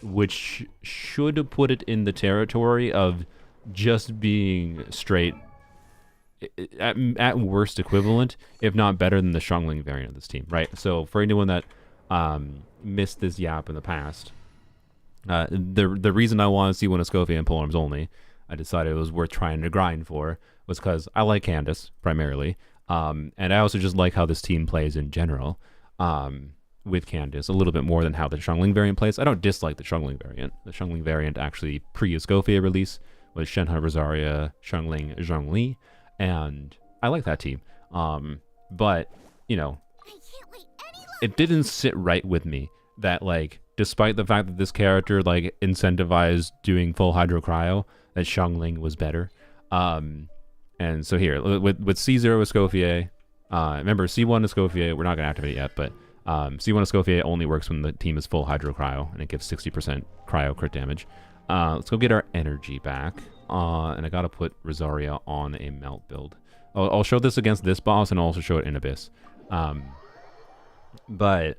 Which should put it in the territory of just being straight, at worst equivalent, if not better than the Xiangling variant of this team, right? So for anyone that missed this yap in the past, the reason I want to see one of Scofier and polearms only, I decided it was worth trying to grind for, was because I like Candace, primarily, and I also just like how this team plays in general, with Candace, a little bit more than how the Xiangling variant plays. I don't dislike the Xiangling variant. The Xiangling variant actually pre-Scofier release was Shenhe, Rosaria, Xiangling, Zhongli, and I like that team. But, you know, it didn't sit right with me that, like, despite the fact that this character, like, incentivized doing full Hydro Cryo, that Xiangling was better. And so here, with C0 with Scofier, remember, C1 is Scofier, we're not going to activate it yet, but C1 of Scofier only works when the team is full Hydro Cryo, and it gives 60% Cryo crit damage. Let's go get our energy back. And I gotta put Rosaria on a melt build. I'll show this against this boss, and I'll also show it in Abyss. But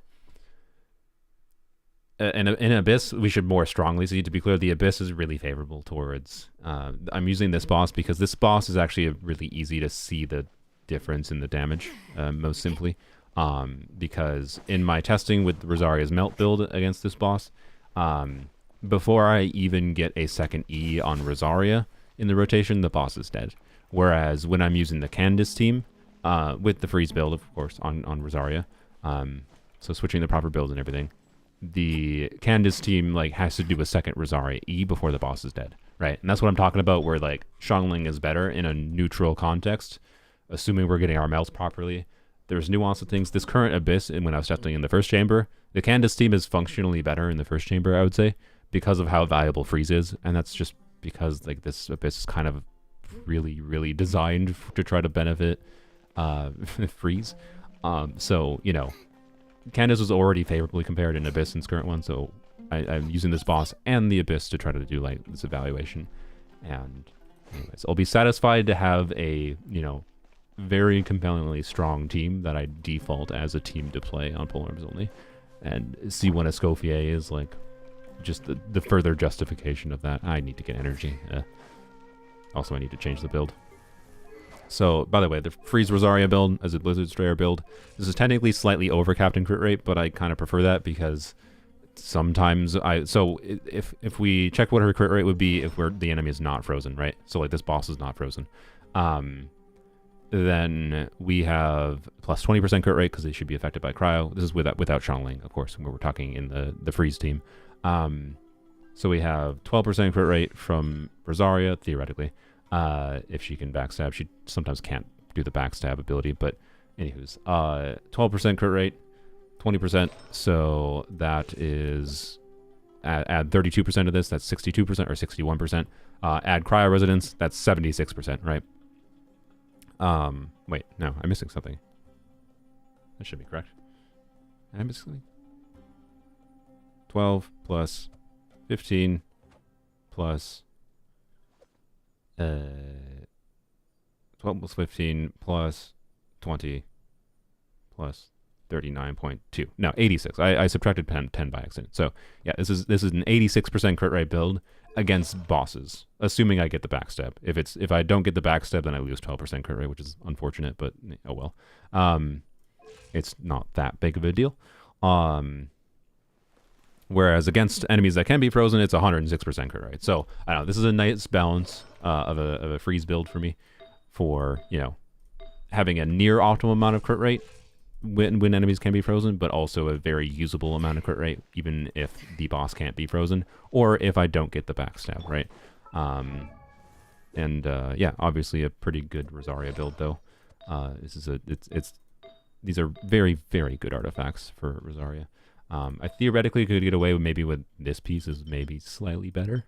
in Abyss, we should more strongly see. To be clear, the Abyss is really favorable towards. I'm using this boss because this boss is actually really easy to see the difference in the damage, most simply. Because in my testing with Rosaria's melt build against this boss, before I even get a second E on Rosaria in the rotation, the boss is dead. Whereas when I'm using the Candace team, with the freeze build, of course, on Rosaria, so switching the proper build and everything, the Candace team like has to do a second Rosaria E before the boss is dead, right? And that's what I'm talking about, where like Xiangling is better in a neutral context, assuming we're getting our melts properly. There's nuance of things. This current Abyss, and when I was testing in the first chamber, the Candace team is functionally better in the first chamber, I would say, because of how valuable freeze is, and that's just because like this Abyss is kind of really designed to try to benefit freeze. So you know, Candace was already favorably compared in Abyss in this current one, so I'm using this boss and the Abyss to try to do like this evaluation. And anyways, I'll be satisfied to have a, you know, very compellingly strong team that I default as a team to play on polearms only, and see when a Scofier is like just the further justification of that. I need to get energy. Also, I need to change the build. So, by the way, the Freeze Rosaria build as a Blizzard Strayer build, this is technically slightly overcapped in crit rate, but I kind of prefer that because sometimes if we check what her crit rate would be if the enemy is not frozen, right? So like this boss is not frozen. Then we have plus 20% crit rate because they should be affected by cryo. This is without Xiangling, of course, where we're talking in the freeze team. So we have 12% crit rate from Rosaria, theoretically. If she can backstab. She sometimes can't do the backstab ability, but anywho's 12% crit rate, 20%, so that is add 32% of this, that's 62% or 61%. Add cryo resonance, that's 76%, right? Wait, no, I'm missing something. That should be correct. Am I missing something? 12 plus 15 plus 12 plus 15 plus 20 plus 39.2. No, 86. I subtracted 10 by accident. So yeah, this is an 86% crit rate build against bosses, assuming I get the backstab. If I don't get the backstab, then I lose 12% crit rate, which is unfortunate, but oh well. It's not that big of a deal. Whereas against enemies that can be frozen, it's 106% crit rate. So I don't know. This is a nice balance of a freeze build for me, for, you know, having a near optimal amount of crit rate when enemies can be frozen, but also a very usable amount of crit rate, even if the boss can't be frozen, or if I don't get the backstab, right? Yeah, obviously a pretty good Rosaria build though. These are very, very good artifacts for Rosaria. I theoretically could get away with maybe with this piece is maybe slightly better,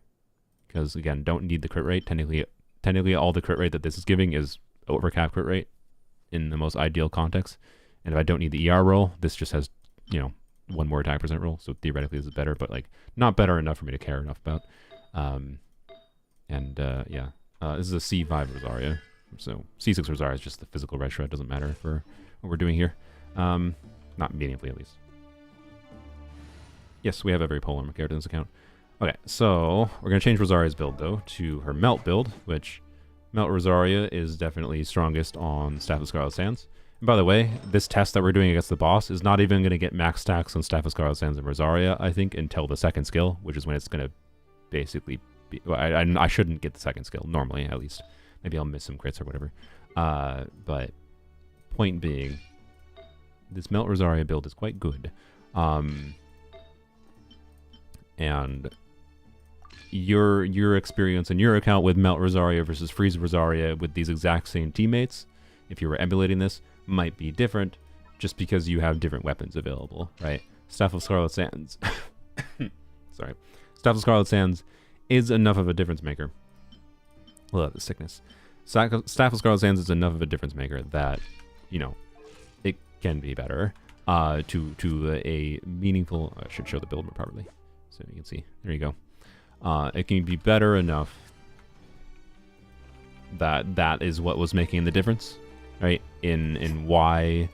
because again, don't need the crit rate. Technically all the crit rate that this is giving is overcap crit rate in the most ideal context. And if I don't need the ER roll, this just has, you know, one more attack percent roll. So theoretically this is better, but like not better enough for me to care enough about. Yeah, this is a C5 Rosaria. So C6 Rosaria is just the physical red shred. Doesn't matter for what we're doing here. Not meaningfully at least. Yes, we have every polearm character in this account. Okay, so we're going to change Rosaria's build, though, to her Melt build, which Melt Rosaria is definitely strongest on Staff of Scarlet Sands. And by the way, this test that we're doing against the boss is not even going to get max stacks on Staff of Scarlet Sands and Rosaria, I think, until the second skill, which is when it's going to basically be... Well, I shouldn't get the second skill, normally, at least. Maybe I'll miss some crits or whatever. But point being, this Melt Rosaria build is quite good. And your experience and your account with Melt Rosaria versus Freeze Rosaria with these exact same teammates, if you were emulating this, might be different just because you have different weapons available, right? Staff of Scarlet Sands sorry. Staff of Scarlet Sands is enough of a difference maker. Well, the sickness. Staff of Scarlet Sands is enough of a difference maker that, you know, it can be better to a meaningful... I should show the build more properly so you can see. There you go. It can be better enough that is what was making the difference, right? In why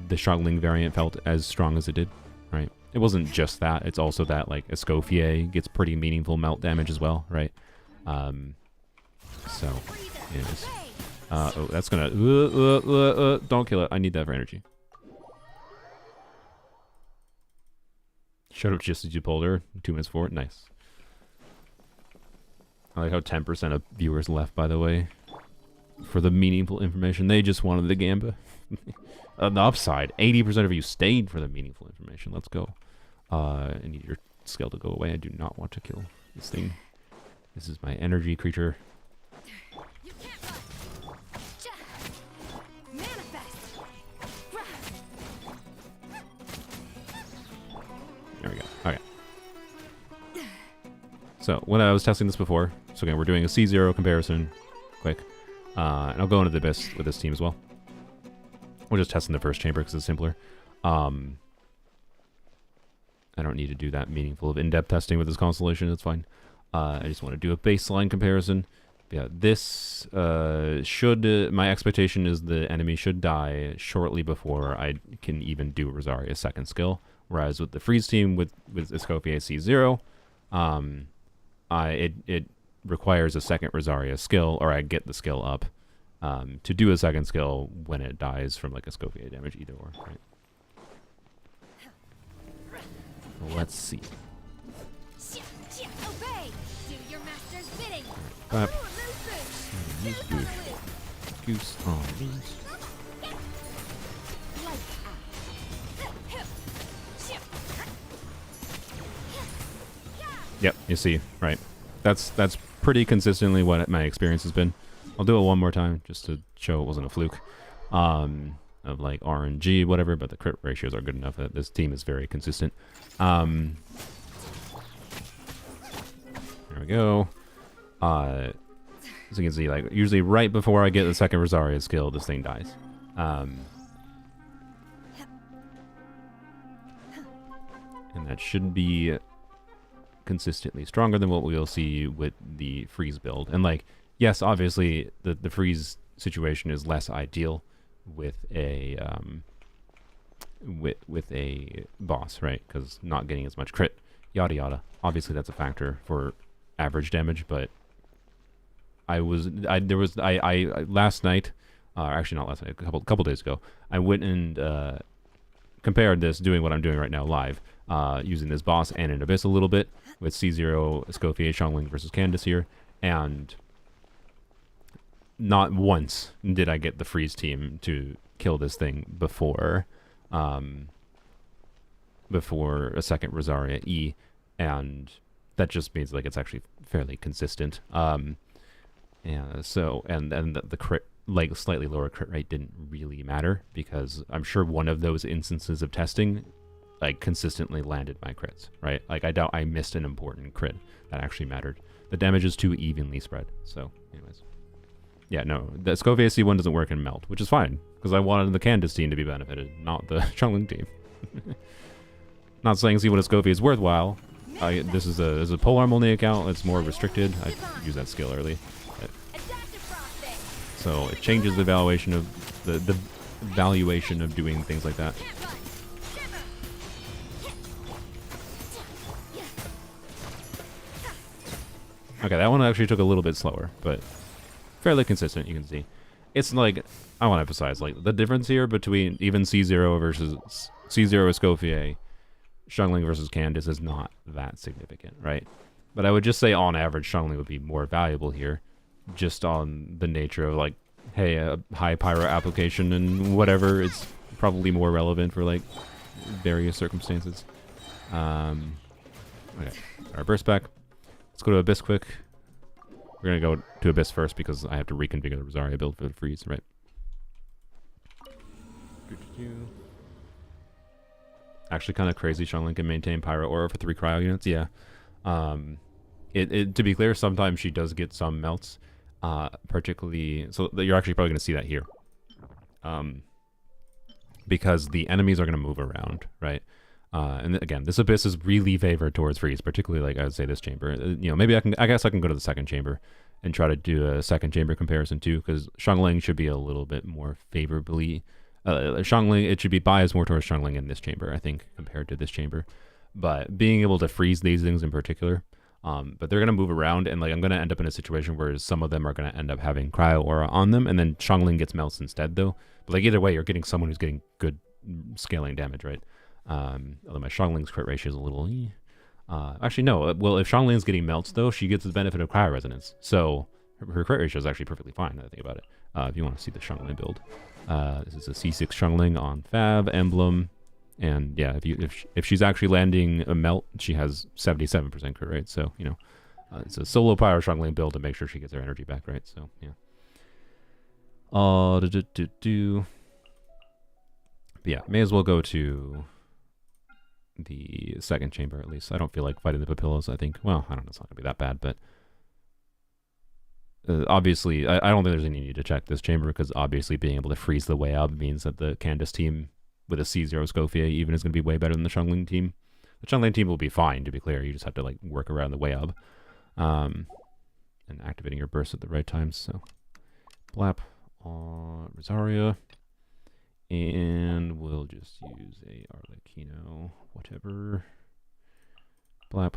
the Xiangling variant felt as strong as it did, right? it wasn't just that. It's also that like a Scofier gets pretty meaningful melt damage as well, right? So, anyways. Oh, that's gonna... don't kill it. I need that for energy. Showed up just as you pulled her. 2 minutes forward. Nice. I like how 10% of viewers left, by the way. For the meaningful information. They just wanted the Gamba. On the upside, 80% of you stayed for the meaningful information. Let's go. I need your skill to go away. I do not want to kill this thing. This is my energy creature. You can't run. Manifest. There we go. Okay. So, when I was testing this before, so again, we're doing a C0 comparison, quick. And I'll go into the Abyss with this team as well. We're just testing the first chamber because it's simpler. I don't need to do that meaningful of in-depth testing with this constellation. It's fine. I just want to do a baseline comparison. Yeah, this should... my expectation is the enemy should die shortly before I can even do Rosaria's second skill. Whereas with the Freeze team, with Scofier C0, it requires a second Rosaria skill, or I get the skill up to do a second skill when it dies from like a Scofier damage, either or. Right? Let's see. Obey. Do your master's bidding. Right, Goose on the loose. Goose on loose. Yep, you see, right. That's pretty consistently what my experience has been. I'll do it one more time just to show it wasn't a fluke. Of like RNG, whatever, but the crit ratios are good enough that this team is very consistent. There we go. As you can see, like usually right before I get the second Rosaria skill, this thing dies. And that should be consistently stronger than what we'll see with the freeze build. And like, yes, obviously the freeze situation is less ideal with a with a boss, right? Because not getting as much crit, yada yada. Obviously that's a factor for average damage, but last night, actually not last night, a couple days ago, I went and compared this, doing what I'm doing right now live, using this boss and an Abyss a little bit with C0, Scofier, Xiangling versus Candace here, and not once did I get the freeze team to kill this thing before a second Rosaria E, and that just means like it's actually fairly consistent. And so the crit, like slightly lower crit rate, didn't really matter because I'm sure one of those instances of testing like consistently landed my crits, right? Like I doubt I missed an important crit that actually mattered. The damage is too evenly spread. So anyways, yeah, no, the Scofier C1 doesn't work in Melt, which is fine because I wanted the Candace team to be benefited, not the Xiangling team. Not saying C1 of Scofier is worthwhile. This is a polearm only account. It's more restricted. I used that skill early. So it changes the valuation of the valuation of doing things like that. Okay, that one actually took a little bit slower, but fairly consistent, you can see. It's like, I want to emphasize, like, the difference here between even C0 versus C0 Scofier, Xiangling versus Candace is not that significant, right? But I would just say on average, Xiangling would be more valuable here, just on the nature of like, hey, a high pyro application and whatever, it's probably more relevant for like various circumstances. Okay, our burst back. Let's go to Abyss quick. We're gonna go to Abyss first because I have to reconfigure the Rosaria build for the freeze, right? Actually, kind of crazy. Xiangling can maintain Pyro Aura for 3 cryo units. Yeah. To be clear, sometimes she does get some melts. Particularly, so you're actually probably gonna see that here. Because the enemies are gonna move around, right? And again, this Abyss is really favored towards freeze, particularly like I would say this chamber. You know, maybe I guess I can go to the second chamber and try to do a second chamber comparison too, because Xiangling should be a little bit more favorably Xiangling, it should be biased more towards Xiangling in this chamber, I think, compared to this chamber. But being able to freeze these things in particular, but they're gonna move around, and like I'm gonna end up in a situation where some of them are gonna end up having cryo aura on them, and then Xiangling gets melts instead, though. But like either way, you're getting someone who's getting good scaling damage, right? Although my Xiangling's crit ratio is a little. Actually, no. Well, if Xiangling's getting melts, though, she gets the benefit of cryo resonance, so her crit ratio is actually perfectly fine. Now that I think about it. If you want to see the Xiangling build, this is a C6 Xiangling on Fab emblem. And yeah, if she's actually landing a melt, she has 77% crit rate. So you know, it's a solo power Xiangling build to make sure she gets her energy back, right? So yeah. But yeah, may as well go to the second chamber at least. I don't feel like fighting the Papillos. I think, well, I don't know, it's not gonna be that bad, but obviously, I don't think there's any need to check this chamber because obviously being able to freeze the way up means that the Candace team with a C0 Scofier even is going to be way better than the Xiangling team. The Xiangling team will be fine, to be clear. You just have to like work around the way up, and activating your burst at the right times. So, blap on Rosaria, and we'll just use a Arlecchino, whatever. Blap.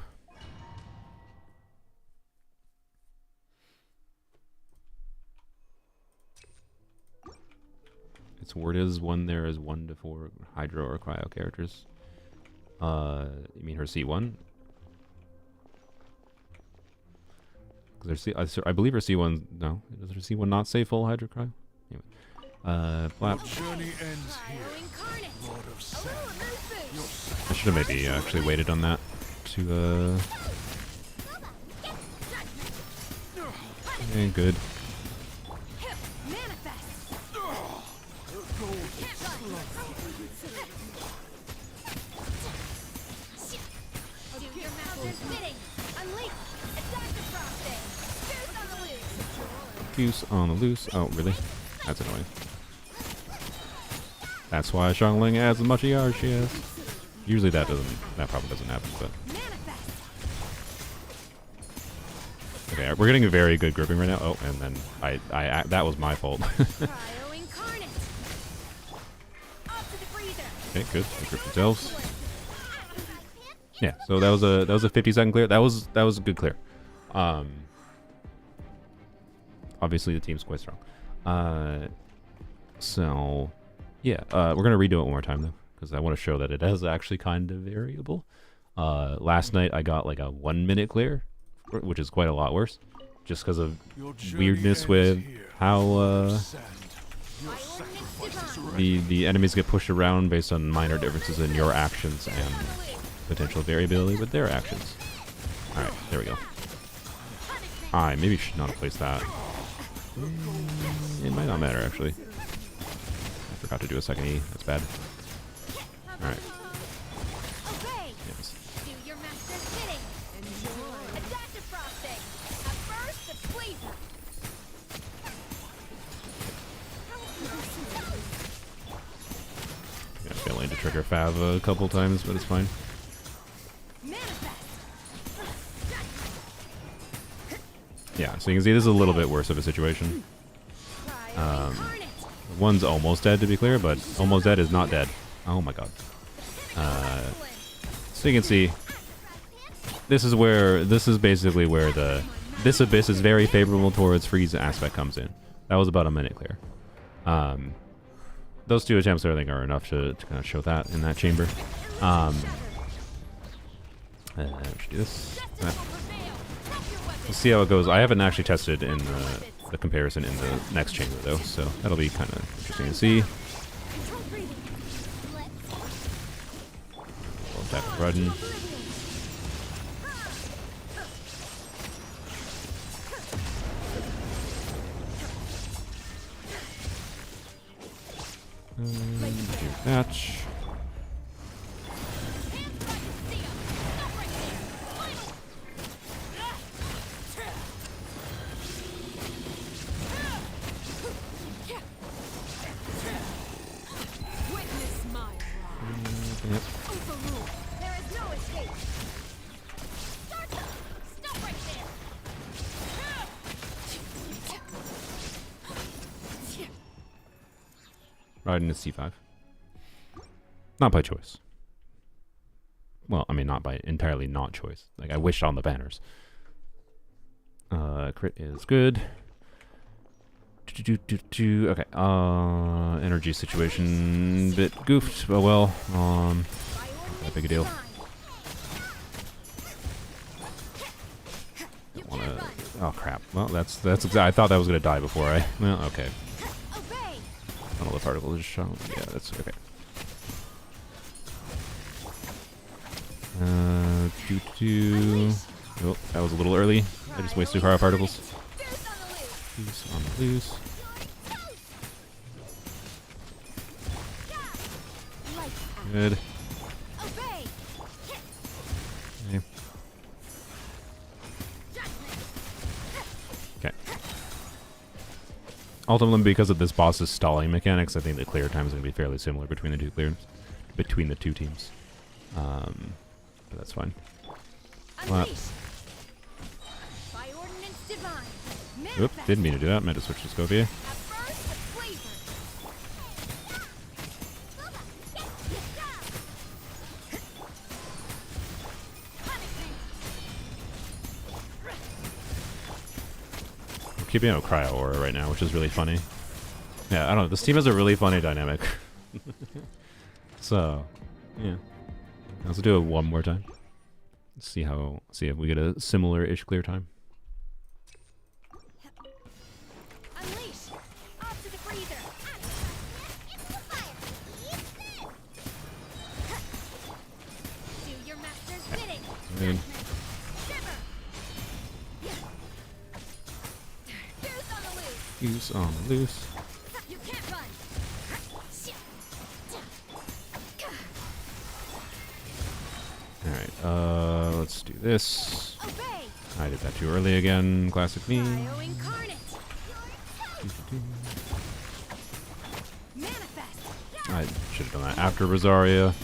Its word is one there is 1 to 4 Hydro or Cryo characters. You mean her C1? Because I believe her C1. No, does her C1 not say full Hydro Cryo? Anyway, Blap. Journey ends here. Lord of Sand. I should have maybe actually waited on that to Okay, good. Goose on the loose. Oh, really? That's annoying. That's why Xiangling adds as much ER as she has. Usually that probably doesn't happen, but. Okay, we're getting a very good gripping right now. Oh, and then that was my fault. Okay, good. They grip themselves. Yeah, so that was a 50-second clear. That was a good clear. Obviously the team's quite strong. So yeah, we're gonna redo it one more time though, because I want to show that it is actually kind of variable. Last night I got like a 1-minute clear, which is quite a lot worse, just because of weirdness with how the enemies get pushed around based on minor differences in your actions and potential variability with their actions. All right, there we go. I maybe should not have placed that. It might not matter, actually. I forgot to do a second E. That's bad. Alright. Yes. Yeah, failing to trigger Fav a couple times, but it's fine. Yeah, so you can see this is a little bit worse of a situation. One's almost dead, to be clear, but almost dead is not dead. Oh my god. So you can see, this is basically where this abyss is very favorable towards freeze aspect comes in. That was about a minute clear. Those two attempts, I think, are enough to kind of show that in that chamber. Let's do this. We'll see how it goes. I haven't actually tested in the comparison in the next chamber though, so that'll be kind of interesting to see. We'll attack the button. Do that. Yep. There is no escape. Stop right there. Riding a C5. Not by choice. Well, I mean, not by entirely not choice. Like, I wished on the banners. Crit is good. Okay, energy situation bit goofed, but well, not that big a deal. Don't wanna, oh crap. Well, that's I thought that was gonna die before I, well, okay. Tunnel of particles is shown. Yeah, that's okay. Oh, that was a little early. I just wasted cryo particles. Loose on the loose. Good. Okay. Okay. Ultimately, because of this boss's stalling mechanics, I think the clear time is going to be fairly similar between the two teams. But that's fine. Well, oop, didn't mean to do that. Meant to switch to Scofier. We're keeping out Cryo Aura right now, which is really funny. Yeah, I don't know. This team has a really funny dynamic. So, yeah. Let's do it one more time. See if we get a similar-ish clear time. Unleash! Off to the freezer! It's the fire! Do your master's bidding! Good. Shiver! Goose on the loose! Goose on the loose. You can't run! Alright, let's do this. Obey! I did that too early again. Classic me. Cryo incarnate! Manifest! I should have done that after Rosaria.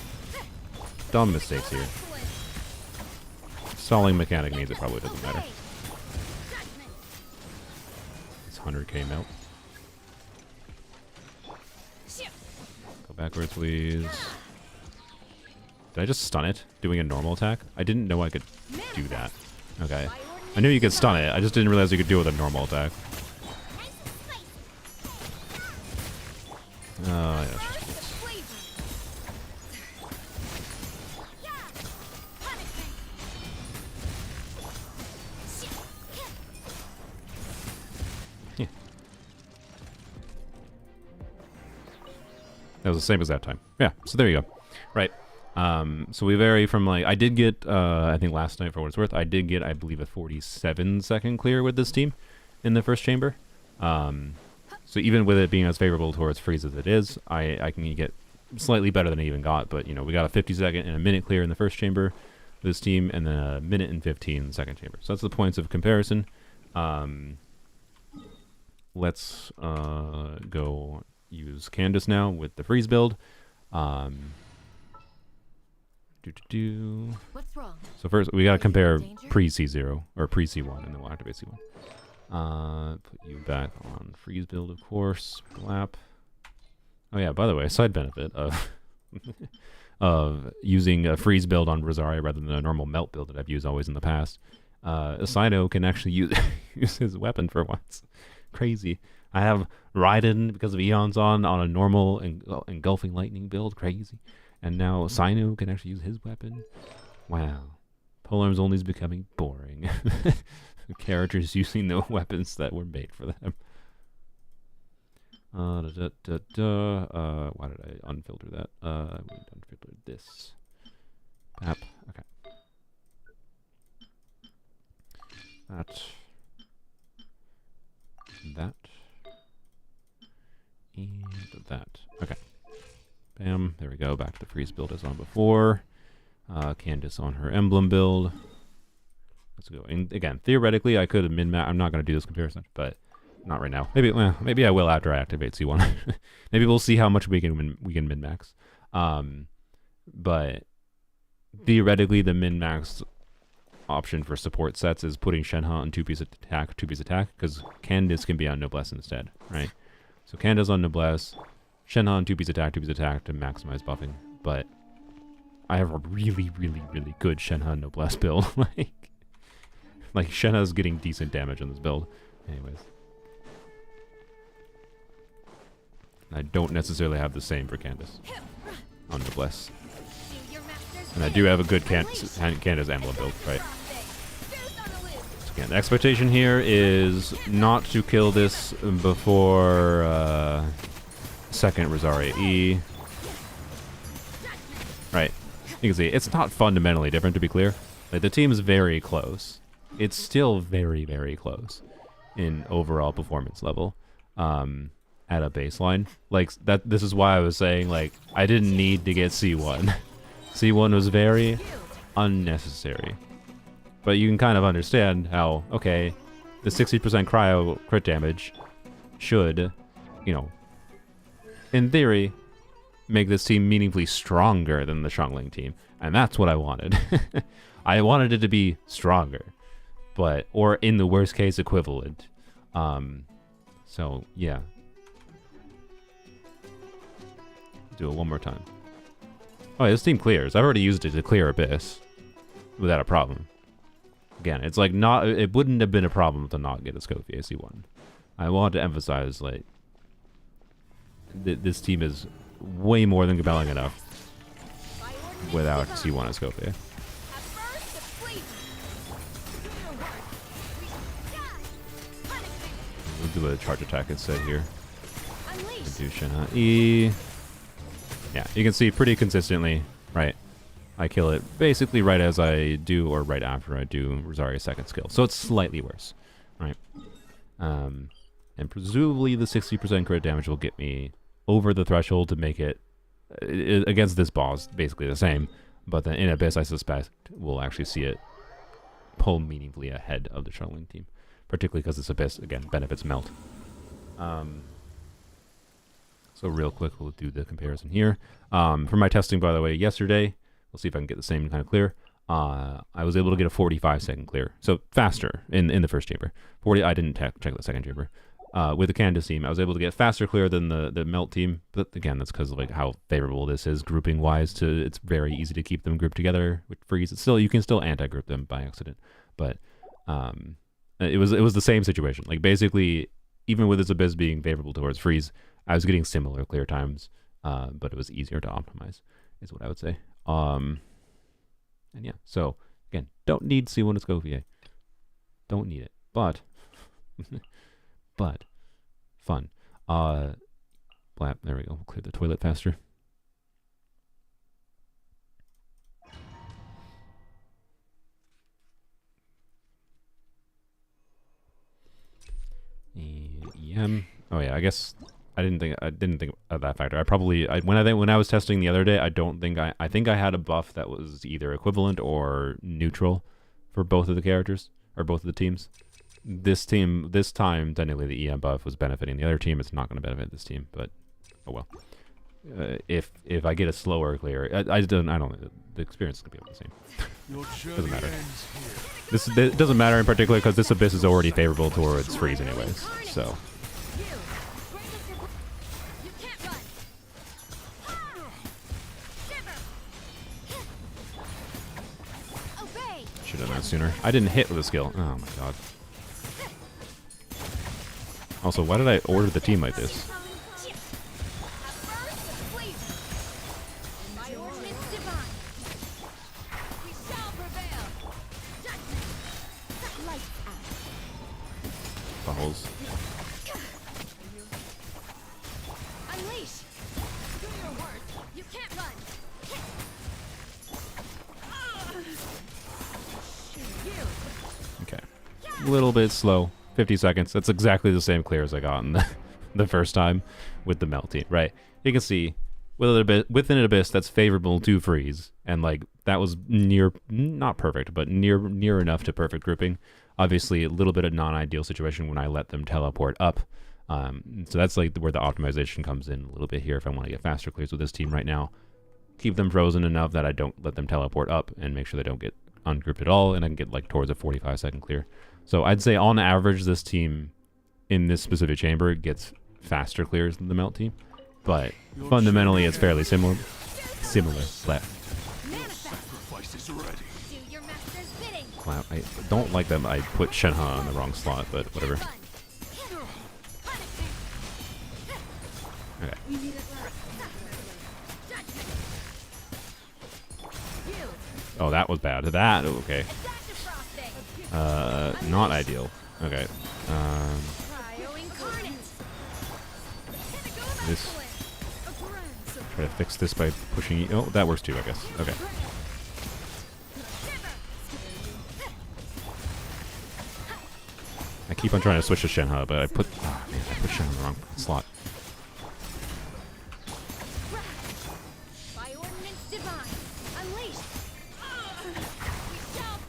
Dumb mistakes here. Excellent! Stalling mechanic means it probably doesn't matter. Obey! Judgment! It's 100k melt. Shoot! Go backwards, please. Did I just stun it doing a normal attack? I didn't know I could do that. Okay. I knew you could stun it. I just didn't realize you could do it with a normal attack. Oh, yeah. Yeah. That was the same as that time. Yeah, so there you go. Right. So we vary from like, I did get, I think last night for what it's worth, I did get, I believe, a 47-second clear with this team in the first chamber. So even with it being as favorable towards freeze as it is, I can get slightly better than I even got. But, you know, we got a 50-second and a minute clear in the first chamber with this team, and then a minute and 15 in the second chamber. So that's the points of comparison. Let's go use Candace now with the freeze build. What's wrong? So first, we gotta compare pre-C0, or pre-C1, and then we'll activate C1. Put you back on freeze build, of course. Blap. Oh yeah, by the way, side benefit of of using a freeze build on Rosaria rather than a normal melt build that I've used always in the past. Asino can actually use his weapon for once. Crazy. I have Raiden because of Eon's on a normal engulfing lightning build. Crazy. And now Sino can actually use his weapon. Wow. Polearms only is becoming boring. Characters using the weapons that were made for them. Why did I unfilter that? We unfiltered this. Pap. Okay. That. And that. Okay. Bam. There we go. Back to the freeze build as on before. Candace on her emblem build. Let's go. And again, theoretically, I could have min-max. I'm not going to do this comparison, but not right now. Maybe I will after I activate C1. Maybe we'll see how much we can min-max. But theoretically, the min-max option for support sets is putting Shenhe on 2-piece attack, because Candace can be on Noblesse instead, right? So Candace on Noblesse, Shenhan 2-piece attack to maximize buffing, but I have a really, really, really good Shenhan Noblesse build. like Shenhan's getting decent damage on this build. Anyways. I don't necessarily have the same for Candace on Noblesse. And I do have a good Candace Emblem build, right? So again, the expectation here is not to kill this before second Rosaria E. Right. You can see, it's not fundamentally different, to be clear. Like, the team is very close. It's still very, very close in overall performance level at a baseline. Like, this is why I was saying, like, I didn't need to get C1. C1 was very unnecessary. But you can kind of understand how, okay, the 60% cryo crit damage should, you know, in theory, make this team meaningfully stronger than the Xiangling team. And that's what I wanted. I wanted it to be stronger, but, or in the worst case, equivalent. So, yeah. Do it one more time. Oh, yeah, this team clears. I've already used it to clear Abyss without a problem. Again, it's like not, it wouldn't have been a problem to not get a Scofier C1. I want to emphasize, like, this team is way more than compelling enough without C1 and Scofier. We'll do a charge attack instead here. Do Shenhe E. Yeah, you can see pretty consistently, right? I kill it basically right as I do or right after I do Rosaria's second skill. So it's slightly worse, right? And presumably the 60% crit damage will get me over the threshold to make it against this boss basically the same. But then in Abyss, I suspect we'll actually see it pull meaningfully ahead of the Xiangling team. Particularly because this Abyss, again, benefits melt. So real quick, we'll do the comparison here. For my testing, by the way, yesterday, we'll see if I can get the same kind of clear. I was able to get a 45-second clear. So faster in the first chamber. I didn't check the second chamber. With the Candace team, I was able to get faster clear than the Melt team. But again, that's because of like how favorable this is grouping-wise. It's very easy to keep them grouped together with Freeze. It's still, you can still anti-group them by accident. But it was the same situation. Like basically, even with this Abyss being favorable towards Freeze, I was getting similar clear times, but it was easier to optimize, is what I would say. And yeah, so again, don't need C1 to Scofier. Don't need it, but fun. Blap, there we go. We'll clear the toilet faster. EM. Oh yeah, I guess I didn't think of that factor. When I was testing the other day, I think I had a buff that was either equivalent or neutral for both of the characters or both of the teams. This time, technically the EM buff was benefiting the other team. It's not going to benefit this team, but oh well. If I get a slower clear, I don't. The experience is going to be about the same. Doesn't matter. It doesn't matter in particular because this Abyss is already favorable towards Freeze anyways. So. Should have done that sooner. I didn't hit with a skill. Oh my god. Also, why did I order the team like this? Buttholes. Okay. A little bit slow. 50 seconds. That's exactly the same clear as I got in the first time with the Melt team. Right. You can see within an Abyss that's favorable to Freeze. And like that was not perfect, but near enough to perfect grouping. Obviously a little bit of non-ideal situation when I let them teleport up. So that's like where the optimization comes in a little bit here if I want to get faster clears with this team right now. Keep them frozen enough that I don't let them teleport up and make sure they don't get ungrouped at all, and I can get like towards a 45-second clear. So I'd say on average this team in this specific chamber gets faster clears than the Melt team, but fundamentally it's fairly similar. Similar. Slap. Sacrifice is ready. Do your master's bidding. Wow, I don't like that I put Shenhe in the wrong slot, but whatever. Run. Okay. Oh, that was bad. That, okay. Not ideal. Okay. This. Try to fix this by pushing. Oh, that works too, I guess. Okay. I keep on trying to switch to Shenhe, but I put. Oh, man, I put Shenhe in the wrong slot.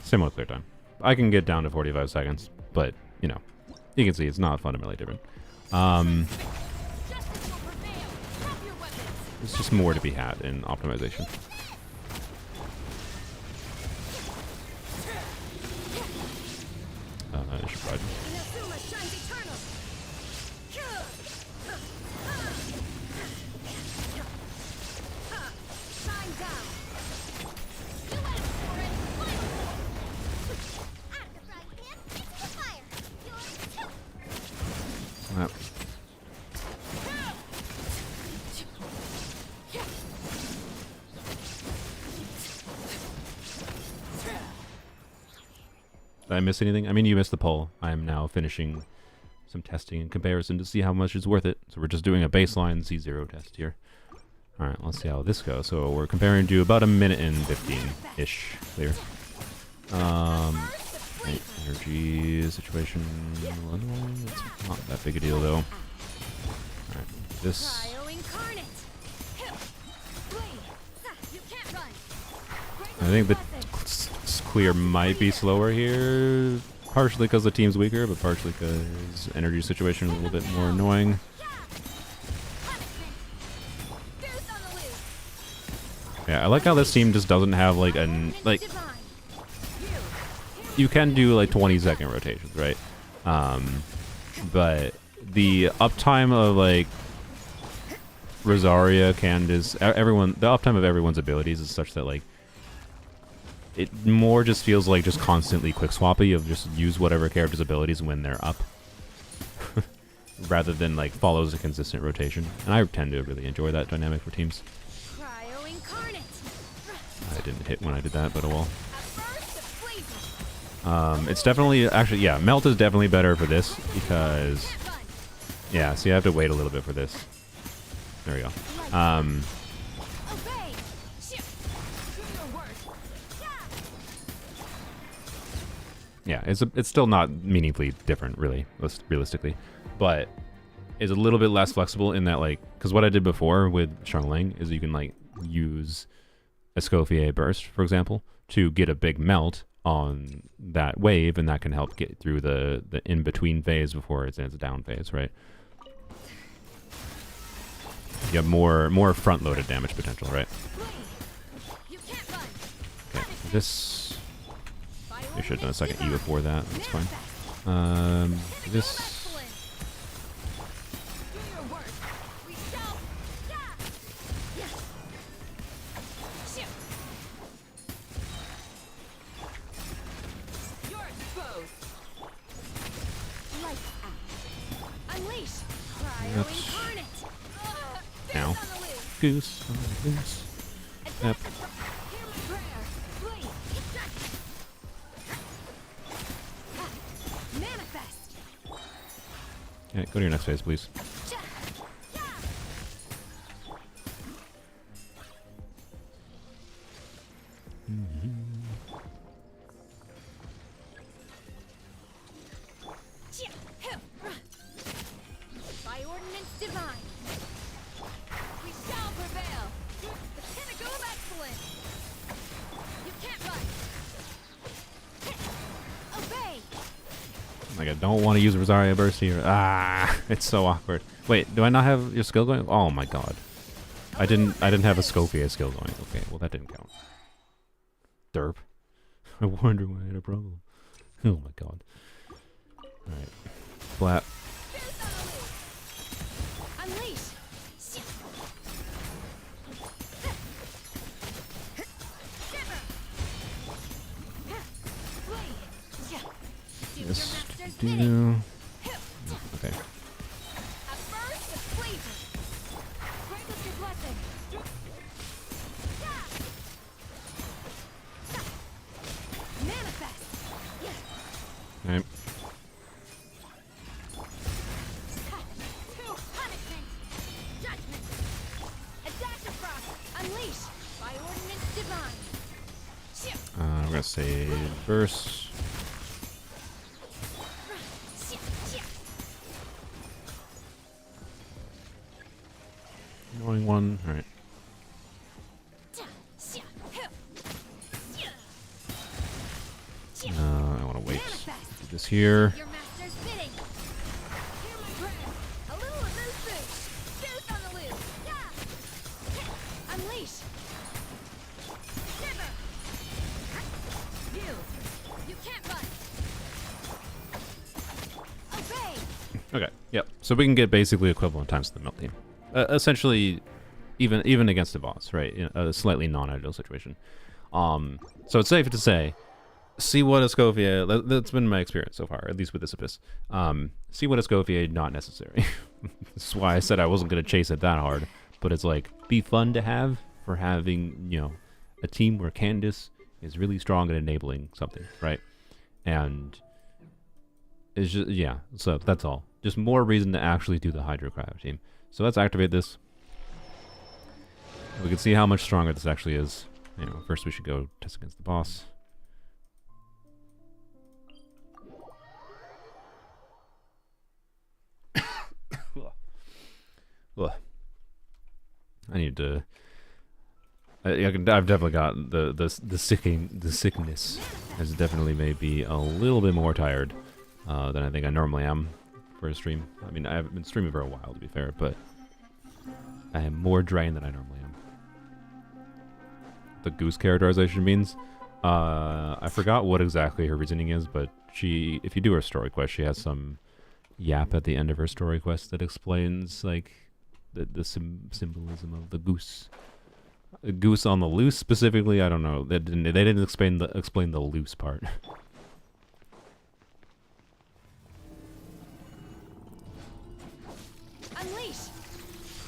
Similar clear time. I can get down to 45 seconds, but, you know, you can see it's not fundamentally different. There's just more to be had in optimization. I should probably... Did I miss anything? I mean, you missed the poll. I am now finishing some testing and comparison to see how much it's worth it. So we're just doing a baseline C0 test here. Alright, let's see how this goes. So we're comparing to about 1 minute and 15-ish clear. Right, energy situation. It's not that big a deal though. Alright, this. I think the clear might be slower here, partially because the team's weaker, but partially because energy situation is a little bit more annoying. Yeah, I like how this team just doesn't have like you can do like 20-second rotations, right? But the uptime of like Rosaria, Candace, everyone, the uptime of everyone's abilities is such that like it more just feels like just constantly quick swappy of just use whatever character's abilities when they're up, rather than like follows a consistent rotation. And I tend to really enjoy that dynamic for teams. I didn't hit when I did that, but oh well. It's definitely, actually, yeah, Melt is definitely better for this because, yeah, so you have to wait a little bit for this. There we go. Yeah, it's still not meaningfully different, really, realistically, but it's a little bit less flexible in that, like, because what I did before with Xiangling is you can, like, use a Scofier burst, for example, to get a big melt on that wave, and that can help get through the in-between phase before it's in its down phase, right? You have more front-loaded damage potential, right? Okay, this... I should have done a second E before that. That's fine. This... Ow. Goose. Goose. Yep. Yeah, go to your next phase, please. By ordinance divine, we shall prevail. The pinnacle of excellence. You can't run. Obey. Like, I don't want to use Rosaria Burst here. Ah, it's so awkward. Wait, do I not have your skill going? Oh my god. I didn't have a Scofier skill going. Okay, well that didn't count. Derp. I wonder why I had a problem. Oh my god. Alright. Flat. do. Okay. A burst of flavor. Grant us your blessing. Manifest. Alright. To punishment. Judgment. A dash of frost. Unleash. By ordinance divine. We're gonna say burst. Annoying one. Alright. I want to wait. Do this here. Your master's bidding. Hear my prayer. A little of loose boost. Juice on the loose. Yeah. Unleash. Shiver. Yield. You can't budge. Obey. Okay. Yep. So we can get basically equivalent times to the melt team. Essentially, even against a boss, right? In a slightly non-ideal situation. So it's safe to say, see what a Scofier. That's been my experience so far, at least with this Abyss. See what a Scofier, not necessary. This is why I said I wasn't gonna chase it that hard. But it's like be fun to have for having a team where Candace is really strong at enabling something, right? And it's just So that's all. Just more reason to actually do the Hydro Cryo team. So let's activate this. We can see how much stronger this actually is. First we should go test against the boss. Ugh. I need to. I've definitely got the sickness has definitely made me a little bit more tired than I think I normally am for a stream. I mean, I haven't been streaming for a while, to be fair, but I am more drained than I normally am. The goose characterization means, I forgot what exactly her reasoning is, but if you do her story quest, she has some yap at the end of her story quest that explains like the symbolism of the goose. A goose on the loose specifically, I don't know. They didn't explain the loose part. Unleash.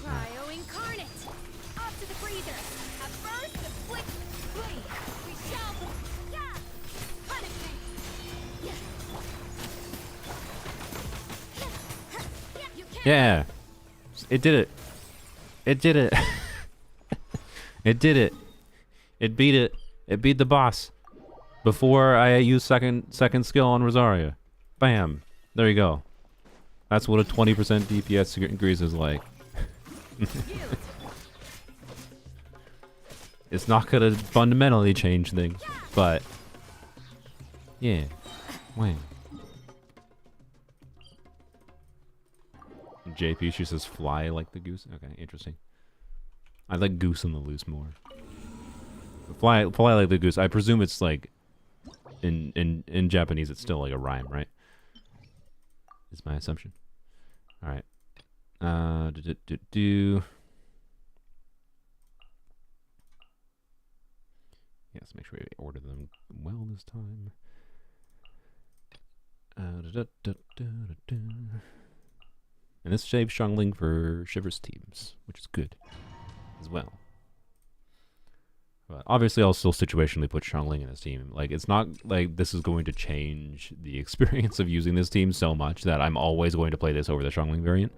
Cryo incarnate. Up to the freezer. A burst of flick. Bleed. We shall. Yeah. Punishment. Yeah. You can't. Yeah, it did it. It did it. It did it. It beat it. It beat the boss before I used second skill on Rosaria. Bam. There you go. That's what a 20% DPS increase is like. It's not gonna fundamentally change things, but yeah. Wow. JP, she says fly like the goose. Okay, interesting. I like goose on the loose more. Fly like the goose. I presume it's like in Japanese it's still like a rhyme, right? Is my assumption. All right. Yes, make sure we order them well this time. And this saves Xiangling for Shiver's teams, which is good as well. But obviously, I'll still situationally put Xiangling in his team. Like, it's not like this is going to change the experience of using this team so much that I'm always going to play this over the Xiangling variant.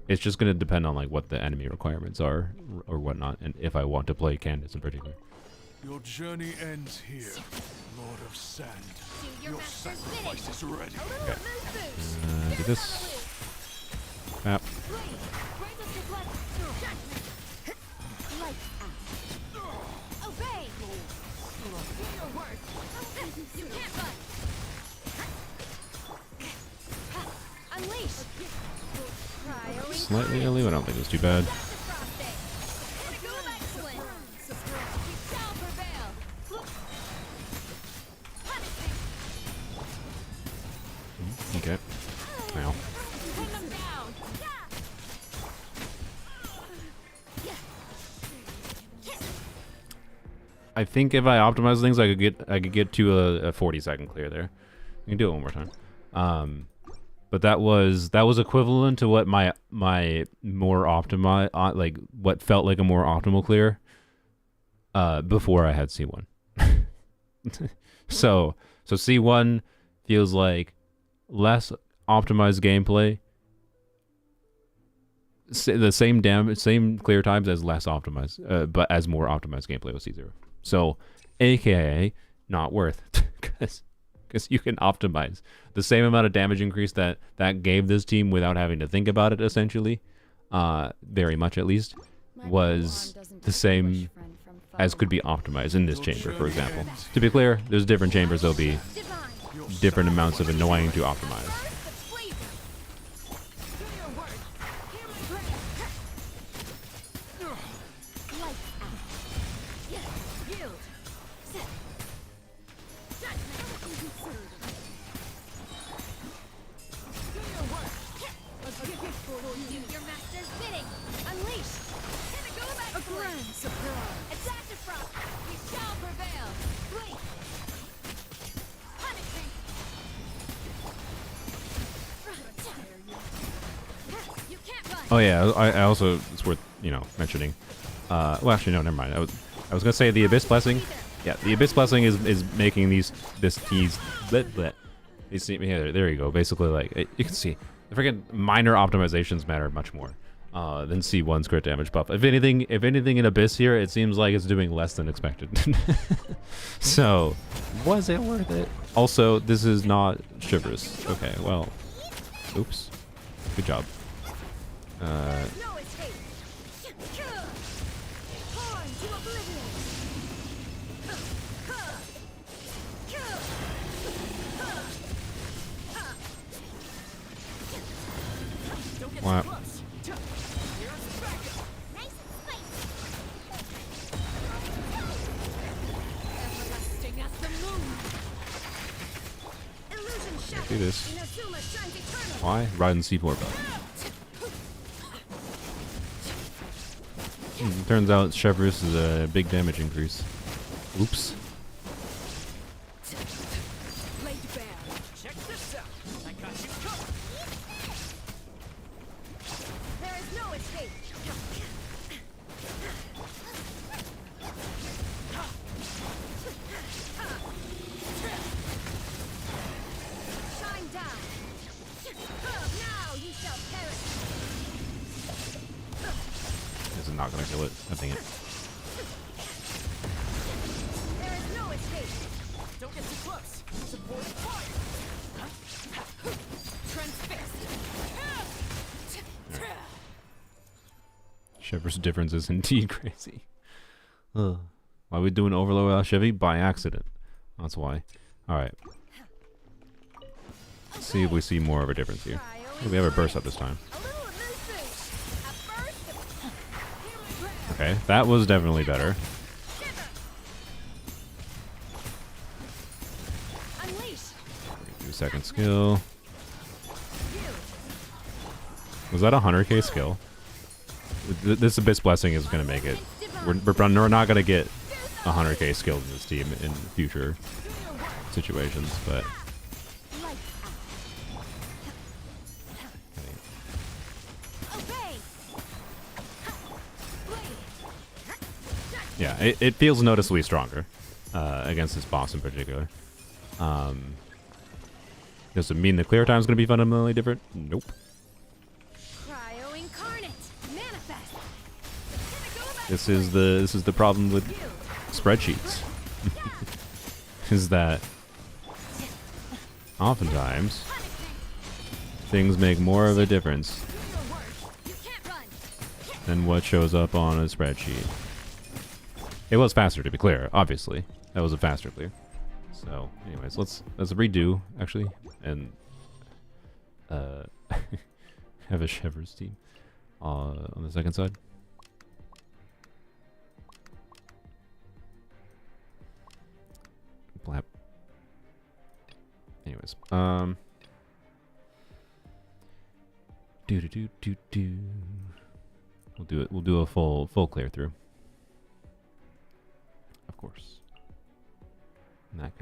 It's just going to depend on like what the enemy requirements are or whatnot, and if I want to play Candace in particular. Your journey ends here, Lord of Sand. Do your Your master's sacrifice bidding. is ready. A little of loose boost. Do this. Map. Bleed. Grant us your blessing. Judgment. Lights out. Obey. Do your work. You can't budge. Unleash. Cryo Slightly early, but I don't think it was too bad. Okay. Now. I think if I optimize things, I could get to a 40-second clear there. We can do it one more time. But that was equivalent to what my more optimized like what felt like a more optimal clear before I had C1. So C1 feels like less optimized gameplay. The same damage, same clear times as less optimized, but as more optimized gameplay with C0. So, AKA not worth, because you can optimize the same amount of damage increase that gave this team without having to think about it. Essentially, very much at least, was the same as could be optimized in this chamber, for example. To be clear, there's different chambers there'll be different amounts of annoying to optimize. Oh yeah, I also, it's worth, mentioning. Well, actually, no, never mind. I was gonna say the Abyss Blessing. Yeah, the Abyss Blessing is making these yeah, there you go. Basically, like you can see, the freaking minor optimizations matter much more than C1's crit damage buff. If anything in Abyss here, it seems like it's doing less than expected. So, was it worth it? Also, this is not Chivalrous. Okay, well, oops. Good job. Wow. Do this. Why? Riding C4 belt. Turns out Chevrolet is a big damage increase. Oops. This is not gonna kill it. I think it. Don't get too close. Support fire. Chevrolet's difference is indeed crazy. Why are we doing overload without Chevy? By accident. That's why. Alright. Let's see if we see more of a difference here. We have a burst up this time. Okay, that was definitely better. Do second skill. Was that a 100k skill? This Abyss Blessing is going to make it. We're not going to get 100k skills in this team in future situations, but... Yeah, it feels noticeably stronger against this boss in particular. Does it mean the clear time is going to be fundamentally different? Nope. This is the problem with spreadsheets. Is that oftentimes things make more of a difference than what shows up on a spreadsheet. It was faster, to be clear. Obviously, that was a faster clear. So, anyways, let's redo actually, and have a Chevrolet's team on the second side. Blap. Anyways, We'll do a full clear through. Of course. And that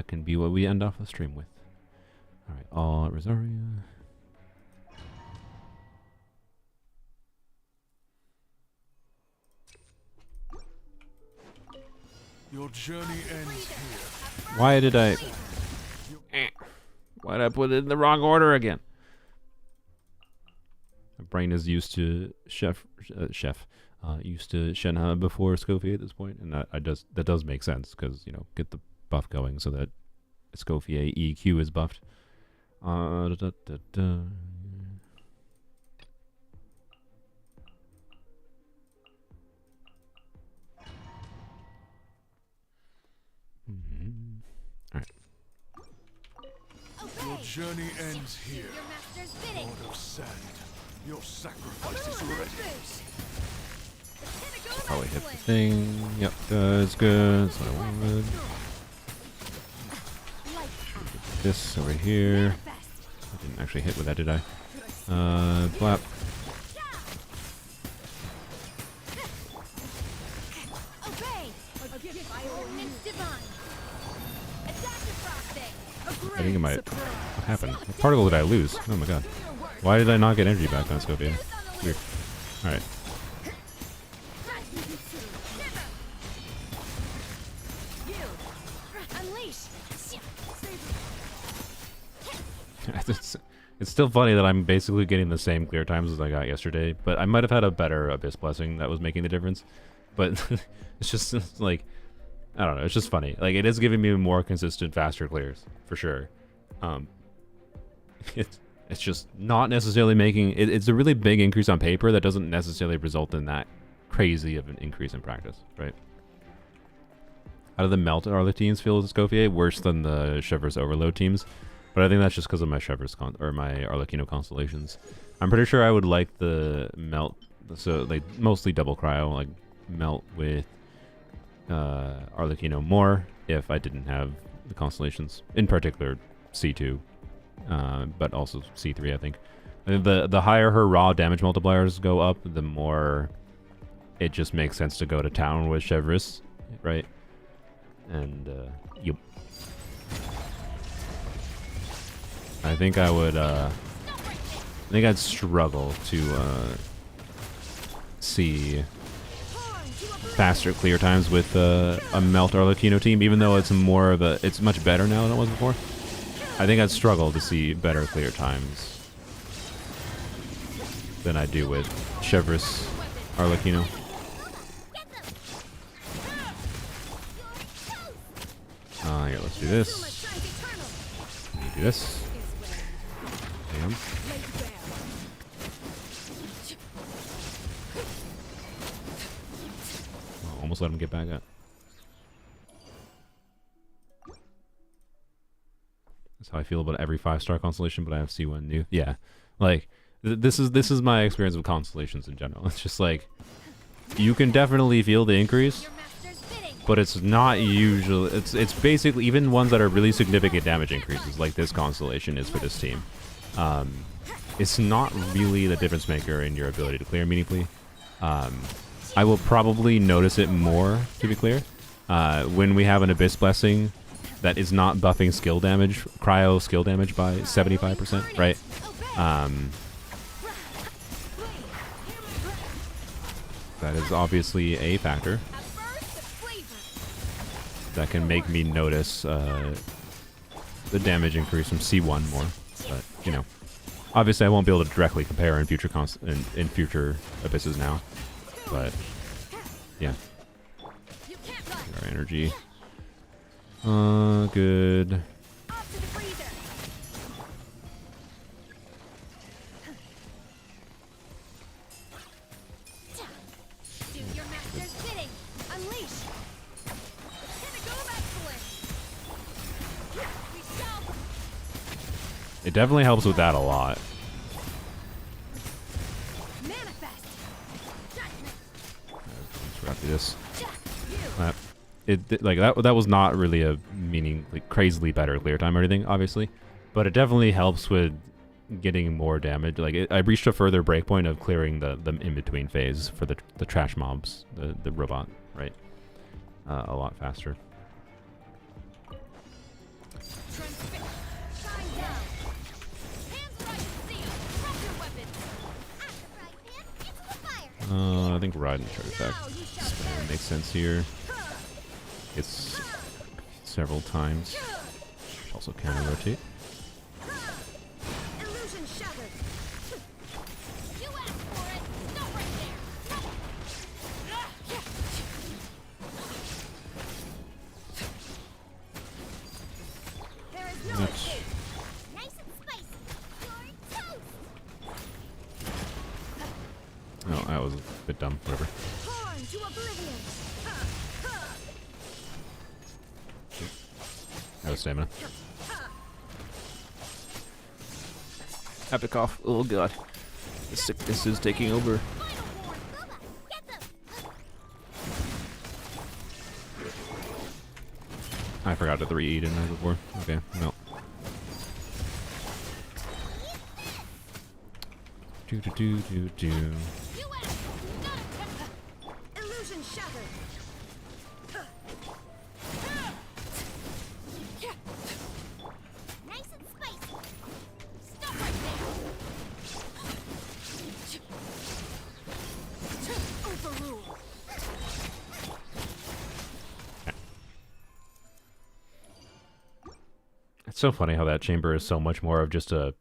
can be what we end off the stream with. All right, all Rosaria. Your journey ends here. Why did I... Why did I put it in the wrong order again? My brain is used to used to Shenhe before Scofier at this point, and that does make sense because, you know, get the buff going so that Scofier EQ is buffed. Da, da, da, da. All right. Your journey ends here. Your master's bidding. Lord of Sand, your sacrifice is ready. Probably hit the thing. Yep, that's good. That's what I wanted. This over here. I didn't actually hit with that, did I? Blap. I think it might. What happened? What particle did I lose? Oh my god. Why did I not get energy back on Scofier? Weird. Alright. It's still funny that I'm basically getting the same clear times as I got yesterday, but I might have had a better Abyss Blessing that was making the difference. But it's just it's like, I don't know, it's just funny. Like, it is giving me more consistent, faster clears, for sure. It's just not necessarily making... It's a really big increase on paper that doesn't necessarily result in that crazy of an increase in practice, right? How do the Melt Arla teams feel with Scofier? Worse than the Chevreuse Overload teams. But I think that's just because of my Chevreuse or my Arlecchino constellations. I'm pretty sure I would like the Melt, so like mostly double cryo, like Melt with Arlecchino more if I didn't have the constellations, in particular C2, but also C3. I think the higher her raw damage multipliers go up, the more it just makes sense to go to town with Chevreuse, right? And yep. I think I would, I think I'd struggle to see faster clear times with a Melt Arlecchino team, even though it's more of a, it's much better now than it was before. I think I'd struggle to see better clear times than I do with Chevreuse Arlecchino. Here, let's do this. Do this. Damn. Oh, almost let him get back up. That's how I feel about every 5-star constellation, but I have C1 new. Yeah, like this is my experience with constellations in general. It's just like you can definitely feel the increase, but it's not usual. It's basically, even ones that are really significant damage increases, like this constellation is for this team. It's not really the difference maker in your ability to clear meaningfully. I will probably notice it more, to be clear, when we have an Abyss Blessing that is not buffing skill damage, cryo skill damage by 75%, right? That is obviously a factor that can make me notice the damage increase from C1 more. But, you know, obviously I won't be able to directly compare in future in future Abysses now. But, yeah. Our energy. Good. It definitely helps with that a lot. Let's do this. That was not really a crazily better clear time or anything, obviously, but it definitely helps with getting more damage. Like I reached a further breakpoint of clearing the in between phase for the trash mobs, the robot, right? A lot faster. I think ride and charge attack makes sense here. It's several times. Also counter rotate. Illusion shattered. You asked for it. Stop right there. There is no That's- escape. Nice and spicy. You're toast. Oh, that was a bit dumb. Whatever. Torn to oblivion. That was stamina. Have to cough. Oh god. The sickness is taking over. Final warn. Bubba, get them. I forgot to 3E, didn't I, before? Okay, no. Do do do do do. You asked. Not attempt. Illusion shattered. Nice and spicy. Stop right there. Overrule. It's so funny how that chamber is so much more of just a...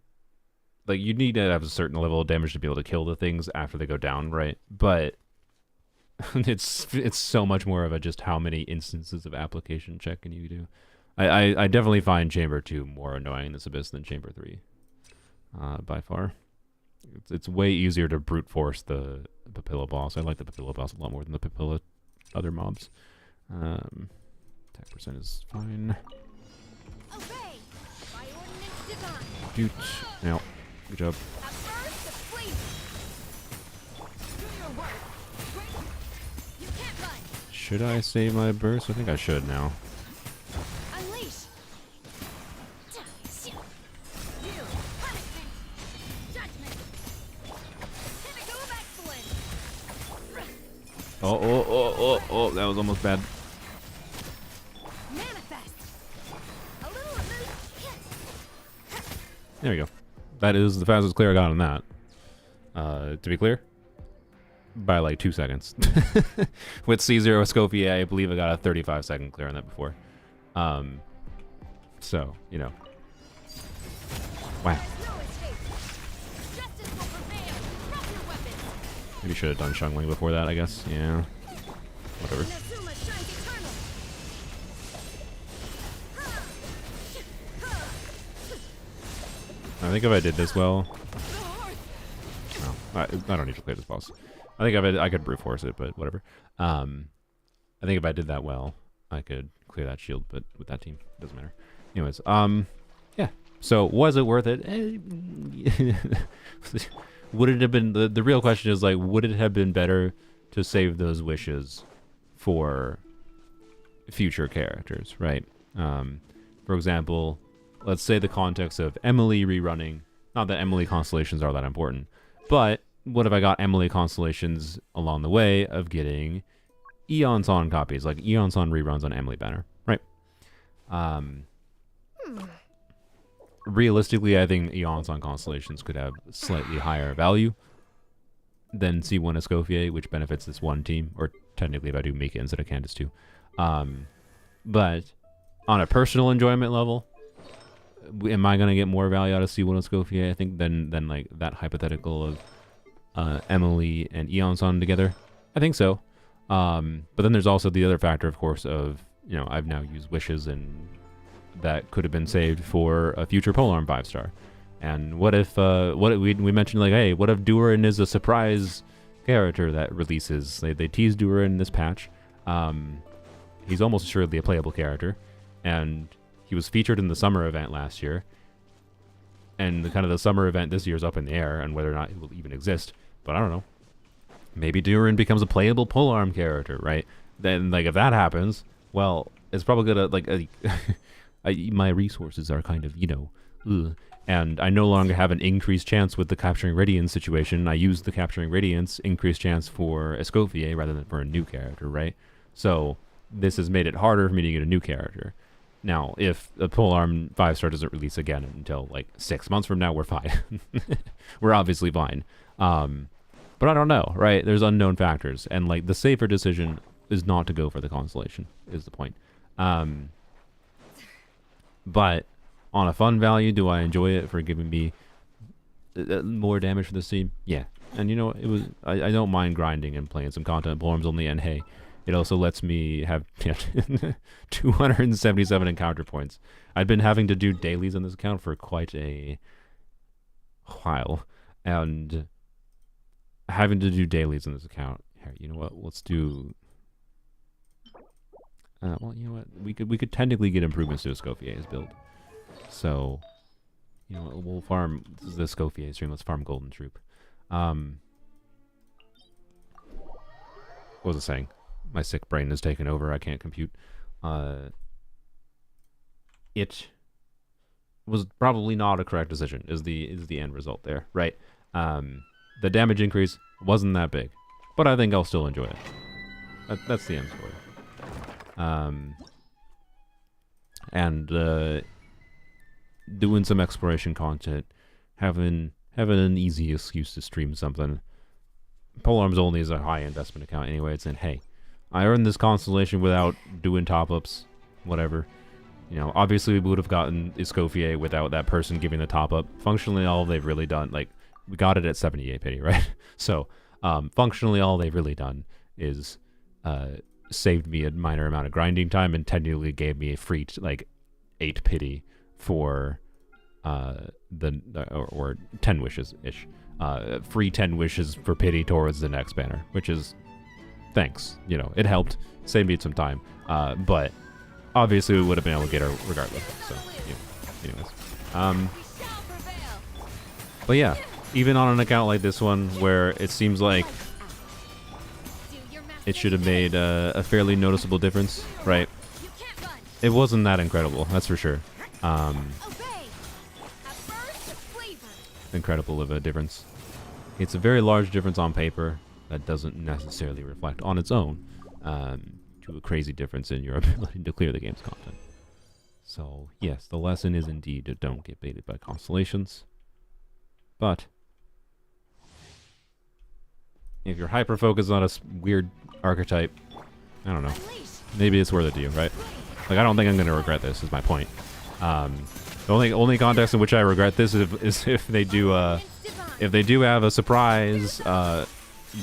Like, you need to have a certain level of damage to be able to kill the things after they go down, right? But it's so much more of a just how many instances of application check can you do. I definitely find Chamber 2 more annoying in this Abyss than Chamber 3. By far. It's way easier to brute force the Papilla boss. I like the Papilla boss a lot more than the Papilla other mobs. Attack percent is fine. Obey. By ordinance divine. Doot. Now, good job. At first, the fleet. Do your work. Wait. You can't run. Should I save my burst? I think I should now. Unleash. You. Punishment. Judgment. Pinnacle of excellence. Oh, that was almost bad. Manifest. A little aloof. There we go. That is the fastest clear I got on that. To be clear, by like 2 seconds. With C0 Scofier, I believe I got a 35-second clear on that before. So, you know. Wow. No escape. Justice will prevail. Drop your weapons. Maybe should have done Shungling before that, I guess. Yeah. Whatever. Nazuma shines eternal. I think if I did this well... No, I don't need to clear this boss. I think I could brute force it, but whatever. I think if I did that well, I could clear that shield, but with that team, it doesn't matter. Anyways, yeah. So, was it worth it? Would it have been... The real question is, like, would it have been better to save those wishes for future characters, right? For example, let's say the context of Emily rerunning. Not that Emily constellations are that important, but what if I got Emily constellations along the way of getting Eon Son copies, like Eon Son reruns on Emily banner, right? Realistically, I think Eon Son constellations could have slightly higher value than C1 Escoffier, which benefits this one team, or technically if I do Mika instead of Candace too. But on a personal enjoyment level, am I going to get more value out of C1 Escoffier, I think, than like that hypothetical of Emily and Eon Son together? I think so. But then there's also the other factor, of course, of, you know, I've now used wishes and that could have been saved for a future polearm 5-star. And what if we mentioned, like, hey, what if Durin is a surprise character that releases? They teased Durin in this patch. He's almost assuredly a playable character, and he was featured in the summer event last year. And the summer event this year is up in the air, and whether or not it will even exist. But I don't know. Maybe Durin becomes a playable polearm character, right? Then, like, if that happens, well, it's probably gonna, like, my resources are kind of, you know, and I no longer have an increased chance with the Capturing Radiance situation. I use the Capturing Radiance increased chance for Escoffier rather than for a new character, right? So this has made it harder for me to get a new character. Now, if the polearm 5-star doesn't release again until like 6 months from now, we're fine. We're obviously fine. But I don't know, right? There's unknown factors, and like the safer decision is not to go for the constellation, is the point. But on a fun value, do I enjoy it for giving me more damage for this team? Yeah. And you know, it was I don't mind grinding and playing some content polearms only, and hey, it also lets me have 277 encounter points. I've been having to do dailies on this account for quite a while, and having to do dailies on this account. Here, you know what? Let's do. Well, you know what? We could technically get improvements to a Scofier's build. So, you know, we'll farm. This is the Scofier stream. Let's farm Golden Troop. What was I saying? My sick brain is taken over. I can't compute. It was probably not a correct decision. Is the end result there, right? The damage increase wasn't that big, but I think I'll still enjoy it. That's the end story. And doing some exploration content, having an easy excuse to stream something. Polearms only is a high investment account anyway. It's in, hey, I earned this constellation without doing top-ups, whatever. You know, obviously we would have gotten Scofier without that person giving the top-up. Functionally, all they've really done, like, we got it at 78 pity, right? So, functionally, all they've really done is saved me a minor amount of grinding time and technically gave me a free, 8 pity for or 10 wishes-ish. Free 10 wishes for pity towards the next banner, which is thanks. You know, it helped, saved me some time. But obviously we would have been able to get her regardless. So, yeah. Anyways. But yeah, even on an account like this one, where it seems like it should have made a fairly noticeable difference, right? It wasn't that incredible, that's for sure. Incredible of a difference. It's a very large difference on paper that doesn't necessarily reflect on its own to a crazy difference in your ability to clear the game's content. So yes, the lesson is indeed to don't get baited by constellations. But if you're hyper-focused on a weird archetype, I don't know, maybe it's worth it to you, right? Like, I don't think I'm going to regret this, is my point. The only context in which I regret this is if they do have a surprise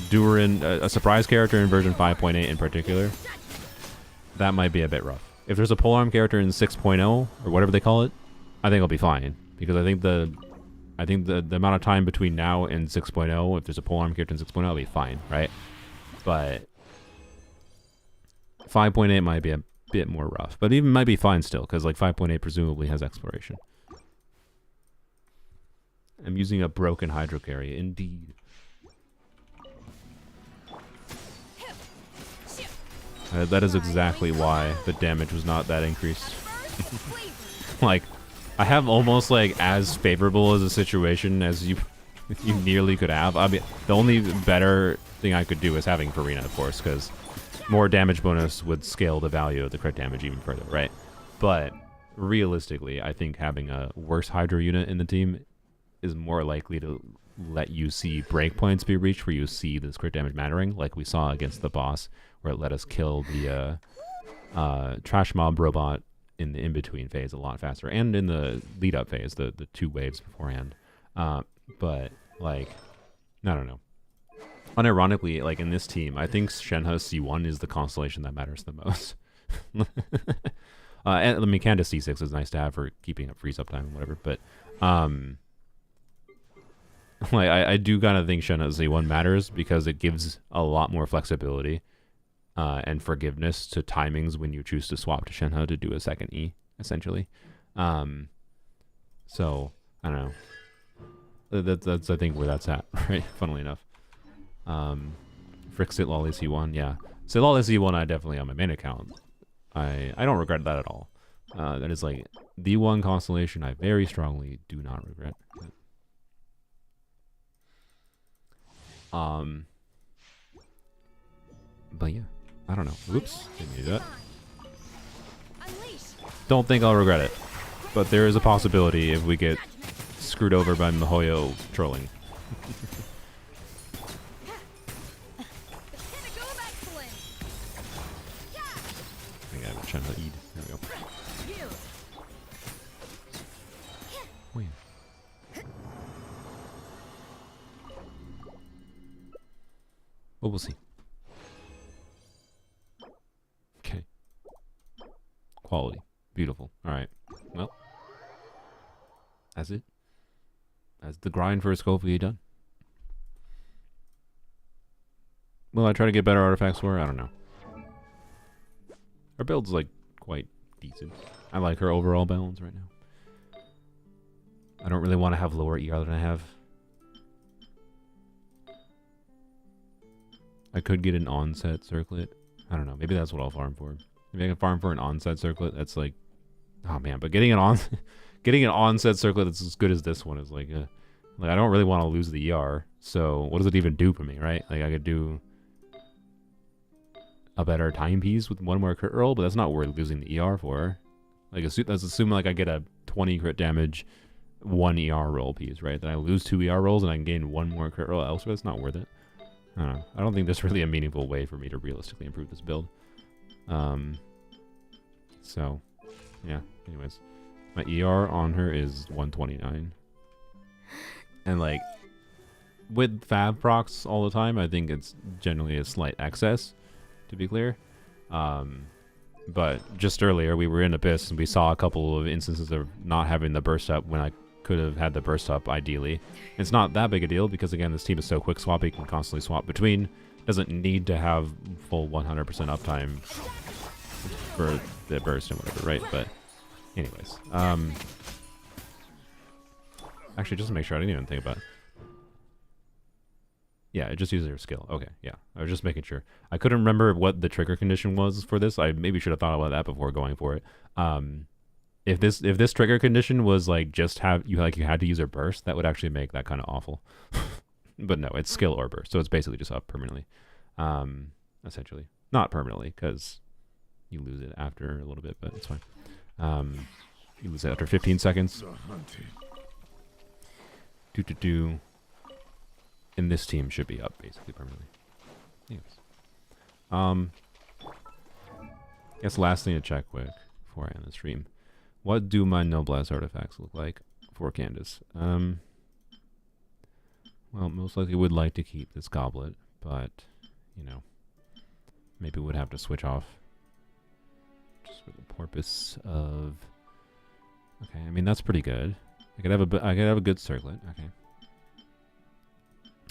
Durin, a surprise character in version 5.8 in particular. That might be a bit rough. If there's a polearm character in 6.0 or whatever they call it, I think I'll be fine, because I think the amount of time between now and 6.0, if there's a polearm character in 6.0, I'll be fine, right? But 5.8 might be a bit more rough, but even might be fine still, because like 5.8 presumably has exploration. I'm using a broken hydro carry, indeed. That is exactly why the damage was not that increased. Like, I have almost like as favorable as a situation as you nearly could have. I mean, the only better thing I could do is having Farina, of course, because more damage bonus would scale the value of the crit damage even further, right? But realistically, I think having a worse Hydro unit in the team is more likely to let you see breakpoints be reached where you see this crit damage mattering, like we saw against the boss, where it let us kill the trash mob robot in the in-between phase a lot faster, and in the lead-up phase, the 2 waves beforehand. But, like, I don't know. Unironically, like in this team, I think Shenhe's C1 is the constellation that matters the most. And I mean, Candace C6 is nice to have for keeping up freeze up time and whatever, but like I do kind of think Shenhe's C1 matters because it gives a lot more flexibility and forgiveness to timings when you choose to swap to Shenhe to do a second E, essentially. So I don't know. That's I think where that's at, right? Funnily enough. Frick Sit Lolly C1, yeah. Sit Lolly C1 I definitely on my main account. I don't regret that at all. That is like the one constellation I very strongly do not regret. But yeah, I don't know. Oops, didn't do that. Don't think I'll regret it, but there is a possibility if we get screwed over by Mihoyo trolling. Shen Eid. There we go. Wait. Well, we'll see. Okay. Quality. Beautiful. Alright. Well. That's it. That's the grind for a Scofier done. Will I try to get better artifacts for her? I don't know. Her build's, like, quite decent. I like her overall balance right now. I don't really want to have lower ER than I have. I could get an onset circlet. I don't know. Maybe that's what I'll farm for. Maybe I can farm for an onset circlet. That's like, oh man. But getting an getting an onset circlet that's as good as this one is like, I don't really want to lose the ER. So what does it even do for me, right? Like I could do a better timepiece with one more crit roll, but that's not worth losing the ER for. Like that's assuming like I get a 20 crit damage, 1 ER roll piece, right? Then I lose 2 ER rolls and I can gain 1 more crit roll elsewhere. That's not worth it. I don't know. I don't think there's really a meaningful way for me to realistically improve this build. So, yeah. Anyways, my ER on her is 129. And like, with Fab procs all the time, I think it's generally a slight excess, to be clear. But just earlier, we were in Abyss and we saw a couple of instances of not having the burst up when I could have had the burst up ideally. It's not that big a deal because again this team is so quick swap, you can constantly swap between. Doesn't need to have full 100% uptime for the burst and whatever, right? But anyways, actually just to make sure, I didn't even think about it. Yeah, it just uses your skill. Okay, yeah. I was just making sure. I couldn't remember what the trigger condition was for this. I maybe should have thought about that before going for it. If this trigger condition was like just have you had to use a burst, that would actually make that kind of awful. But no, it's skill or burst, so it's basically just up permanently. Essentially, not permanently because you lose it after a little bit, but it's fine. You lose it after 15 seconds. And this team should be up basically permanently. Anyways, I guess last thing to check quick before I end the stream. What do my Noblesse artifacts look like for Candace? Well, most likely would like to keep this goblet, but, you know, maybe would have to switch off. Just for the purpose of... Okay, I mean, that's pretty good. I could have a good circlet. Okay.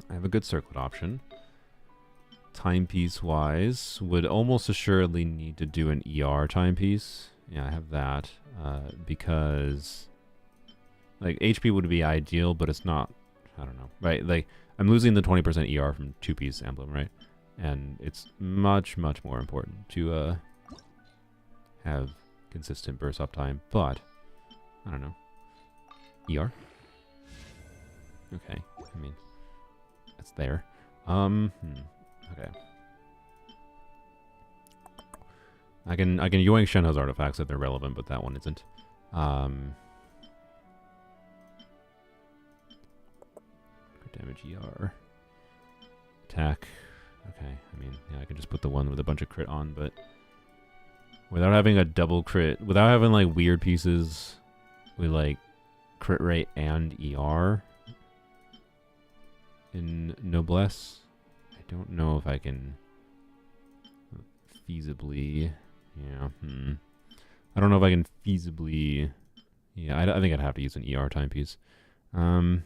I have a good circlet option. Timepiece-wise, would almost assuredly need to do an ER timepiece. Yeah, I have that. Because like HP would be ideal, but it's not. I don't know, right? Like I'm losing the 20% ER from 2-piece emblem, right? And it's much more important to have consistent burst uptime. But I don't know. ER. Okay, I mean it's there. Okay. I can yoink Shenhe's artifacts if they're relevant, but that one isn't. Crit damage ER. Attack. Okay, I mean, yeah, I can just put the one with a bunch of crit on, but without having a double crit, without having like weird pieces with like crit rate and ER in Noblesse, I don't know if I can feasibly... Yeah, I don't know if I can feasibly... Yeah, I think I'd have to use an ER timepiece. Would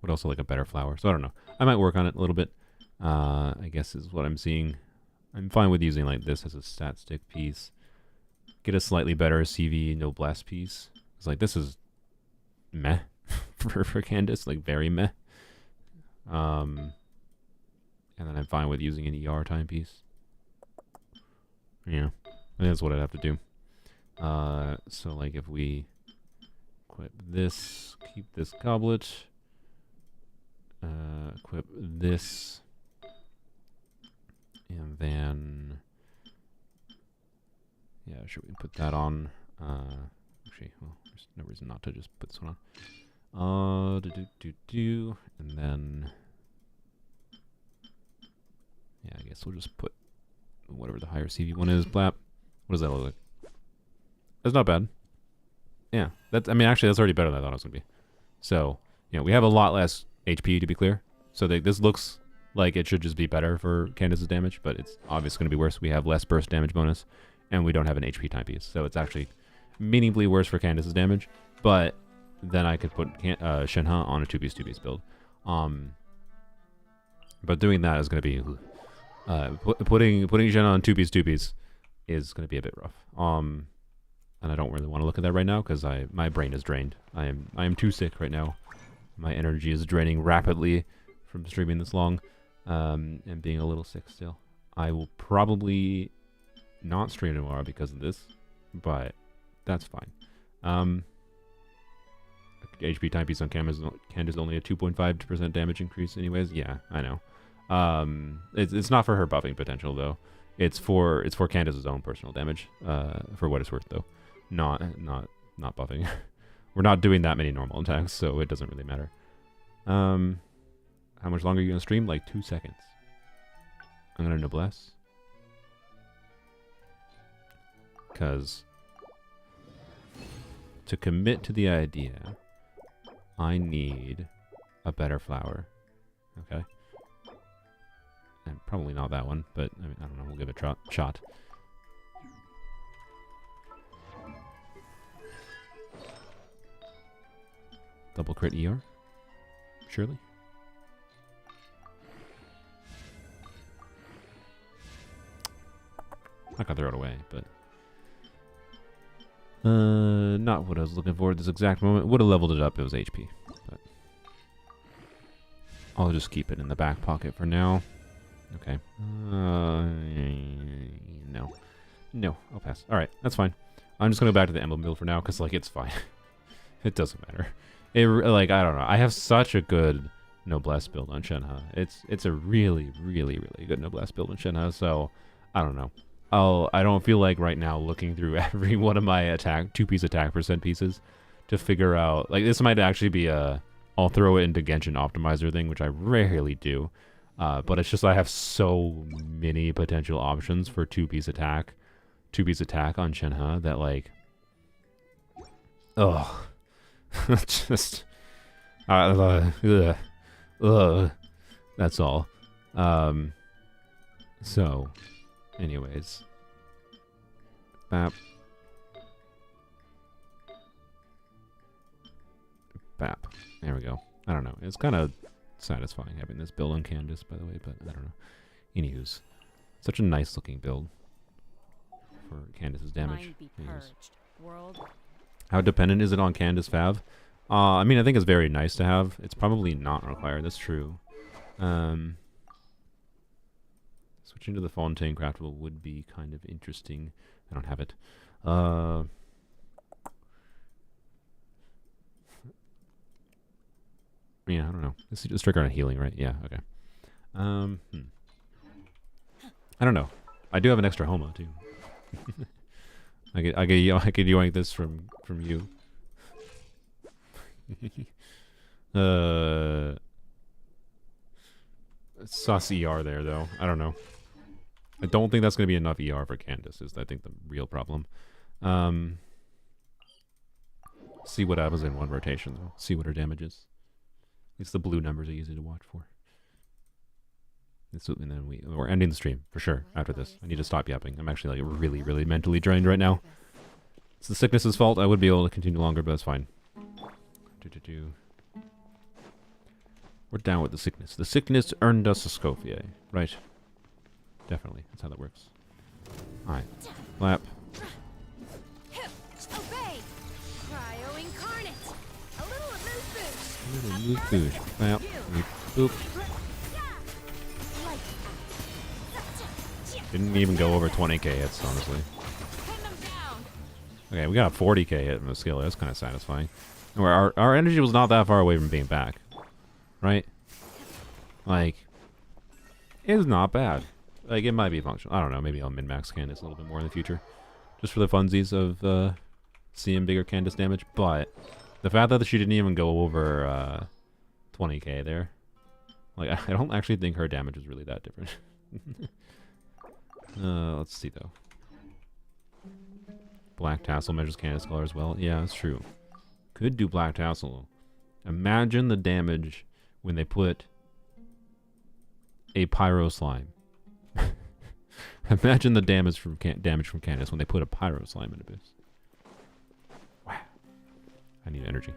also like a better flower, so I don't know. I might work on it a little bit, I guess is what I'm seeing. I'm fine with using like this as a stat stick piece. Get a slightly better CV Noblesse piece. It's like, this is meh for Candace, like very meh. And then I'm fine with using an ER timepiece. Yeah, I think that's what I'd have to do. So like if we equip this, keep this goblet, equip this, and then yeah, should we put that on? Actually, well, there's no reason not to just put this one on. And then yeah, I guess we'll just put whatever the higher CV one is. Blap. What does that look like? That's not bad. Yeah. That's. I mean, actually, that's already better than I thought it was gonna be. So, you know, we have a lot less HP to be clear. So this looks like it should just be better for Candace's damage, but it's obviously going to be worse. We have less burst damage bonus, and we don't have an HP timepiece. So it's actually meaningfully worse for Candace's damage, but then I could put Shenhe on a 2-piece build. But doing that is going to be... putting Shenhe on 2-piece is going to be a bit rough. And I don't really want to look at that right now because my brain is drained. I am too sick right now. My energy is draining rapidly from streaming this long, and being a little sick still. I will probably not stream tomorrow because of this, but that's fine. HP timepiece on Candace only a 2.5% damage increase anyways. Yeah, I know. It's not for her buffing potential though. It's for Candace's own personal damage, for what it's worth though. Not buffing. We're not doing that many normal attacks, so it doesn't really matter. How much longer are you gonna stream? Like 2 seconds. I'm gonna noblesse. Because to commit to the idea, I need a better flower. Okay. And probably not that one, but I mean, I don't know, we'll give it a shot. Double crit ER? Surely? Not gonna throw it away, but... not what I was looking for at this exact moment. Would have leveled it up, it was HP. But I'll just keep it in the back pocket for now. Okay. No. No, I'll pass. Alright, that's fine. I'm just gonna go back to the emblem build for now, because, like, it's fine. It doesn't matter. Like, I don't know. I have such a good noblesse build on Shenhe. It's a really, really, really good noblesse build on Shenhe, so I don't know. I don't feel like right now looking through every one of my 2-piece attack percent pieces to figure out, like, this might actually be I'll throw it into Genshin optimizer thing, which I rarely do. But it's just I have so many potential options for 2-piece attack on Shenhe that, like, ugh. Just that's all. So anyways, bap there we go. I don't know, it's kind of satisfying having this build on Candace, by the way, but I don't know. Anywho's, such a nice looking build for Candace's damage. How dependent is it on Candace Fav? I mean, I think it's very nice to have. It's probably not required, that's true. Switching to the Fontaine Craftable would be kind of interesting. I don't have it. Yeah, I don't know. This is just trigger on healing, right? Yeah, okay. I don't know. I do have an extra Homa, too. I could yoink this from you. Sus ER there though. I don't know. I don't think that's gonna be enough ER for Candace. Is I think the real problem. See what happens in one rotation though. See what her damage is. At least the blue numbers are easy to watch for. And then we're ending the stream for sure after this. I need to stop yapping. I'm actually like really, really mentally drained right now. It's the sickness's fault. I would be able to continue longer, but that's fine. We're down with the sickness. The sickness earned us a Scofier. Right. Definitely. That's how that works. Alright. Lap. Obey. Cryo incarnate. A little Loop boosh. Lap. Boop. Didn't even go over 20k hits, honestly. Okay, we got a 40k hit from the skill. That's kind of satisfying. Where our energy was not that far away from being back. Right? Like, it's not bad. Like, it might be functional. I don't know. Maybe I'll min-max Candace a little bit more in the future. Just for the funsies of seeing bigger Candace damage. But the fact that she didn't even go over 20k there. Like, I don't actually think her damage was really that different. Let's see though. Black Tassel measures Candace color as well. Yeah, that's true. Could do Black Tassel. Imagine the damage when they put a Pyro Slime. Imagine the damage from Candace when they put a Pyro Slime in Abyss. Wow. I need energy.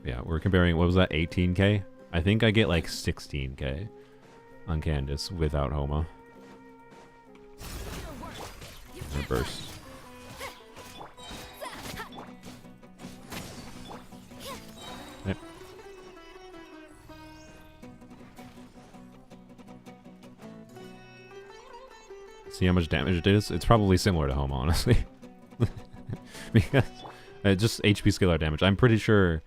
Yeah, we're comparing, what was that, 18k? I think I get like 16k on Candace without Homa. And a burst. Yep. See how much damage it is? It's probably similar to Homa, honestly. Because just HP scalar damage. I'm pretty sure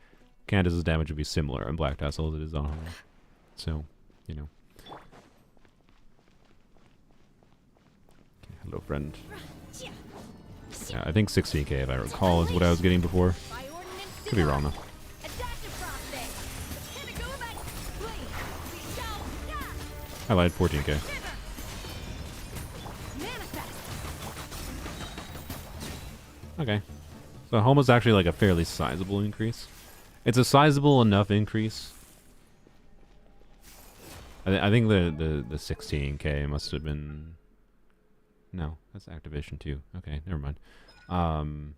Candace's damage would be similar on Black Tassel as it is on Homa. So, you know. Okay, hello, friend. Yeah, I think 16k, if I recall, is what I was getting before. Could be wrong, though. I lied, 14k. Okay. So Homa's actually like a fairly sizable increase. It's a sizable enough increase. I think the 16k must have been... No, that's activation too. Okay, never mind. I don't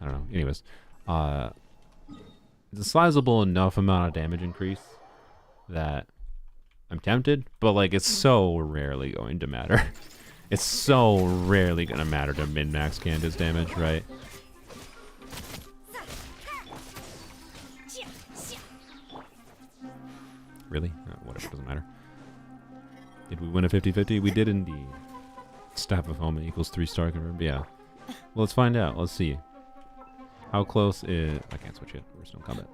know. Anyways, it's a sizable enough amount of damage increase that I'm tempted, but like it's so rarely going to matter. It's so rarely gonna matter to min-max Candace damage, right? Really? Whatever, doesn't matter. Did we win a 50-50? We did indeed. Staff of Homa equals 3-star confirmed. Yeah. Well, let's find out. Let's see. How close is... I can't switch yet. We're still in combat.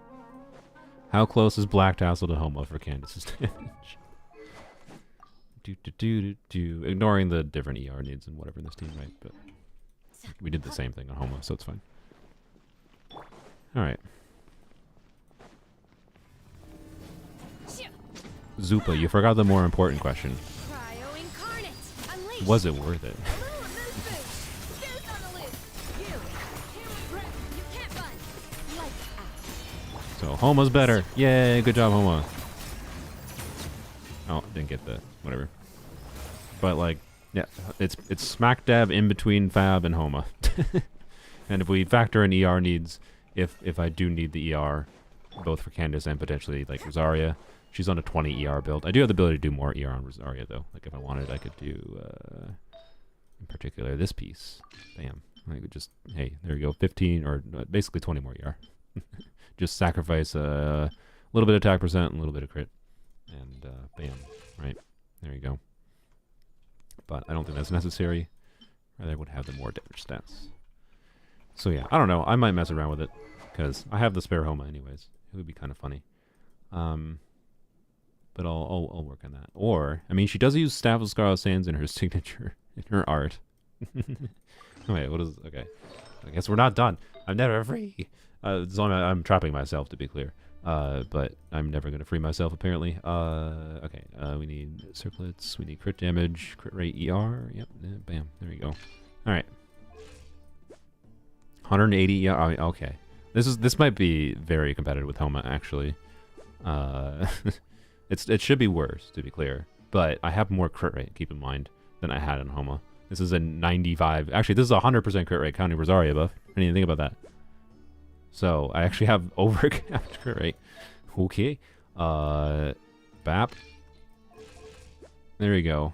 How close is Black Tassel to Homa for Candace's damage? Ignoring the different ER needs and whatever in this team, right? But we did the same thing on Homa, so it's fine. Alright. Zupa, you forgot the more important question. Was it worth it? So Homa's better. Yay, good job, Homa. Oh, didn't get the whatever. But like, yeah, it's smack dab in between Fab and Homa. And if we factor in ER needs, if I do need the ER, both for Candace and potentially like Rosaria, she's on a 20 ER build. I do have the ability to do more ER on Rosaria though. Like if I wanted, I could do in particular this piece. Bam. I could just, hey, there you go, 15 or basically 20 more ER. Just sacrifice a little bit of attack percent and a little bit of crit. And bam, right? There you go. But I don't think that's necessary. Rather, I would have the more damage stats. So yeah, I don't know. I might mess around with it because I have the spare Homa anyways. It would be kind of funny. But I'll work on that. Or I mean, she does use Staff of Scarlet Sands in her signature, in her art. Wait, what is? Okay, I guess we're not done. I'm never free. I'm trapping myself, to be clear. But I'm never going to free myself, apparently. Okay, we need circlets, we need crit damage, crit rate ER, yep, bam, there we go. Alright. 180 ER, okay. This might be very competitive with Homa, actually. It should be worse, to be clear. But I have more crit rate, keep in mind, than I had in Homa. This is a 95, actually this is a 100% crit rate, counting Rosaria buff. I didn't even think about that. So, I actually have over-capped crit rate. Okay. BAP. There we go.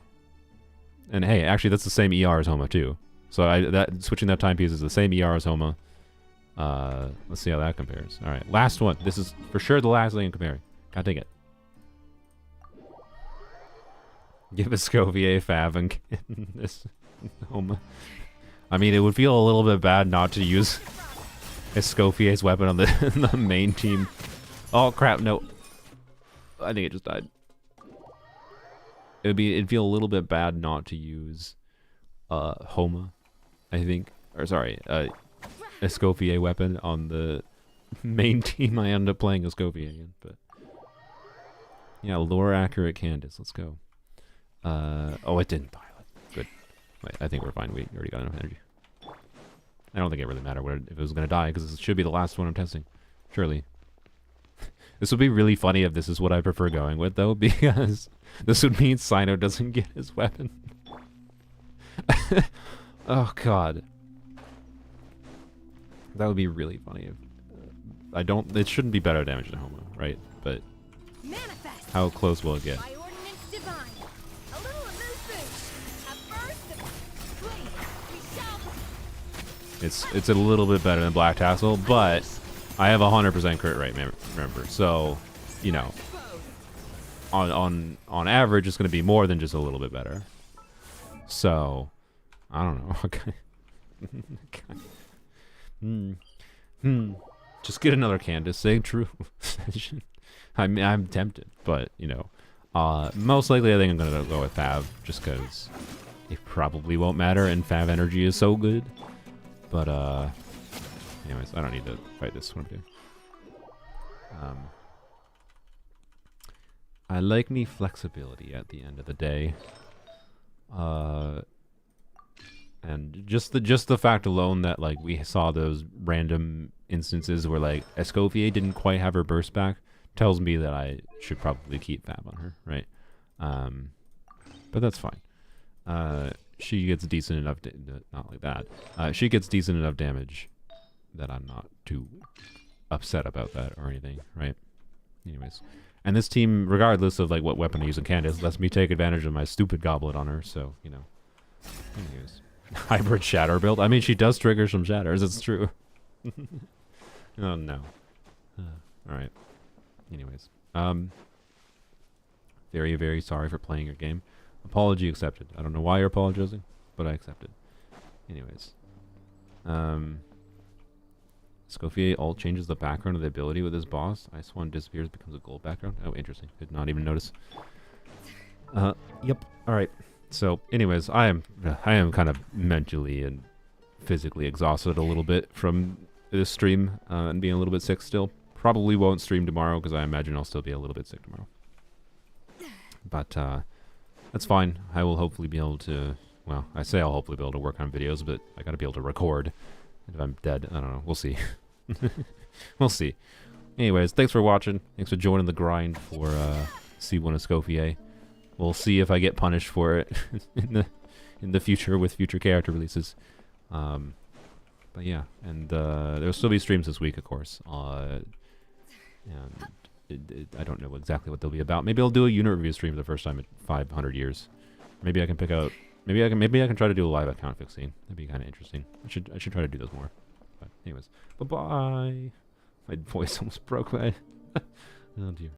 And hey, actually that's the same ER as Homa too. So switching that timepiece is the same ER as Homa. Let's see how that compares. Alright, last one. This is for sure the last thing I'm comparing. Gotta take it. Give a Scofier Fab and this Homa. I mean, it would feel a little bit bad not to use Scofier's weapon on the main team. Oh crap, no. I think it just died. It'd feel a little bit bad not to use Homa, I think. Or sorry, a Scofier weapon on the main team. I end up playing a Scofier again, but yeah, lore accurate Candace, let's go. Oh, it didn't pilot. Good. Wait, I think we're fine. We already got enough energy. I don't think it really mattered if it was going to die, because this should be the last one I'm testing. Surely. This would be really funny if this is what I prefer going with, though, because this would mean Sino doesn't get his weapon. Oh, God. That would be really funny. If, it shouldn't be better damage than Homo, right? But Manifest. how close will it get? By ordinance divine. A little illusion. At first, clean. We shall. It's a little bit better than Black Tassel, but I have 100% crit rate, remember. So, you know, on average, it's going to be more than just a little bit better. So, I don't know. Okay. Just get another Candace. Say true. I'm tempted, but you know, most likely I think I'm gonna go with Fav, just because it probably won't matter, and Fav energy is so good. But anyways, I don't need to fight this one. I like me flexibility at the end of the day. And just the fact alone that like we saw those random instances where like Scofier didn't quite have her burst back tells me that I should probably keep Fab on her, right? But that's fine. She gets decent enough, not like that. She gets decent enough damage that I'm not too upset about that or anything, right? Anyways, and this team, regardless of like what weapon I use in Candace, lets me take advantage of my stupid goblet on her. So you know, anyways. Hybrid shatter build. I mean, she does trigger some shatters. It's true. Oh no. All right. Anyways, very, very sorry for playing your game. Apology accepted. I don't know why you're apologizing, but I accepted. Anyways, Scofier alt changes the background of the ability with his boss. Ice one disappears, becomes a gold background. Oh, interesting. Did not even notice. Yep. All right. So, anyways, I am kind of mentally and physically exhausted a little bit from this stream and being a little bit sick still. Probably won't stream tomorrow because I imagine I'll still be a little bit sick tomorrow. But that's fine. I will hopefully be able to. Well, I say I'll hopefully be able to work on videos, but I got to be able to record. If I'm dead, I don't know. We'll see. We'll see. Anyways, thanks for watching. Thanks for joining the grind for C1 of Scofier. We'll see if I get punished for it in the future with future character releases. But yeah, and there'll still be streams this week, of course. And I don't know exactly what they'll be about. Maybe I'll do a unit review stream for the first time in 500 years. Maybe I can pick out. Maybe I can try to do a live account fixing. That'd be kind of interesting. I should try to do those more. But anyways, bye bye. My voice almost broke. Oh dear.